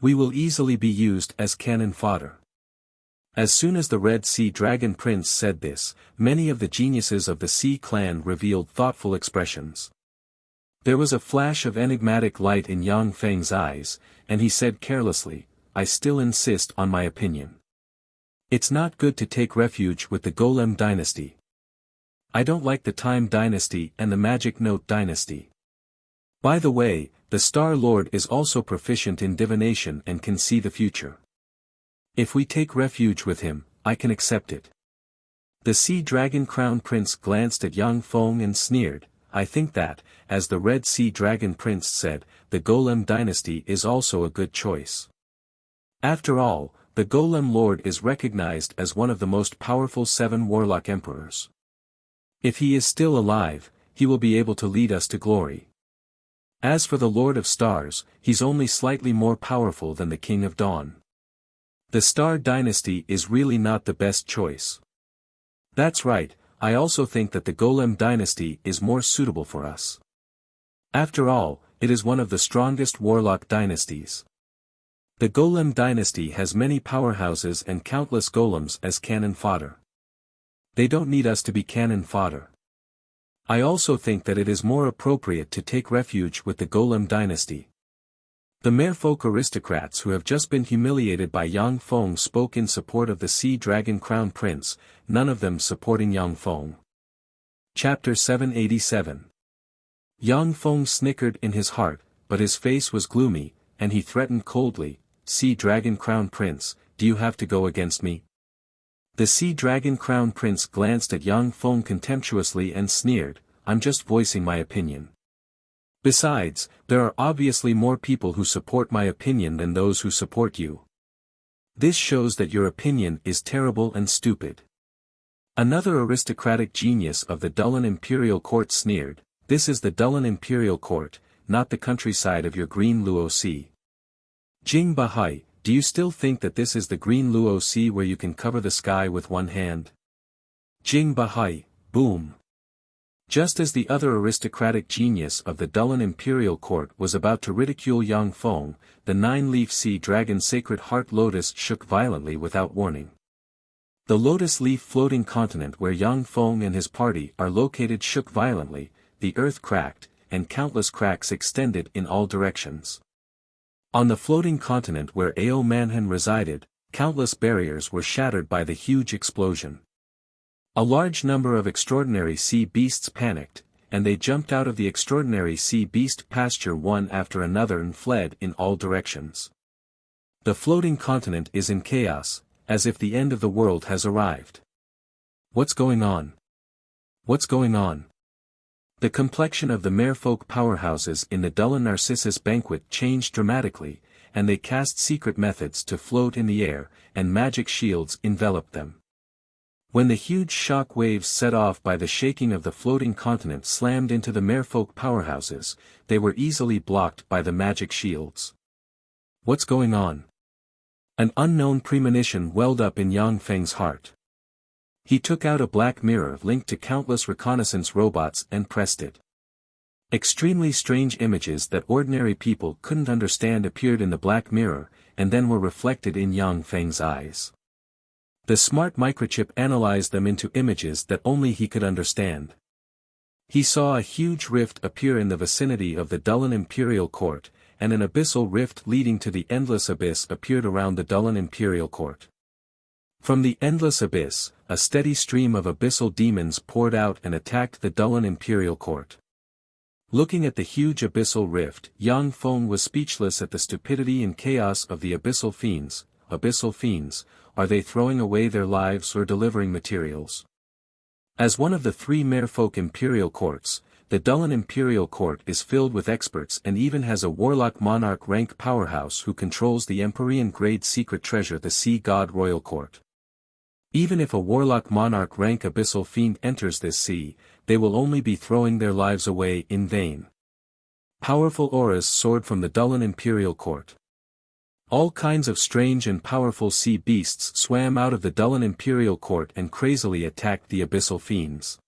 We will easily be used as cannon fodder." As soon as the Red Sea Dragon Prince said this, many of the geniuses of the Sea Clan revealed thoughtful expressions. There was a flash of enigmatic light in Yang Feng's eyes, and he said carelessly, "I still insist on my opinion. It's not good to take refuge with the Golem Dynasty. I don't like the Time Dynasty and the Magic Note Dynasty. By the way, the Star Lord is also proficient in divination and can see the future. If we take refuge with him, I can accept it." The Sea Dragon Crown Prince glanced at Yang Feng and sneered, "I think that, as the Red Sea Dragon Prince said, the Golem Dynasty is also a good choice. After all, the Golem Lord is recognized as one of the most powerful 7 warlock emperors. If he is still alive, he will be able to lead us to glory. As for the Lord of Stars, he's only slightly more powerful than the King of Dawn. The Star Dynasty is really not the best choice." "That's right, I also think that the Golem Dynasty is more suitable for us. After all, it is one of the strongest warlock dynasties. The Golem Dynasty has many powerhouses and countless golems as cannon fodder. They don't need us to be cannon fodder. I also think that it is more appropriate to take refuge with the Golem Dynasty." The merfolk aristocrats who have just been humiliated by Yang Feng spoke in support of the Sea Dragon Crown Prince, none of them supporting Yang Feng. Chapter 787. Yang Feng snickered in his heart, but his face was gloomy, and he threatened coldly, "Sea Dragon Crown Prince, do you have to go against me?" The Sea Dragon Crown Prince glanced at Yang Feng contemptuously and sneered, "I'm just voicing my opinion. Besides, there are obviously more people who support my opinion than those who support you. This shows that your opinion is terrible and stupid." Another aristocratic genius of the Dullan Imperial Court sneered, "This is the Dullan Imperial Court, not the countryside of your green Luo Sea. Jing Bahai, do you still think that this is the green Luo Sea where you can cover the sky with one hand?" Jing Bahai, boom. Just as the other aristocratic genius of the Dullan Imperial Court was about to ridicule Yang Feng, the nine-leaf sea dragon Sacred Heart Lotus shook violently without warning. The lotus leaf floating continent where Yang Feng and his party are located shook violently, the earth cracked, and countless cracks extended in all directions. On the floating continent where Ao Manhan resided, countless barriers were shattered by the huge explosion. A large number of extraordinary sea beasts panicked, and they jumped out of the extraordinary sea beast pasture one after another and fled in all directions. The floating continent is in chaos, as if the end of the world has arrived. What's going on? What's going on? The complexion of the merfolk powerhouses in the Dullan Narcissus banquet changed dramatically, and they cast secret methods to float in the air, and magic shields enveloped them. When the huge shock waves set off by the shaking of the floating continent slammed into the merfolk powerhouses, they were easily blocked by the magic shields. What's going on? An unknown premonition welled up in Yang Feng's heart. He took out a black mirror linked to countless reconnaissance robots and pressed it. Extremely strange images that ordinary people couldn't understand appeared in the black mirror, and then were reflected in Yang Feng's eyes. The smart microchip analyzed them into images that only he could understand. He saw a huge rift appear in the vicinity of the Dullan Imperial Court, and an abyssal rift leading to the Endless Abyss appeared around the Dullan Imperial Court. From the Endless Abyss, a steady stream of abyssal demons poured out and attacked the Dullan Imperial Court. Looking at the huge abyssal rift, Yang Feng was speechless at the stupidity and chaos of the abyssal fiends. Abyssal fiends, are they throwing away their lives or delivering materials? As one of the three merfolk imperial courts, the Dullan Imperial Court is filled with experts and even has a warlock monarch rank powerhouse who controls the Empyrean grade secret treasure, the Sea God Royal Court. Even if a warlock monarch rank abyssal fiend enters this sea, they will only be throwing their lives away in vain. Powerful auras soared from the Dullan Imperial Court. All kinds of strange and powerful sea beasts swam out of the Dullan Imperial Court and crazily attacked the abyssal fiends.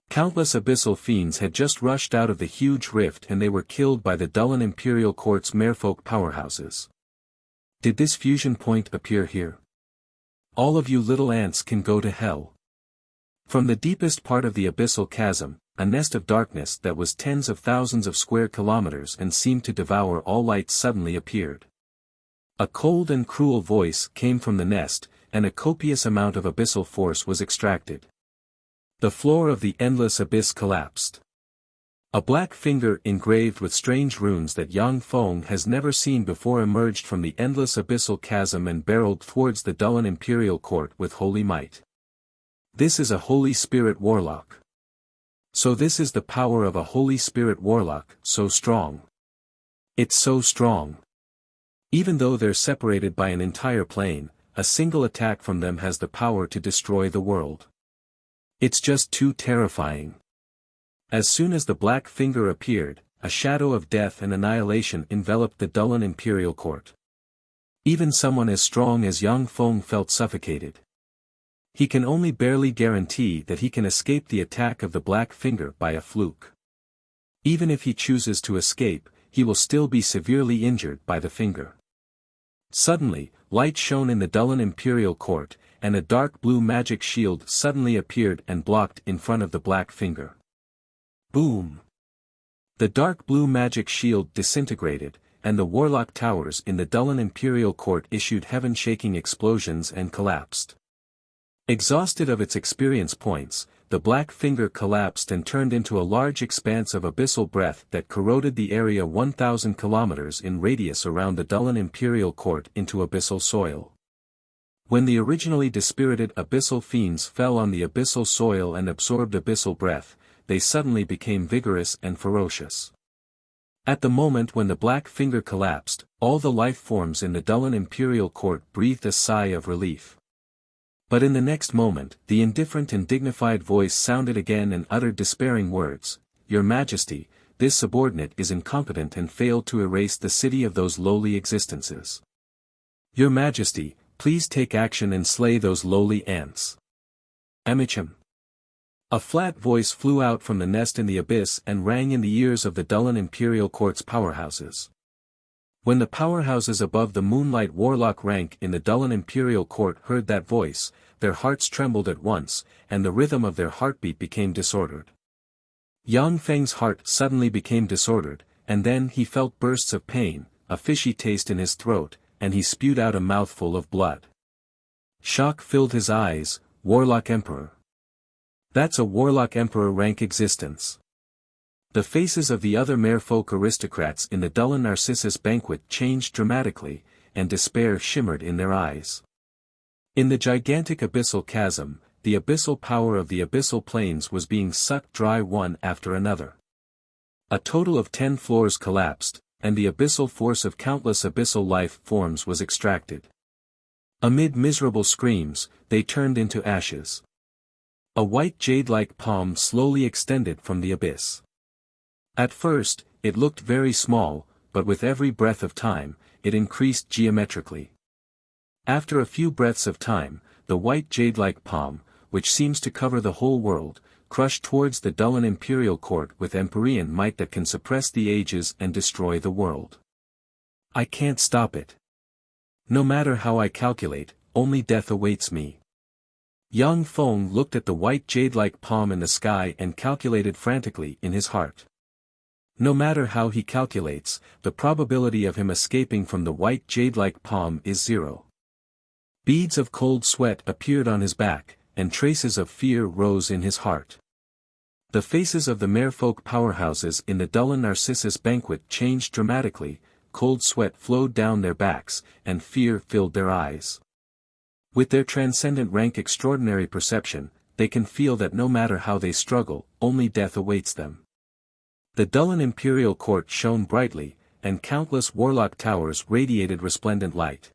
Countless abyssal fiends had just rushed out of the huge rift and they were killed by the Dullan Imperial Court's merfolk powerhouses. Did this fusion point appear here? All of you little ants can go to hell. From the deepest part of the abyssal chasm, a nest of darkness that was tens of thousands of square kilometers and seemed to devour all light suddenly appeared. A cold and cruel voice came from the nest, and a copious amount of abyssal force was extracted. The floor of the endless abyss collapsed. A black finger engraved with strange runes that Yang Feng has never seen before emerged from the endless abyssal chasm and barreled towards the Dullan Imperial Court with holy might. This is a Holy Spirit warlock. So this is the power of a Holy Spirit warlock, so strong. It's so strong. Even though they're separated by an entire plane, a single attack from them has the power to destroy the world. It's just too terrifying. As soon as the black finger appeared, a shadow of death and annihilation enveloped the Dullan Imperial Court. Even someone as strong as Yang Feng felt suffocated. He can only barely guarantee that he can escape the attack of the black finger by a fluke. Even if he chooses to escape, he will still be severely injured by the finger. Suddenly, light shone in the Dullan Imperial Court, and a dark blue magic shield suddenly appeared and blocked in front of the black finger. Boom! The dark blue magic shield disintegrated, and the warlock towers in the Dullan Imperial Court issued heaven-shaking explosions and collapsed. Exhausted of its experience points, the black finger collapsed and turned into a large expanse of abyssal breath that corroded the area 1,000 kilometers in radius around the Dullan imperial court into abyssal soil. When the originally dispirited abyssal fiends fell on the abyssal soil and absorbed abyssal breath, they suddenly became vigorous and ferocious. At the moment when the black finger collapsed, all the life forms in the Dullan imperial court breathed a sigh of relief. But in the next moment, the indifferent and dignified voice sounded again and uttered despairing words, "Your Majesty, this subordinate is incompetent and failed to erase the city of those lowly existences. Your Majesty, please take action and slay those lowly ants." Amicham. A flat voice flew out from the nest in the abyss and rang in the ears of the Dullan imperial court's powerhouses. When the powerhouses above the moonlight warlock rank in the Dullan imperial court heard that voice, their hearts trembled at once, and the rhythm of their heartbeat became disordered. Yang Feng's heart suddenly became disordered, and then he felt bursts of pain, a fishy taste in his throat, and he spewed out a mouthful of blood. Shock filled his eyes. Warlock Emperor. That's a Warlock Emperor rank existence. The faces of the other merfolk aristocrats in the Dullan Narcissus banquet changed dramatically, and despair shimmered in their eyes. In the gigantic abyssal chasm, the abyssal power of the abyssal plains was being sucked dry one after another. A total of 10 floors collapsed, and the abyssal force of countless abyssal life forms was extracted. Amid miserable screams, they turned into ashes. A white jade-like palm slowly extended from the abyss. At first, it looked very small, but with every breath of time, it increased geometrically. After a few breaths of time, the white jade-like palm, which seems to cover the whole world, crushed towards the Dullan imperial court with Empyrean might that can suppress the ages and destroy the world. I can't stop it. No matter how I calculate, only death awaits me. Yang Feng looked at the white jade-like palm in the sky and calculated frantically in his heart. No matter how he calculates, the probability of him escaping from the white jade-like palm is 0. Beads of cold sweat appeared on his back, and traces of fear rose in his heart. The faces of the merfolk powerhouses in the Dullan Narcissus banquet changed dramatically, cold sweat flowed down their backs, and fear filled their eyes. With their transcendent rank extraordinary perception, they can feel that no matter how they struggle, only death awaits them. The Dullan imperial court shone brightly, and countless warlock towers radiated resplendent light.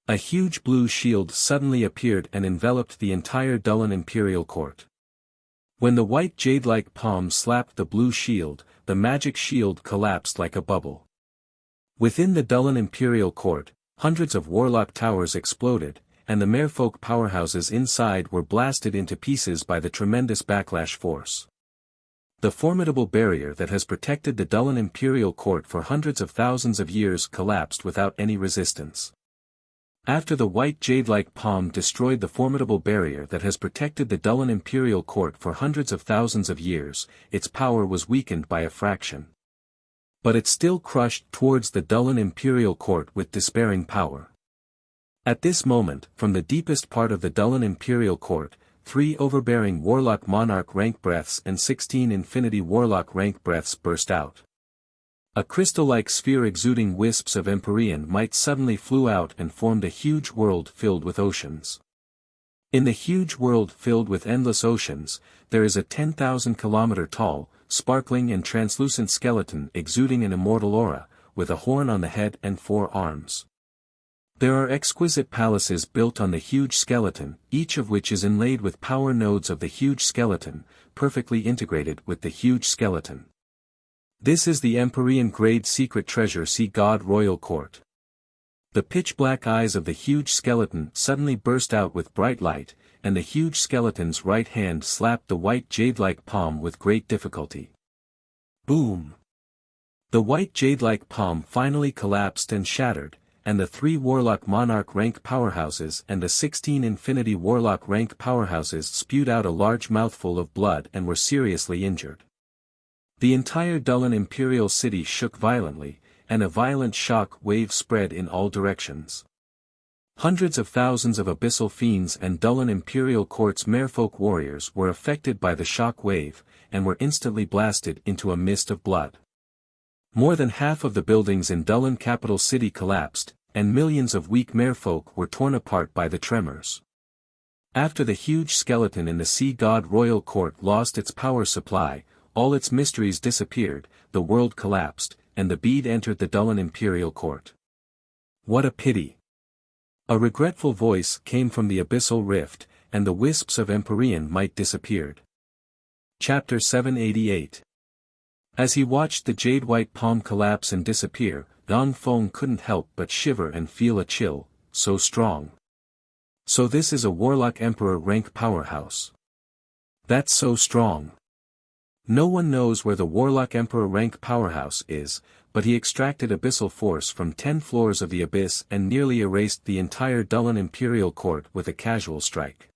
A huge blue shield suddenly appeared and enveloped the entire Dullan imperial court. When the white jade-like palm slapped the blue shield, the magic shield collapsed like a bubble. Within the Dullan imperial court, hundreds of warlock towers exploded, and the merfolk powerhouses inside were blasted into pieces by the tremendous backlash force. The formidable barrier that has protected the Dullan imperial court for hundreds of thousands of years collapsed without any resistance. After the white jade-like palm destroyed the formidable barrier that has protected the Dullan imperial court for hundreds of thousands of years, its power was weakened by a fraction. But it still crushed towards the Dullan imperial court with despairing power. At this moment, from the deepest part of the Dullan imperial court, 3 overbearing warlock monarch rank breaths and 16 infinity warlock rank breaths burst out. A crystal-like sphere exuding wisps of Empyrean might suddenly flew out and formed a huge world filled with oceans. In the huge world filled with endless oceans, there is a 10,000-kilometer tall, sparkling and translucent skeleton exuding an immortal aura, with a horn on the head and 4 arms. There are exquisite palaces built on the huge skeleton, each of which is inlaid with power nodes of the huge skeleton, perfectly integrated with the huge skeleton. This is the Empyrean grade secret treasure Sea God Royal Court. The pitch-black eyes of the huge skeleton suddenly burst out with bright light, and the huge skeleton's right hand slapped the white jade-like palm with great difficulty. Boom! The white jade-like palm finally collapsed and shattered, and the 3 warlock monarch rank powerhouses and the 16 infinity warlock rank powerhouses spewed out a large mouthful of blood and were seriously injured. The entire Dullan imperial city shook violently, and a violent shock wave spread in all directions. Hundreds of thousands of abyssal fiends and Dullan Imperial Court's merfolk warriors were affected by the shock wave, and were instantly blasted into a mist of blood. More than half of the buildings in Dullan capital city collapsed, and millions of weak merfolk were torn apart by the tremors. After the huge skeleton in the Sea God Royal Court lost its power supply, all its mysteries disappeared, the world collapsed, and the bead entered the Dullan Imperial Court. What a pity! A regretful voice came from the abyssal rift, and the wisps of Empyrean might disappeared. Chapter 788. As he watched the jade-white palm collapse and disappear, Yang Feng couldn't help but shiver and feel a chill, so strong. So this is a Warlock Emperor rank powerhouse. That's so strong. No one knows where the Warlock Emperor rank powerhouse is, but he extracted abyssal force from 10 floors of the abyss and nearly erased the entire Dullan Imperial Court with a casual strike.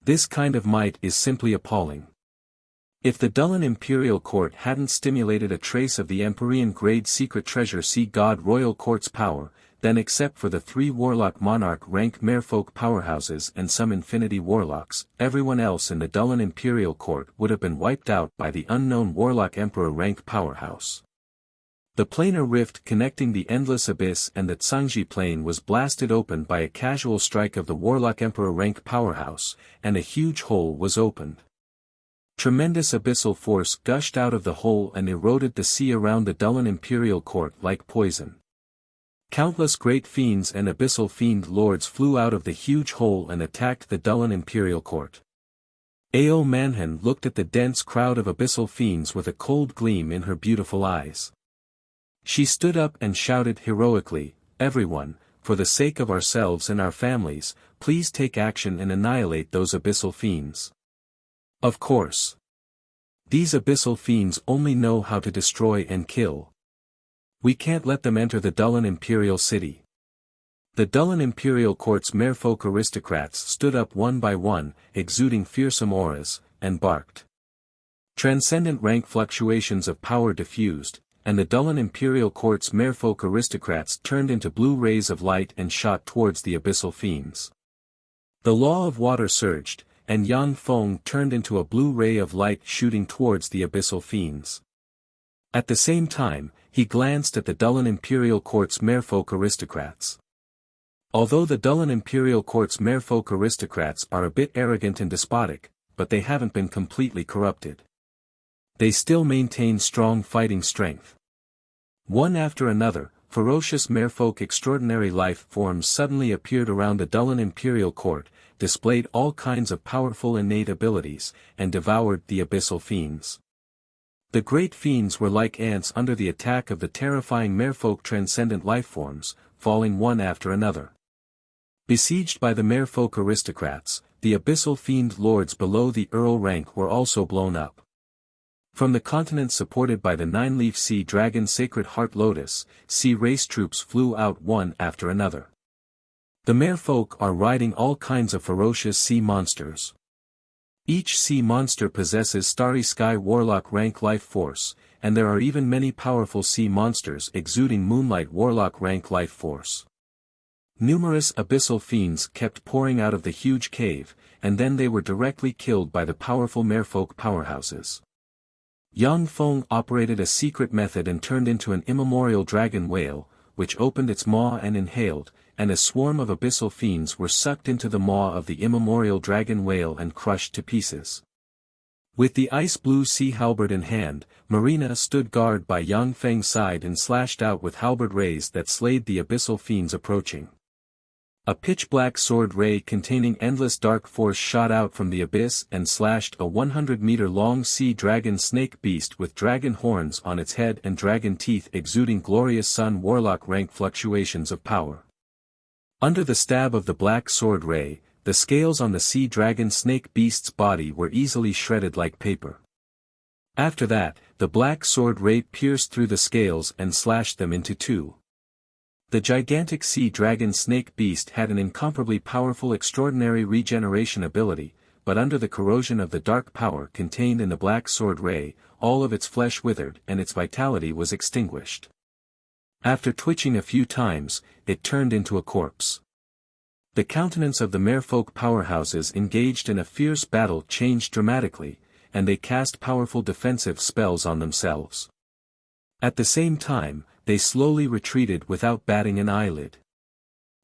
This kind of might is simply appalling. If the Dullan Imperial Court hadn't stimulated a trace of the Empyrean-grade secret treasure Sea God Royal Court's power, then except for the 3 Warlock Monarch rank merfolk powerhouses and some Infinity Warlocks, everyone else in the Dullan Imperial Court would have been wiped out by the unknown Warlock Emperor rank powerhouse. The planar rift connecting the Endless Abyss and the Tsangji Plane was blasted open by a casual strike of the Warlock Emperor rank powerhouse, and a huge hole was opened. Tremendous abyssal force gushed out of the hole and eroded the sea around the Dullan Imperial Court like poison. Countless great fiends and abyssal fiend lords flew out of the huge hole and attacked the Dullan Imperial Court. Ao Manhan looked at the dense crowd of abyssal fiends with a cold gleam in her beautiful eyes. She stood up and shouted heroically, "Everyone, for the sake of ourselves and our families, please take action and annihilate those abyssal fiends." Of course. These abyssal fiends only know how to destroy and kill. We can't let them enter the Dullan Imperial City. The Dullan Imperial Court's merfolk aristocrats stood up one by one, exuding fearsome auras, and barked. Transcendent rank fluctuations of power diffused, and the Dullan Imperial Court's merfolk aristocrats turned into blue rays of light and shot towards the abyssal fiends. The law of water surged, and Yang Feng turned into a blue ray of light shooting towards the abyssal fiends. At the same time, he glanced at the Dullan Imperial Court's merfolk aristocrats. Although the Dullan Imperial Court's merfolk aristocrats are a bit arrogant and despotic, but they haven't been completely corrupted. They still maintain strong fighting strength. One after another, ferocious merfolk extraordinary life forms suddenly appeared around the Dullan Imperial Court, displayed all kinds of powerful innate abilities, and devoured the abyssal fiends. The great fiends were like ants under the attack of the terrifying merfolk transcendent lifeforms, falling one after another. Besieged by the merfolk aristocrats, the abyssal fiend lords below the Earl rank were also blown up. From the continent supported by the 9-leaf sea dragon Sacred Heart Lotus, sea race troops flew out one after another. The merfolk are riding all kinds of ferocious sea monsters. Each sea monster possesses Starry Sky Warlock rank life force, and there are even many powerful sea monsters exuding Moonlight Warlock rank life force. Numerous abyssal fiends kept pouring out of the huge cave, and then they were directly killed by the powerful merfolk powerhouses. Yang Feng operated a secret method and turned into an immemorial dragon whale, which opened its maw and inhaled, and a swarm of abyssal fiends were sucked into the maw of the immemorial dragon whale and crushed to pieces. With the ice-blue sea halberd in hand, Marina stood guard by Yang Feng's side and slashed out with halberd rays that slayed the abyssal fiends approaching. A pitch-black sword ray containing endless dark force shot out from the abyss and slashed a 100-meter-long sea dragon snake beast with dragon horns on its head and dragon teeth exuding glorious sun warlock rank fluctuations of power. Under the stab of the black sword ray, the scales on the sea dragon snake beast's body were easily shredded like paper. After that, the black sword ray pierced through the scales and slashed them into two. The gigantic sea dragon snake beast had an incomparably powerful extraordinary regeneration ability, but under the corrosion of the dark power contained in the black sword ray, all of its flesh withered and its vitality was extinguished. After twitching a few times, it turned into a corpse. The countenance of the merfolk powerhouses engaged in a fierce battle changed dramatically, and they cast powerful defensive spells on themselves. At the same time, they slowly retreated without batting an eyelid.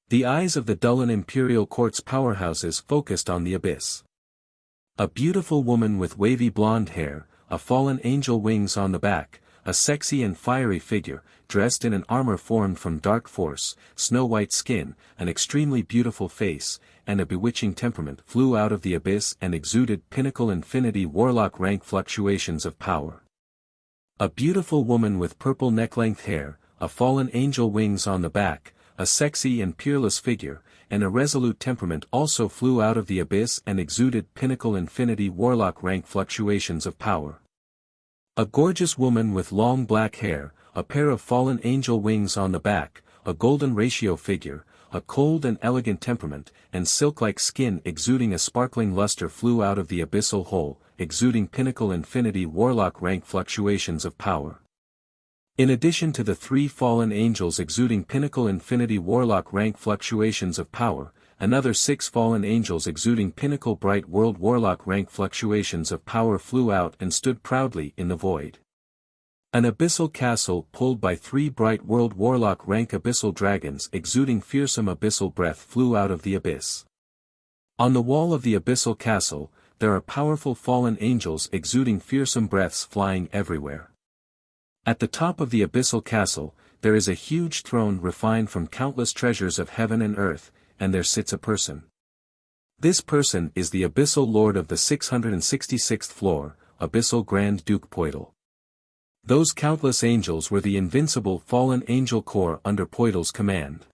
The eyes of the Dullan Imperial Court's powerhouses focused on the abyss. A beautiful woman with wavy blonde hair, a fallen angel wings on the back, a sexy and fiery figure, dressed in an armor formed from dark force, snow-white skin, an extremely beautiful face, and a bewitching temperament flew out of the abyss and exuded pinnacle infinity warlock rank fluctuations of power. A beautiful woman with purple neck-length hair, a fallen angel wings on the back, a sexy and peerless figure, and a resolute temperament also flew out of the abyss and exuded pinnacle infinity warlock rank fluctuations of power. A gorgeous woman with long black hair, a pair of fallen angel wings on the back, a golden ratio figure, a cold and elegant temperament, and silk-like skin exuding a sparkling luster flew out of the abyssal hole, exuding pinnacle infinity warlock rank fluctuations of power. In addition to the 3 fallen angels exuding pinnacle infinity warlock rank fluctuations of power, another 6 fallen angels exuding pinnacle bright world warlock rank fluctuations of power flew out and stood proudly in the void. An abyssal castle pulled by 3 bright world warlock rank abyssal dragons exuding fearsome abyssal breath flew out of the abyss. On the wall of the abyssal castle, there are powerful fallen angels exuding fearsome breaths flying everywhere. At the top of the abyssal castle, there is a huge throne refined from countless treasures of heaven and earth, and there sits a person. This person is the abyssal lord of the 666th floor, Abyssal Grand Duke Poidal. Those countless angels were the invincible fallen angel corps under Poidal's command.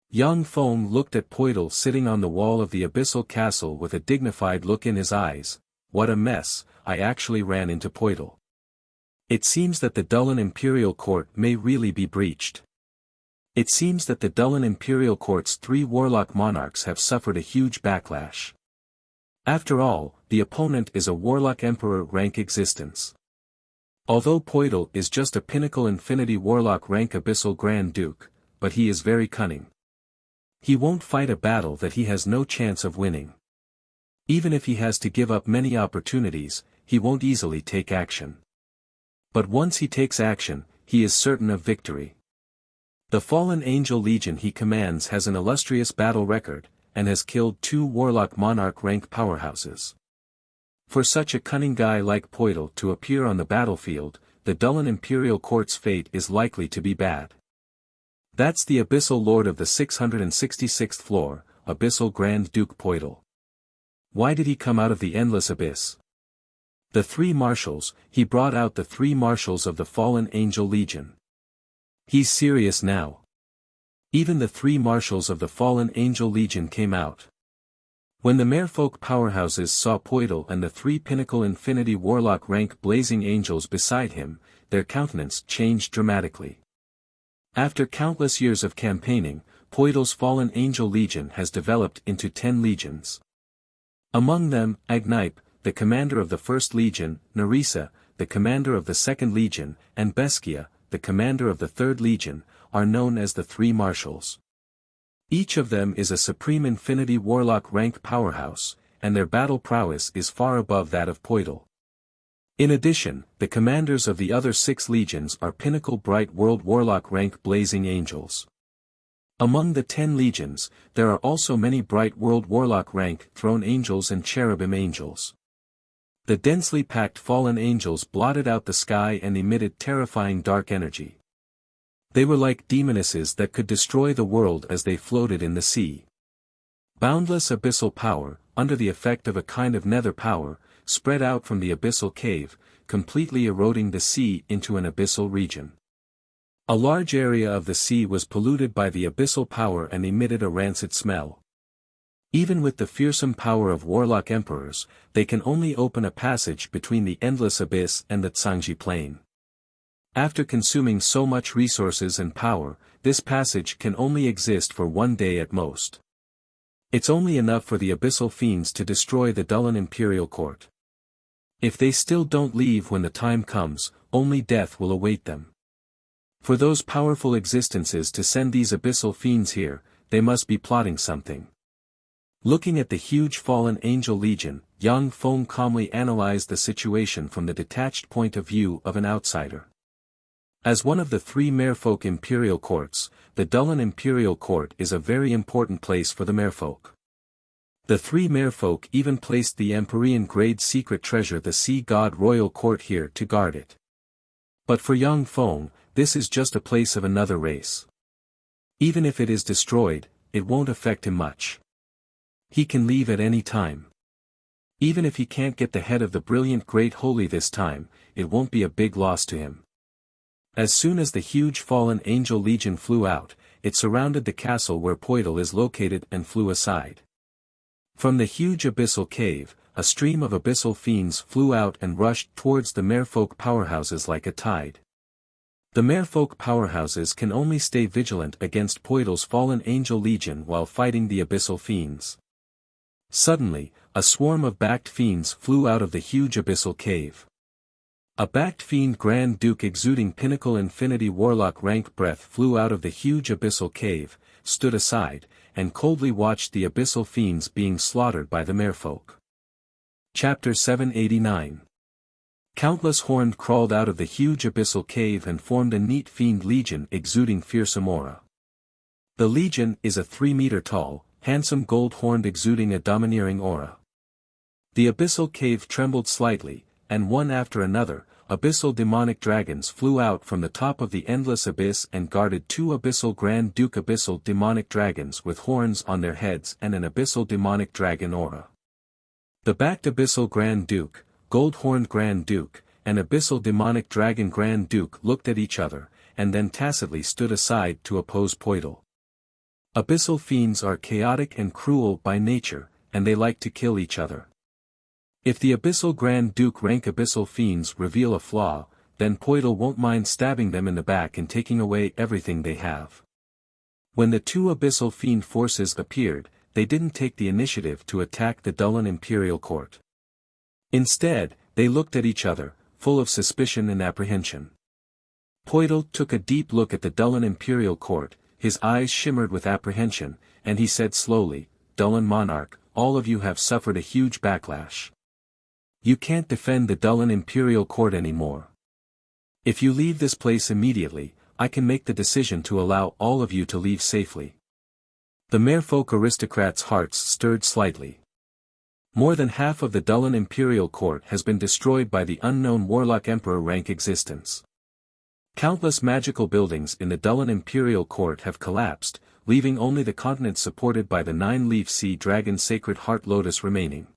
Young Feng looked at Poidal sitting on the wall of the abyssal castle with a dignified look in his eyes. What a mess, I actually ran into Poidal. It seems that the Dullan Imperial Court may really be breached. It seems that the Dullan Imperial Court's 3 warlock monarchs have suffered a huge backlash. After all, the opponent is a warlock emperor rank existence. Although Poidal is just a pinnacle infinity warlock rank abyssal grand duke, but he is very cunning. He won't fight a battle that he has no chance of winning. Even if he has to give up many opportunities, he won't easily take action. But once he takes action, he is certain of victory. The Fallen Angel Legion he commands has an illustrious battle record, and has killed 2 warlock monarch rank powerhouses. For such a cunning guy like Poidal to appear on the battlefield, the Dullan Imperial Court's fate is likely to be bad. That's the Abyssal Lord of the 666th floor, Abyssal Grand Duke Poidal. Why did he come out of the endless abyss? The 3 marshals, he brought out the 3 marshals of the Fallen Angel Legion. He's serious now. Even the 3 marshals of the Fallen Angel Legion came out. When the merfolk powerhouses saw Poidal and the 3 pinnacle infinity warlock rank blazing angels beside him, their countenance changed dramatically. After countless years of campaigning, Poidal's Fallen Angel Legion has developed into 10 legions. Among them, Agnipe, the commander of the 1st Legion, Nerissa, the commander of the 2nd Legion, and Beskia, the commander of the 3rd Legion, are known as the 3 marshals. Each of them is a supreme infinity warlock rank powerhouse, and their battle prowess is far above that of Poidal. In addition, the commanders of the other 6 legions are pinnacle bright world warlock rank blazing angels. Among the 10 legions, there are also many bright world warlock rank throne angels and cherubim angels. The densely packed fallen angels blotted out the sky and emitted terrifying dark energy. They were like demonesses that could destroy the world as they floated in the sea. Boundless abyssal power, under the effect of a kind of nether power, spread out from the abyssal cave, completely eroding the sea into an abyssal region. A large area of the sea was polluted by the abyssal power and emitted a rancid smell. Even with the fearsome power of warlock emperors, they can only open a passage between the endless abyss and the Tsangji plain. After consuming so much resources and power, this passage can only exist for 1 day at most. It's only enough for the abyssal fiends to destroy the Dullan Imperial Court. If they still don't leave when the time comes, only death will await them. For those powerful existences to send these abyssal fiends here, they must be plotting something. Looking at the huge fallen angel legion, Yang Feng calmly analyzed the situation from the detached point of view of an outsider. As one of the three merfolk imperial courts, the Dulin imperial court is a very important place for the merfolk. The three merfolk even placed the Empyrean-grade secret treasure the Sea God Royal Court here to guard it. But for Yang Feng, this is just a place of another race. Even if it is destroyed, it won't affect him much. He can leave at any time. Even if he can't get the head of the brilliant Great Holy this time, it won't be a big loss to him. As soon as the huge fallen angel legion flew out, it surrounded the castle where Poital is located and flew aside. From the huge abyssal cave, a stream of abyssal fiends flew out and rushed towards the merfolk powerhouses like a tide. The merfolk powerhouses can only stay vigilant against Poital's fallen angel legion while fighting the abyssal fiends. Suddenly, a swarm of backed fiends flew out of the huge abyssal cave. A backed fiend Grand Duke exuding pinnacle infinity warlock rank breath flew out of the huge abyssal cave, stood aside, and coldly watched the abyssal fiends being slaughtered by the merfolk. Chapter 789. Countless horned crawled out of the huge abyssal cave and formed a neat fiend legion exuding fearsome aura. The legion is a 3-meter tall, handsome gold-horned exuding a domineering aura. The abyssal cave trembled slightly, and one after another, abyssal demonic dragons flew out from the top of the endless abyss and guarded 2 abyssal Grand Duke abyssal demonic dragons with horns on their heads and an abyssal demonic dragon aura. The backed abyssal Grand Duke, gold-horned Grand Duke, and abyssal demonic dragon Grand Duke looked at each other, and then tacitly stood aside to oppose Poital. Abyssal fiends are chaotic and cruel by nature, and they like to kill each other. If the abyssal Grand Duke rank abyssal fiends reveal a flaw, then Poital won't mind stabbing them in the back and taking away everything they have. When the 2 abyssal fiend forces appeared, they didn't take the initiative to attack the Dulin Imperial Court. Instead, they looked at each other, full of suspicion and apprehension. Poital took a deep look at the Dulin Imperial Court, his eyes shimmered with apprehension, and he said slowly, "Dulin Monarch, all of you have suffered a huge backlash. You can't defend the Dulin Imperial Court anymore. If you leave this place immediately, I can make the decision to allow all of you to leave safely." The merfolk aristocrats' hearts stirred slightly. More than half of the Dulin Imperial Court has been destroyed by the unknown Warlock Emperor rank existence. Countless magical buildings in the Dulin Imperial Court have collapsed, leaving only the continent supported by the 9-leaf sea dragon Sacred Heart Lotus remaining.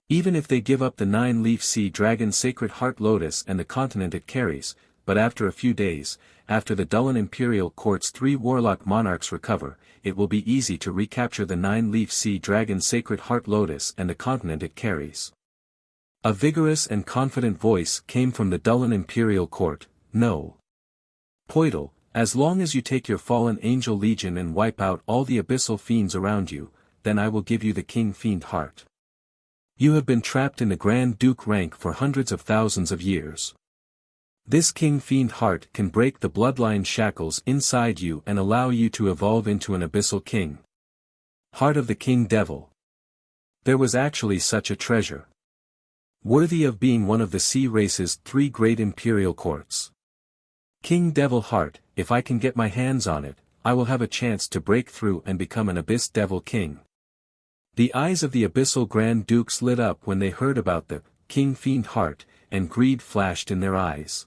Even if they give up the 9-leaf sea dragon Sacred Heart Lotus and the continent it carries, but after a few days, after the Dulin Imperial Court's 3 warlock monarchs recover, it will be easy to recapture the 9-leaf sea dragon Sacred Heart Lotus and the continent it carries. A vigorous and confident voice came from the Dulin Imperial Court. "No. Poital, as long as you take your fallen angel legion and wipe out all the abyssal fiends around you, then I will give you the King Fiend Heart. You have been trapped in the Grand Duke rank for hundreds of thousands of years. This King Fiend Heart can break the bloodline shackles inside you and allow you to evolve into an abyssal king. Heart of the King Devil. There was actually such a treasure. Worthy of being one of the sea race's 3 great imperial courts. King Devil Heart, if I can get my hands on it, I will have a chance to break through and become an Abyss Devil King." The eyes of the abyssal Grand Dukes lit up when they heard about the King Fiend Heart, and greed flashed in their eyes.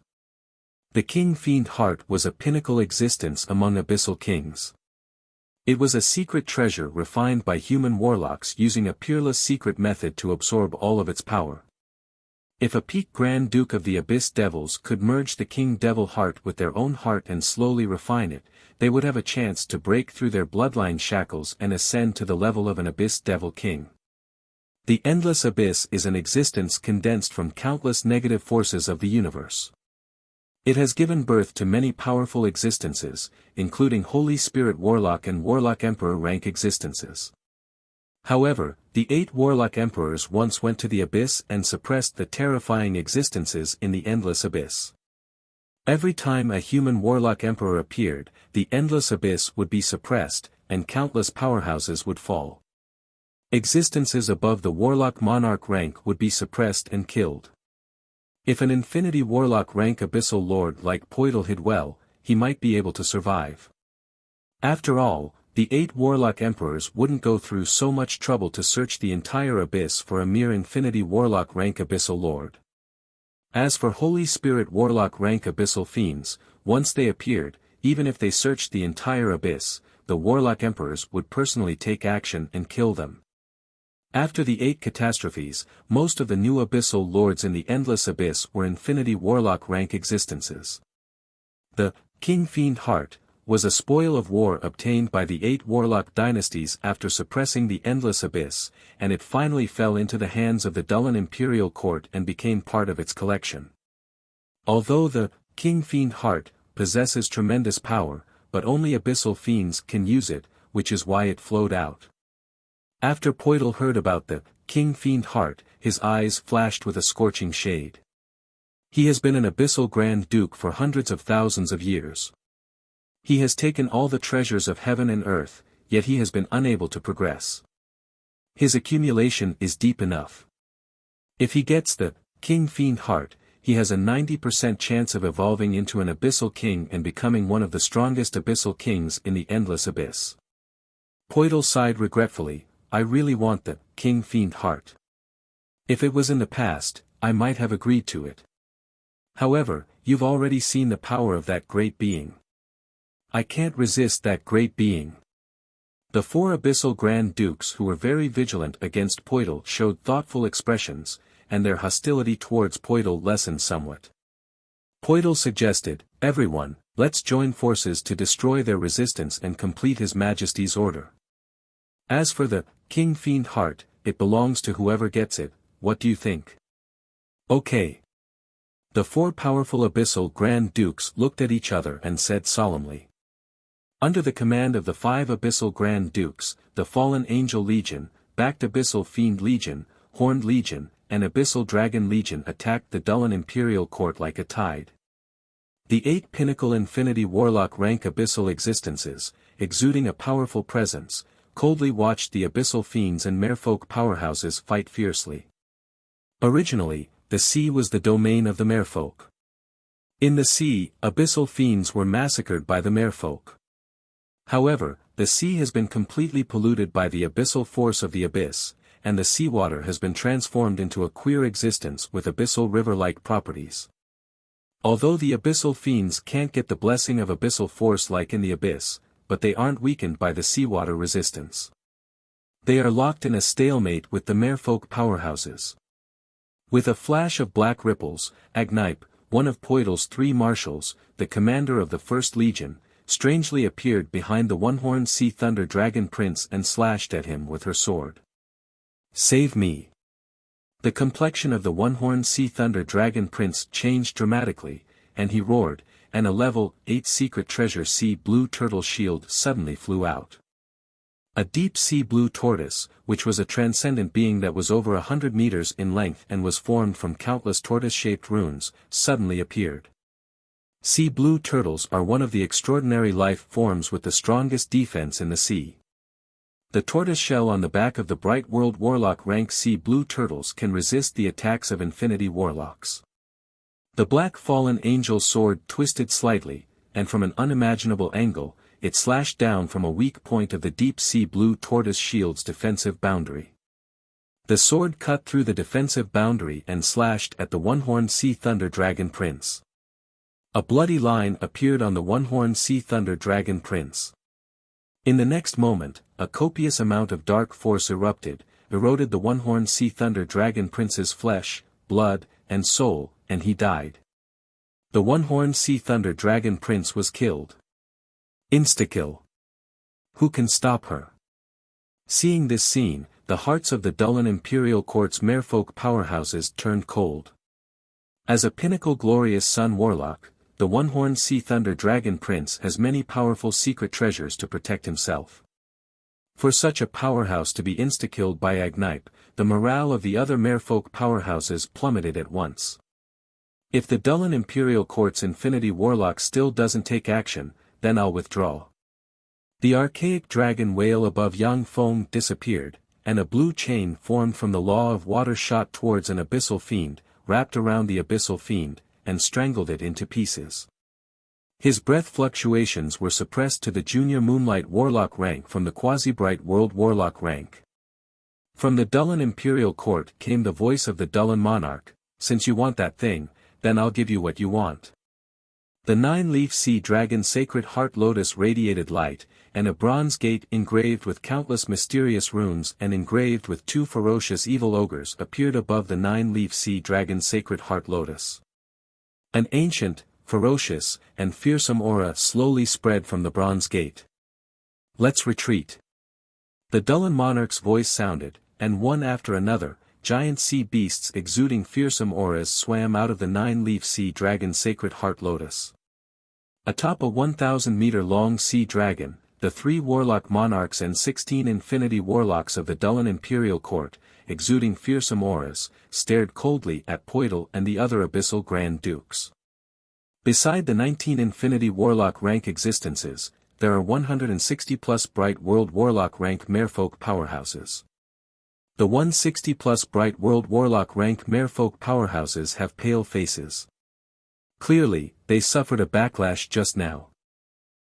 The King Fiend Heart was a pinnacle existence among abyssal kings. It was a secret treasure refined by human warlocks using a peerless secret method to absorb all of its power. If a peak Grand Duke of the Abyss Devils could merge the King Devil Heart with their own heart and slowly refine it, they would have a chance to break through their bloodline shackles and ascend to the level of an Abyss Devil King. The endless abyss is an existence condensed from countless negative forces of the universe. It has given birth to many powerful existences, including Holy Spirit Warlock and Warlock Emperor rank existences. However, the 8 Warlock Emperors once went to the Abyss and suppressed the terrifying existences in the Endless Abyss. Every time a human Warlock Emperor appeared, the Endless Abyss would be suppressed, and countless powerhouses would fall. Existences above the Warlock Monarch rank would be suppressed and killed. If an Infinity Warlock rank Abyssal Lord like Poidal hid well, he might be able to survive. After all, the 8 Warlock Emperors wouldn't go through so much trouble to search the entire Abyss for a mere Infinity Warlock rank Abyssal Lord. As for Holy Spirit Warlock rank Abyssal Fiends, once they appeared, even if they searched the entire Abyss, the Warlock Emperors would personally take action and kill them. After the 8 catastrophes, most of the new Abyssal Lords in the Endless Abyss were Infinity Warlock rank existences. The King Fiend Heart was a spoil of war obtained by the 8 Warlock dynasties after suppressing the Endless Abyss, and it finally fell into the hands of the Dullan Imperial Court and became part of its collection. Although the King Fiend Heart possesses tremendous power, but only Abyssal Fiends can use it, which is why it flowed out. After Poidal heard about the King Fiend Heart, his eyes flashed with a scorching shade. He has been an Abyssal Grand Duke for hundreds of thousands of years. He has taken all the treasures of heaven and earth, yet he has been unable to progress. His accumulation is deep enough. If he gets the King Fiend Heart, he has a 90% chance of evolving into an Abyssal King and becoming one of the strongest Abyssal Kings in the Endless Abyss. Poidal sighed regretfully, I really want the King Fiend Heart. If it was in the past, I might have agreed to it. However, you've already seen the power of that great being. I can't resist that great being. The 4 Abyssal Grand Dukes who were very vigilant against Poidal showed thoughtful expressions, and their hostility towards Poidal lessened somewhat. Poidal suggested, everyone, let's join forces to destroy their resistance and complete His Majesty's order. As for the King Fiend Heart, it belongs to whoever gets it, what do you think? Okay. The 4 powerful Abyssal Grand Dukes looked at each other and said solemnly. Under the command of the 5 Abyssal Grand Dukes, the Fallen Angel Legion, backed Abyssal Fiend Legion, Horned Legion, and Abyssal Dragon Legion attacked the Dullan Imperial Court like a tide. The 8 Pinnacle Infinity Warlock rank Abyssal existences, exuding a powerful presence, coldly watched the Abyssal Fiends and Merfolk powerhouses fight fiercely. Originally, the sea was the domain of the Merfolk. In the sea, Abyssal Fiends were massacred by the Merfolk. However, the sea has been completely polluted by the abyssal force of the abyss, and the seawater has been transformed into a queer existence with abyssal river-like properties. Although the Abyssal Fiends can't get the blessing of abyssal force like in the abyss, but they aren't weakened by the seawater resistance. They are locked in a stalemate with the Merfolk powerhouses. With a flash of black ripples, Agnipe, one of Poidal's 3 marshals, the commander of the First Legion, strangely appeared behind the one-horned Sea Thunder Dragon Prince and slashed at him with her sword. Save me! The complexion of the one-horned Sea Thunder Dragon Prince changed dramatically, and he roared, and a level 8 secret treasure sea blue turtle shield suddenly flew out. A deep sea blue tortoise, which was a transcendent being that was over 100 meters in length and was formed from countless tortoise-shaped runes, suddenly appeared. Sea blue turtles are one of the extraordinary life forms with the strongest defense in the sea. The tortoise shell on the back of the Bright World Warlock rank sea blue turtles can resist the attacks of Infinity Warlocks. The black fallen angel sword twisted slightly, and from an unimaginable angle, it slashed down from a weak point of the deep sea blue tortoise shield's defensive boundary. The sword cut through the defensive boundary and slashed at the one-horned Sea Thunder Dragon Prince. A bloody line appeared on the one-horned Sea Thunder Dragon Prince. In the next moment, a copious amount of dark force erupted, eroded the one-horned Sea Thunder Dragon Prince's flesh, blood, and soul, and he died. The one-horned Sea Thunder Dragon Prince was killed. Insta-kill. Who can stop her? Seeing this scene, the hearts of the Dullan Imperial Court's Merfolk powerhouses turned cold. As a pinnacle glorious Sun Warlock, the one-horned Sea Thunder Dragon Prince has many powerful secret treasures to protect himself. For such a powerhouse to be insta-killed by Agnipe, the morale of the other Merfolk powerhouses plummeted at once. If the Dullan Imperial Court's Infinity Warlock still doesn't take action, then I'll withdraw. The archaic dragon whale above Yang Feng disappeared, and a blue chain formed from the law of water shot towards an abyssal fiend, wrapped around the abyssal fiend, and strangled it into pieces. His breath fluctuations were suppressed to the junior Moonlight Warlock rank from the quasi-bright World Warlock rank. From the Dullan Imperial Court came the voice of the Dullan Monarch, "Since you want that thing, then I'll give you what you want." The 9-leaf sea dragon Sacred Heart Lotus radiated light, and a bronze gate engraved with countless mysterious runes and engraved with 2 ferocious evil ogres appeared above the 9-leaf sea dragon Sacred Heart Lotus. An ancient, ferocious, and fearsome aura slowly spread from the bronze gate. "Let's retreat." The Dullan Monarch's voice sounded, and one after another, giant sea beasts exuding fearsome auras swam out of the 9-leaf sea dragon Sacred Heart Lotus. Atop a 1,000-meter-long sea dragon, the 3 warlock monarchs and 16 infinity warlocks of the Dullan Imperial Court, exuding fearsome auras, stared coldly at Poital and the other abyssal Grand Dukes. Beside the 19 infinity warlock rank existences, there are 160+ bright world warlock rank merfolk powerhouses. The 160+ bright world warlock rank merfolk powerhouses have pale faces. Clearly, they suffered a backlash just now.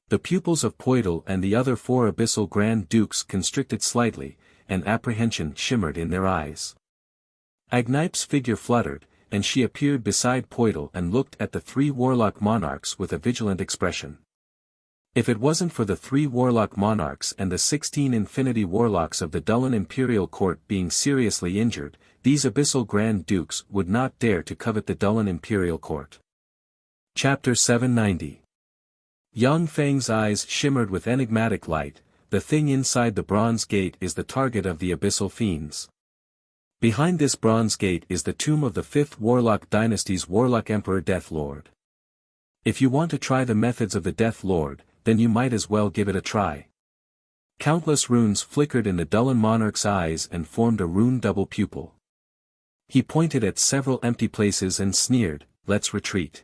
The pupils of Poital and the other 4 abyssal Grand Dukes constricted slightly, and apprehension shimmered in their eyes. Agnipe's figure fluttered, and she appeared beside Poital and looked at the 3 warlock monarchs with a vigilant expression. If it wasn't for the 3 warlock monarchs and the 16 infinity warlocks of the Dullan Imperial Court being seriously injured, these abyssal Grand Dukes would not dare to covet the Dullan Imperial Court. Chapter 790. Yang Feng's eyes shimmered with enigmatic light. The thing inside the bronze gate is the target of the abyssal fiends. Behind this bronze gate is the tomb of the 5th Warlock Dynasty's Warlock Emperor Death Lord. If you want to try the methods of the Death Lord, then you might as well give it a try. Countless runes flickered in the Dullan Monarch's eyes and formed a rune double pupil. He pointed at several empty places and sneered, "Let's retreat."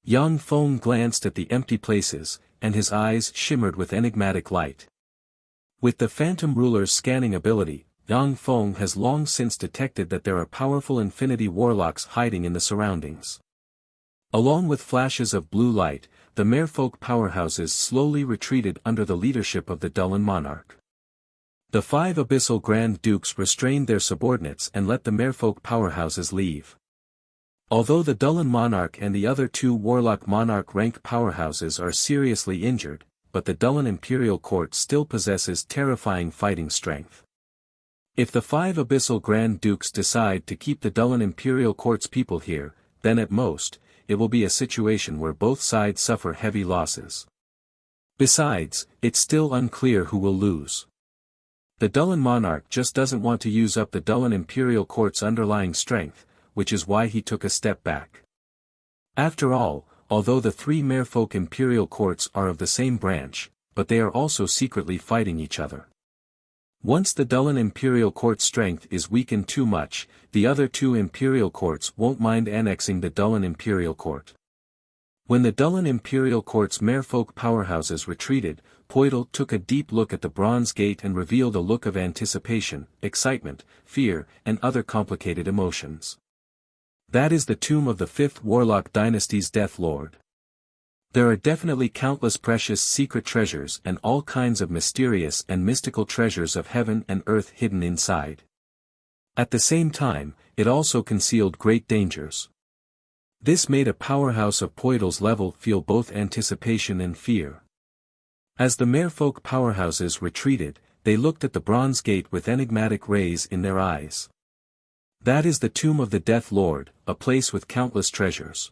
Yang Feng glanced at the empty places, and his eyes shimmered with enigmatic light. With the Phantom Ruler's scanning ability, Yang Feng has long since detected that there are powerful infinity warlocks hiding in the surroundings. Along with flashes of blue light, the merfolk powerhouses slowly retreated under the leadership of the Dullan Monarch. The 5 abyssal Grand Dukes restrained their subordinates and let the merfolk powerhouses leave. Although the Dullan Monarch and the other 2 warlock monarch rank powerhouses are seriously injured, but the Dullan Imperial Court still possesses terrifying fighting strength. If the 5 abyssal Grand Dukes decide to keep the Dullan Imperial Court's people here, then at most, it will be a situation where both sides suffer heavy losses. Besides, it's still unclear who will lose. The Dullan Monarch just doesn't want to use up the Dullan Imperial Court's underlying strength, which is why he took a step back. After all, although the 3 merfolk Imperial Courts are of the same branch, but they are also secretly fighting each other. Once the Dullan Imperial Court's strength is weakened too much, the other 2 Imperial Courts won't mind annexing the Dullan Imperial Court. When the Dullan Imperial Court's merfolk powerhouses retreated, Poital took a deep look at the bronze gate and revealed a look of anticipation, excitement, fear, and other complicated emotions. That is the tomb of the 5th Warlock Dynasty's Death Lord. There are definitely countless precious secret treasures and all kinds of mysterious and mystical treasures of heaven and earth hidden inside. At the same time, it also concealed great dangers. This made a powerhouse of Poital's level feel both anticipation and fear. As the merfolk powerhouses retreated, they looked at the bronze gate with enigmatic rays in their eyes. That is the tomb of the Death Lord, a place with countless treasures.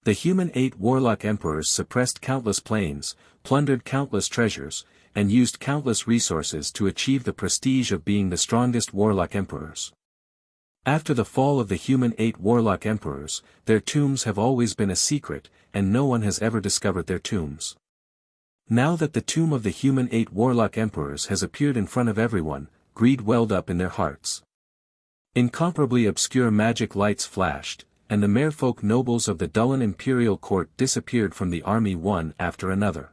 The human 8 warlock emperors suppressed countless planes, plundered countless treasures, and used countless resources to achieve the prestige of being the strongest warlock emperors. After the fall of the human 8 warlock emperors, their tombs have always been a secret, and no one has ever discovered their tombs. Now that the tomb of the human 8 warlock emperors has appeared in front of everyone, greed welled up in their hearts. Incomparably obscure magic lights flashed, and the merfolk nobles of the Dullan Imperial Court disappeared from the army one after another.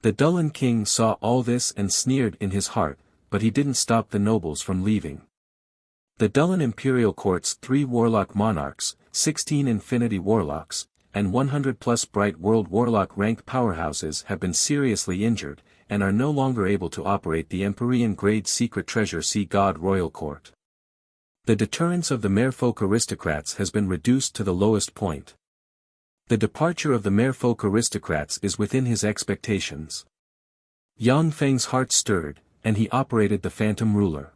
The Dulin king saw all this and sneered in his heart, but he didn't stop the nobles from leaving. The Dulin imperial court's 3 warlock monarchs, 16 infinity warlocks, and 100+ bright world warlock rank powerhouses have been seriously injured, and are no longer able to operate the Empyrean grade secret treasure Sea God Royal Court. The deterrence of the merfolk aristocrats has been reduced to the lowest point. The departure of the merfolk aristocrats is within his expectations. Yang Feng's heart stirred, and he operated the phantom ruler.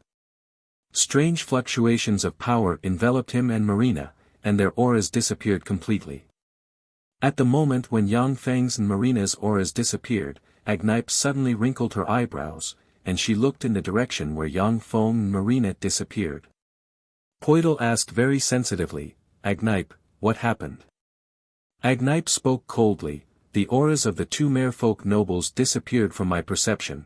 Strange fluctuations of power enveloped him and Marina, and their auras disappeared completely. At the moment when Yang Feng's and Marina's auras disappeared, Agnipe suddenly wrinkled her eyebrows, and she looked in the direction where Yang Feng and Marina disappeared. Poidal asked very sensitively, "Agnipe, what happened?" Agnipe spoke coldly, "The auras of the 2 merfolk nobles disappeared from my perception."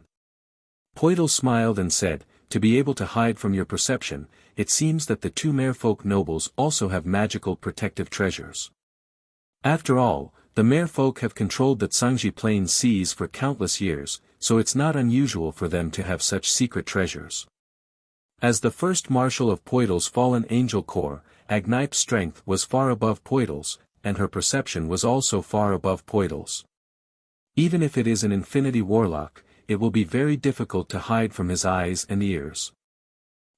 Poidal smiled and said, "To be able to hide from your perception, it seems that the 2 merfolk nobles also have magical protective treasures. After all, the merfolk have controlled the Tsangji Plains seas for countless years, so it's not unusual for them to have such secret treasures." As the first marshal of Poidal's fallen angel corps, Agnipe's strength was far above Poidal's, and her perception was also far above Poidal's. Even if it is an infinity warlock, it will be very difficult to hide from his eyes and ears.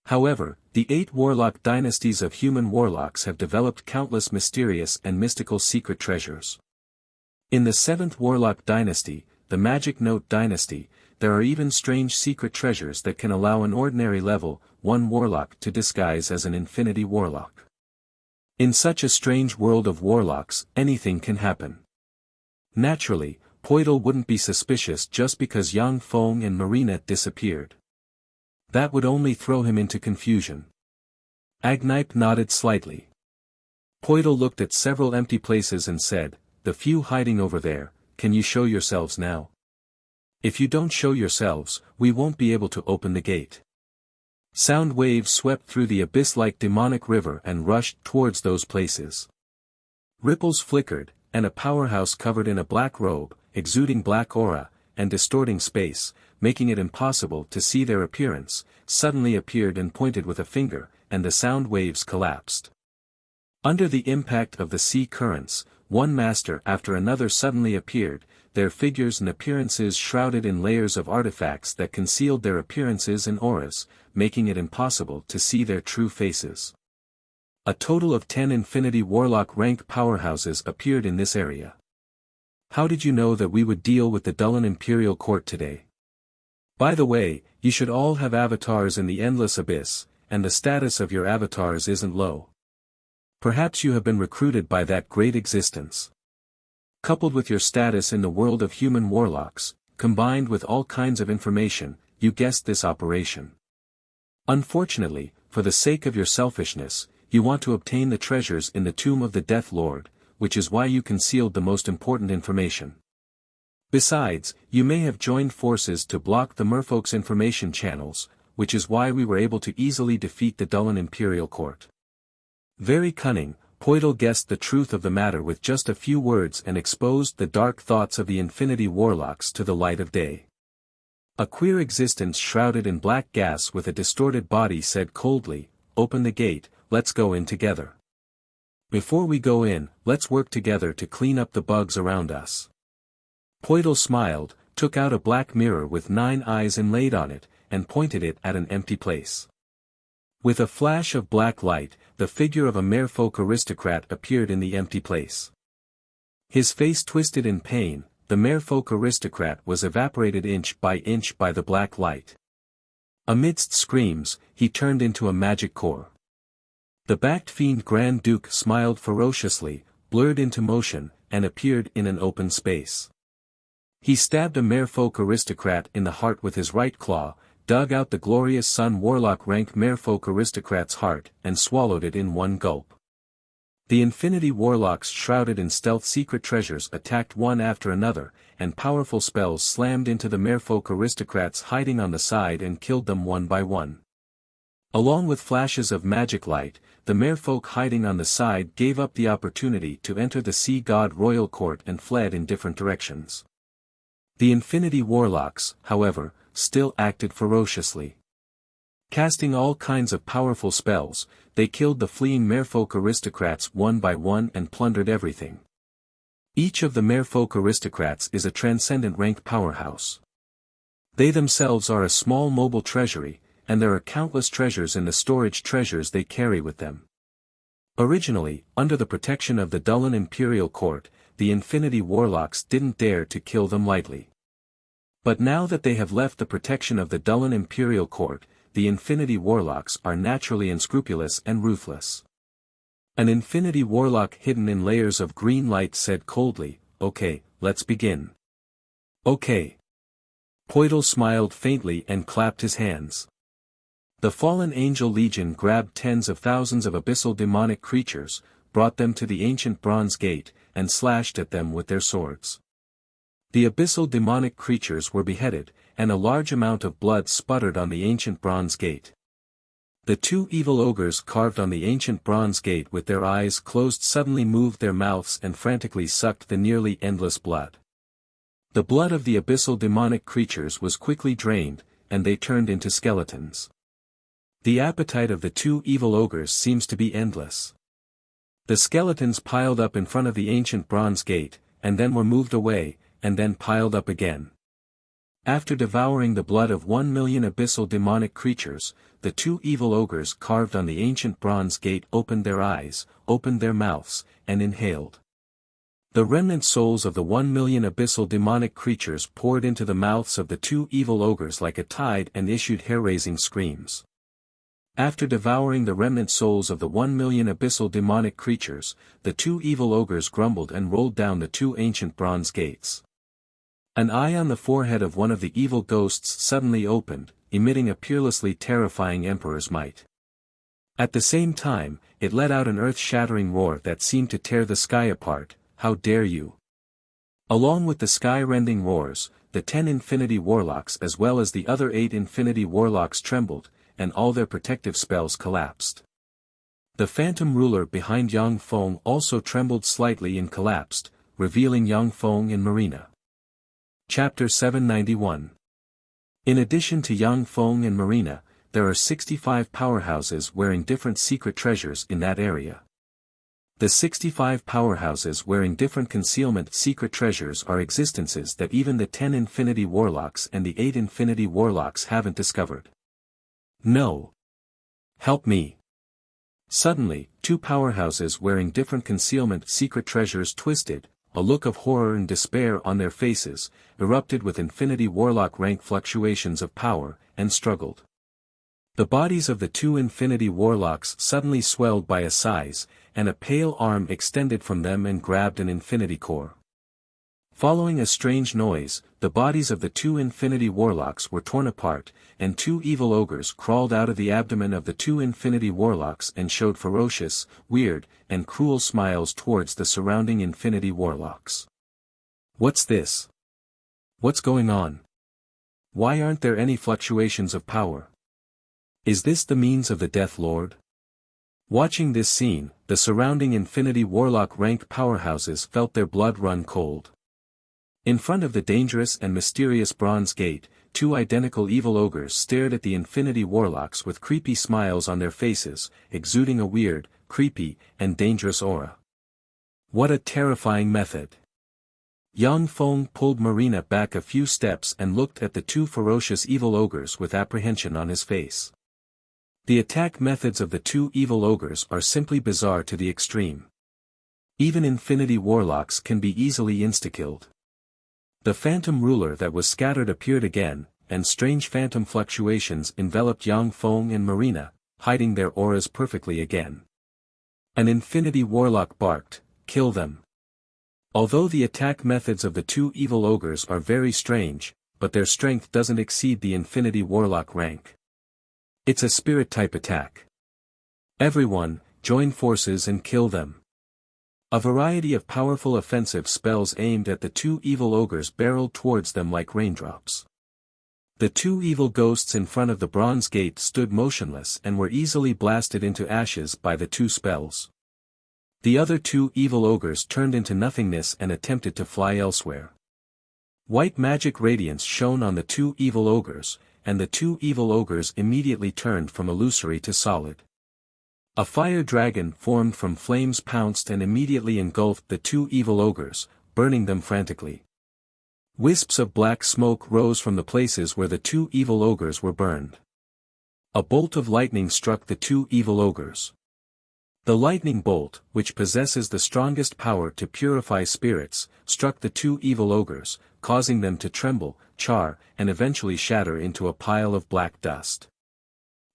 However, the 8 warlock dynasties of human warlocks have developed countless mysterious and mystical secret treasures. In the 7th warlock dynasty, the Magic Note dynasty, there are even strange secret treasures that can allow an ordinary level 1 warlock to disguise as an infinity warlock. In such a strange world of warlocks, anything can happen. Naturally, Poidal wouldn't be suspicious just because Yang Feng and Marina disappeared. That would only throw him into confusion. Agnipe nodded slightly. Poidal looked at several empty places and said, "The few hiding over there, can you show yourselves now? If you don't show yourselves, we won't be able to open the gate." Sound waves swept through the abyss-like demonic river and rushed towards those places. Ripples flickered, and a powerhouse covered in a black robe, exuding black aura, and distorting space, making it impossible to see their appearance, suddenly appeared and pointed with a finger, and the sound waves collapsed. Under the impact of the sea currents, one master after another suddenly appeared, their figures and appearances shrouded in layers of artifacts that concealed their appearances and auras, making it impossible to see their true faces. A total of 10 infinity warlock rank powerhouses appeared in this area. How did you know that we would deal with the Dulin Imperial Court today? By the way, you should all have avatars in the Endless Abyss, and the status of your avatars isn't low. Perhaps you have been recruited by that great existence. Coupled with your status in the world of human warlocks, combined with all kinds of information, you guessed this operation. Unfortunately, for the sake of your selfishness, you want to obtain the treasures in the tomb of the Death Lord, which is why you concealed the most important information. Besides, you may have joined forces to block the merfolk's information channels, which is why we were able to easily defeat the Dulin Imperial Court. Very cunning, Poidal guessed the truth of the matter with just a few words and exposed the dark thoughts of the Infinity Warlocks to the light of day. A queer existence shrouded in black gas with a distorted body said coldly, "Open the gate, let's go in together. Before we go in, let's work together to clean up the bugs around us." Poidal smiled, took out a black mirror with 9 eyes inlaid on it, and pointed it at an empty place. With a flash of black light, the figure of a merfolk aristocrat appeared in the empty place. His face twisted in pain, the merfolk aristocrat was evaporated inch by the black light. Amidst screams, he turned into a magic core. The backed fiend Grand Duke smiled ferociously, blurred into motion, and appeared in an open space. He stabbed a merfolk aristocrat in the heart with his right claw, dug out the glorious Sun Warlock rank merfolk aristocrat's heart, and swallowed it in one gulp. The Infinity Warlocks shrouded in stealth secret treasures attacked one after another, and powerful spells slammed into the merfolk aristocrats hiding on the side and killed them one by one. Along with flashes of magic light, the merfolk hiding on the side gave up the opportunity to enter the Sea God Royal Court and fled in different directions. The Infinity Warlocks, however, still acted ferociously. Casting all kinds of powerful spells, they killed the fleeing merfolk aristocrats one by one and plundered everything. Each of the merfolk aristocrats is a transcendent rank powerhouse. They themselves are a small mobile treasury, and there are countless treasures in the storage treasures they carry with them. Originally, under the protection of the Dullan Imperial Court, the Infinity Warlocks didn't dare to kill them lightly. But now that they have left the protection of the Dullan Imperial Court, the Infinity Warlocks are naturally unscrupulous and ruthless. An Infinity Warlock hidden in layers of green light said coldly, "Okay, let's begin." "Okay." Poidal smiled faintly and clapped his hands. The fallen angel legion grabbed tens of thousands of abyssal demonic creatures, brought them to the ancient bronze gate, and slashed at them with their swords. The abyssal demonic creatures were beheaded, and a large amount of blood sputtered on the ancient bronze gate. The two evil ogres carved on the ancient bronze gate with their eyes closed suddenly moved their mouths and frantically sucked the nearly endless blood. The blood of the abyssal demonic creatures was quickly drained, and they turned into skeletons. The appetite of the two evil ogres seems to be endless. The skeletons piled up in front of the ancient bronze gate, and then were moved away, and then piled up again. After devouring the blood of 1,000,000 abyssal demonic creatures, the two evil ogres carved on the ancient bronze gate opened their eyes, opened their mouths, and inhaled. The remnant souls of the 1,000,000 abyssal demonic creatures poured into the mouths of the two evil ogres like a tide and issued hair-raising screams. After devouring the remnant souls of the 1,000,000 abyssal demonic creatures, the two evil ogres grumbled and rolled down the two ancient bronze gates. An eye on the forehead of one of the evil ghosts suddenly opened, emitting a peerlessly terrifying emperor's might. At the same time, it let out an earth-shattering roar that seemed to tear the sky apart. "How dare you!" Along with the sky-rending roars, the 10 Infinity Warlocks as well as the other 8 Infinity Warlocks trembled, and all their protective spells collapsed. The phantom ruler behind Yang Feng also trembled slightly and collapsed, revealing Yang Feng and Marina. Chapter 791. In addition to Yang Feng and Marina, there are 65 powerhouses wearing different secret treasures in that area. The 65 powerhouses wearing different concealment secret treasures are existences that even the 10 Infinity Warlocks and the 8 Infinity Warlocks haven't discovered. No. Help me. Suddenly, two powerhouses wearing different concealment secret treasures twisted, a look of horror and despair on their faces, erupted with Infinity Warlock rank fluctuations of power, and struggled. The bodies of the two Infinity Warlocks suddenly swelled by a size, and a pale arm extended from them and grabbed an Infinity Core. Following a strange noise, the bodies of the two Infinity Warlocks were torn apart, and two evil ogres crawled out of the abdomen of the two Infinity Warlocks and showed ferocious, weird, and cruel smiles towards the surrounding Infinity Warlocks. What's this? What's going on? Why aren't there any fluctuations of power? Is this the means of the Death Lord? Watching this scene, the surrounding Infinity Warlock ranked powerhouses felt their blood run cold. In front of the dangerous and mysterious bronze gate, two identical evil ogres stared at the Infinity Warlocks with creepy smiles on their faces, exuding a weird, creepy, and dangerous aura. What a terrifying method! Yang Feng pulled Marina back a few steps and looked at the two ferocious evil ogres with apprehension on his face. The attack methods of the two evil ogres are simply bizarre to the extreme. Even Infinity Warlocks can be easily insta-killed. The phantom ruler that was scattered appeared again, and strange phantom fluctuations enveloped Yang Feng and Marina, hiding their auras perfectly again. An Infinity Warlock barked, "Kill them." Although the attack methods of the two evil ogres are very strange, but their strength doesn't exceed the Infinity Warlock rank. It's a spirit-type attack. Everyone, join forces and kill them. A variety of powerful offensive spells aimed at the two evil ogres barreled towards them like raindrops. The two evil ghosts in front of the bronze gate stood motionless and were easily blasted into ashes by the two spells. The other two evil ogres turned into nothingness and attempted to fly elsewhere. White magic radiance shone on the two evil ogres, and the two evil ogres immediately turned from illusory to solid. A fire dragon formed from flames pounced and immediately engulfed the two evil ogres, burning them frantically. Wisps of black smoke rose from the places where the two evil ogres were burned. A bolt of lightning struck the two evil ogres. The lightning bolt, which possesses the strongest power to purify spirits, struck the two evil ogres, causing them to tremble, char, and eventually shatter into a pile of black dust.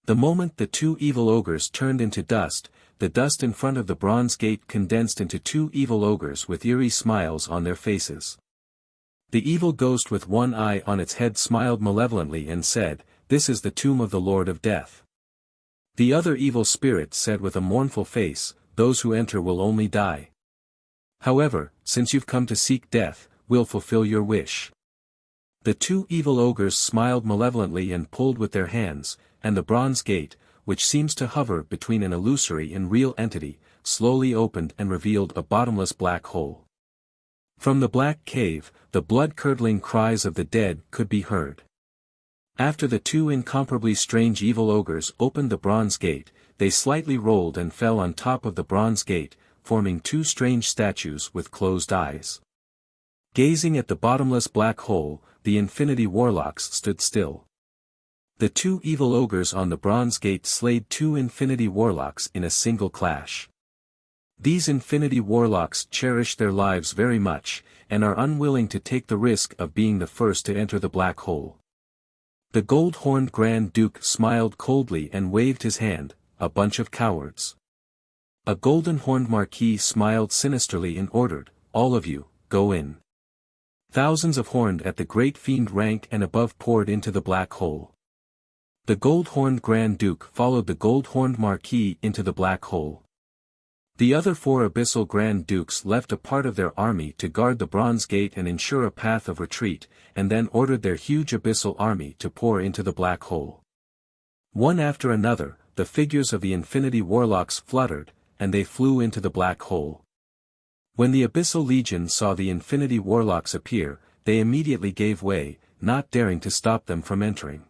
The moment the two evil ogres turned into dust, the dust in front of the bronze gate condensed into two evil ogres with eerie smiles on their faces. The evil ghost with one eye on its head smiled malevolently and said, "This is the tomb of the Lord of Death." The other evil spirit said with a mournful face, "Those who enter will only die. However, since you've come to seek death, we'll fulfill your wish." The two evil ogres smiled malevolently and pulled with their hands, and the bronze gate, which seems to hover between an illusory and real entity, slowly opened and revealed a bottomless black hole. From the black cave, the blood-curdling cries of the dead could be heard. After the two incomparably strange evil ogres opened the bronze gate, they slightly rolled and fell on top of the bronze gate, forming two strange statues with closed eyes. Gazing at the bottomless black hole, the Infinity Warlocks stood still. The two evil ogres on the bronze gate slayed two Infinity Warlocks in a single clash. These Infinity Warlocks cherish their lives very much, and are unwilling to take the risk of being the first to enter the black hole. The gold-horned Grand Duke smiled coldly and waved his hand, "A bunch of cowards." A golden-horned Marquis smiled sinisterly and ordered, "All of you, go in." Thousands of horned at the great fiend rank and above poured into the black hole. The gold-horned Grand Duke followed the gold-horned Marquis into the black hole. The other four abyssal Grand Dukes left a part of their army to guard the bronze gate and ensure a path of retreat, and then ordered their huge abyssal army to pour into the black hole. One after another, the figures of the Infinity Warlocks fluttered, and they flew into the black hole. When the Abyssal Legion saw the Infinity Warlocks appear, they immediately gave way, not daring to stop them from entering.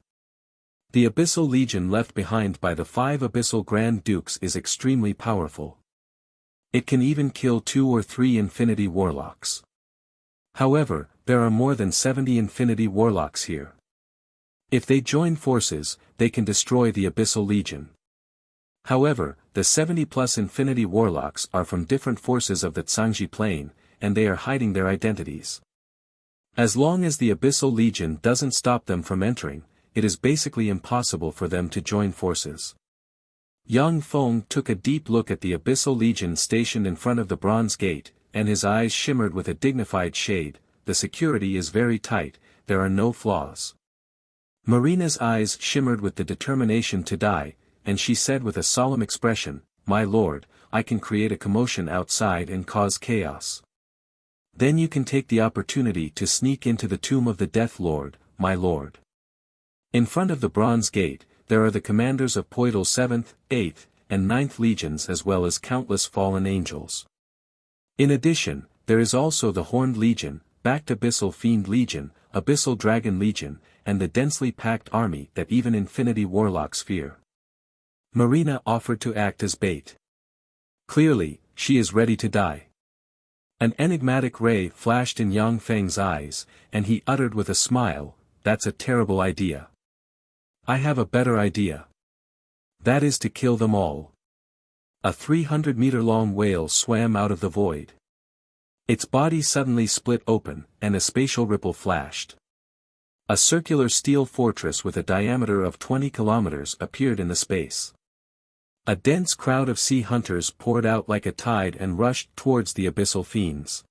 The Abyssal Legion left behind by the 5 Abyssal Grand Dukes is extremely powerful. It can even kill 2 or 3 Infinity Warlocks. However, there are more than 70 Infinity Warlocks here. If they join forces, they can destroy the Abyssal Legion. However, the 70+ Infinity Warlocks are from different forces of the Tsangji Plane, and they are hiding their identities. As long as the Abyssal Legion doesn't stop them from entering, it is basically impossible for them to join forces. Yang Feng took a deep look at the Abyssal Legion stationed in front of the bronze gate, and his eyes shimmered with a dignified shade. The security is very tight, there are no flaws. Marina's eyes shimmered with the determination to die, and she said with a solemn expression, "My lord, I can create a commotion outside and cause chaos. Then you can take the opportunity to sneak into the tomb of the Death Lord, my lord." In front of the bronze gate, there are the commanders of Poidal 7th, 8th, and 9th legions as well as countless fallen angels. In addition, there is also the Horned Legion, backed Abyssal Fiend Legion, Abyssal Dragon Legion, and the densely packed army that even Infinity Warlocks fear. Marina offered to act as bait. Clearly, she is ready to die. An enigmatic ray flashed in Yang Feng's eyes, and he uttered with a smile, "That's a terrible idea. I have a better idea. That is to kill them all." A 300-meter-long whale swam out of the void. Its body suddenly split open, and a spatial ripple flashed. A circular steel fortress with a diameter of 20 kilometers appeared in the space. A dense crowd of sea hunters poured out like a tide and rushed towards the abyssal fiends.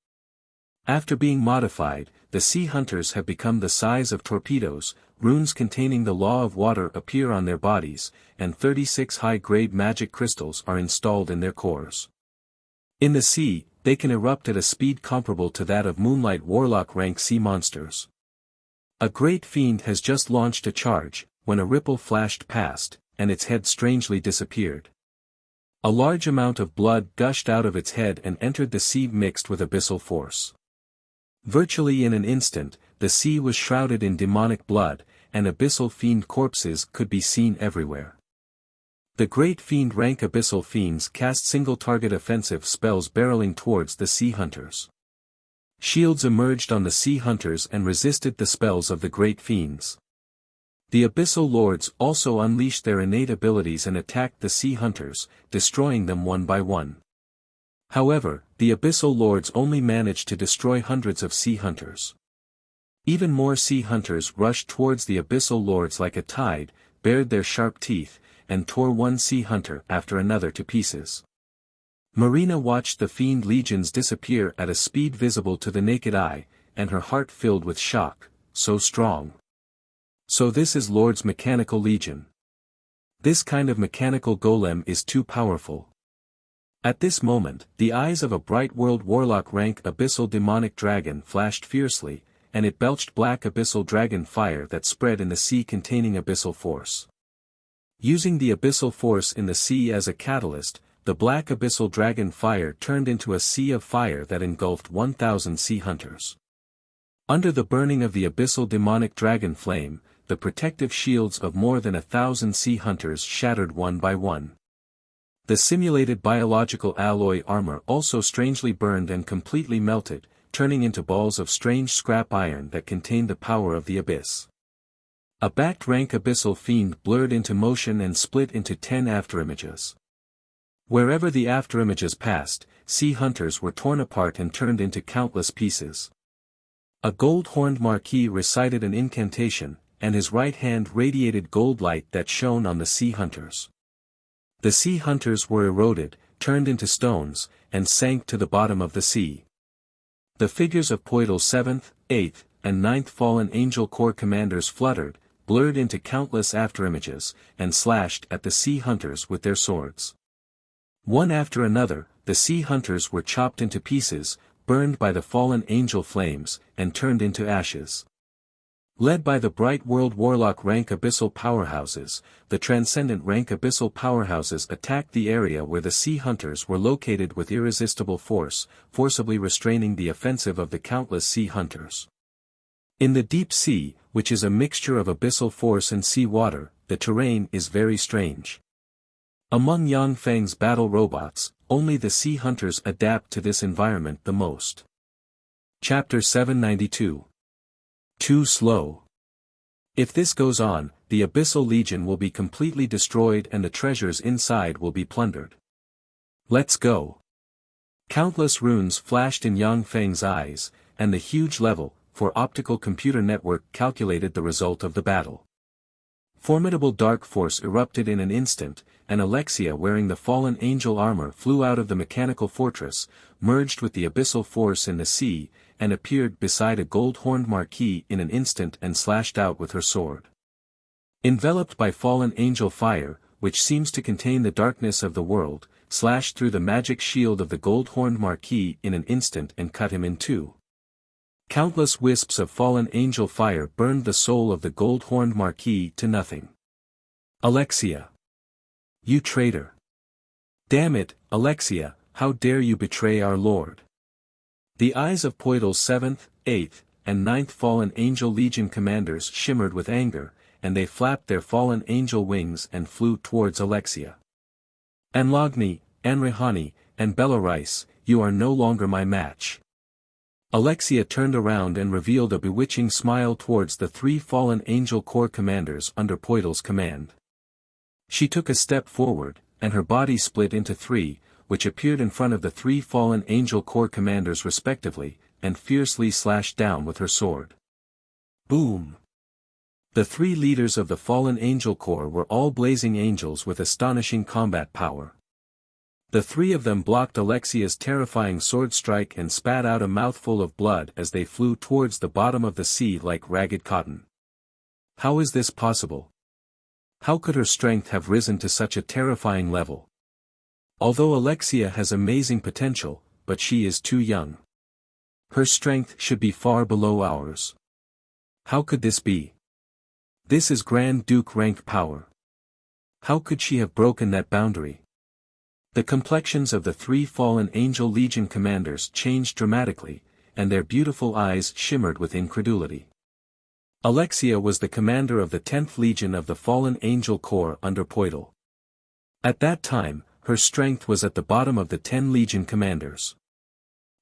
After being modified, the sea hunters have become the size of torpedoes. Runes containing the law of water appear on their bodies, and 36 high-grade magic crystals are installed in their cores. In the sea, they can erupt at a speed comparable to that of Moonlight Warlock rank sea monsters. A great fiend has just launched a charge, when a ripple flashed past, and its head strangely disappeared. A large amount of blood gushed out of its head and entered the sea mixed with abyssal force. Virtually in an instant, the sea was shrouded in demonic blood, and abyssal fiend corpses could be seen everywhere. The great fiend rank abyssal fiends cast single-target offensive spells barreling towards the sea hunters. Shields emerged on the sea hunters and resisted the spells of the great fiends. The abyssal lords also unleashed their innate abilities and attacked the sea hunters, destroying them one by one. However, the abyssal lords only managed to destroy hundreds of sea hunters. Even more sea hunters rushed towards the abyssal lords like a tide, bared their sharp teeth, and tore one sea hunter after another to pieces. Marina watched the fiend legions disappear at a speed visible to the naked eye, and her heart filled with shock, so strong. So this is Lord's mechanical legion. This kind of mechanical golem is too powerful. At this moment, the eyes of a bright world warlock rank abyssal demonic dragon flashed fiercely, and it belched black abyssal dragon fire that spread in the sea containing abyssal force. Using the abyssal force in the sea as a catalyst, the black abyssal dragon fire turned into a sea of fire that engulfed 1,000 sea hunters. Under the burning of the abyssal demonic dragon flame, the protective shields of more than 1,000 sea hunters shattered one by one. The simulated biological alloy armor also strangely burned and completely melted, turning into balls of strange scrap iron that contained the power of the abyss. A backed rank abyssal fiend blurred into motion and split into 10 afterimages. Wherever the afterimages passed, sea hunters were torn apart and turned into countless pieces. A gold-horned marquis recited an incantation, and his right hand radiated gold light that shone on the sea hunters. The sea hunters were eroded, turned into stones, and sank to the bottom of the sea. The figures of Poitl's 7th, 8th, and 9th fallen angel corps commanders fluttered, blurred into countless afterimages, and slashed at the sea hunters with their swords. One after another, the sea hunters were chopped into pieces, burned by the fallen angel flames, and turned into ashes. Led by the bright world warlock rank abyssal powerhouses, the transcendent rank abyssal powerhouses attacked the area where the sea hunters were located with irresistible force, forcibly restraining the offensive of the countless sea hunters. In the deep sea, which is a mixture of abyssal force and sea water, the terrain is very strange. Among Yang Feng's battle robots, only the sea hunters adapt to this environment the most. Chapter 792. Too slow. If this goes on, the Abyssal Legion will be completely destroyed and the treasures inside will be plundered. Let's go. Countless runes flashed in Yang Feng's eyes, and the huge level 4 optical computer network calculated the result of the battle. Formidable dark force erupted in an instant, and Alexia wearing the fallen angel armor flew out of the mechanical fortress, merged with the abyssal force in the sea, and appeared beside a gold-horned marquis in an instant and slashed out with her sword. Enveloped by fallen angel fire, which seems to contain the darkness of the world, slashed through the magic shield of the gold-horned marquis in an instant and cut him in two. Countless wisps of fallen angel fire burned the soul of the gold-horned marquis to nothing. Alexia! You traitor! Damn it, Alexia, how dare you betray our lord! The eyes of Poitl's 7th, 8th, and 9th fallen angel legion commanders shimmered with anger, and they flapped their fallen angel wings and flew towards Alexia. Anlogni, Anrihani, and Belarus, you are no longer my match. Alexia turned around and revealed a bewitching smile towards the 3 fallen angel corps commanders under Poitl's command. She took a step forward, and her body split into 3, which appeared in front of the 3 fallen angel corps commanders respectively, and fiercely slashed down with her sword. Boom! The 3 leaders of the fallen angel corps were all blazing angels with astonishing combat power. The 3 of them blocked Alexia's terrifying sword strike and spat out a mouthful of blood as they flew towards the bottom of the sea like ragged cotton. How is this possible? How could her strength have risen to such a terrifying level? Although Alexia has amazing potential, but she is too young. Her strength should be far below ours. How could this be? This is Grand Duke rank power. How could she have broken that boundary? The complexions of the 3 fallen angel legion commanders changed dramatically, and their beautiful eyes shimmered with incredulity. Alexia was the commander of the 10th Legion of the Fallen Angel Corps under Poitel. At that time, her strength was at the bottom of the 10 Legion commanders.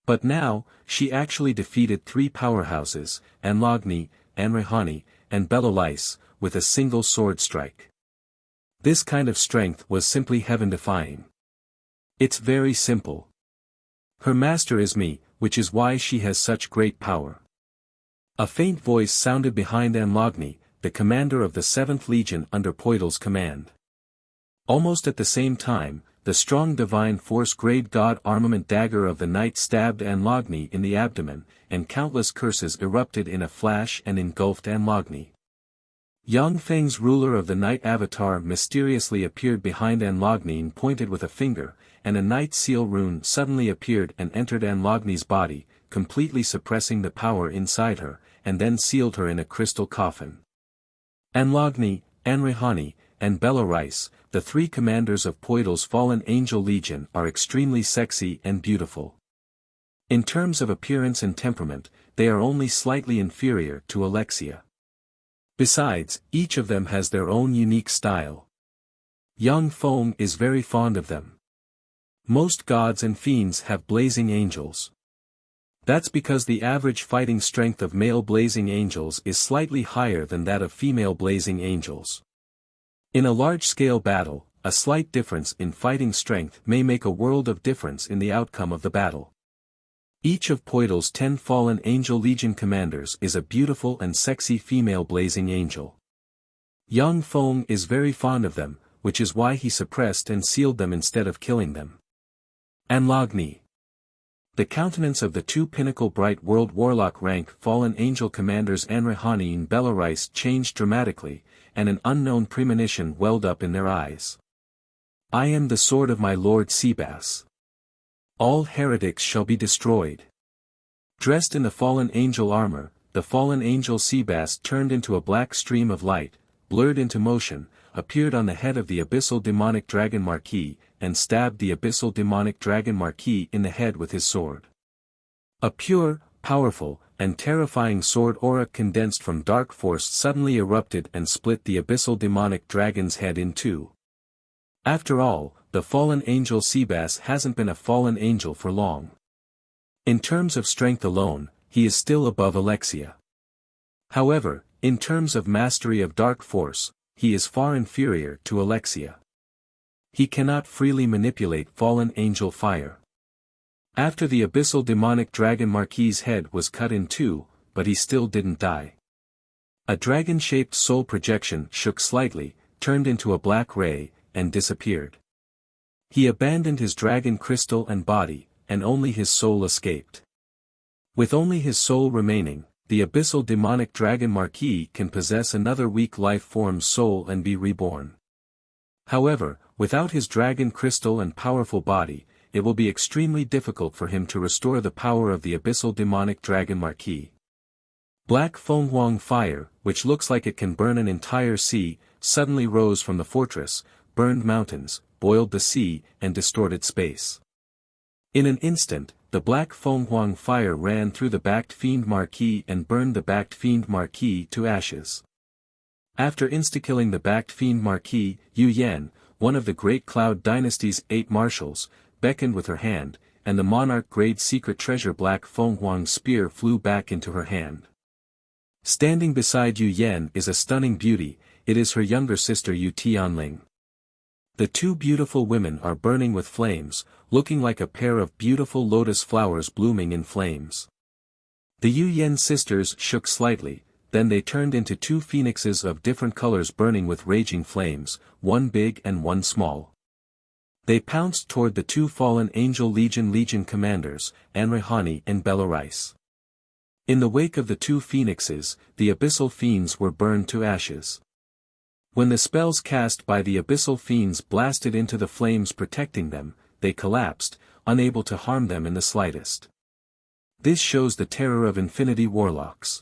But now, she actually defeated 3 powerhouses, Anlogni, Anrehani, and Belolais, with a single sword strike. This kind of strength was simply heaven-defying. It's very simple. Her master is me, which is why she has such great power. A faint voice sounded behind Anlogni, the commander of the 7th Legion under Poitel's command. Almost at the same time, the strong divine force grade god armament dagger of the night stabbed Anlogni in the abdomen, and countless curses erupted in a flash and engulfed Anlogni. Yang Feng's ruler of the night avatar mysteriously appeared behind Anlogni and pointed with a finger, and a night seal rune suddenly appeared and entered Anlogni's body, completely suppressing the power inside her, and then sealed her in a crystal coffin. Anlogni, Anrehani, and Belolais, the 3 commanders of Poitel's Fallen Angel Legion, are extremely sexy and beautiful. In terms of appearance and temperament, they are only slightly inferior to Alexia. Besides, each of them has their own unique style. Yang Feng is very fond of them. Most gods and fiends have blazing angels. That's because the average fighting strength of male blazing angels is slightly higher than that of female blazing angels. In a large-scale battle, a slight difference in fighting strength may make a world of difference in the outcome of the battle. Each of Poitel's 10 Fallen Angel Legion commanders is a beautiful and sexy female blazing angel. Yang Feng is very fond of them, which is why he suppressed and sealed them instead of killing them. Anlogni. The countenance of the 2 pinnacle bright world warlock rank fallen angel commanders Anrehani and Belolais changed dramatically, and an unknown premonition welled up in their eyes. I am the sword of my lord Seabass. All heretics shall be destroyed. Dressed in the fallen angel armor, the fallen angel Seabass turned into a black stream of light, blurred into motion, appeared on the head of the abyssal demonic dragon Marquis, and stabbed the abyssal demonic dragon Marquis in the head with his sword. A pure, powerful, and terrifying sword aura condensed from dark force suddenly erupted and split the abyssal demonic dragon's head in 2. After all, the fallen angel Seabass hasn't been a fallen angel for long. In terms of strength alone, he is still above Alexia. However, in terms of mastery of dark force, he is far inferior to Alexia. He cannot freely manipulate fallen angel fire. After the abyssal demonic dragon Marquis' head was cut in 2, but he still didn't die. A dragon-shaped soul projection shook slightly, turned into a black ray, and disappeared. He abandoned his dragon crystal and body, and only his soul escaped. With only his soul remaining, the abyssal demonic dragon Marquis can possess another weak life form's soul and be reborn. However, without his dragon crystal and powerful body, it will be extremely difficult for him to restore the power of the abyssal demonic dragon Marquis. Black Fenghuang fire, which looks like it can burn an entire sea, suddenly rose from the fortress, burned mountains, boiled the sea, and distorted space. In an instant, the black Fenghuang fire ran through the backed fiend Marquis and burned the backed fiend Marquis to ashes. After insta-killing the backed fiend Marquis, Yu Yan, one of the Great Cloud Dynasty's 8 marshals, beckoned with her hand, and the monarch-grade secret treasure black Fenghuang spear flew back into her hand. Standing beside Yu Yan is a stunning beauty, it is her younger sister Yu Tianling. The 2 beautiful women are burning with flames, looking like a pair of beautiful lotus flowers blooming in flames. The Yu Yan sisters shook slightly, then they turned into 2 phoenixes of different colors burning with raging flames, one big and one small. They pounced toward the 2 fallen angel legion commanders, Anrehani and Belolais. In the wake of the 2 phoenixes, the abyssal fiends were burned to ashes. When the spells cast by the abyssal fiends blasted into the flames protecting them, they collapsed, unable to harm them in the slightest. This shows the terror of infinity warlocks.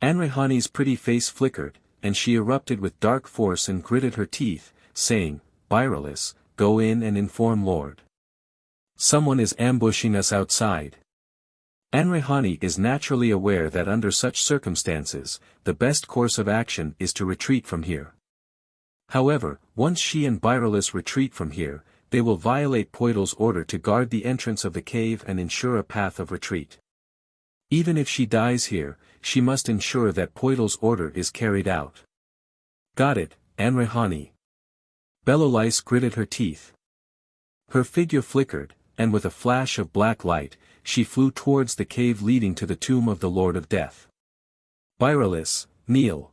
Anrehani's pretty face flickered, and she erupted with dark force and gritted her teeth, saying, "Byralis, go in and inform Lord. Someone is ambushing us outside." Anrehani is naturally aware that under such circumstances, the best course of action is to retreat from here. However, once she and Byrelis retreat from here, they will violate Poidel's order to guard the entrance of the cave and ensure a path of retreat. Even if she dies here, she must ensure that Poidel's order is carried out. Got it, Anrehani. Bellolice gritted her teeth. Her figure flickered, and with a flash of black light, she flew towards the cave leading to the tomb of the Lord of Death. Byrelis, kneel.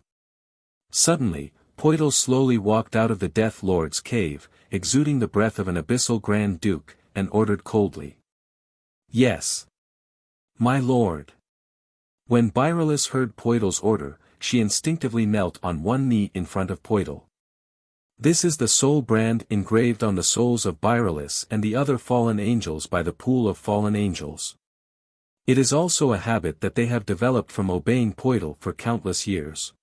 Suddenly, Poidel slowly walked out of the Death Lord's cave, exuding the breath of an abyssal Grand Duke, and ordered coldly. Yes. My lord. When Byrelis heard Poidel's order, she instinctively knelt on one knee in front of Poidel. This is the soul brand engraved on the souls of Byrelis and the other fallen angels by the pool of fallen angels. It is also a habit that they have developed from obeying Poidel for countless years.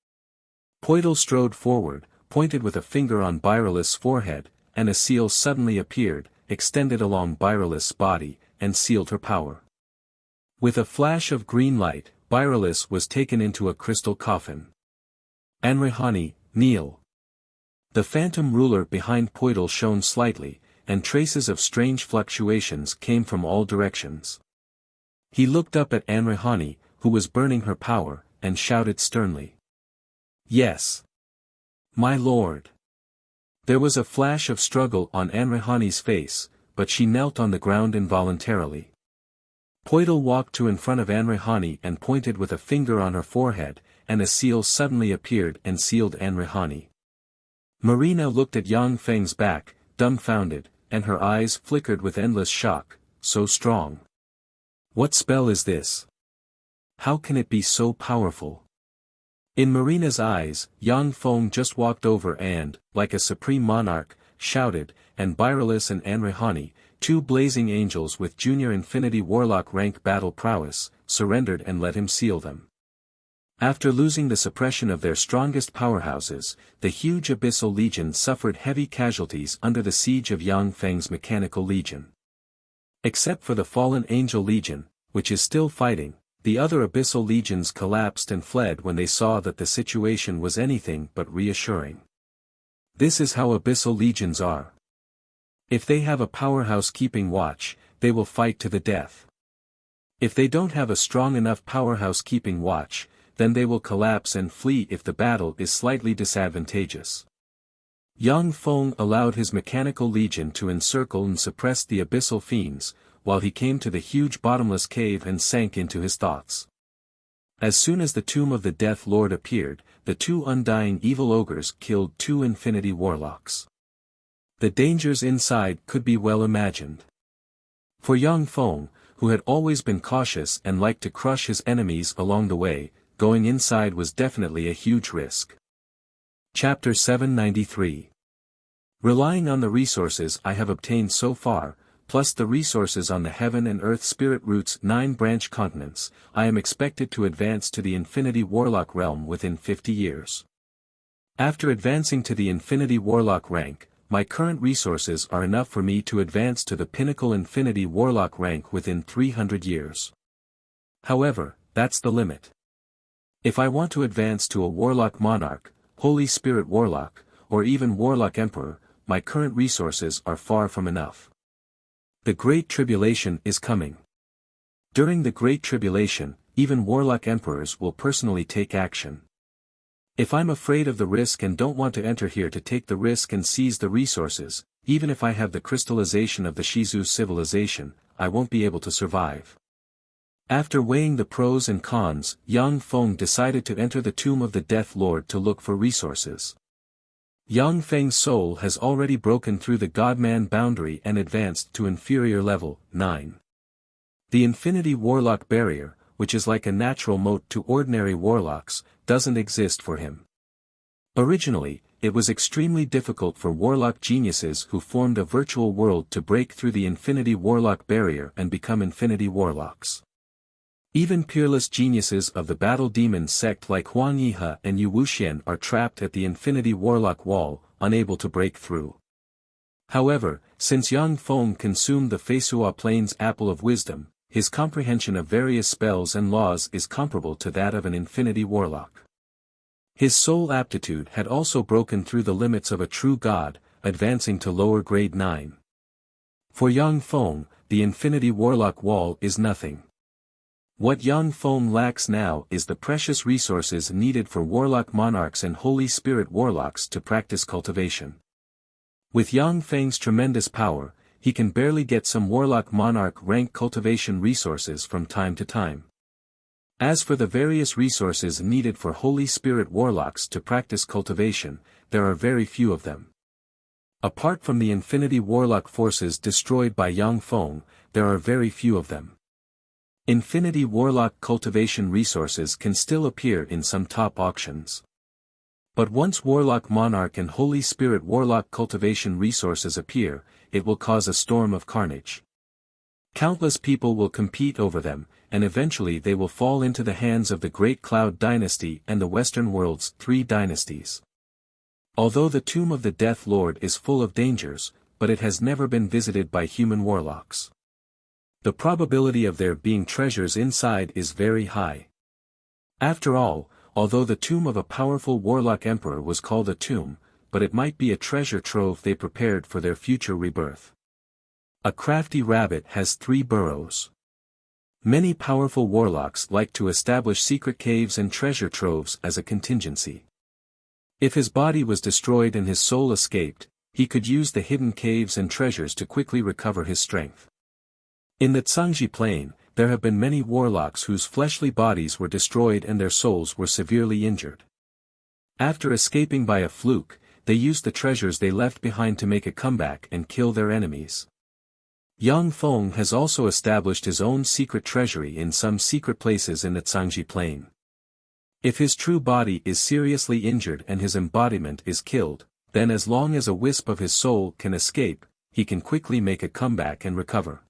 Poidel strode forward, pointed with a finger on Byrelis' forehead, and a seal suddenly appeared, extended along Byrelis' body, and sealed her power. With a flash of green light, Byrelis was taken into a crystal coffin. Anrehani, kneel. The phantom ruler behind Poidel shone slightly, and traces of strange fluctuations came from all directions. He looked up at Anrehani, who was burning her power, and shouted sternly. Yes. My lord. There was a flash of struggle on Anrehani's face, but she knelt on the ground involuntarily. Poidel walked to in front of Anrehani and pointed with a finger on her forehead, and a seal suddenly appeared and sealed Anrehani. Marina looked at Yang Feng's back, dumbfounded, and her eyes flickered with endless shock, so strong. What spell is this? How can it be so powerful? In Marina's eyes, Yang Feng just walked over and, like a supreme monarch, shouted, and Byrelis and Anrehani, two blazing angels with junior Infinity Warlock rank battle prowess, surrendered and let him seal them. After losing the suppression of their strongest powerhouses, the huge Abyssal Legion suffered heavy casualties under the siege of Yang Feng's Mechanical Legion. Except for the fallen Angel Legion, which is still fighting, the other Abyssal Legions collapsed and fled when they saw that the situation was anything but reassuring. This is how Abyssal Legions are. If they have a powerhouse keeping watch, they will fight to the death. If they don't have a strong enough powerhouse keeping watch, then they will collapse and flee if the battle is slightly disadvantageous. Yang Feng allowed his Mechanical Legion to encircle and suppress the Abyssal Fiends, while he came to the huge bottomless cave and sank into his thoughts. As soon as the tomb of the Death Lord appeared, the two undying evil ogres killed two Infinity Warlocks. The dangers inside could be well imagined. For Yang Feng, who had always been cautious and liked to crush his enemies along the way, going inside was definitely a huge risk. Chapter 793. Relying on the resources I have obtained so far, plus the resources on the Heaven and Earth Spirit Root's 9 branch continents, I am expected to advance to the Infinity Warlock realm within 50 years. After advancing to the Infinity Warlock rank, my current resources are enough for me to advance to the pinnacle Infinity Warlock rank within 300 years. However, that's the limit. If I want to advance to a Warlock Monarch, Holy Spirit Warlock, or even Warlock Emperor, my current resources are far from enough. The Great Tribulation is coming. During the Great Tribulation, even Warlock Emperors will personally take action. If I'm afraid of the risk and don't want to enter here to take the risk and seize the resources, even if I have the crystallization of the Shizu civilization, I won't be able to survive. After weighing the pros and cons, Yang Feng decided to enter the tomb of the Death Lord to look for resources. Yang Feng's soul has already broken through the Godman boundary and advanced to inferior level 9. The Infinity Warlock barrier, which is like a natural moat to ordinary warlocks, doesn't exist for him. Originally, it was extremely difficult for warlock geniuses who formed a virtual world to break through the Infinity Warlock barrier and become Infinity Warlocks. Even peerless geniuses of the Battle Demon sect like Huang Yihe and Yu Wuxian are trapped at the Infinity Warlock wall, unable to break through. However, since Yang Feng consumed the Feisua Plains Apple of Wisdom, his comprehension of various spells and laws is comparable to that of an infinity warlock. His soul aptitude had also broken through the limits of a true god, advancing to lower grade 9. For Yang Feng, the infinity warlock wall is nothing. What Yang Feng lacks now is the precious resources needed for warlock monarchs and Holy Spirit warlocks to practice cultivation. With Yang Feng's tremendous power, he can barely get some warlock monarch rank cultivation resources from time to time. As for the various resources needed for Holy Spirit warlocks to practice cultivation, there are very few of them. Apart from the infinity warlock forces destroyed by Yang Feng, there are very few of them. Infinity warlock cultivation resources can still appear in some top auctions. But once warlock monarch and Holy Spirit warlock cultivation resources appear, it will cause a storm of carnage. Countless people will compete over them, and eventually they will fall into the hands of the Great Cloud Dynasty and the Western world's 3 dynasties. Although the tomb of the Death Lord is full of dangers, but it has never been visited by human warlocks. The probability of there being treasures inside is very high. After all, although the tomb of a powerful warlock emperor was called a tomb, but it might be a treasure trove they prepared for their future rebirth. A crafty rabbit has 3 burrows. Many powerful warlocks like to establish secret caves and treasure troves as a contingency. If his body was destroyed and his soul escaped, he could use the hidden caves and treasures to quickly recover his strength. In the Zhangji Plain, there have been many warlocks whose fleshly bodies were destroyed and their souls were severely injured. After escaping by a fluke, they used the treasures they left behind to make a comeback and kill their enemies. Yang Feng has also established his own secret treasury in some secret places in the Zhangji Plain. If his true body is seriously injured and his embodiment is killed, then as long as a wisp of his soul can escape, he can quickly make a comeback and recover.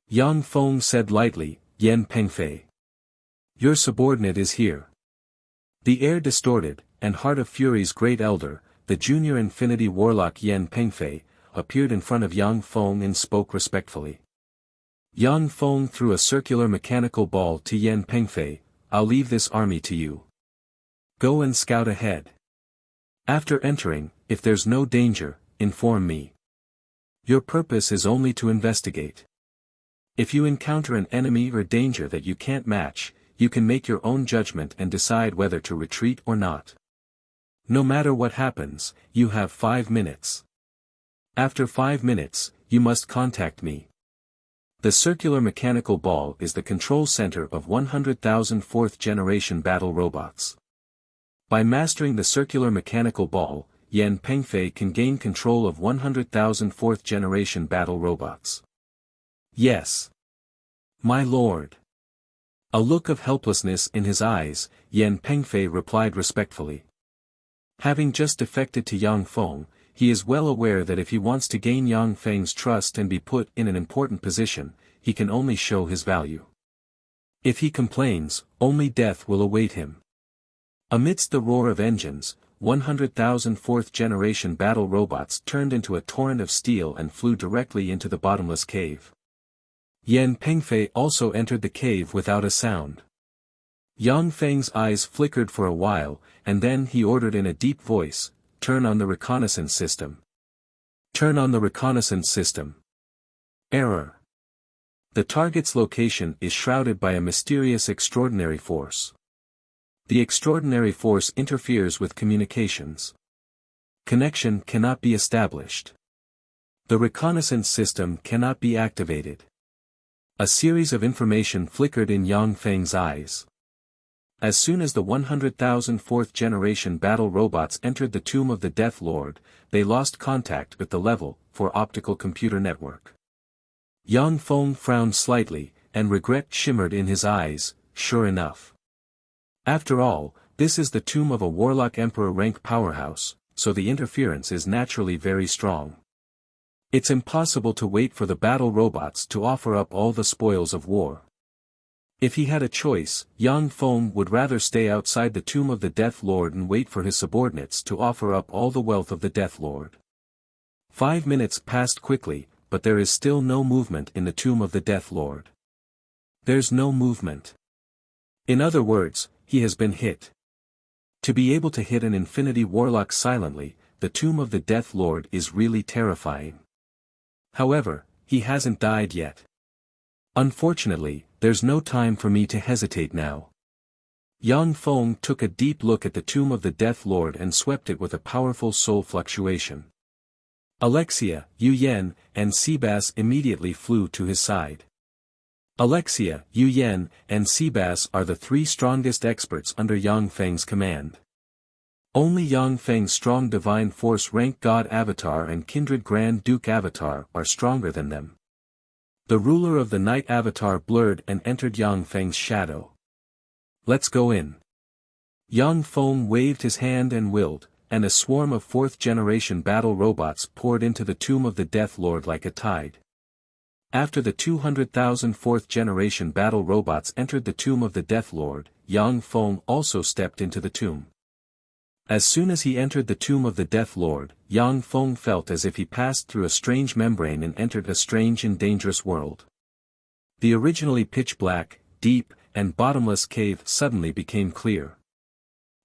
Yang Feng said lightly, "Yan Pengfei. Your subordinate is here." The air distorted, and Heart of Fury's great elder, the junior infinity warlock Yan Pengfei, appeared in front of Yang Feng and spoke respectfully. Yang Feng threw a circular mechanical ball to Yan Pengfei. "I'll leave this army to you. Go and scout ahead. After entering, if there's no danger, inform me. Your purpose is only to investigate. If you encounter an enemy or danger that you can't match, you can make your own judgment and decide whether to retreat or not. No matter what happens, you have 5 minutes. After 5 minutes, you must contact me." The circular mechanical ball is the control center of 100,000 4th-generation battle robots. By mastering the circular mechanical ball, Yan Pengfei can gain control of 100,000 4th-generation battle robots. "Yes. My lord." A look of helplessness in his eyes, Yan Pengfei replied respectfully. Having just defected to Yang Feng, he is well aware that if he wants to gain Yang Feng's trust and be put in an important position, he can only show his value. If he complains, only death will await him. Amidst the roar of engines, 100,000 4th-generation battle robots turned into a torrent of steel and flew directly into the bottomless cave. Yan Pengfei also entered the cave without a sound. Yang Feng's eyes flickered for a while, and then he ordered in a deep voice, "Turn on the reconnaissance system. Turn on the reconnaissance system." Error. The target's location is shrouded by a mysterious extraordinary force. The extraordinary force interferes with communications. Connection cannot be established. The reconnaissance system cannot be activated. A series of information flickered in Yang Feng's eyes. As soon as the 100,000 4th-generation battle robots entered the tomb of the Death Lord, they lost contact with the level 4 optical computer network. Yang Feng frowned slightly, and regret shimmered in his eyes. Sure enough. After all, this is the tomb of a warlock emperor rank powerhouse, so the interference is naturally very strong. It's impossible to wait for the battle robots to offer up all the spoils of war. If he had a choice, Yang Feng would rather stay outside the tomb of the Death Lord and wait for his subordinates to offer up all the wealth of the Death Lord. 5 minutes passed quickly, but there is still no movement in the tomb of the Death Lord. There's no movement. In other words, he has been hit. To be able to hit an Infinity Warlock silently, the Tomb of the Death Lord is really terrifying. However, he hasn't died yet. Unfortunately, there's no time for me to hesitate now. Yang Feng took a deep look at the Tomb of the Death Lord and swept it with a powerful soul fluctuation. Alexia, Yu Yan, and Seabass immediately flew to his side. Alexia, Yu Yan, and Seabass are the three strongest experts under Yang Feng's command. Only Yang Feng's strong divine force rank God Avatar and kindred Grand Duke Avatar are stronger than them. The ruler of the Night Avatar blurred and entered Yang Feng's shadow. Let's go in. Yang Feng waved his hand and willed, and a swarm of fourth-generation battle robots poured into the Tomb of the Death Lord like a tide. After the 200,000 fourth-generation battle robots entered the Tomb of the Death Lord, Yang Feng also stepped into the tomb. As soon as he entered the Tomb of the Death Lord, Yang Feng felt as if he passed through a strange membrane and entered a strange and dangerous world. The originally pitch-black, deep, and bottomless cave suddenly became clear.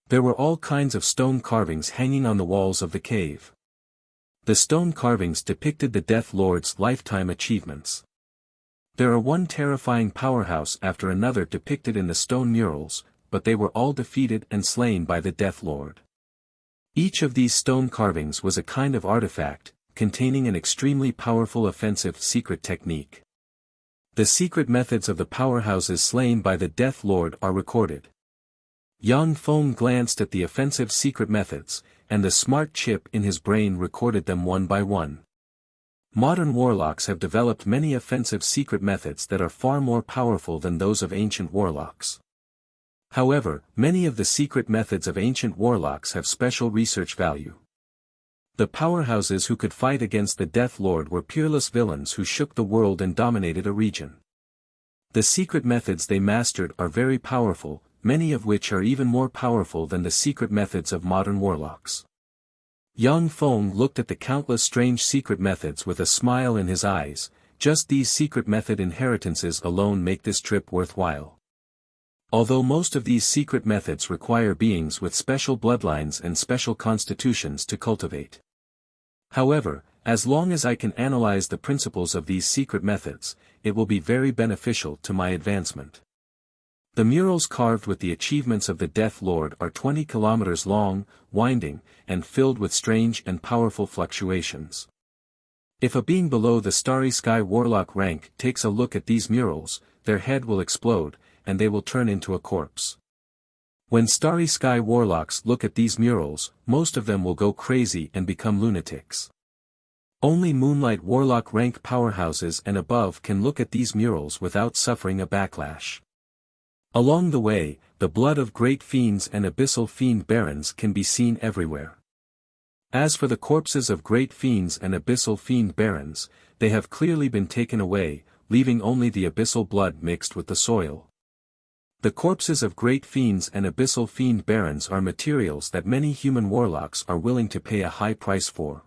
There were all kinds of stone carvings hanging on the walls of the cave. The stone carvings depicted the Death Lord's lifetime achievements. There are one terrifying powerhouse after another depicted in the stone murals, but they were all defeated and slain by the Death Lord. Each of these stone carvings was a kind of artifact, containing an extremely powerful offensive secret technique. The secret methods of the powerhouses slain by the Death Lord are recorded. Yang Feng glanced at the offensive secret methods, and the smart chip in his brain recorded them one by one. Modern warlocks have developed many offensive secret methods that are far more powerful than those of ancient warlocks. However, many of the secret methods of ancient warlocks have special research value. The powerhouses who could fight against the Death Lord were peerless villains who shook the world and dominated a region. The secret methods they mastered are very powerful, many of which are even more powerful than the secret methods of modern warlocks. Yang Feng looked at the countless strange secret methods with a smile in his eyes. Just these secret method inheritances alone make this trip worthwhile. Although most of these secret methods require beings with special bloodlines and special constitutions to cultivate. However, as long as I can analyze the principles of these secret methods, it will be very beneficial to my advancement. The murals carved with the achievements of the Death Lord are 20 kilometers long, winding, and filled with strange and powerful fluctuations. If a being below the Starry Sky Warlock rank takes a look at these murals, their head will explode, and they will turn into a corpse. When Starry Sky Warlocks look at these murals, most of them will go crazy and become lunatics. Only Moonlight Warlock rank powerhouses and above can look at these murals without suffering a backlash. Along the way, the blood of great fiends and abyssal fiend barons can be seen everywhere. As for the corpses of great fiends and abyssal fiend barons, they have clearly been taken away, leaving only the abyssal blood mixed with the soil. The corpses of great fiends and abyssal fiend barons are materials that many human warlocks are willing to pay a high price for.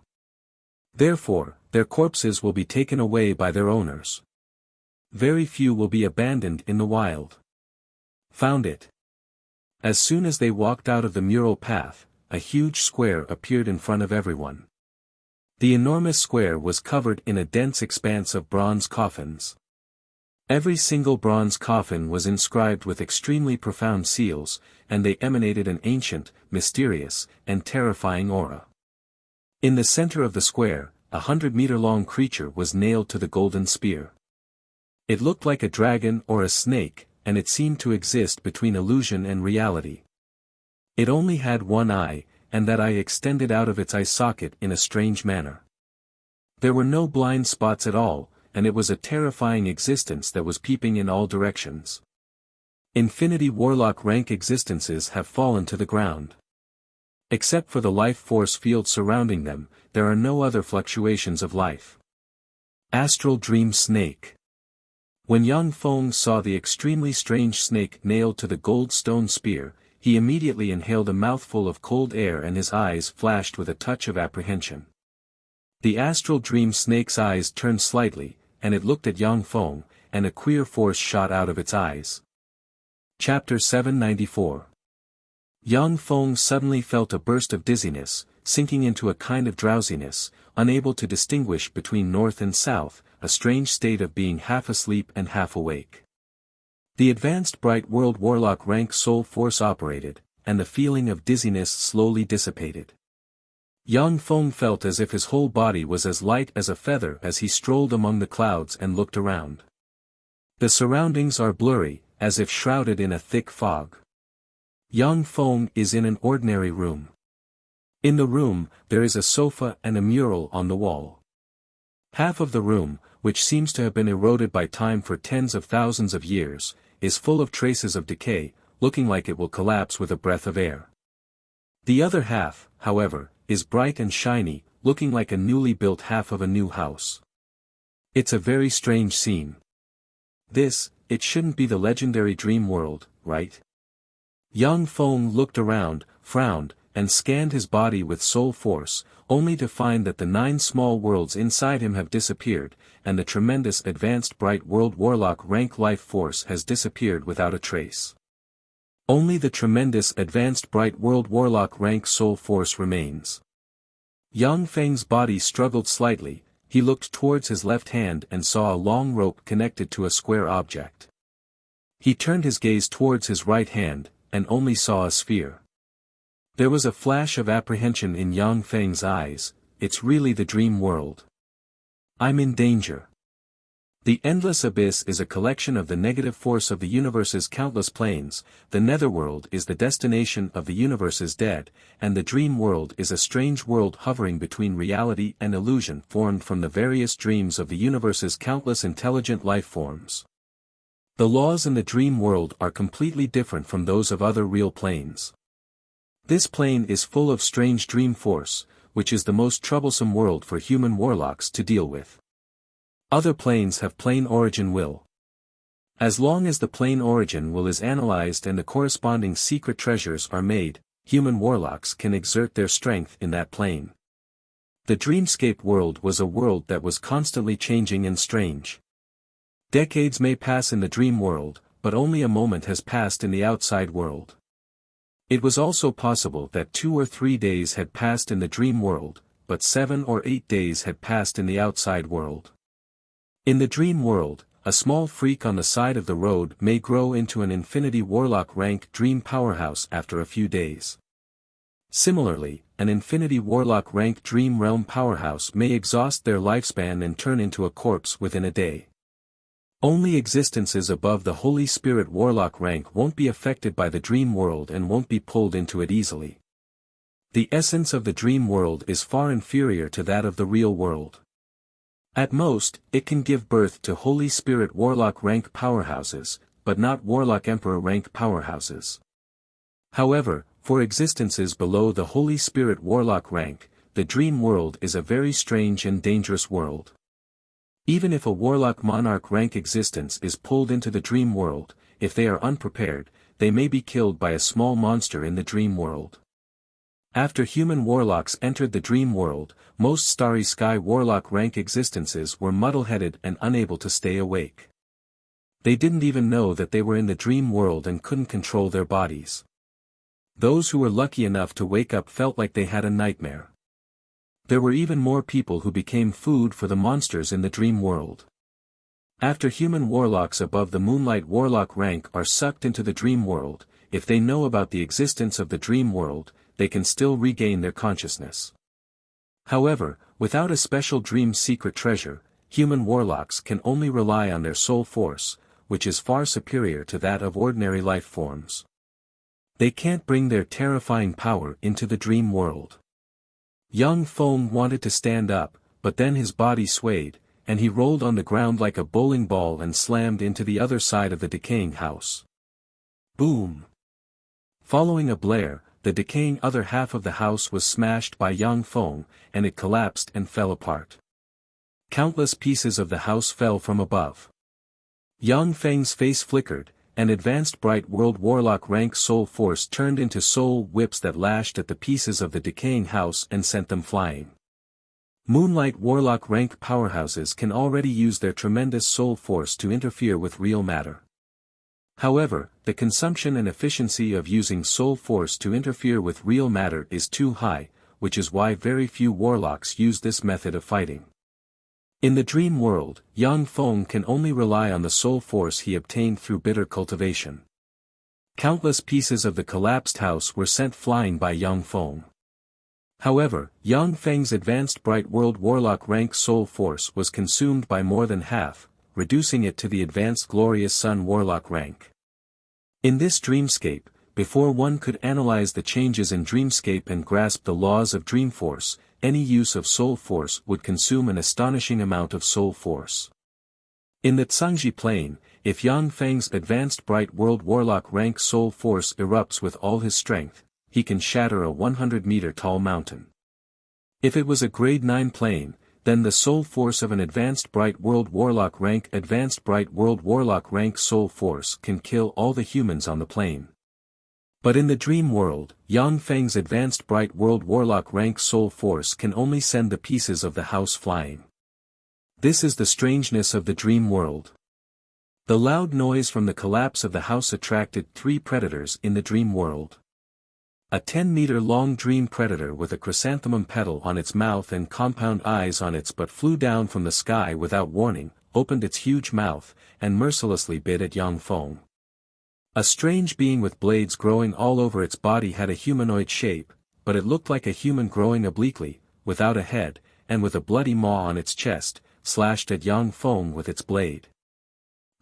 Therefore, their corpses will be taken away by their owners. Very few will be abandoned in the wild. Found it. As soon as they walked out of the mural path, a huge square appeared in front of everyone. The enormous square was covered in a dense expanse of bronze coffins. Every single bronze coffin was inscribed with extremely profound seals, and they emanated an ancient, mysterious, and terrifying aura. In the center of the square, a 100-meter-long creature was nailed to the golden spear. It looked like a dragon or a snake, and it seemed to exist between illusion and reality. It only had one eye, and that eye extended out of its eye socket in a strange manner. There were no blind spots at all, and it was a terrifying existence that was peeping in all directions. Infinity Warlock rank existences have fallen to the ground. Except for the life force field surrounding them, there are no other fluctuations of life. Astral Dream Snake. When Yang Feng saw the extremely strange snake nailed to the gold stone spear, he immediately inhaled a mouthful of cold air and his eyes flashed with a touch of apprehension. The astral dream snake's eyes turned slightly, and it looked at Yang Feng, and a queer force shot out of its eyes. Chapter 794. Yang Feng suddenly felt a burst of dizziness, sinking into a kind of drowsiness, unable to distinguish between north and south, a strange state of being half asleep and half awake. The advanced Bright World Warlock rank soul force operated, and the feeling of dizziness slowly dissipated. Yang Feng felt as if his whole body was as light as a feather as he strolled among the clouds and looked around. The surroundings are blurry, as if shrouded in a thick fog. Yang Feng is in an ordinary room. In the room, there is a sofa and a mural on the wall. Half of the room, which seems to have been eroded by time for tens of thousands of years, is full of traces of decay, looking like it will collapse with a breath of air. The other half, however, is bright and shiny, looking like a newly built half of a new house. It's a very strange scene. It shouldn't be the legendary dream world, right? Yang Feng looked around, frowned, and scanned his body with soul force, only to find that the 9 small worlds inside him have disappeared, and the tremendous advanced Bright World Warlock rank life force has disappeared without a trace. Only the tremendous advanced Bright World Warlock rank soul force remains. Yang Feng's body struggled slightly. He looked towards his left hand and saw a long rope connected to a square object. He turned his gaze towards his right hand, and only saw a sphere. There was a flash of apprehension in Yang Feng's eyes. It's really the dream world. I'm in danger. The endless abyss is a collection of the negative force of the universe's countless planes, the netherworld is the destination of the universe's dead, and the dream world is a strange world hovering between reality and illusion formed from the various dreams of the universe's countless intelligent life forms. The laws in the dream world are completely different from those of other real planes. This plane is full of strange dream force, which is the most troublesome world for human warlocks to deal with. Other planes have plane origin will. As long as the plane origin will is analyzed and the corresponding secret treasures are made, human warlocks can exert their strength in that plane. The dreamscape world was a world that was constantly changing and strange. Decades may pass in the dream world, but only a moment has passed in the outside world. It was also possible that 2 or 3 days had passed in the dream world, but 7 or 8 days had passed in the outside world. In the dream world, a small freak on the side of the road may grow into an infinity warlock rank dream powerhouse after a few days. Similarly, an infinity warlock rank dream realm powerhouse may exhaust their lifespan and turn into a corpse within a day. Only existences above the Holy Spirit Warlock rank won't be affected by the dream world and won't be pulled into it easily. The essence of the dream world is far inferior to that of the real world. At most, it can give birth to Holy Spirit Warlock rank powerhouses, but not Warlock Emperor rank powerhouses. However, for existences below the Holy Spirit Warlock rank, the dream world is a very strange and dangerous world. Even if a Warlock Monarch rank existence is pulled into the dream world, if they are unprepared, they may be killed by a small monster in the dream world. After human warlocks entered the dream world, most Starry Sky Warlock rank existences were muddle-headed and unable to stay awake. They didn't even know that they were in the dream world and couldn't control their bodies. Those who were lucky enough to wake up felt like they had a nightmare. There were even more people who became food for the monsters in the dream world. After human warlocks above the Moonlight Warlock rank are sucked into the dream world, if they know about the existence of the dream world, they can still regain their consciousness. However, without a special dream secret treasure, human warlocks can only rely on their soul force, which is far superior to that of ordinary life forms. They can't bring their terrifying power into the dream world. Yang Feng wanted to stand up, but then his body swayed, and he rolled on the ground like a bowling ball and slammed into the other side of the decaying house. Boom! Following a blare, the decaying other half of the house was smashed by Yang Feng, and it collapsed and fell apart. Countless pieces of the house fell from above. Yang Feng's face flickered, and advanced Bright World Warlock rank soul force turned into soul whips that lashed at the pieces of the decaying house and sent them flying. Moonlight Warlock rank powerhouses can already use their tremendous soul force to interfere with real matter. However, the consumption and efficiency of using soul force to interfere with real matter is too high, which is why very few warlocks use this method of fighting. In the dream world, Yang Feng can only rely on the soul force he obtained through bitter cultivation. Countless pieces of the collapsed house were sent flying by Yang Feng. However, Yang Feng's advanced Bright World Warlock rank soul force was consumed by more than half, reducing it to the advanced Glorious Sun Warlock rank. In this dreamscape, before one could analyze the changes in dreamscape and grasp the laws of dream force, any use of soul force would consume an astonishing amount of soul force. In the Tsangji plane, if Yang Feng's advanced Bright World Warlock rank soul force erupts with all his strength, he can shatter a 100-meter tall mountain. If it was a grade 9 plane, then the soul force of an advanced Bright World Warlock rank soul force can kill all the humans on the plane. But in the dream world, Yang Feng's advanced Bright World Warlock rank soul force can only send the pieces of the house flying. This is the strangeness of the dream world. The loud noise from the collapse of the house attracted 3 predators in the dream world. A 10-meter-long dream predator with a chrysanthemum petal on its mouth and compound eyes on its butt flew down from the sky without warning, opened its huge mouth, and mercilessly bit at Yang Feng. A strange being with blades growing all over its body had a humanoid shape, but it looked like a human growing obliquely, without a head, and with a bloody maw on its chest, slashed at Yang Feng with its blade.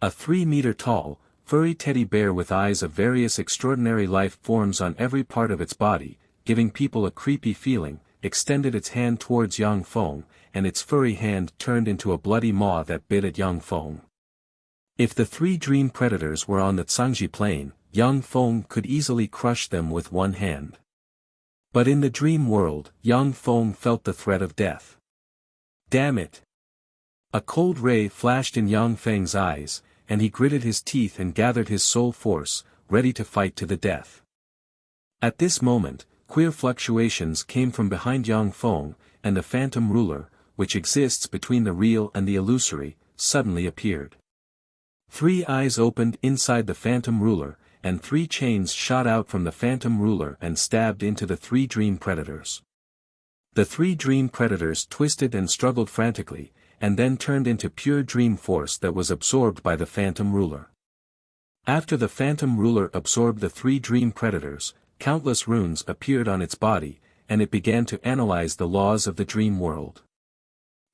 A 3-meter-tall, furry teddy bear with eyes of various extraordinary life forms on every part of its body, giving people a creepy feeling, extended its hand towards Yang Feng, and its furry hand turned into a bloody maw that bit at Yang Feng. If the 3 dream predators were on the Tsangji plane, Yang Feng could easily crush them with one hand. But in the dream world, Yang Feng felt the threat of death. Damn it! A cold ray flashed in Yang Feng's eyes, and he gritted his teeth and gathered his soul force, ready to fight to the death. At this moment, queer fluctuations came from behind Yang Feng, and the phantom ruler, which exists between the real and the illusory, suddenly appeared. 3 eyes opened inside the phantom ruler, and 3 chains shot out from the phantom ruler and stabbed into the 3 dream predators. The 3 dream predators twisted and struggled frantically, and then turned into pure dream force that was absorbed by the phantom ruler. After the phantom ruler absorbed the 3 dream predators, countless runes appeared on its body, and it began to analyze the laws of the dream world.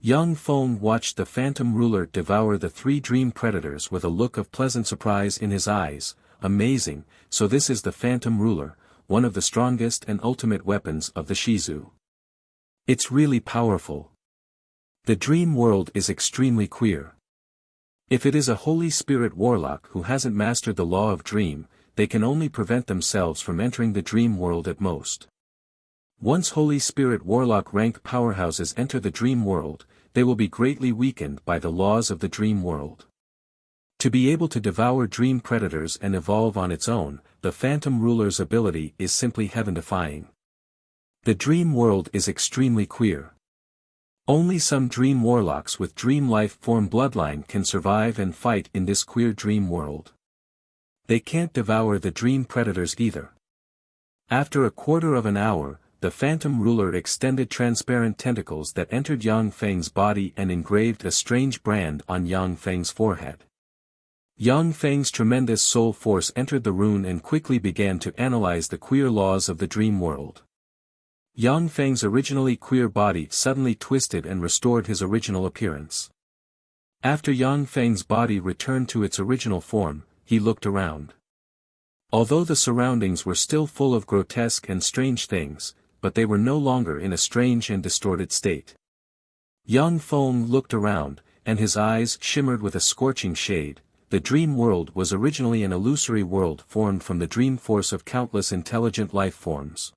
Yang Feng watched the phantom ruler devour the 3 dream predators with a look of pleasant surprise in his eyes. Amazing, so this is the phantom ruler, one of the strongest and ultimate weapons of the Shizu. It's really powerful. The dream world is extremely queer. If it is a Holy Spirit warlock who hasn't mastered the law of dream, they can only prevent themselves from entering the dream world at most. Once Holy Spirit Warlock rank powerhouses enter the dream world, they will be greatly weakened by the laws of the dream world. To be able to devour dream predators and evolve on its own, the Phantom Ruler's ability is simply heaven-defying. The dream world is extremely queer. Only some dream warlocks with dream life form bloodline can survive and fight in this queer dream world. They can't devour the dream predators either. After a quarter of an hour, the Phantom Ruler extended transparent tentacles that entered Yang Feng's body and engraved a strange brand on Yang Feng's forehead. Yang Feng's tremendous soul force entered the rune and quickly began to analyze the queer laws of the dream world. Yang Feng's originally queer body suddenly twisted and restored his original appearance. After Yang Feng's body returned to its original form, he looked around. Although the surroundings were still full of grotesque and strange things, but they were no longer in a strange and distorted state. Yang Feng looked around, and his eyes shimmered with a scorching shade. The dream world was originally an illusory world formed from the dream force of countless intelligent life forms.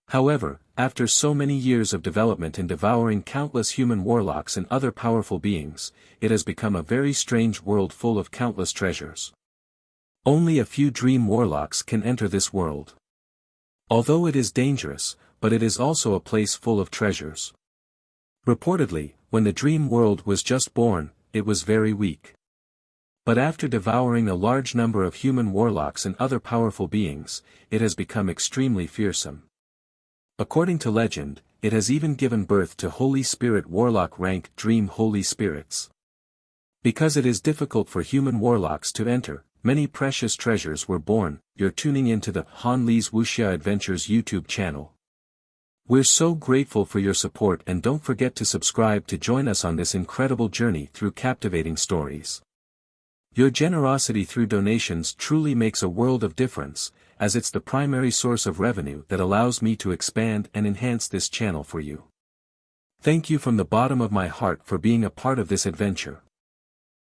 However, after so many years of development in devouring countless human warlocks and other powerful beings, it has become a very strange world full of countless treasures. Only a few dream warlocks can enter this world. Although it is dangerous, but it is also a place full of treasures. Reportedly, when the dream world was just born, it was very weak. But after devouring a large number of human warlocks and other powerful beings, it has become extremely fearsome. According to legend, it has even given birth to Holy Spirit warlock rank dream holy spirits. Because it is difficult for human warlocks to enter, many precious treasures were born. You're tuning into the Han Li's Wuxia Adventures YouTube channel. We're so grateful for your support, and don't forget to subscribe to join us on this incredible journey through captivating stories. Your generosity through donations truly makes a world of difference, as it's the primary source of revenue that allows me to expand and enhance this channel for you. Thank you from the bottom of my heart for being a part of this adventure.